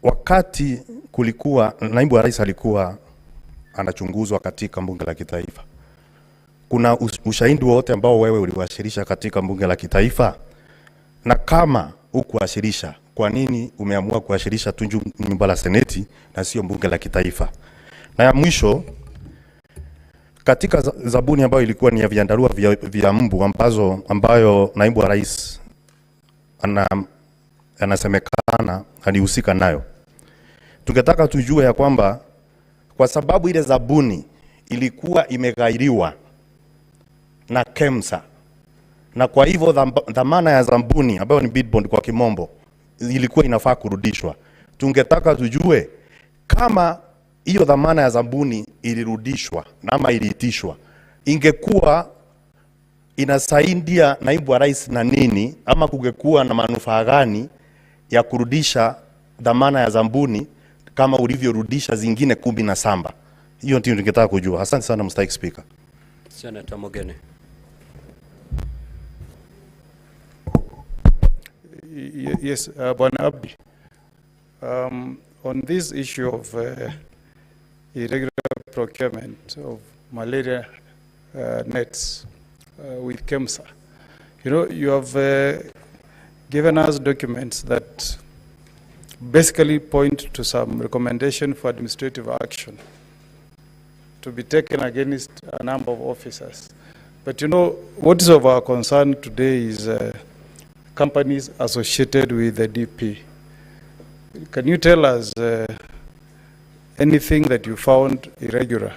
wakati kulikuwa naibu wa rais alikuwa anachunguzwa katika bunge la kitaifa, kuna ushahidi wote ambao wewe uliwasilisha katika bunge la kitaifa? Na kama hukuwasilisha, kwa nini umeamua kuwasilisha tu nyumba la seneti na sio bunge la kitaifa? Na ya mwisho, katika zabuni ambayo ilikuwa ni ya viandarua vya mbu ambayo naibu wa rais anasemekana alihusika nayo, tungetaka tujue ya kwamba kwa sababu ile zabuni ilikuwa imeghairiwa na KEMSA, na kwa hivyo dhamana ya zabuni ambayo ni bid bond kwa kimombo ilikuwa inafaa kurudishwa, tungetaka tujue kama hiyo dhamana ya zabuni ilirudishwa ama iliitishwa, ingekuwa inasaidia naibu wa rais na nini, ama kungekuwa na manufaa gani ya kurudisha dhamana ya zabuni kama ulivyorudisha zingine 17? Hiyo ndio tungetaka kujua. Asante sana Mr. Speaker. Senator Mogene. Yes, Bwana Abdi. On this issue of irregular procurement of malaria nets with KEMSA, you know, you have given us documents that basically point to some recommendation for administrative action to be taken against a number of officers. But you know, what is of our concern today is companies associated with the DP. Can you tell us anything that you found irregular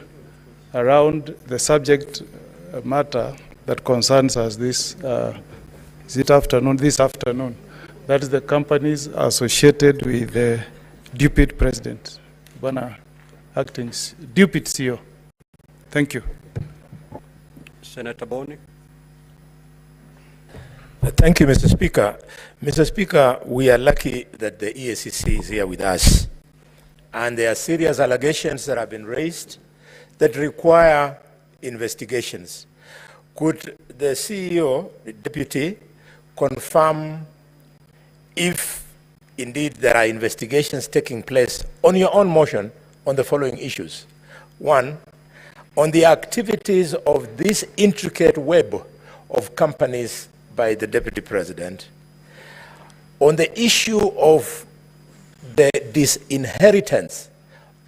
around the subject matter that concerns us this afternoon? That is the companies associated with the Deputy President, Bwana Acting Deputy CEO. Thank you. Senator Boni. Thank you, Mr. Speaker. Mr. Speaker, we are lucky that the EACC is here with us. And there are serious allegations that have been raised that require investigations. Could the CEO, the deputy, confirm if indeed there are investigations taking place on your own motion on the following issues? One, on the activities of this intricate web of companies by the Deputy President, on the issue of the disinheritance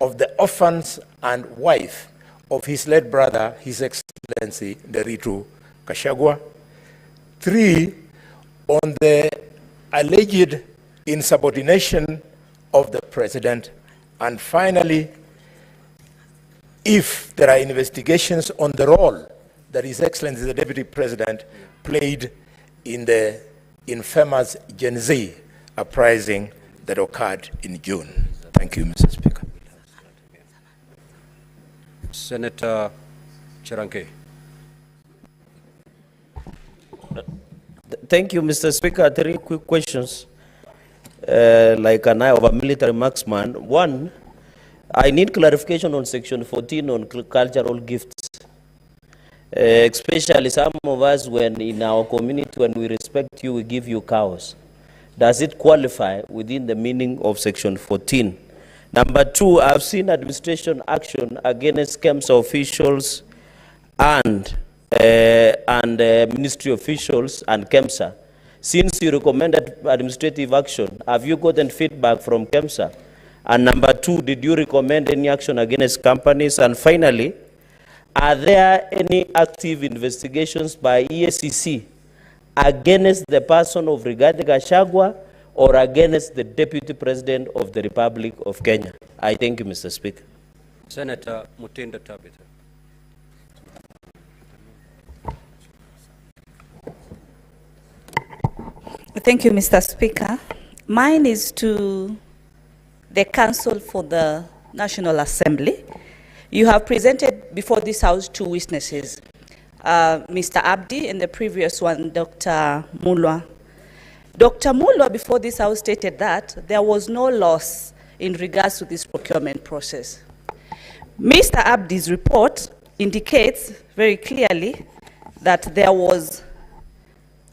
of the orphans and wife of his late brother, His Excellency Nderitu Gachagua. 3, on the alleged insubordination of the President. And finally, if there are investigations on the role that His Excellency the Deputy President played in the infamous Gen Z uprising that occurred in June. Thank you, Mr. Speaker. Senator Chiranke. Thank you, Mr. Speaker. 3 quick questions. Like an eye of a military marksman. One, I need clarification on Section 14 on cultural gifts. Especially some of us, when in our community, when we respect you, we give you cows. Does it qualify within the meaning of Section 14? Number two, I've seen administration action against KEMSA officials and ministry officials and KEMSA. Since you recommended administrative action, have you gotten feedback from KEMSA? And number two, did you recommend any action against companies? And finally, are there any active investigations by EACC against the person of Rigathi Gachagua or against the Deputy President of the Republic of Kenya? I thank you, Mr. Speaker. Senator Mutinda Tabitha. Thank you, Mr. Speaker. Mine is to the Council for the National Assembly. You have presented before this House two witnesses, Mr. Abdi and the previous one, Dr. Mulwa. Dr. Mulwa before this House stated that there was no loss in regards to this procurement process. Mr. Abdi's report indicates very clearly that there was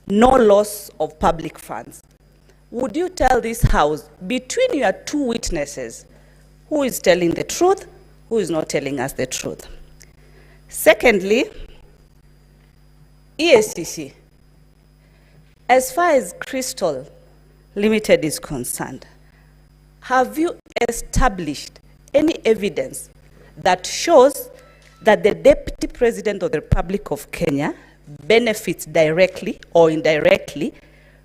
no loss of public funds. Would you tell this House, between your two witnesses, who is telling the truth, who is not telling us the truth? Secondly, EACC, as far as Crystal Limited is concerned, have you established any evidence that shows that the Deputy President of the Republic of Kenya benefits directly or indirectly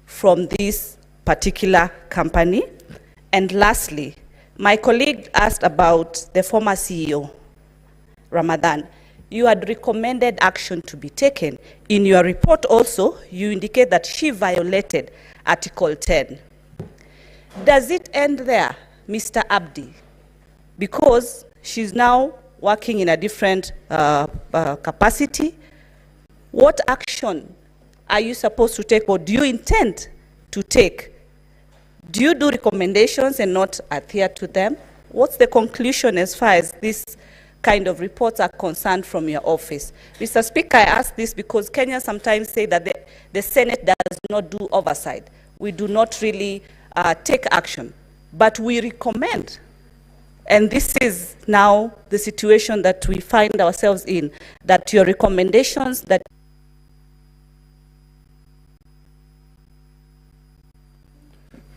from this particular company? And lastly, my colleague asked about the former CEO, Ramadan. You had recommended action to be taken. In your report also, you indicate that she violated Article 10. Does it end there, Mr. Abdi? Because she's now working in a different capacity. What action are you supposed to take, or do you intend to take? Do you do recommendations and not adhere to them? What's the conclusion as far as this kind of reports are concerned from your office? Mr. Speaker, I ask this because Kenyans sometimes say that the Senate does not do oversight. We do not really take action, but we recommend. And this is now the situation that we find ourselves in, that your recommendations that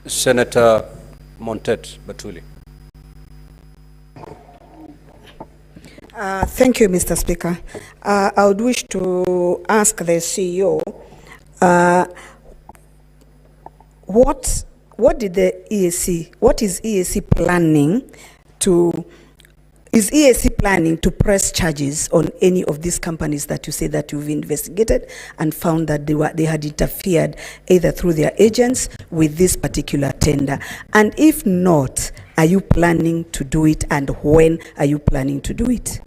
Senator Montet Batuli. Thank you, Mr. Speaker. I would wish to ask the CEO, what did the EAC, what is EAC planning to, is EAC planning to press charges on any of these companies that you say that you've investigated and found that they had interfered either through their agents with this particular tender? And if not, are you planning to do it, and when are you planning to do it?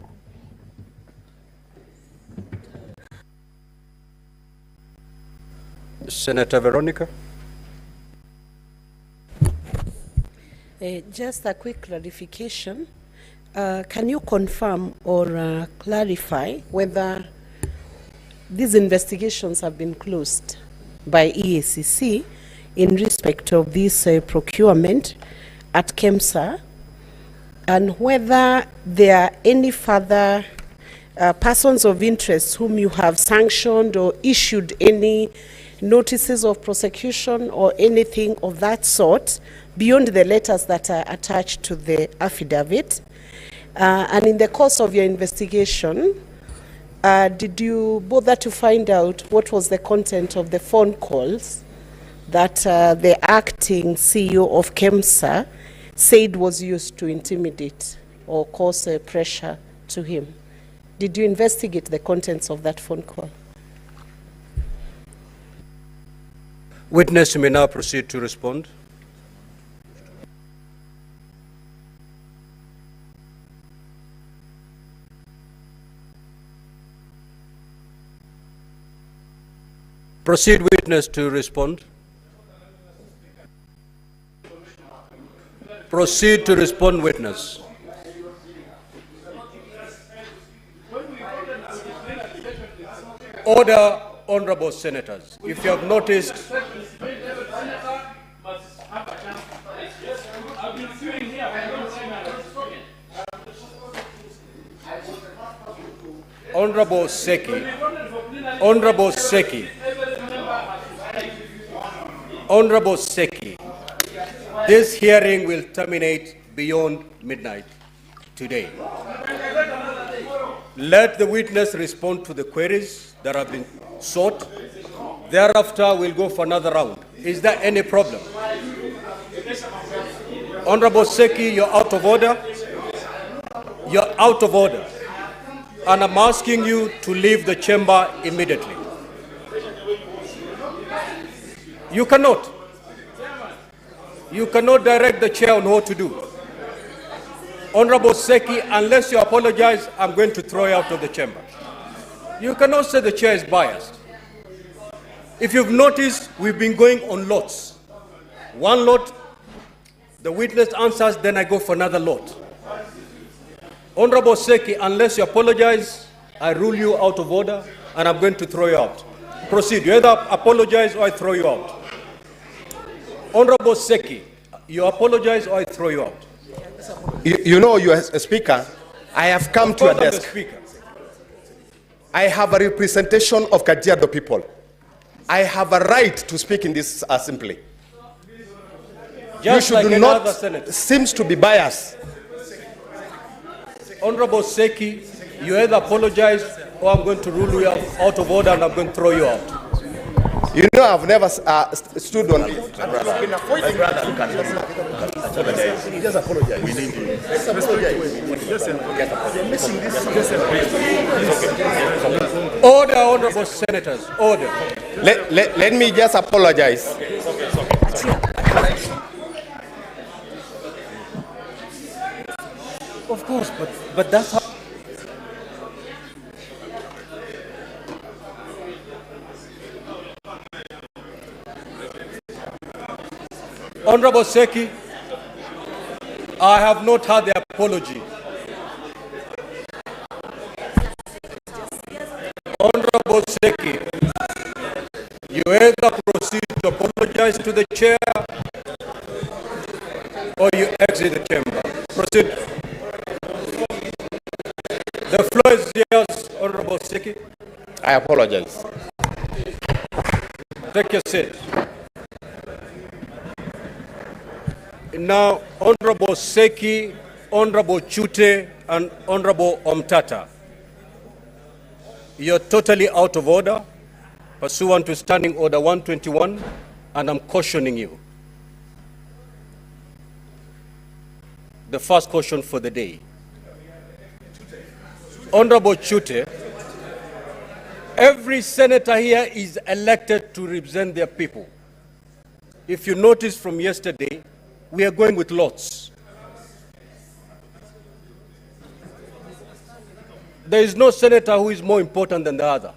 Senator Veronica. Just a quick clarification. Can you confirm or clarify whether these investigations have been closed by EACC in respect of this procurement at KEMSA, and whether there are any further persons of interest whom you have sanctioned or issued any notices of prosecution or anything of that sort beyond the letters that are attached to the affidavit? And in the course of your investigation, did you bother to find out what was the content of the phone calls that the acting CEO of KEMSA said was used to intimidate or cause pressure to him? Did you investigate the contents of that phone call? Witness, you may now proceed to respond. Proceed, witness, to respond. Proceed to respond, witness. Order, honorable senators. If you have noticed, Honorable Seki, this hearing will terminate beyond midnight today. Let the witness respond to the queries that have been sought. Thereafter, we'll go for another round. Is there any problem? Honorable Seki, you're out of order. You're out of order. And I'm asking you to leave the chamber immediately. You cannot. You cannot direct the chair on what to do. Honorable Seki, unless you apologize, I'm going to throw you out of the chamber. You cannot say the chair is biased. If you've noticed, we've been going on lots. One lot, the witness answers, then I go for another lot. Honorable Seki, unless you apologize, I rule you out of order, and I'm going to throw you out. Proceed. You either apologize or I throw you out. Honorable Seki, you apologize or I throw you out. You know, you as a speaker, I have come to your desk. I have a representation of Kajiado people. I have a right to speak in this assembly. Just you should like not senator. seems to be biased. Honorable Seki, you either apologize or I'm going to rule you out of order and I'm going to throw you out. You know, I've never stood on it. Just apologize. We need to. Order, honorable senators, order. Let me just apologize. Of course, but that's how. Honorable Seki, I have not heard the apology. Honorable Seki, you either proceed to apologize to the chair or you exit the chamber. Proceed. The floor is yours, Honorable Seki. I apologize. Take your seat. Now, Honorable Seki, Honorable Chute, and Honorable Omtata, you're totally out of order, pursuant to Standing Order 121, and I'm cautioning you. The first caution for the day. Honorable Chute, every senator here is elected to represent their people. If you notice from yesterday, we are going with lots. There is no senator who is more important than the other.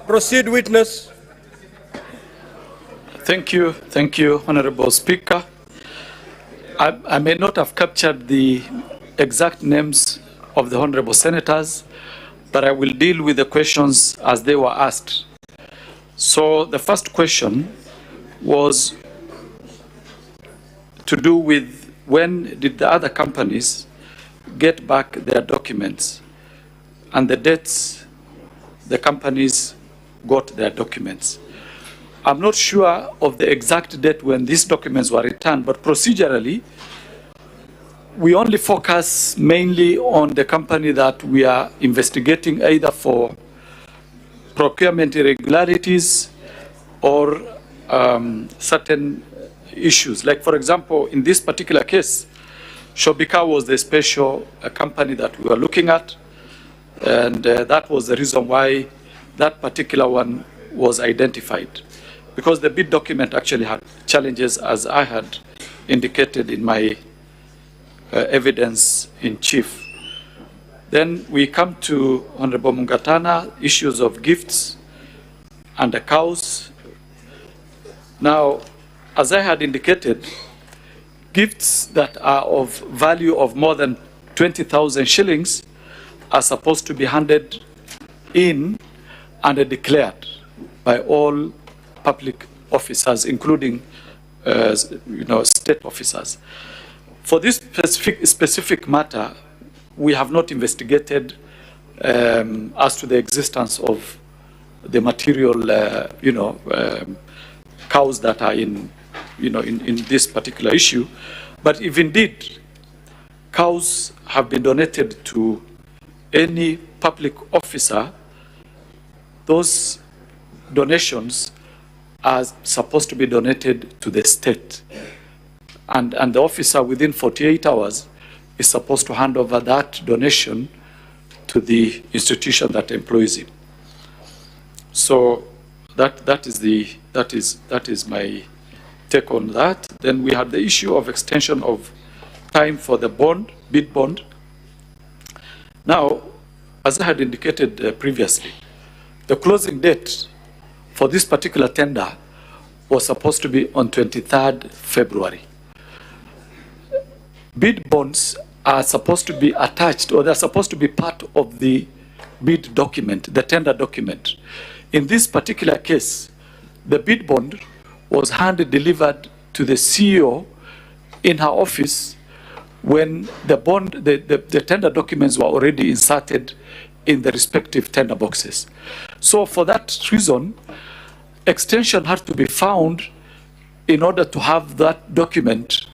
Proceed, witness. Thank you, Honorable Speaker. I may not have captured the exact names of the Honorable Senators, but I will deal with the questions as they were asked. So the first question was to do with when did the other companies get back their documents and the dates the companies got their documents. I'm not sure of the exact date when these documents were returned, but procedurally, we only focus mainly on the company that we are investigating either for procurement irregularities or certain issues. Like, for example, in this particular case, Shobika was the special company that we were looking at, and that was the reason why that particular one was identified, because the bid document actually had challenges, as I had indicated in my evidence in chief. Then we come to Honorable Mungatana, issues of gifts and the cows. Now, as I had indicated, gifts that are of value of more than 20,000 shillings are supposed to be handed in and declared by all public officers, including state officers. For this specific matter, we have not investigated as to the existence of the material, cows that are in this particular issue. But if indeed cows have been donated to any public officer, those donations are supposed to be donated to the state. And the officer within 48 hours is supposed to hand over that donation to the institution that employs him. So that is my take on that. Then we had the issue of extension of time for the bid bond. Now, as I had indicated previously, the closing date for this particular tender was supposed to be on 23rd February. Bid bonds are supposed to be attached, or they're supposed to be part of the bid document, the tender document. In this particular case, the bid bond was hand-delivered to the CEO in her office when the tender documents were already inserted in the respective tender boxes. So for that reason, extension had to be found in order to have that document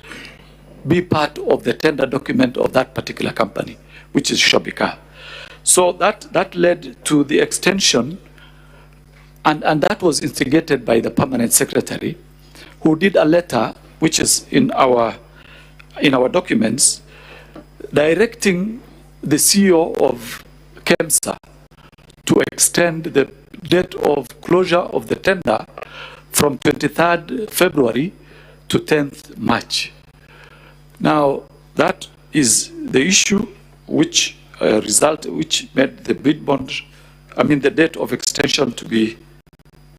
be part of the tender document of that particular company, which is Shobika. So that led to the extension, and that was instigated by the permanent secretary, who did a letter, which is in our documents, directing the CEO of KEMSA to extend the date of closure of the tender from 23rd February to 10th March. Now, that is the issue which made the bid bond, the date of extension to be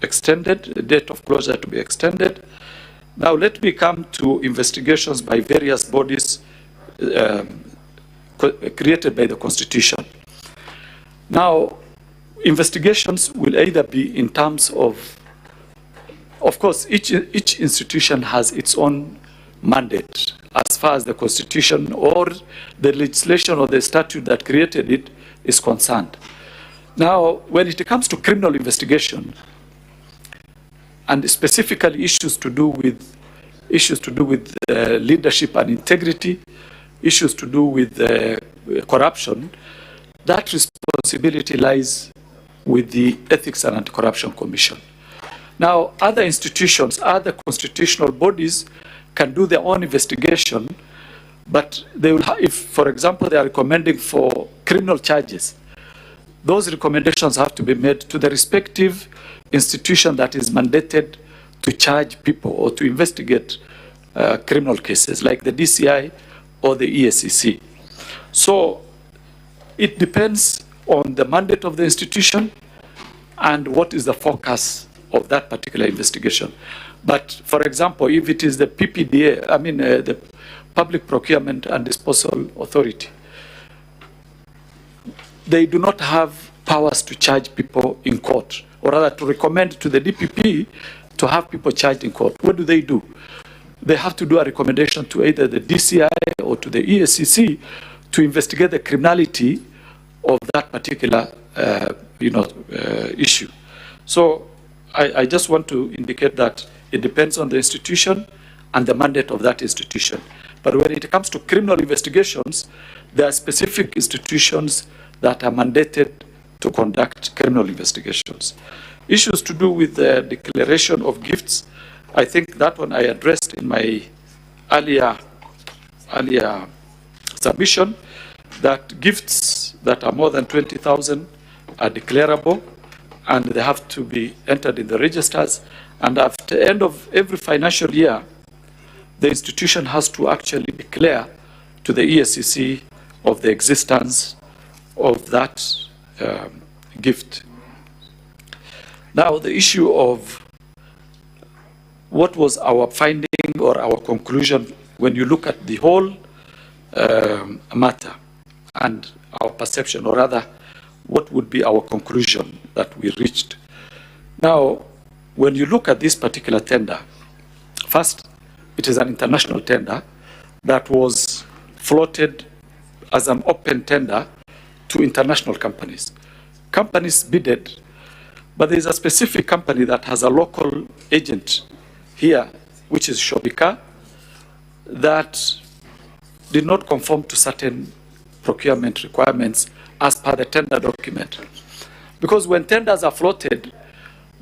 extended, the date of closure to be extended. Now, let me come to investigations by various bodies created by the Constitution. Now, investigations will either be in terms of course, each institution has its own mandate as far as the Constitution or the legislation or the statute that created it is concerned. Now, when it comes to criminal investigation, and specifically issues to do with leadership and integrity, issues to do with corruption, that responsibility lies with the Ethics and Anti-Corruption Commission. Now, other institutions, other constitutional bodies can do their own investigation, but they will if, for example, they are recommending for criminal charges, those recommendations have to be made to the respective institution that is mandated to charge people or to investigate criminal cases, like the DCI or the EACC. So it depends on the mandate of the institution and what is the focus of that particular investigation. But for example, if it is the PPDA, the Public Procurement and Disposal Authority, they do not have powers to charge people in court, or rather to recommend to the DPP to have people charged in court. What do? They have to do a recommendation to either the DCI or to the EACC to investigate the criminality of that particular issue. So I just want to indicate that it depends on the institution and the mandate of that institution. But when it comes to criminal investigations, there are specific institutions that are mandated to conduct criminal investigations. Issues to do with the declaration of gifts, I think that one I addressed in my earlier submission, that gifts that are more than 20,000 are declarable and they have to be entered in the registers. And after the end of every financial year, the institution has to actually declare to the EACC of the existence of that gift. Now, the issue of what was our finding or our conclusion when you look at the whole matter. and our perception, or rather, what would be our conclusion that we reached. Now, when you look at this particular tender, first, it is an international tender that was floated as an open tender to international companies. Companies bidded, but there is a specific company that has a local agent here, which is Shobika, that did not conform to certain procurement requirements as per the tender document. Because when tenders are floated,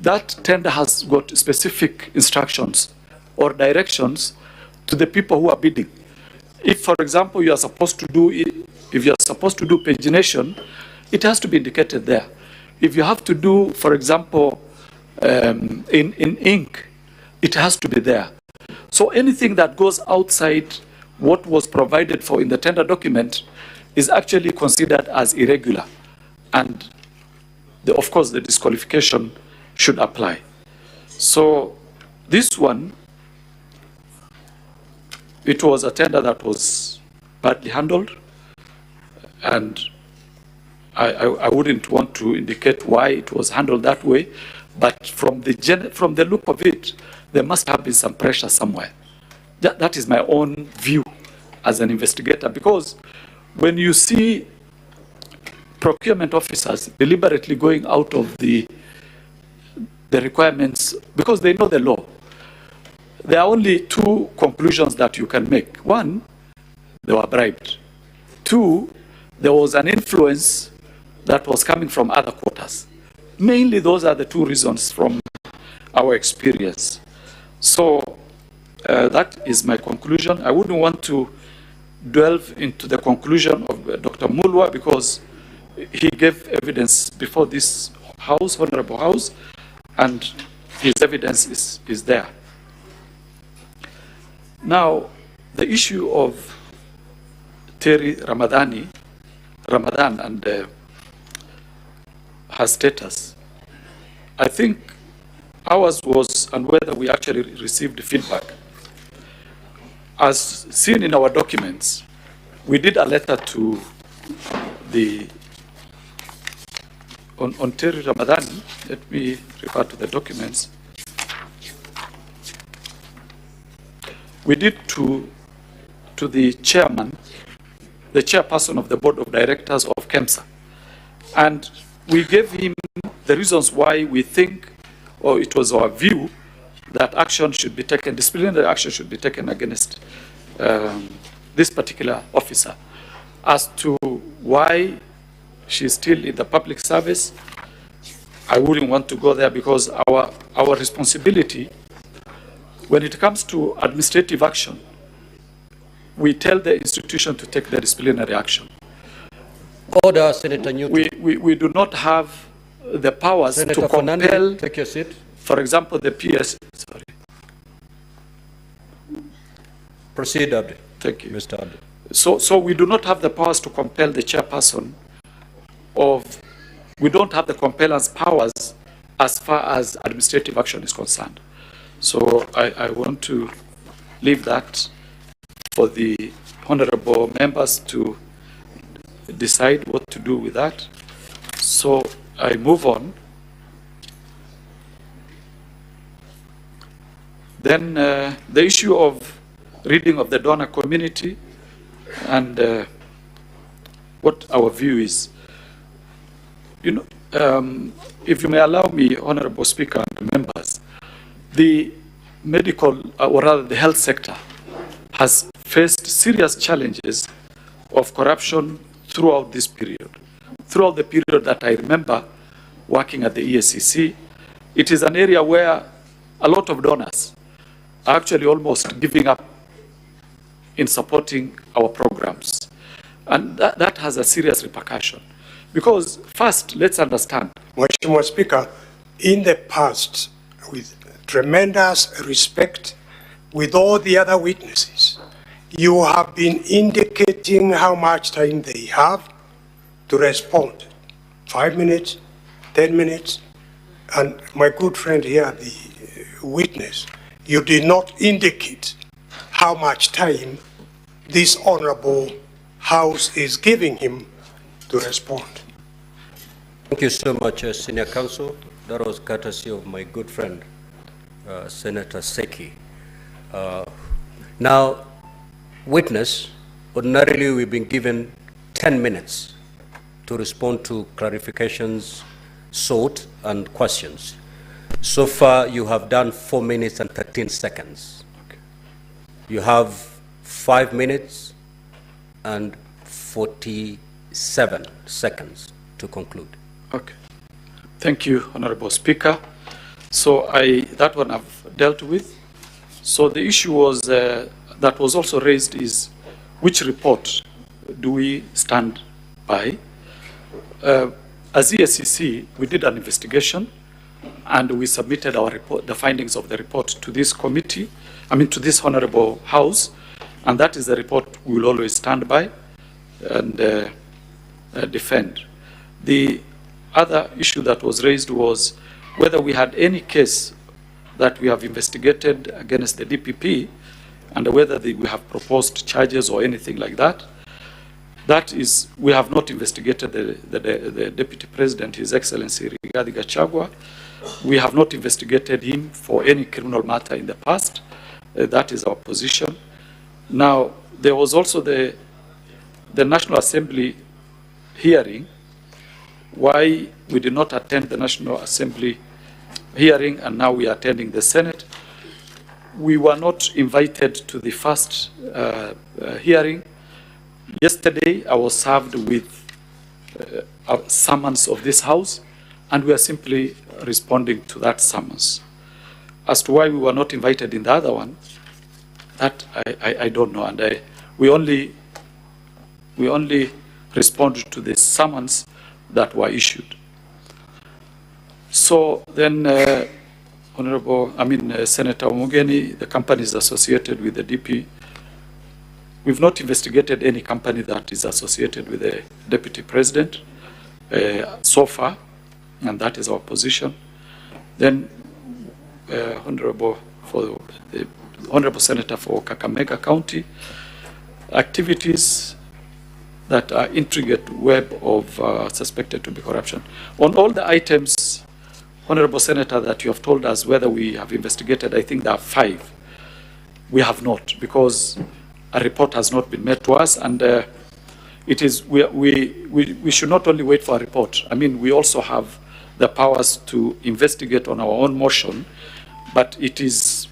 that tender has got specific instructions or directions to the people who are bidding. If, for example, you are supposed to do, if you are supposed to do pagination, it has to be indicated there. If you have to do, for example, in ink, it has to be there. So anything that goes outside what was provided for in the tender document is actually considered as irregular. And of course, the disqualification should apply. So this one, it was a tender that was badly handled, and I wouldn't want to indicate why it was handled that way, but from the look of it, there must have been some pressure somewhere. That is my own view as an investigator, because when you see procurement officers deliberately going out of the requirements, because they know the law, there are only two conclusions that you can make. One, they were bribed. Two, there was an influence that was coming from other quarters. Mainly, those are the two reasons from our experience. So that is my conclusion. I wouldn't want to delve into the conclusion of Dr. Mulwa, because he gave evidence before this House, Honorable House, and his evidence is there. Now, the issue of Terry Ramadan and her status, I think ours was, and whether we actually received feedback. As seen in our documents, we did a letter to the, on Terry Ramadan, let me refer to the documents. We did to the chairman, the chairperson of the board of directors of KEMSA. And we gave him the reasons why we think, or it was our view, that action should be taken, disciplinary action should be taken against this particular officer. As to why she's still in the public service, I wouldn't want to go there, because our responsibility, when it comes to administrative action, we tell the institution to take the disciplinary action. Order, Senator Newton. We do not have the powers Senator to compel, Fernandez, take your seat. For example, the PS. Sorry. Proceed, Abdi. Thank you. Mr. Abdi. So we do not have the powers to compel the chairperson of, we don't have the compellence powers as far as administrative action is concerned. So I want to leave that for the honorable members to decide what to do with that. So I move on. Then the issue of reading of the donor community and what our view is. You know, if you may allow me, Honorable Speaker and members, the medical, or rather the health sector, has faced serious challenges of corruption throughout this period. Throughout the period that I remember working at the EACC, it is an area where a lot of donors are actually almost giving up in supporting our programs. And that has a serious repercussion. Because first, let's understand. Mheshimiwa Speaker, in the past, with tremendous respect, with all the other witnesses, you have been indicating how much time they have to respond. 5 minutes, 10 minutes, and my good friend here, the witness, you did not indicate how much time this honorable House is giving him to respond. Thank you so much, Senior Counsel. That was courtesy of my good friend, Senator Seki. Now, witness, ordinarily we've been given 10 minutes to respond to clarifications sought and questions. So far, you have done 4 minutes and 13 seconds. Okay. You have 5 minutes and 47 seconds to conclude. Okay. Thank you, Honorable Speaker. So that one I've dealt with. So the issue was that was also raised is which report do we stand by? As EACC, we did an investigation and we submitted our report, the findings of the report to this committee, to this Honorable House, and that is the report we will always stand by and defend. The other issue that was raised was whether we had any case that we have investigated against the DPP and whether we have proposed charges or anything like that. That is, we have not investigated the Deputy President, His Excellency Rigathi Gachagua. We have not investigated him for any criminal matter in the past. That is our position. Now, there was also the National Assembly hearing. Why we did not attend the National Assembly hearing and now we are attending the Senate. We were not invited to the first hearing. Yesterday, I was served with a summons of this House, and we are simply responding to that summons. As to why we were not invited in the other one, that I don't know, and we only respond to the summons that were issued. So then, Senator Omugeni, the companies associated with the DP, we've not investigated any company that is associated with the Deputy President so far, and that is our position. Then, Honorable Senator for Kakamega County, activities that are intricate web of suspected to be corruption. On all the items, Honorable Senator, that you have told us whether we have investigated, I think there are 5. We have not, because a report has not been made to us, and it is we should not only wait for a report. We also have the powers to investigate on our own motion, but it is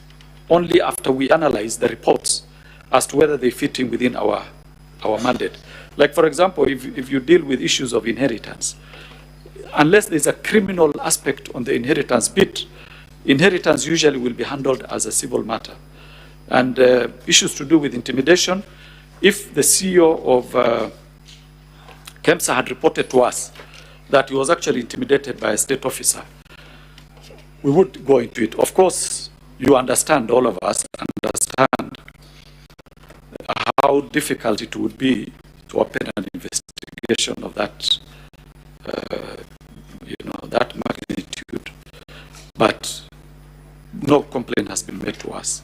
only after we analyze the reports as to whether they fit in within our mandate. Like, for example, if you deal with issues of inheritance, unless there's a criminal aspect on the inheritance bit, inheritance usually will be handled as a civil matter. And issues to do with intimidation, if the CEO of KEMSA had reported to us that he was actually intimidated by a state officer, we would go into it. Of course, you understand, all of us understand how difficult it would be to open an investigation of that, that magnitude. But no complaint has been made to us.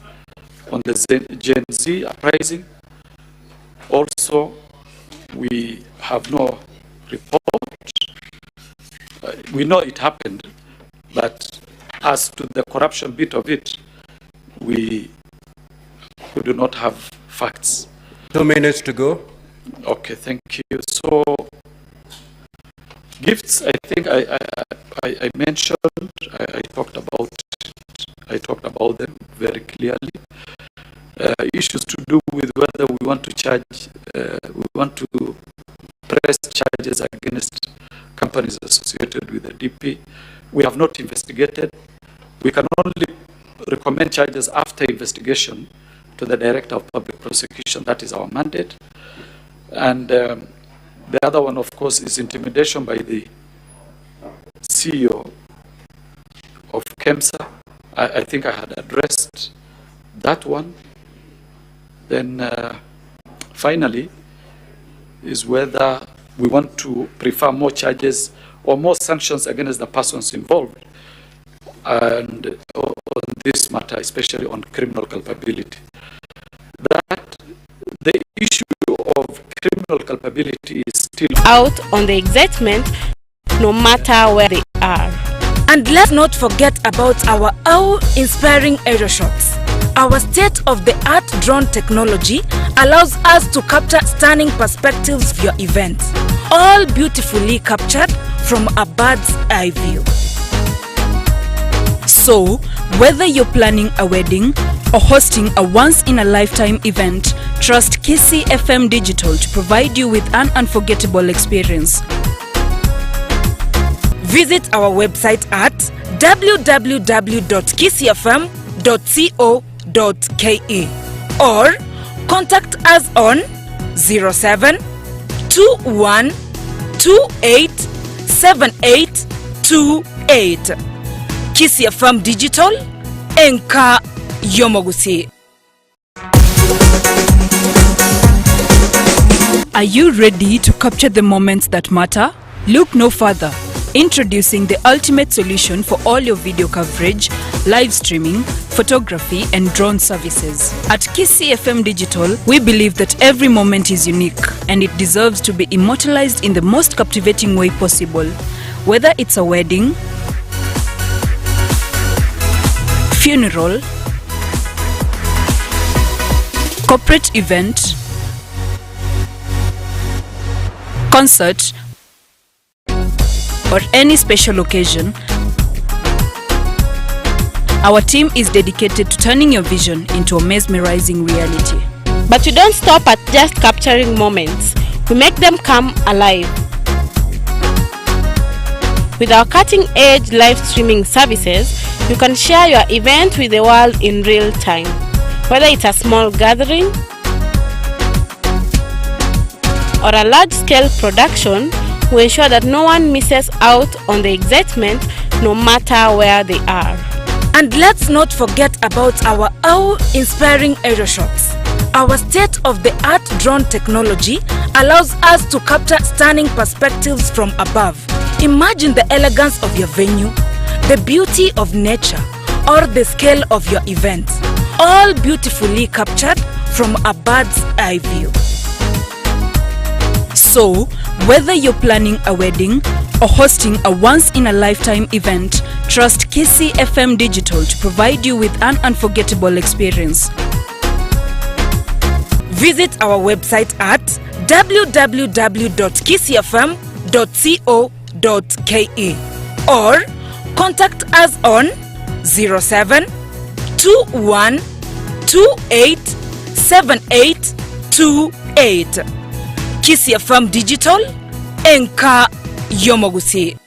On the Gen Z uprising, also, we have no report. We know it happened, but as to the corruption bit of it, we do not have facts. 2 minutes to go. Okay, thank you. So, gifts, I think I mentioned, I talked about them very clearly. Issues to do with whether we want to charge, we want to press charges against companies associated with the DP. We have not investigated. We can only recommend charges after investigation to the Director of Public Prosecution. That is our mandate. And the other one, of course, is intimidation by the CEO of KEMSA. I think I had addressed that one. Then finally is whether we want to prefer more charges or more sanctions against the persons involved, and on this matter, especially on criminal culpability. That the issue of criminal culpability is still out on the excitement, no matter where they are. And let's not forget about our awe-inspiring aerial shots. Our state-of-the-art drone technology allows us to capture stunning perspectives of your event, all beautifully captured from a bird's eye view. So, whether you're planning a wedding or hosting a once-in-a-lifetime event, trust KISII FM Digital to provide you with an unforgettable experience. Visit our website at www.kisifm.co.ke or contact us on 07 21 28 7828. KISII FM Digital, Enka Yomogusi. Are you ready to capture the moments that matter? Look no further. Introducing the ultimate solution for all your video coverage, live streaming, photography and drone services. At KISII FM Digital, we believe that every moment is unique and it deserves to be immortalized in the most captivating way possible. Whether it's a wedding, funeral, corporate event, concert, or any special occasion, our team is dedicated to turning your vision into a mesmerizing reality. But we don't stop at just capturing moments. We make them come alive. With our cutting-edge live streaming services, you can share your event with the world in real time. Whether it's a small gathering or a large-scale production, we ensure that no one misses out on the excitement, no matter where they are. And let's not forget about our awe-inspiring aerial shots. Our state-of-the-art drone technology allows us to capture stunning perspectives from above. Imagine the elegance of your venue, the beauty of nature, or the scale of your event, all beautifully captured from a bird's eye view. So, whether you're planning a wedding or hosting a once-in-a-lifetime event, trust KISII FM Digital to provide you with an unforgettable experience. Visit our website at www.kisifm.co.ke or contact us on 07 21 28 7828. KISII FM Digital, Enka Yomogusi.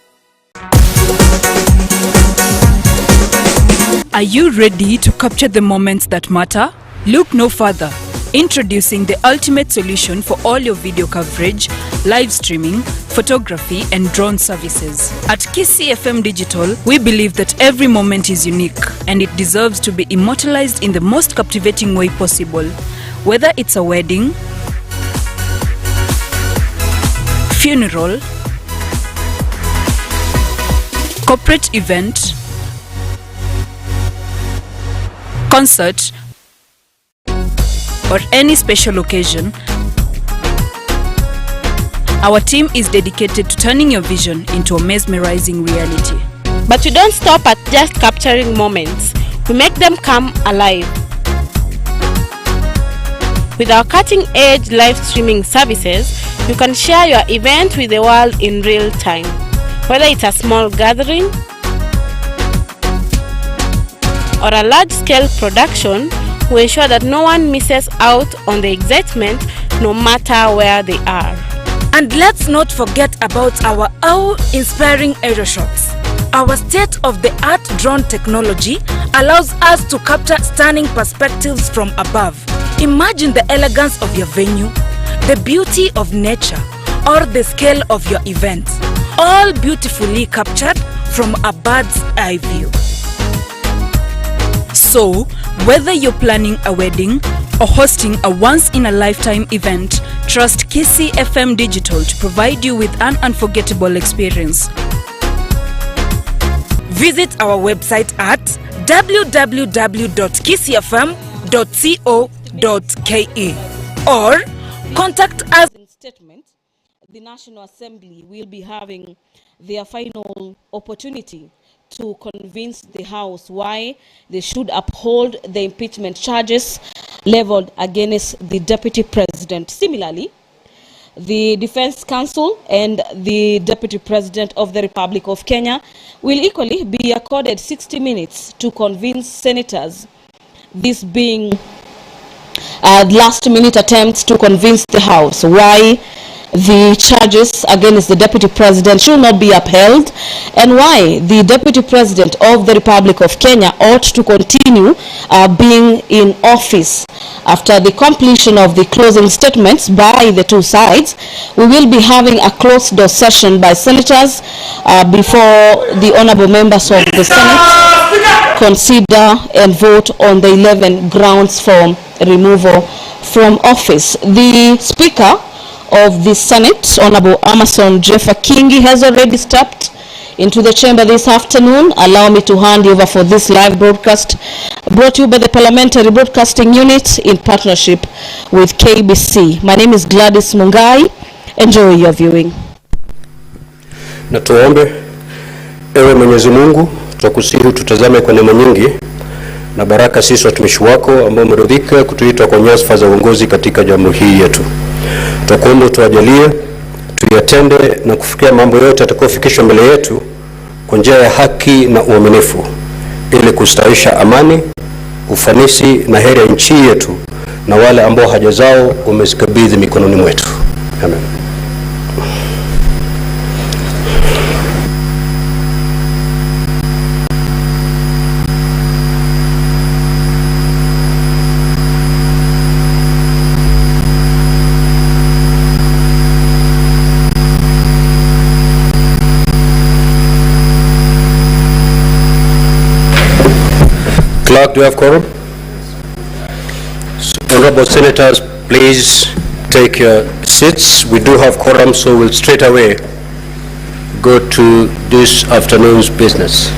Are you ready to capture the moments that matter? Look no further. Introducing the ultimate solution for all your video coverage, live streaming, photography and drone services. At KISII FM Digital, we believe that every moment is unique and it deserves to be immortalized in the most captivating way possible. Whether it's a wedding, funeral, corporate event, concert, or any special occasion, our team is dedicated to turning your vision into a mesmerizing reality. But we don't stop at just capturing moments. We make them come alive. With our cutting-edge live streaming services, you can share your event with the world in real time. Whether it's a small gathering or a large-scale production, we ensure that no one misses out on the excitement, no matter where they are. And let's not forget about our awe-inspiring aerial shots. Our state-of-the-art drone technology allows us to capture stunning perspectives from above. Imagine the elegance of your venue, the beauty of nature, or the scale of your event, all beautifully captured from a bird's eye view. So, whether you're planning a wedding or hosting a once-in-a-lifetime event, trust KISII FM Digital to provide you with an unforgettable experience. Visit our website at www.kisifm.co.ke or contact us statement, the National Assembly will be having their final opportunity to convince the House why they should uphold the impeachment charges leveled against the Deputy President. Similarly, the Defense Council and the Deputy President of the Republic of Kenya will equally be accorded 60 minutes to convince senators, this being last-minute attempts to convince the House why the charges against the Deputy President should not be upheld and why the Deputy President of the Republic of Kenya ought to continue being in office. After the completion of the closing statements by the two sides, we will be having a closed-door session by senators before the honorable members of the Senate consider and vote on the 11 grounds for removal from office. The Speaker of the Senate, Honorable Amason Jeffa Kingi, has already stepped into the chamber this afternoon. Allow me to hand you over for this live broadcast brought to you by the Parliamentary Broadcasting Unit in partnership with KBC. My name is Gladys Mungai. Enjoy your viewing. Na tuombe. Ewe Mwenyezi Mungu, tunakusihi tutazame kwa neema nyingi na baraka sisi watumishi wako ambao umeridhika kutuita kwa nyadhifa za uongozi katika jamhuri hii yetu. Tunakuomba tuwajalie tuyatende na kufikia mambo yote yatakayofikishwa mbele yetu kwa njia ya haki na uaminifu ili kustawisha amani, ufanisi na heri ya nchi yetu na wale ambao haja zao umezikabidhi mikononi mwetu. Amen. Clerk, do you have quorum? Honorable Senators, please take your seats. We do have quorum, so we'll straight away go to this afternoon's business.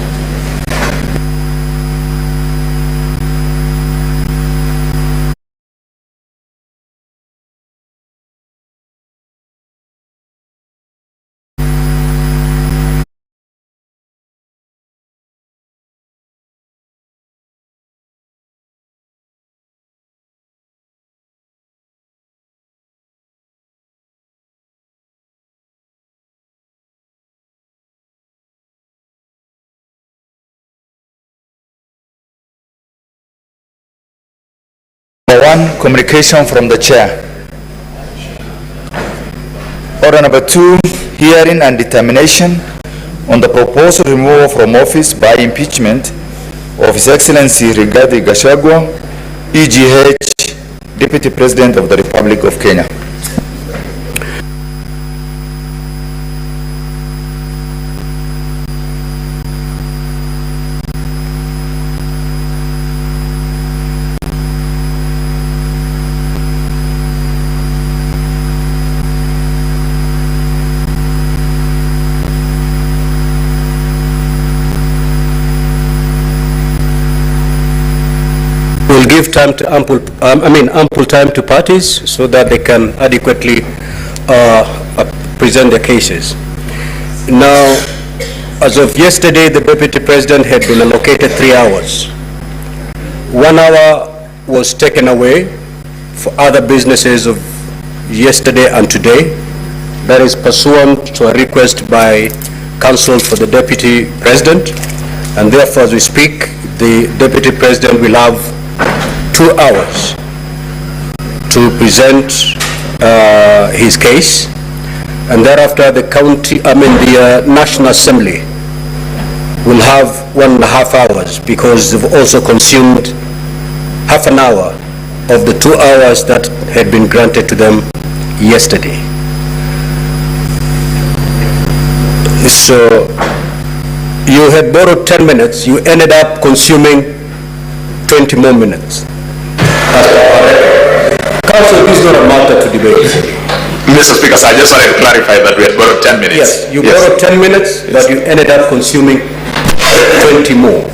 Number one, communication from the chair. Order number 2, hearing and determination on the proposed removal from office by impeachment of His Excellency Rigathi Gachagua, EGH, Deputy President of the Republic of Kenya. We'll give time to ample time to parties so that they can adequately present their cases. Now, as of yesterday, the Deputy President had been allocated 3 hours. 1 hour was taken away for other businesses of yesterday and today. That is pursuant to a request by Counsel for the Deputy President, and therefore, as we speak, the Deputy President will have 2 hours to present his case, and thereafter the National Assembly will have 1.5 hours because they've also consumed half an hour of the 2 hours that had been granted to them yesterday. So you had borrowed 10 minutes, you ended up consuming 20 more minutes. Council, this is not a matter to debate. Mr. Speaker, I just wanted to clarify that we had borrowed 10 minutes. Yes, you borrowed 10 minutes, but you ended up consuming 20 more.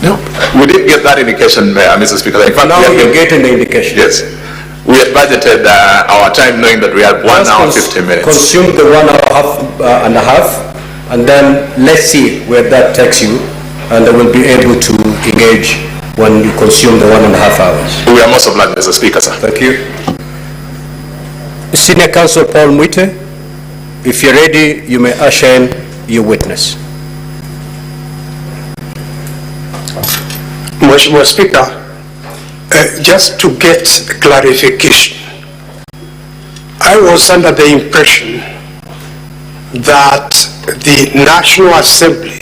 No, we didn't get that indication, Mr. Speaker. In fact, now you're getting the indication. Yes. We had budgeted our time knowing that we had 1 hour 50 minutes. Consume the 1 hour and a half, and then let's see where that takes you, and I will be able to engage when you consume the 1.5 hours. We are most obliged, Mr. Speaker, sir. Thank you. Senior Counsel Paul Mwite, if you're ready, you may usher in your witness. Mheshimiwa Speaker, just to get clarification, I was under the impression that the National Assembly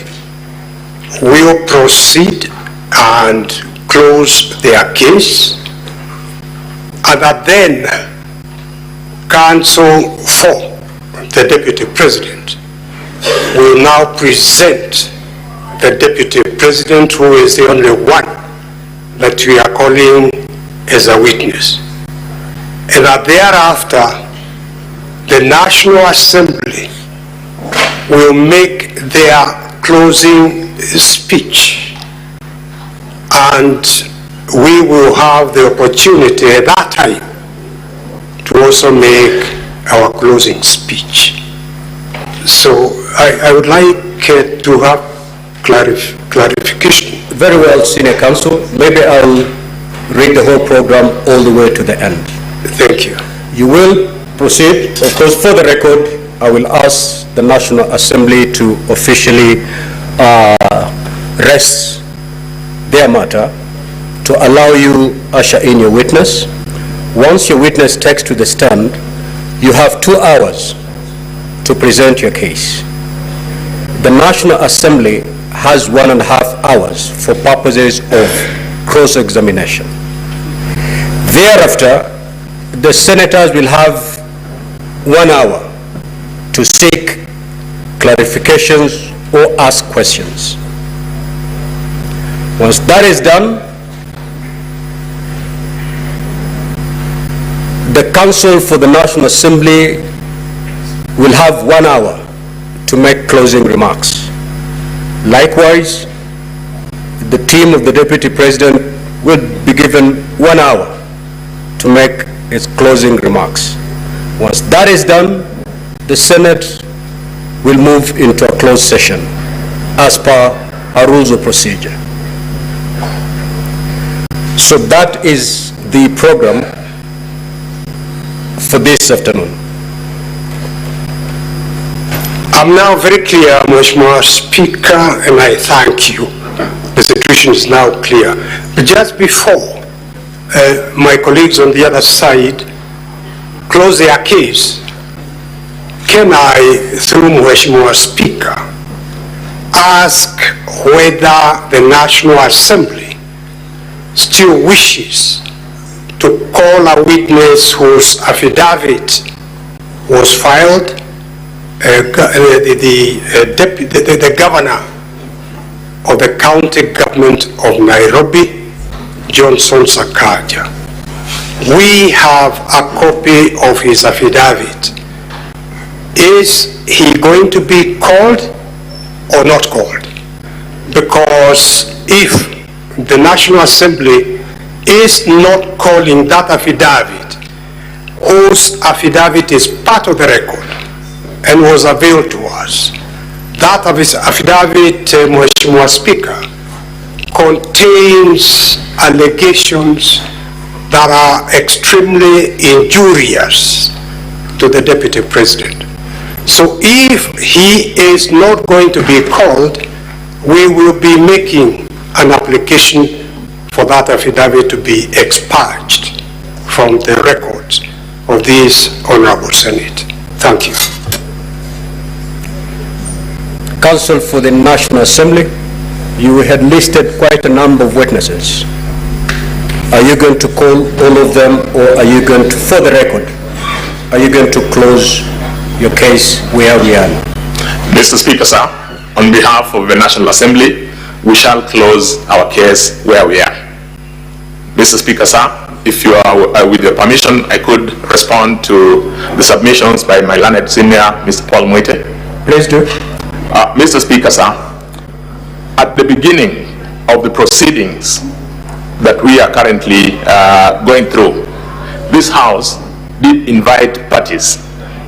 will proceed and close their case, and that then Counsel for the Deputy President will now present the Deputy President, who is the only one that we are calling as a witness, and that thereafter the National Assembly will make their closing speech, and we will have the opportunity at that time to also make our closing speech. So I would like to have clarification. Very well, Senior Counsel. Maybe I'll read the whole program all the way to the end. Thank you. You will proceed. Of course, for the record, I will ask the National Assembly to officially rest their matter to allow you usher in your witness. Once your witness takes to the stand, you have 2 hours to present your case. The National Assembly has 1.5 hours for purposes of cross-examination. Thereafter, the senators will have 1 hour to seek clarifications or ask questions. Once that is done, the Counsel for the National Assembly will have 1 hour to make closing remarks. Likewise, the team of the Deputy President will be given 1 hour to make its closing remarks. Once that is done, the Senate will move into a closed session as per our rules of procedure. So that is the program for this afternoon. I'm now very clear, Mheshimiwa Speaker, and I thank you. The situation is now clear. But just before my colleagues on the other side close their case, can I, through Mheshimiwa Speaker, ask whether the National Assembly still wishes to call a witness whose affidavit was filed, the governor of the county government of Nairobi, Johnson Sakaja. We have a copy of his affidavit. Is he going to be called or not called? Because if the National Assembly is not calling that affidavit, whose affidavit is part of the record and was availed to us, that affidavit, Mheshimiwa Speaker, contains allegations that are extremely injurious to the Deputy President. So if he is not going to be called, we will be making an application for that affidavit to be expunged from the records of this Honorable Senate. Thank you. Counsel for the National Assembly, you had listed quite a number of witnesses. Are you going to call all of them, or are you going to, for the record, are you going to close your case where we are? Mr. Speaker, sir, on behalf of the National Assembly, we shall close our case where we are. Mr. Speaker, sir, if you are with your permission, I could respond to the submissions by my learned senior, Mr. Paul Mwite. Please do. Mr. Speaker, sir, at the beginning of the proceedings that we are currently going through, this House did invite parties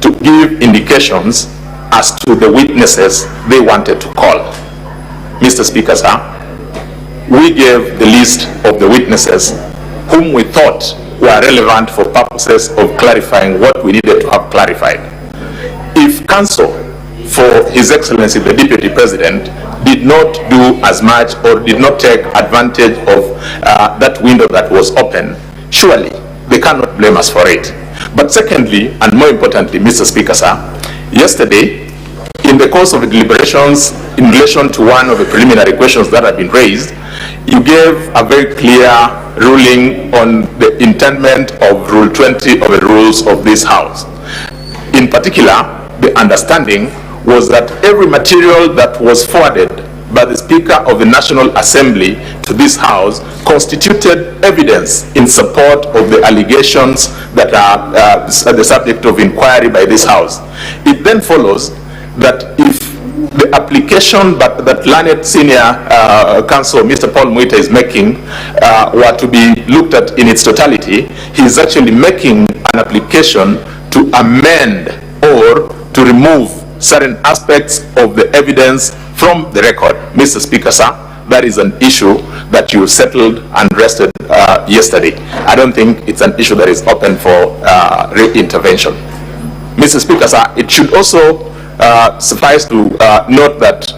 to give indications as to the witnesses they wanted to call. Mr. Speaker, sir, we gave the list of the witnesses whom we thought were relevant for purposes of clarifying what we needed to have clarified. If counsel for His Excellency the Deputy President did not do as much or did not take advantage of that window that was open, surely they cannot blame us for it. But secondly, and more importantly, Mr. Speaker, sir, yesterday, in the course of the deliberations in relation to one of the preliminary questions that have been raised, you gave a very clear ruling on the intendment of Rule 20 of the rules of this House. In particular, the understanding was that every material that was forwarded by the Speaker of the National Assembly to this House constituted evidence in support of the allegations that are the subject of inquiry by this House. It then follows that if the application that learned senior counsel Mr. Paul Muita is making were to be looked at in its totality, he is actually making an application to amend or to remove certain aspects of the evidence from the record. Mr. Speaker, sir, that is an issue that you settled and rested yesterday. I don't think it's an issue that is open for re-intervention. Mr. Speaker, sir, it should also suffice to note that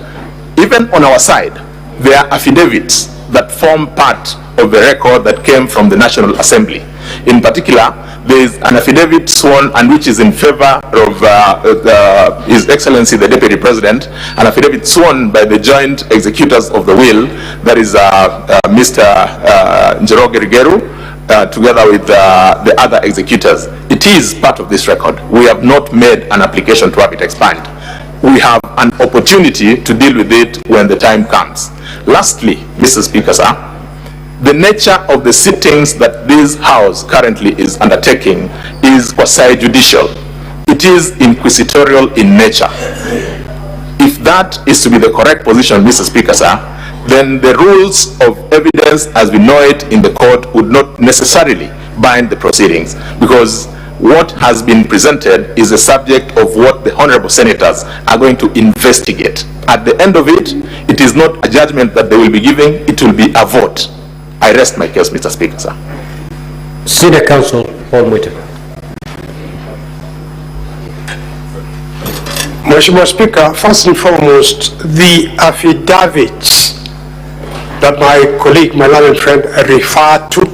even on our side, there are affidavits that form part of the record that came from the National Assembly. In particular, there is an affidavit sworn and which is in favor of His Excellency the Deputy President, an affidavit sworn by the joint executors of the will, that is Mr. Njoroge Rigeru, together with the other executors. It is part of this record. We have not made an application to have it expand. We have an opportunity to deal with it when the time comes. Lastly, Mr. Speaker, sir, the nature of the sittings that this House currently is undertaking is quasi-judicial. It is inquisitorial in nature. If that is to be the correct position, Mr. Speaker, sir, then the rules of evidence as we know it in the court would not necessarily bind the proceedings, because what has been presented is the subject of what the honorable senators are going to investigate. At the end of it, it is not a judgment that they will be giving, it will be a vote. I rest my case, Mr. Speaker, sir. Senior Counsel Paul Muita. Mheshimiwa Speaker, first and foremost, the affidavits that my colleague, my learned friend, referred to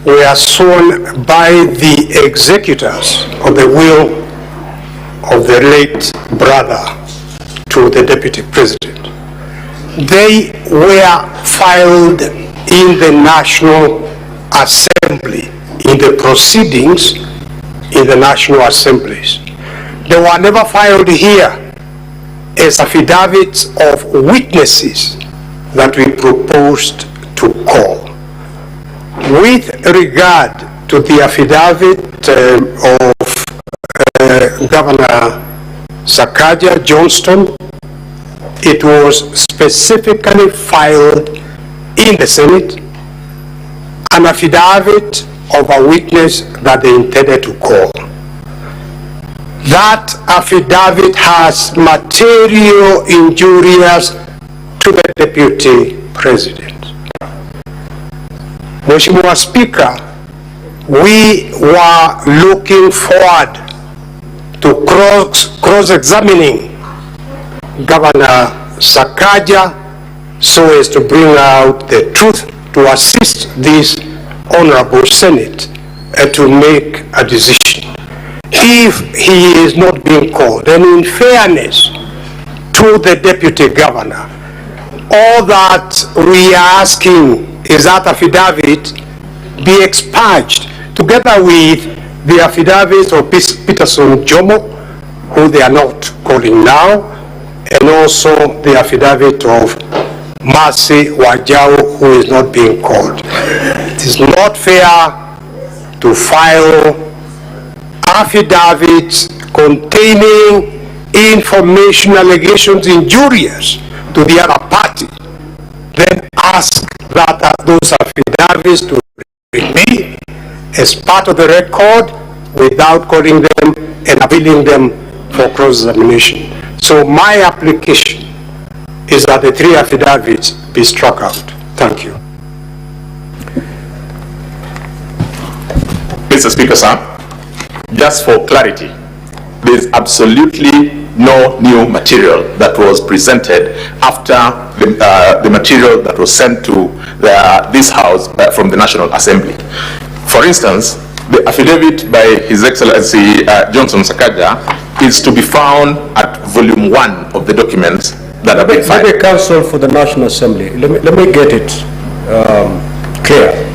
were sworn by the executors of the will of the late brother to the Deputy President. They were filed in the National Assembly, in the proceedings in the National Assemblies. They were never filed here as affidavits of witnesses that we proposed to call. With regard to the affidavit of Governor Sakaja Johnston, it was specifically filed in the Senate, an affidavit of a witness that they intended to call. That affidavit has material injurious to the Deputy President. Mheshimiwa Speaker, we were looking forward to cross-examining Governor Sakaja so as to bring out the truth, to assist this Honorable Senate to make a decision. If he is not being called, and in fairness to the Deputy Governor, all that we are asking is that affidavit be expunged together with the affidavits of Peterson Jomo, who they are not calling now, and also the affidavit of Mercy Wajau, who is not being called. It is not fair to file affidavits containing information allegations injurious to the other party, then ask that those affidavits to remain as part of the record without calling them and appealing them for cross-examination. So my application is that the 3 affidavits be struck out. Thank you. Mr. Speaker, sir, just for clarity, there is absolutely no new material that was presented after the material that was sent to this House from the National Assembly. For instance, the affidavit by His Excellency Johnson Sakaja is to be found at volume 1 of the documents that have been filed. Maybe Counsel for the National Assembly, let me get it clear.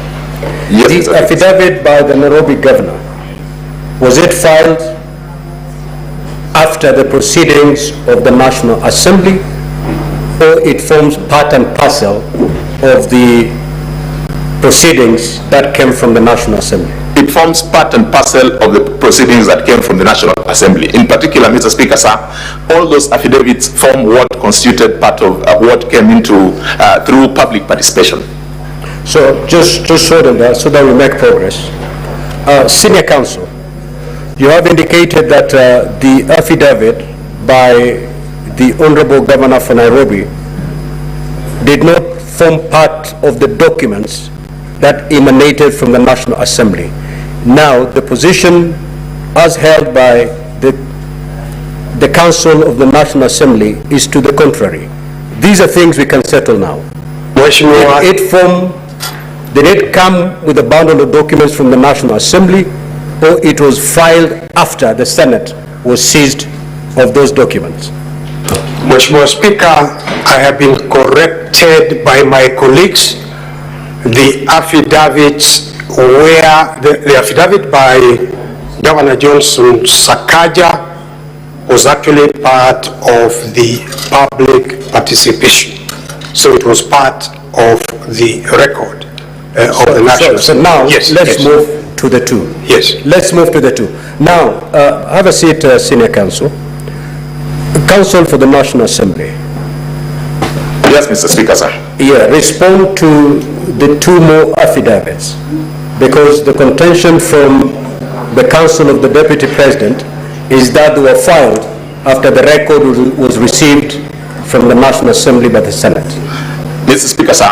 Yes, the affidavit by the Nairobi governor, was it filed after the proceedings of the National Assembly, or it forms part and parcel of the proceedings that came from the National Assembly? It forms part and parcel of the proceedings that came from the National Assembly. In particular, Mr. Speaker, sir, all those affidavits form what constituted part of what came into through public participation. So just so that we make progress, Senior Counsel, you have indicated that the affidavit by the Honorable Governor for Nairobi did not form part of the documents that emanated from the National Assembly. Now, the position as held by the Council of the National Assembly is to the contrary. These are things we can settle now. Did it come with a bundle of documents from the National Assembly, or it was filed after the Senate was seized of those documents? Mr. Speaker, I have been corrected by my colleagues. The affidavits where the affidavit by Governor Johnson Sakaja was actually part of the public participation. So it was part of the record of the National Assembly. So now, yes, let's move to the two. Yes. Let's move to the two. Now, have a seat, Senior Counsel. Counsel for the National Assembly. Yes, Mr. Speaker, sir. Yeah, respond to the 2 more affidavits, because the contention from the Council of the Deputy President is that they were filed after the record was received from the National Assembly by the Senate. Mr. Speaker, sir,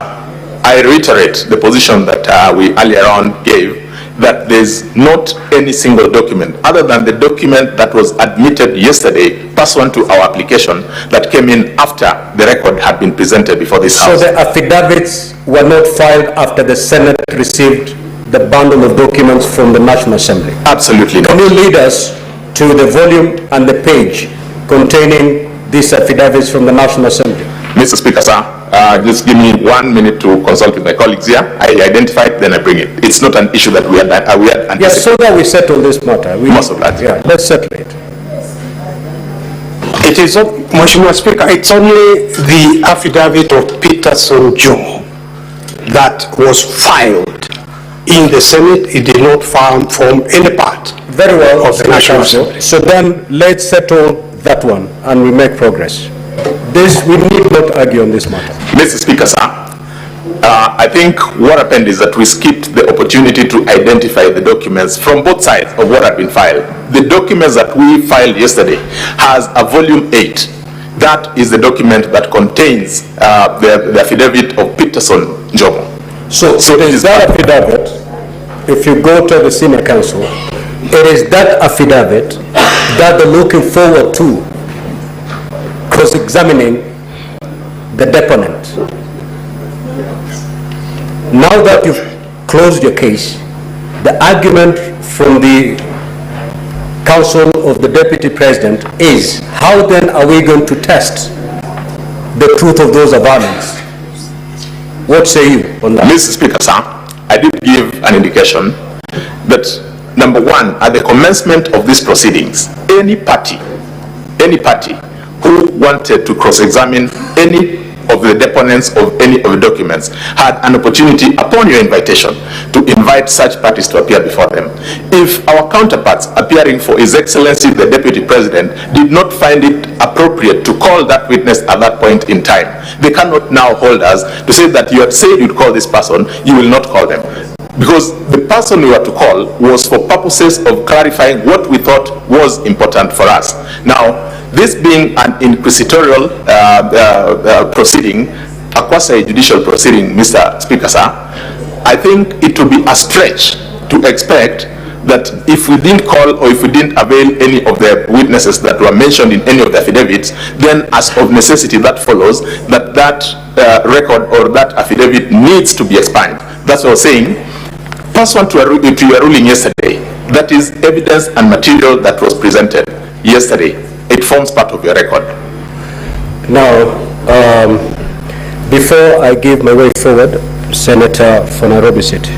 I reiterate the position that we earlier on gave, that there's not any single document other than the document that was admitted yesterday pursuant to our application that came in after the record had been presented before this House. So the affidavits were not filed after the Senate received the bundle of documents from the National Assembly? Absolutely not. Can you lead us to the volume and the page containing these affidavits from the National Assembly? Mr. Speaker, sir, just give me 1 minute to consult with my colleagues here. I identify it, then I bring it. It's not an issue that we had anticipated. Yes, so that we settle this matter. Most of that. Yeah, let's settle it. It is, Mr. Speaker, it's only the affidavit of Peterson Jomo that was filed in the Senate. It did not form any part Very well, of the National Assembly. So then let's settle that one and we make progress. We need not argue on this matter. Mr. Speaker, sir, I think what happened is that we skipped the opportunity to identify the documents from both sides of what had been filed. The documents that we filed yesterday has a volume 8. That is the document that contains the affidavit of Peterson Jomo. So it is that affidavit, if you go to the Senior Counsel, it is that affidavit that they're looking forward to cross-examining the deponent. Now that you've closed your case, the argument from the Council of the Deputy President is, how then are we going to test the truth of those avowals? What say you on that? Mr. Speaker, sir, I did give an indication that, number 1, at the commencement of these proceedings, any party who wanted to cross-examine any of the deponents of any of the documents had an opportunity, upon your invitation, to invite such parties to appear before them. If our counterparts appearing for His Excellency the Deputy President did not find it appropriate to call that witness at that point in time, they cannot now hold us to say that you had said you'd call this person, you will not call them. because the person we were to call was for purposes of clarifying what we thought was important for us. Now, this being an inquisitorial proceeding, a quasi-judicial proceeding, Mr. Speaker, sir, I think it would be a stretch to expect that if we didn't call or if we didn't avail any of the witnesses that were mentioned in any of the affidavits, then as of necessity that follows that record or that affidavit needs to be expunged. That's what I was saying. Pursuant to your ruling yesterday, that is evidence and material that was presented yesterday. It forms part of your record. Now, before I give my way forward, Senator for Nairobi City.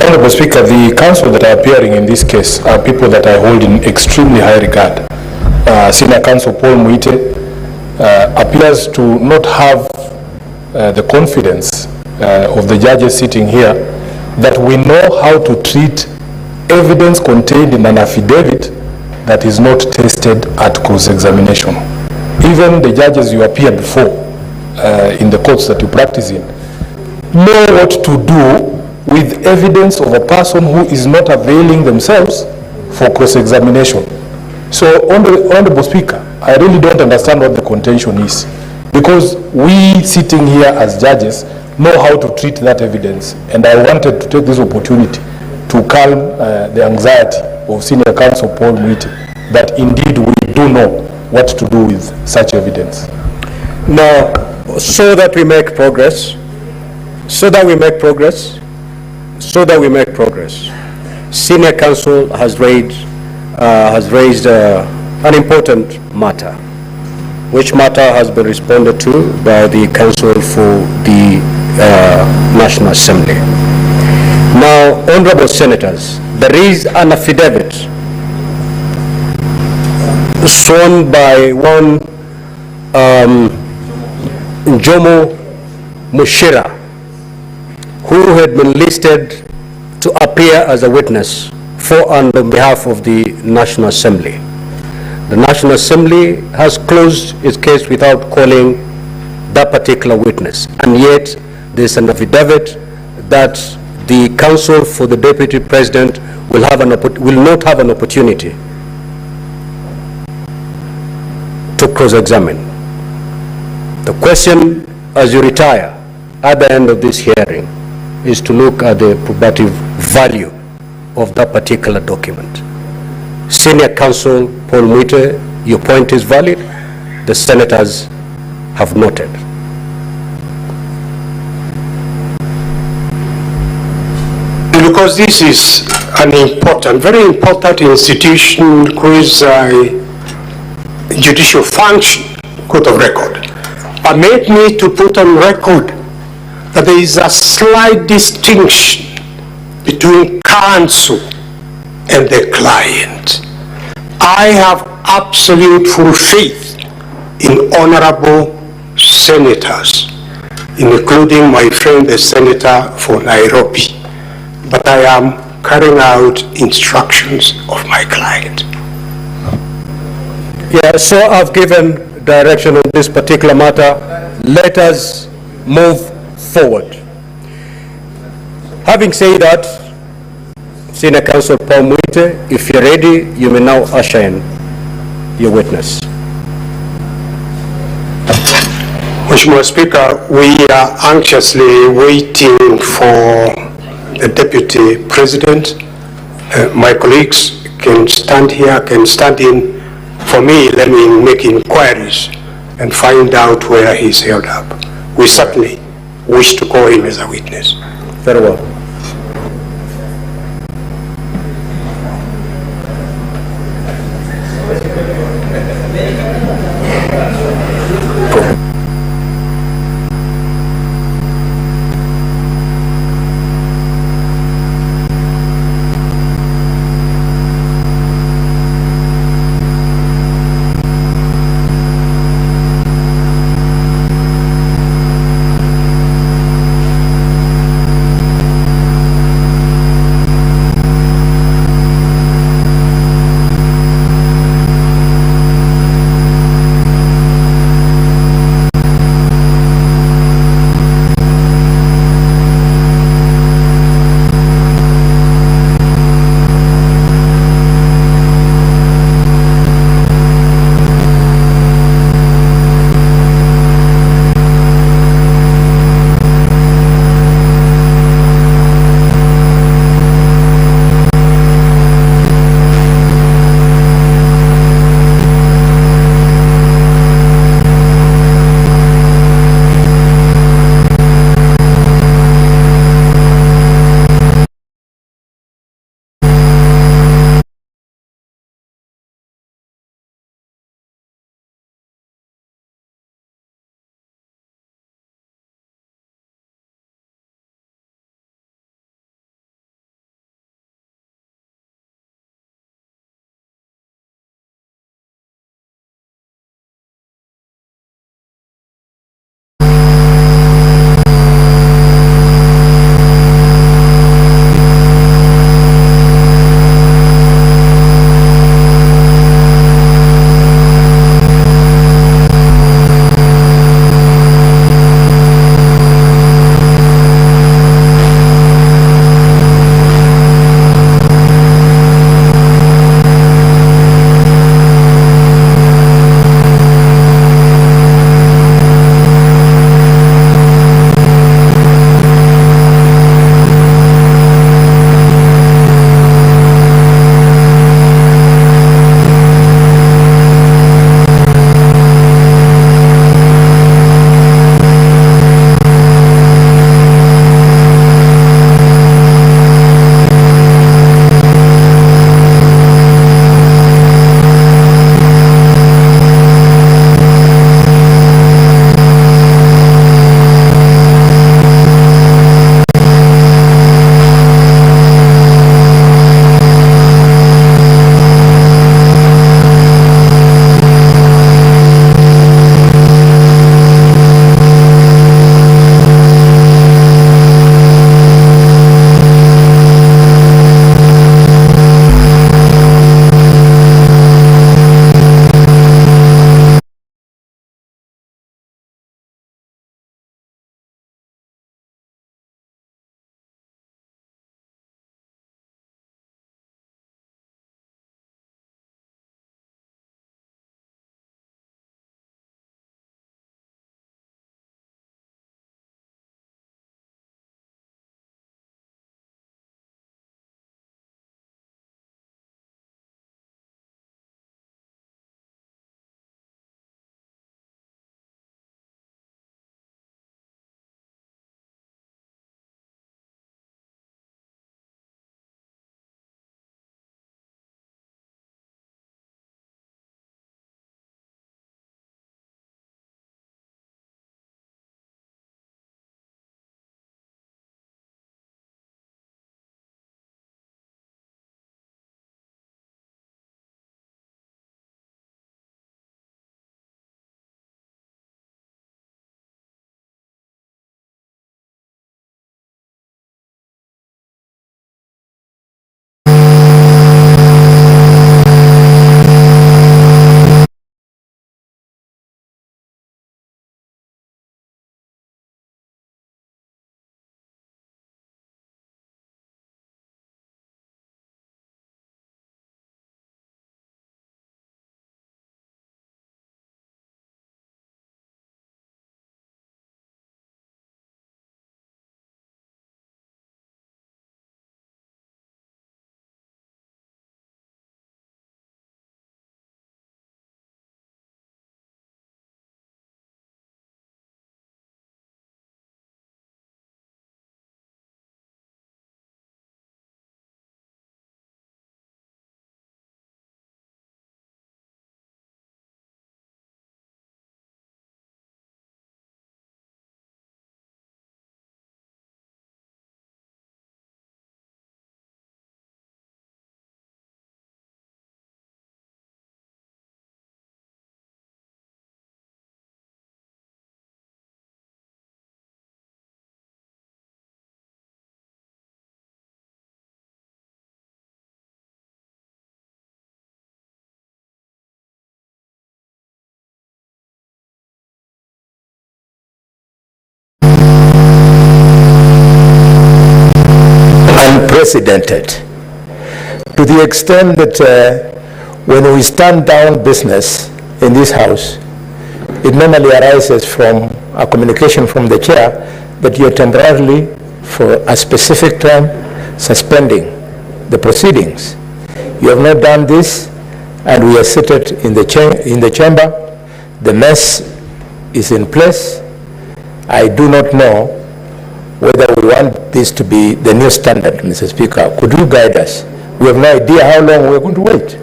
Honorable Speaker, the counsel that are appearing in this case are people that I hold in extremely high regard. Senior Counsel Paul Muite appears to not have the confidence of the judges sitting here that we know how to treat evidence contained in an affidavit that is not tested at cross-examination. Even the judges you appear before in the courts that you practice in know what to do with evidence of a person who is not availing themselves for cross-examination. So, Honorable Speaker, I really don't understand what the contention is, because we sitting here as judges know how to treat that evidence, and I wanted to take this opportunity to calm the anxiety of Senior Counsel Paul Muite that indeed we do know what to do with such evidence. Now, so that we make progress, Senior Counsel has raised an important matter, which matter has been responded to by the Counsel for the National Assembly. Now, Honorable Senators, there is an affidavit sworn by one Jomo Mushira, who had been listed to appear as a witness for and on behalf of the National Assembly. The National Assembly has closed its case without calling that particular witness, and yet there's an affidavit that the counsel for the Deputy President will not have an opportunity to cross-examine. The question, as you retire at the end of this hearing, is to look at the probative value of that particular document. Senior Counsel Paul Muite, your point is valid. The senators have noted. Because this is an important, very important institution whose judicial function, Court of Record, permit me to put on record that there is a slight distinction between counsel and the client. I have absolute full faith in honorable senators, including my friend the senator for Nairobi, but I am carrying out instructions of my client. Yeah, so I've given direction on this particular matter. Let us move forward. Having said that, Senior Counsel Paul Muite, if you're ready, you may now usher in your witness. Mr. Speaker, we are anxiously waiting for the Deputy President. My colleagues can stand here, can stand in for me. Let me make inquiries and find out where he's held up. We certainly wish to call him as a witness. Very well. unprecedented to the extent that when we stand down business in this house, it normally arises from a communication from the chair that you're temporarily, for a specific time, suspending the proceedings. You have not done this, and we are seated in the chamber. The mess is in place. I do not know whether we want this to be the new standard, Mr. Speaker. Could you guide us? We have no idea how long we're going to wait.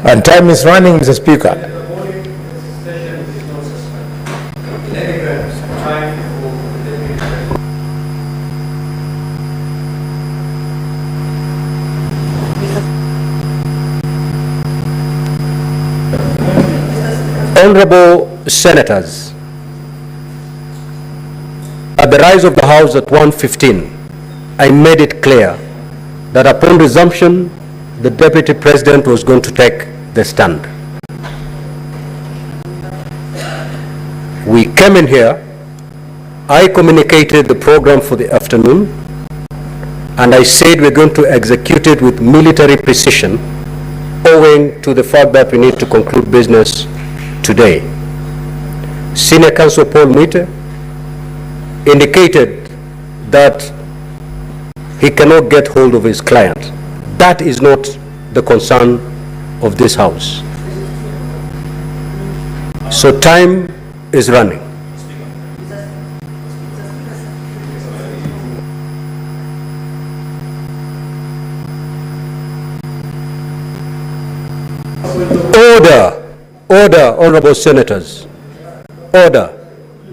And time is running, Mr. Speaker. Honorable Senators, at the rise of the House at 1:15, I made it clear that upon resumption, the Deputy President was going to take the stand. We came in here, I communicated the program for the afternoon, and I said we're going to execute it with military precision, owing to the fact that we need to conclude business today. Senior Counsel Paul Muite indicated that he cannot get hold of his client. That is not the concern of this House. So time is running. Order, honorable senators. Order.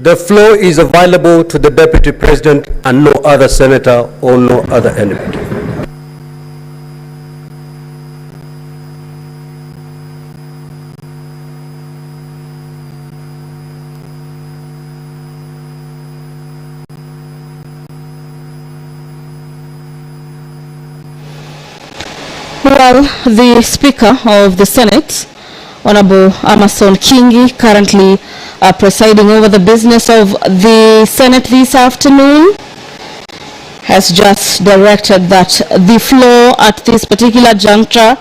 The floor is available to the Deputy President and no other senator or no other enemy. Well, the Speaker of the Senate, Honorable Amason Kingi, currently presiding over the business of the Senate this afternoon, has just directed that the floor at this particular juncture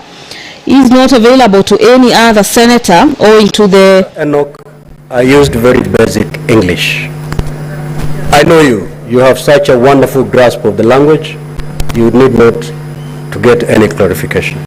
is not available to any other senator owing to the... Enoch, I used very basic English. I know you. You have such a wonderful grasp of the language. You need not to get any clarification.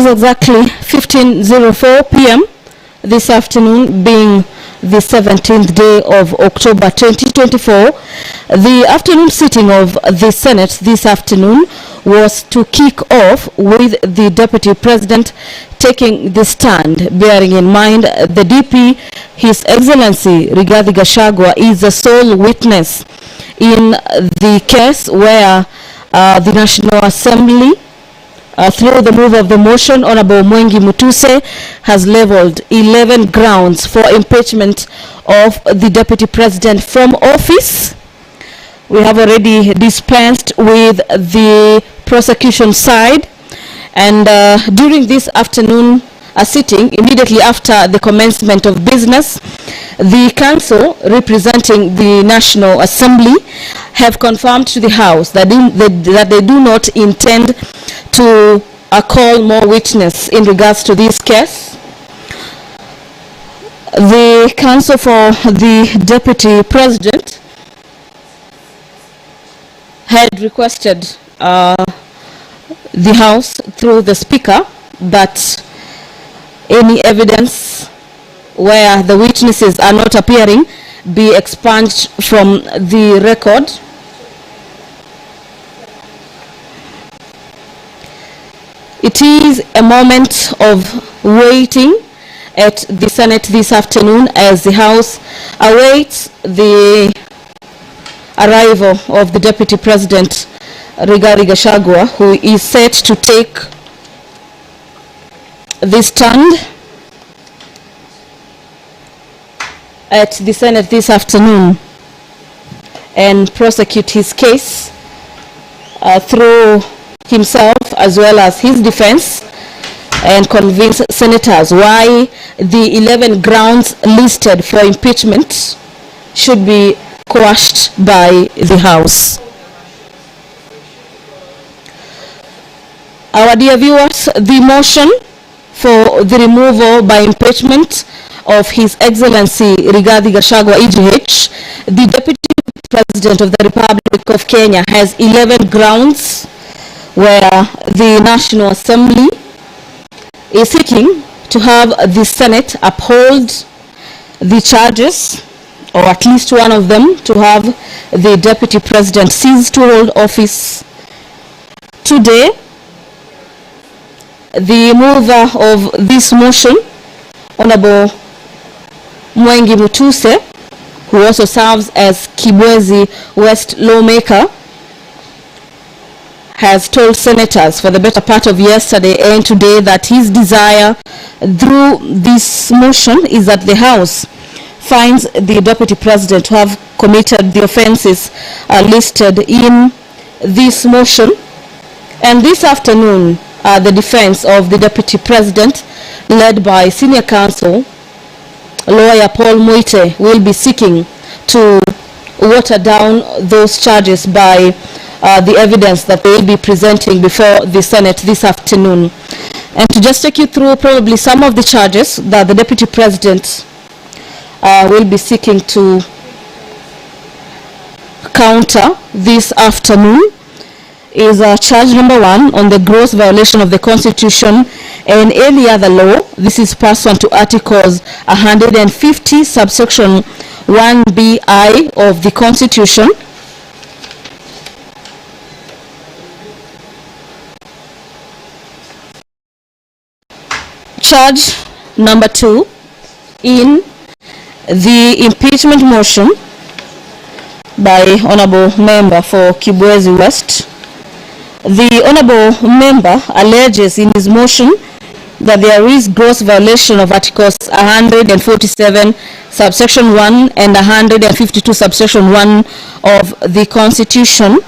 Exactly 15:04 p.m. this afternoon, being the 17th day of October 2024. The afternoon sitting of the Senate this afternoon was to kick off with the Deputy President taking the stand, bearing in mind the DP, His Excellency Rigathi Gachagua, is the sole witness in the case where the National Assembly, through the move of the motion, Honorable Mwengi Mutuse has leveled 11 grounds for impeachment of the Deputy President from office. We have already dispensed with the prosecution side, and during this afternoon sitting, immediately after the commencement of business, the council representing the National Assembly have confirmed to the House that they do not intend to call more witnesses in regards to this case. The counsel for the Deputy President had requested the House through the Speaker that any evidence where the witnesses are not appearing be expunged from the record. It is a moment of waiting at the Senate this afternoon as the House awaits the arrival of the Deputy President Rigathi Gachagua, who is set to take the stand at the Senate this afternoon and prosecute his case through himself as well as his defense, and convince senators why the 11 grounds listed for impeachment should be quashed by the House. Our dear viewers, the motion for the removal by impeachment of His Excellency Rigathi Gachagua, EGH, the Deputy President of the Republic of Kenya, has 11 grounds where the National Assembly is seeking to have the Senate uphold the charges, or at least one of them, to have the Deputy President cease to hold office. Today, the mover of this motion, Honorable Mwengi Mutuse, who also serves as Kibwezi West lawmaker, has told senators for the better part of yesterday and today that his desire through this motion is that the House finds the Deputy President to have committed the offenses listed in this motion. And this afternoon, the defense of the Deputy President, led by Senior Counsel Lawyer Paul Muite, will be seeking to water down those charges by the evidence that they will be presenting before the Senate this afternoon. And to just take you through probably some of the charges that the Deputy President will be seeking to counter this afternoon is charge number 1 on the gross violation of the Constitution and any other law. This is pursuant to Articles 150 subsection 1BI of the Constitution. Charge number 2 in the impeachment motion by Honorable Member for Kibwezi West. The Honorable Member alleges in his motion that there is gross violation of Articles 147 subsection 1 and 152 subsection 1 of the Constitution,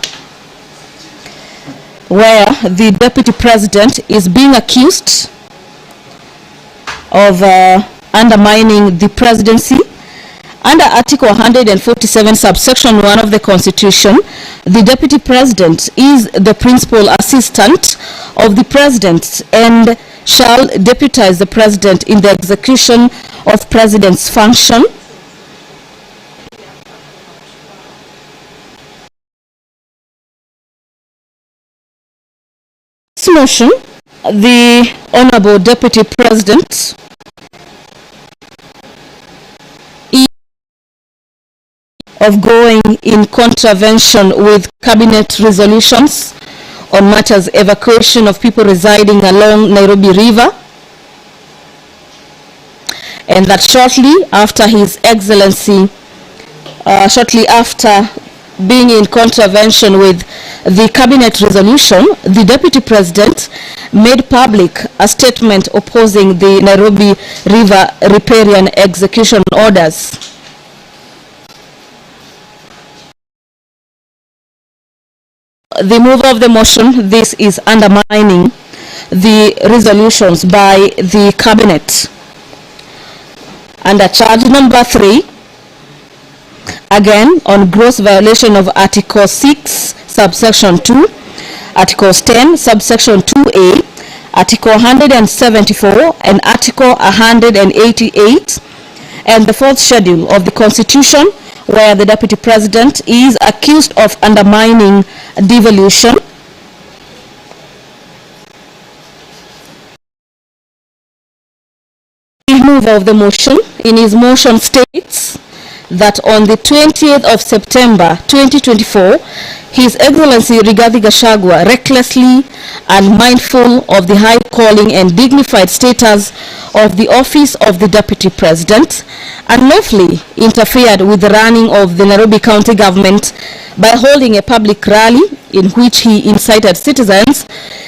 where the Deputy President is being accused of undermining the presidency. Under Article 147 subsection 1 of the Constitution, the Deputy President is the principal assistant of the President and shall deputize the President in the execution of President's function. This motion, the Honorable Deputy President of going in contravention with cabinet resolutions on matters evacuation of people residing along Nairobi River, and that shortly after His Excellency, shortly after being in contravention with the cabinet resolution, the Deputy President made public a statement opposing the Nairobi River riparian execution orders. The mover of the motion, this is undermining the resolutions by the cabinet. Under charge number 3, again on gross violation of Article 6 subsection 2, Articles 10 subsection 2A, Article 174 and Article 188, and the 4th schedule of the Constitution, where the Deputy President is accused of undermining devolution. remover of the motion, in his motion states that on the 20th of September 2024, His Excellency Rigathi Gachagua, recklessly and mindful of the high calling and dignified status of the office of the Deputy President, unlawfully interfered with the running of the Nairobi County Government by holding a public rally in which he incited citizens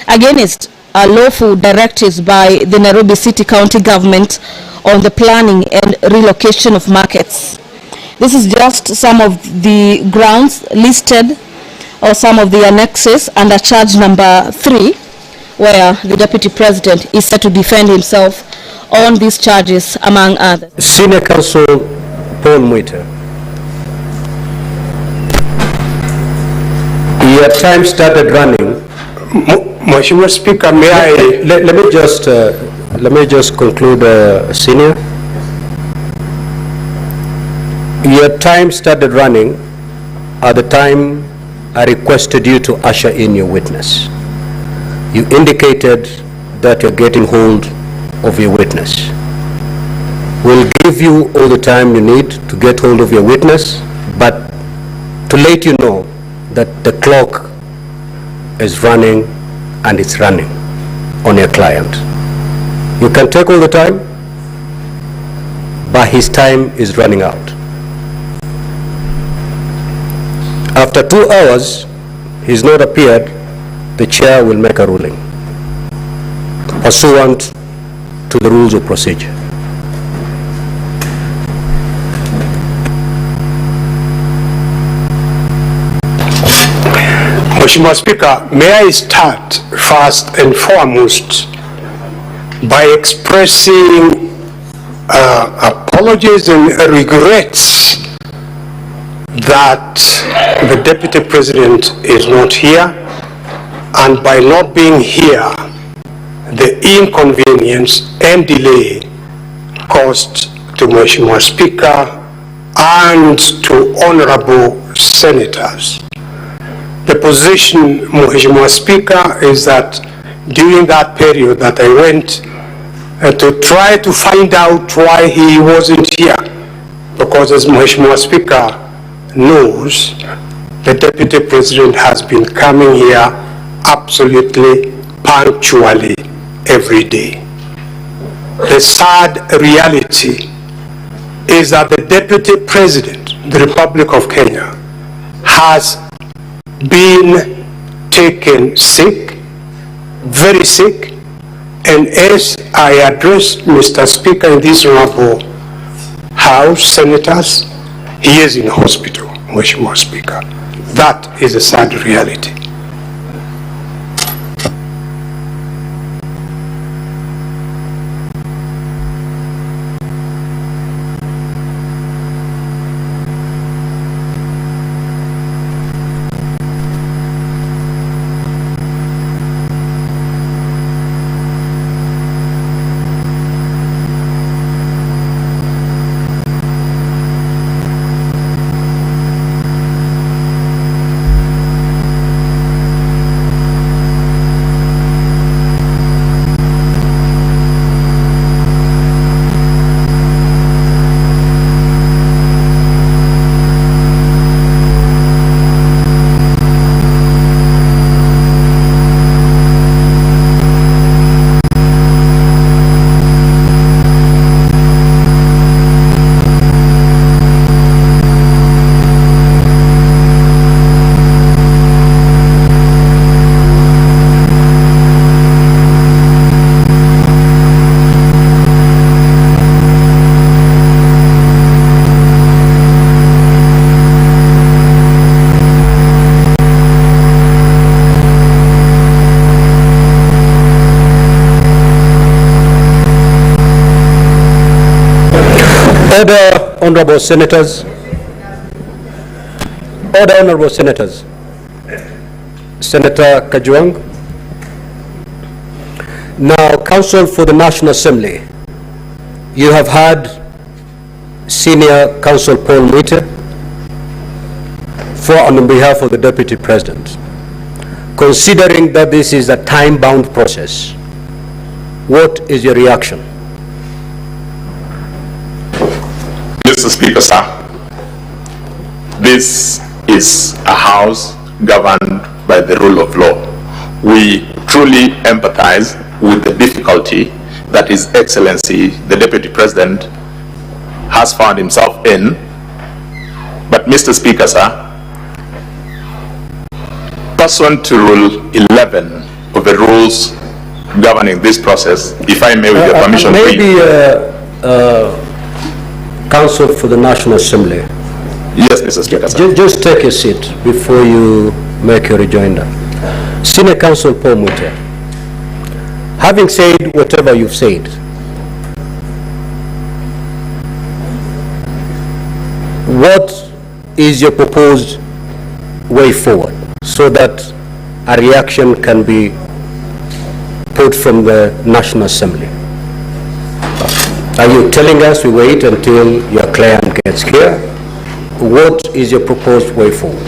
against lawful directives by the Nairobi City County Government on the planning and relocation of markets. This is just some of the grounds listed, or some of the annexes under charge number 3, where the Deputy President is set to defend himself on these charges, among others. Senior Counsel Paul Mwite. Your time started running. Mheshimiwa Speaker, may I... Let me just conclude, Senior. Your time started running at the time I requested you to usher in your witness. You indicated that you're getting hold of your witness. We'll give you all the time you need to get hold of your witness, but to let you know that the clock is running, and it's running on your client. You can take all the time, but his time is running out. After 2 hours, he's not appeared, the chair will make a ruling pursuant to the rules of procedure. Mheshimiwa Speaker, may I start first and foremost by expressing apologies and regrets that the Deputy President is not here, and by not being here, the inconvenience and delay caused to Mheshimiwa Speaker and to honorable senators. The position, Mheshimiwa Speaker, is that during that period that I went to try to find out why he wasn't here, because as Mheshimiwa Speaker knows, the Deputy President has been coming here absolutely punctually every day. The sad reality is that the Deputy President, the Republic of Kenya, has been taken sick, very sick, and as I address Mr. Speaker in this honorable House, senators, he is in hospital, Mheshimiwa Speaker. That is a sad reality. Order, honorable senators. Order, honorable senators. Senator Kajwang. Now, Counsel for the National Assembly, you have had Senior Counsel Paul Mwite for and on behalf of the Deputy President. Considering that this is a time-bound process, what is your reaction? Mr. Speaker, sir, this is a house governed by the rule of law. We truly empathize with the difficulty that His Excellency, the Deputy President, has found himself in. But Mr. Speaker, sir, pursuant to Rule 11 of the rules governing this process, if I may, with your permission, maybe Counsel for the National Assembly. Yes, Mr. Speaker, sir. Just take a seat before you make your rejoinder. Senior Counsel Paul Muite, having said whatever you've said, what is your proposed way forward so that a reaction can be put from the National Assembly? Are you telling us we wait until your client gets here? What is your proposed way forward?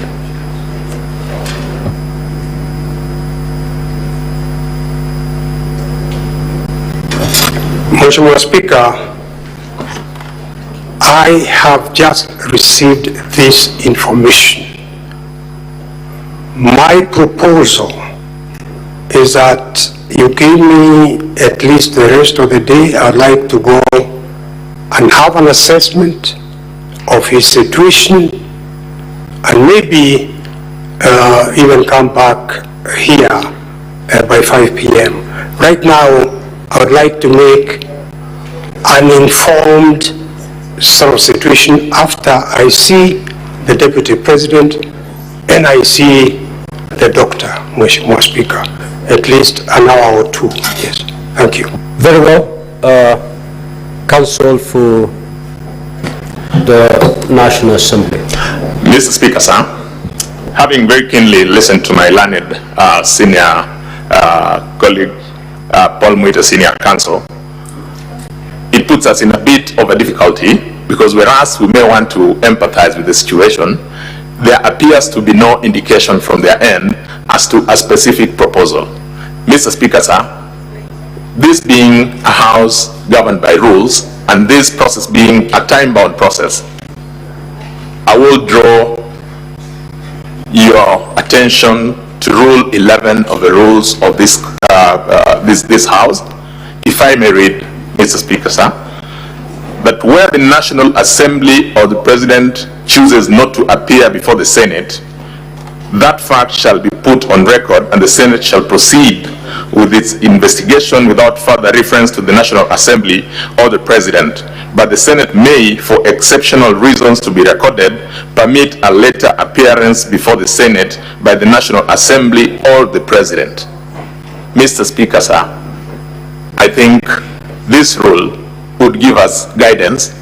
Mheshimiwa Speaker, I have just received this information. My proposal is that you give me at least the rest of the day. I'd like to go and have an assessment of his situation and maybe even come back here by 5 p.m. Right now, I would like to make an informed sort of situation after I see the Deputy President and I see the doctor, Mheshimiwa Speaker, at least an hour or two. Yes, thank you. Very well. Counsel for the National Assembly. Mr. Speaker, sir, having very keenly listened to my learned senior colleague, Paul Muite, Senior Counsel, it puts us in a bit of a difficulty because whereas we may want to empathize with the situation, there appears to be no indication from their end as to a specific proposal. Mr. Speaker, sir, this being a house governed by rules and this process being a time-bound process, I will draw your attention to Rule 11 of the rules of this this House. If I may read, Mr. Speaker, sir, that where the National Assembly or the President chooses not to appear before the Senate, that fact shall be put on record and the Senate shall proceed with its investigation without further reference to the National Assembly or the President. But the Senate may, for exceptional reasons to be recorded, permit a later appearance before the Senate by the National Assembly or the President. Mr. Speaker, sir, I think this rule would give us guidance.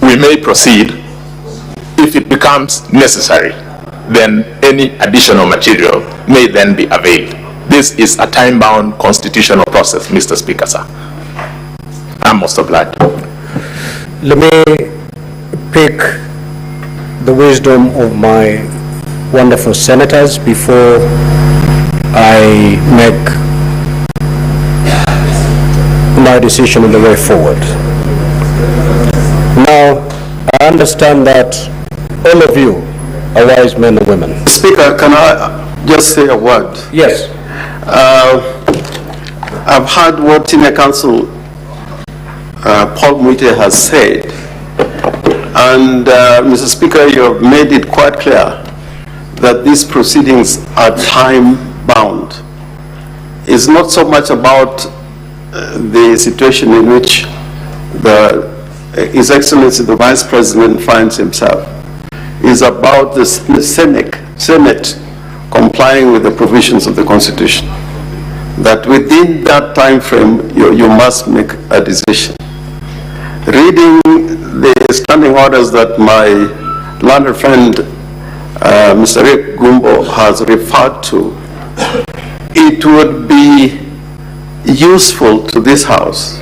We may proceed. If it becomes necessary, then any additional material may then be availed. This is a time-bound constitutional process, Mr. Speaker, sir. I'm most obliged. Let me pick the wisdom of my wonderful senators before I make my decision on the way forward. Now, I understand that all of you are wise men and women. Speaker, can I just say a word? Yes. I've heard what Senior Counsel Paul Muite has said, and Mr. Speaker, you have made it quite clear that these proceedings are time-bound. It's not so much about the situation in which His Excellency the Vice President finds himself. It's about the Senate complying with the provisions of the Constitution. That within that time frame, you must make a decision. Reading the standing orders that my learned friend, Mr. Rick Gumbo, has referred to, it would be useful to this House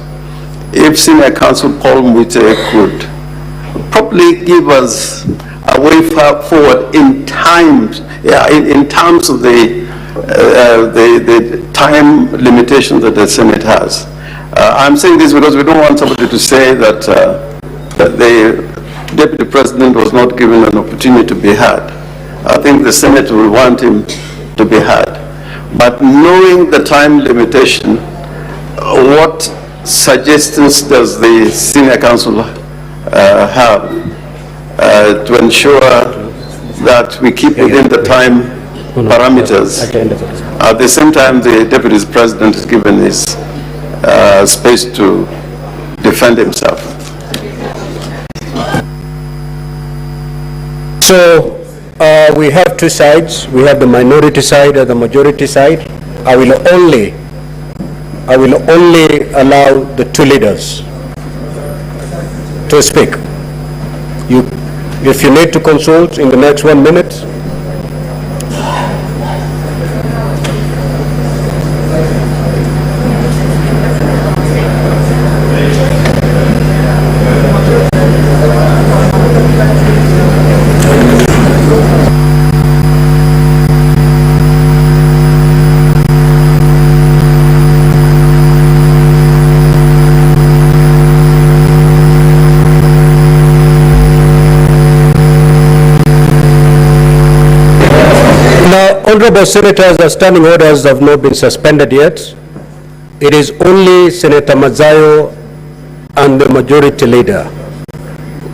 if Senior Counsel Paul Muite could probably give us a way forward in terms of the time limitations that the Senate has. I'm saying this because we don't want somebody to say that, that the Deputy President was not given an opportunity to be heard. I think the Senate will want him to be heard. But knowing the time limitation, what suggestions does the Senior Counsel have to ensure that we keep within the time parameters? At the same time, the Deputy President is given his space to defend himself. So we have two sides. We have the minority side and the majority side. I will only allow the two leaders to speak. If you need to consult in the next 1 minute. Honorable Senators, the standing orders have not been suspended yet. It is only Senator Mazayo and the majority leader.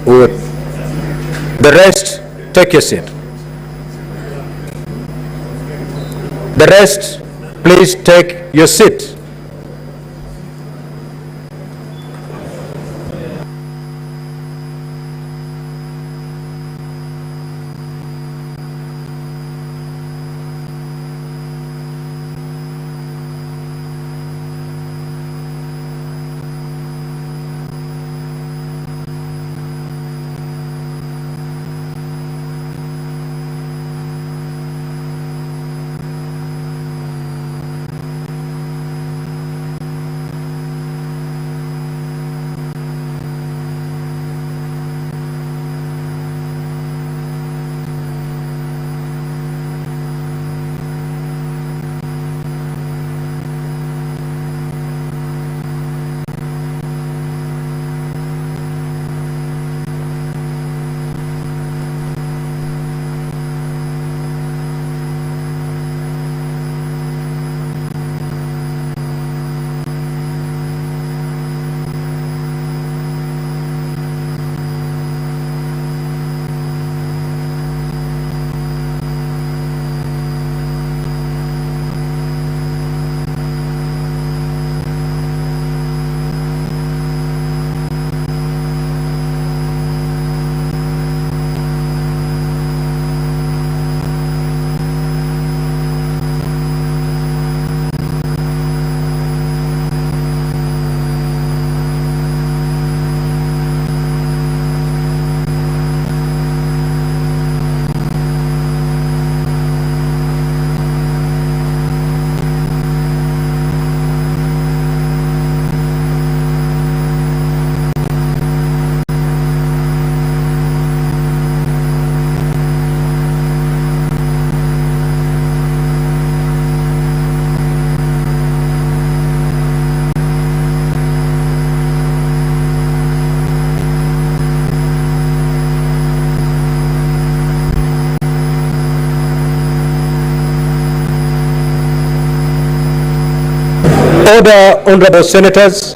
The rest, take your seat. The rest, please take your seat. Order, honorable senators.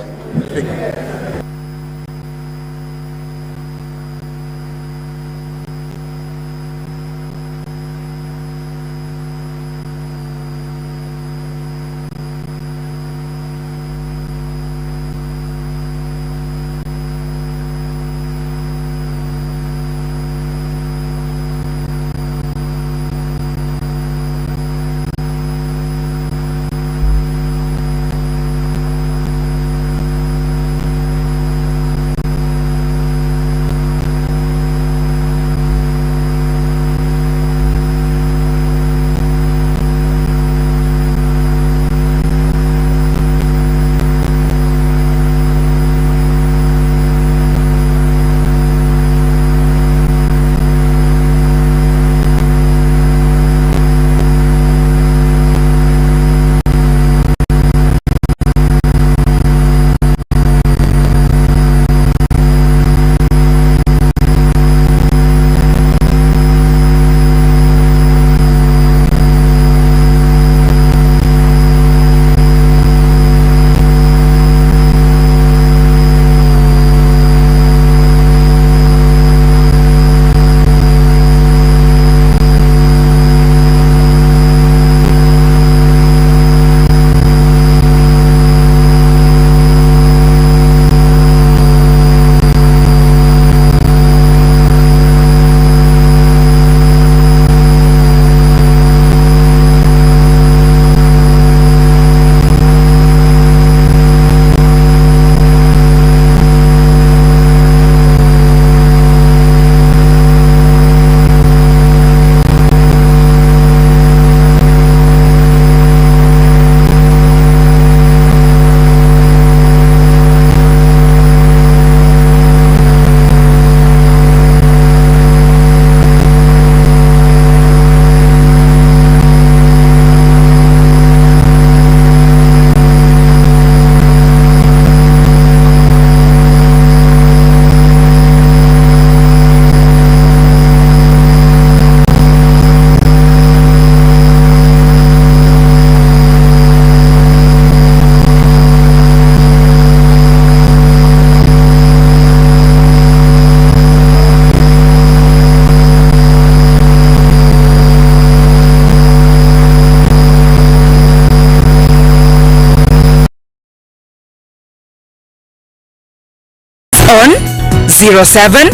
07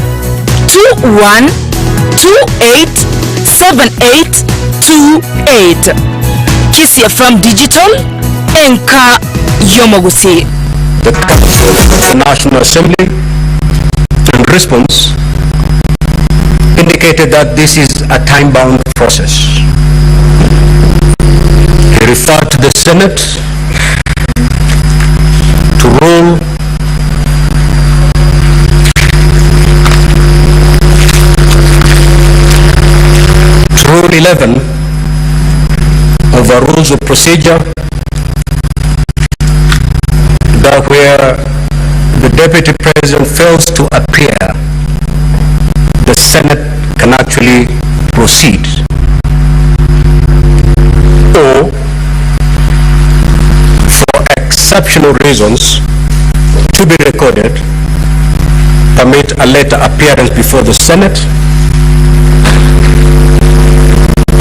21 28 7828. KISII FM Digital, Enka Yomogusi. The Council of the National Assembly, in response, indicated that this is a time-bound process. He referred to the Senate to rule Rule 11 of the Rules of Procedure, that where the Deputy President fails to appear, the Senate can actually proceed. Or, for exceptional reasons to be recorded, permit a later appearance before the Senate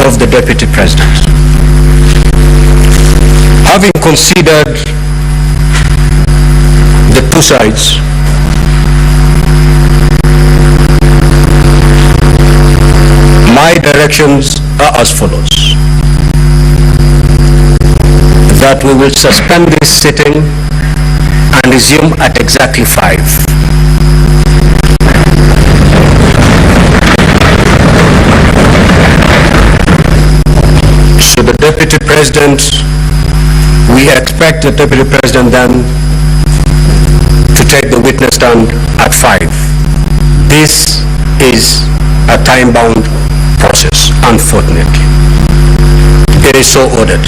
of the Deputy President. Having considered the two sides, my directions are as follows: that we will suspend this sitting and resume at exactly 5. So the Deputy President, we expect the Deputy President then to take the witness stand at 5. This is a time-bound process, unfortunately. It is so ordered.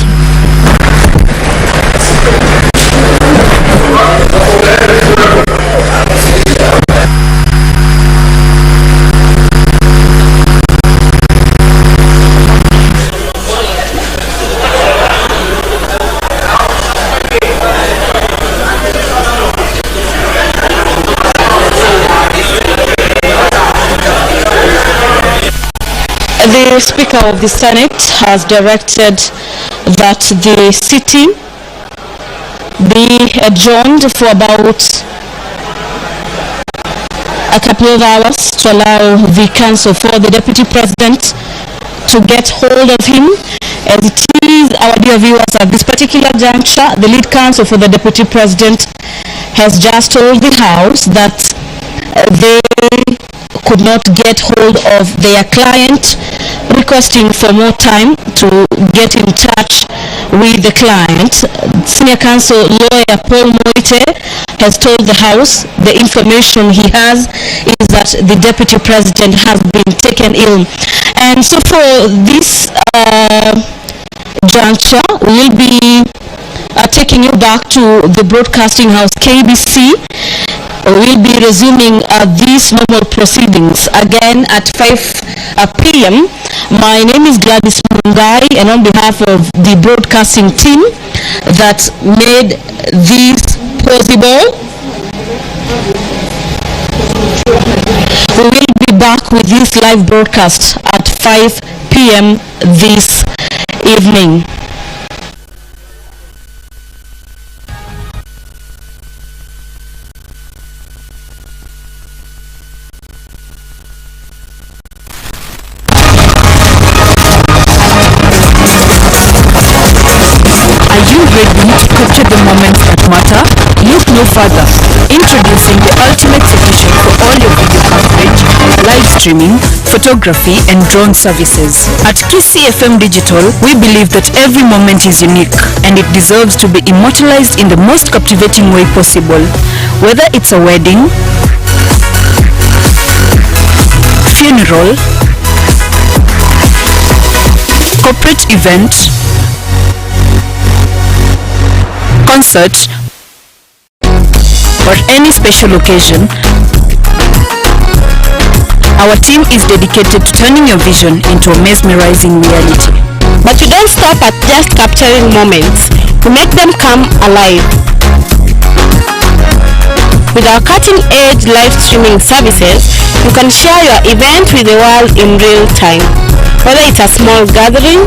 The Speaker of the Senate has directed that the sitting be adjourned for about a couple of hours to allow the counsel for the Deputy President to get hold of him. As it is, our dear viewers, at this particular juncture, the lead counsel for the Deputy President has just told the House that they could not get hold of their client, requesting for more time to get in touch with the client. Senior counsel lawyer Paul Moite has told the House the information he has is that the Deputy President has been taken ill. And so for this juncture, we'll be taking you back to the broadcasting house KBC. We'll be resuming these normal proceedings again at 5 p.m. My name is Gladys Mungai, and on behalf of the broadcasting team that made this possible, we will be back with this live broadcast at 5 p.m. this evening. Capture the moments that matter. Look no further. Introducing the ultimate solution for all your video coverage, live streaming, photography, and drone services. At KISII FM Digital, we believe that every moment is unique and it deserves to be immortalized in the most captivating way possible. Whether it's a wedding, funeral, corporate event, concert, or any special occasion, our team is dedicated to turning your vision into a mesmerizing reality. But we don't stop at just capturing moments. We make them come alive. With our cutting-edge live streaming services, you can share your event with the world in real time. Whether it's a small gathering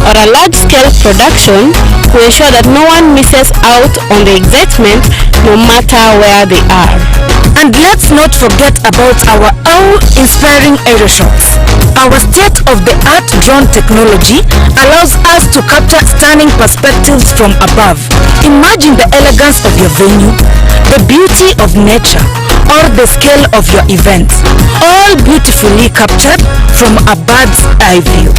or a large-scale production, we ensure that no one misses out on the excitement no matter where they are. And let's not forget about our awe-inspiring aerial shots. Our state-of-the-art drone technology allows us to capture stunning perspectives from above. Imagine the elegance of your venue, the beauty of nature, or the scale of your event, all beautifully captured from a bird's eye view.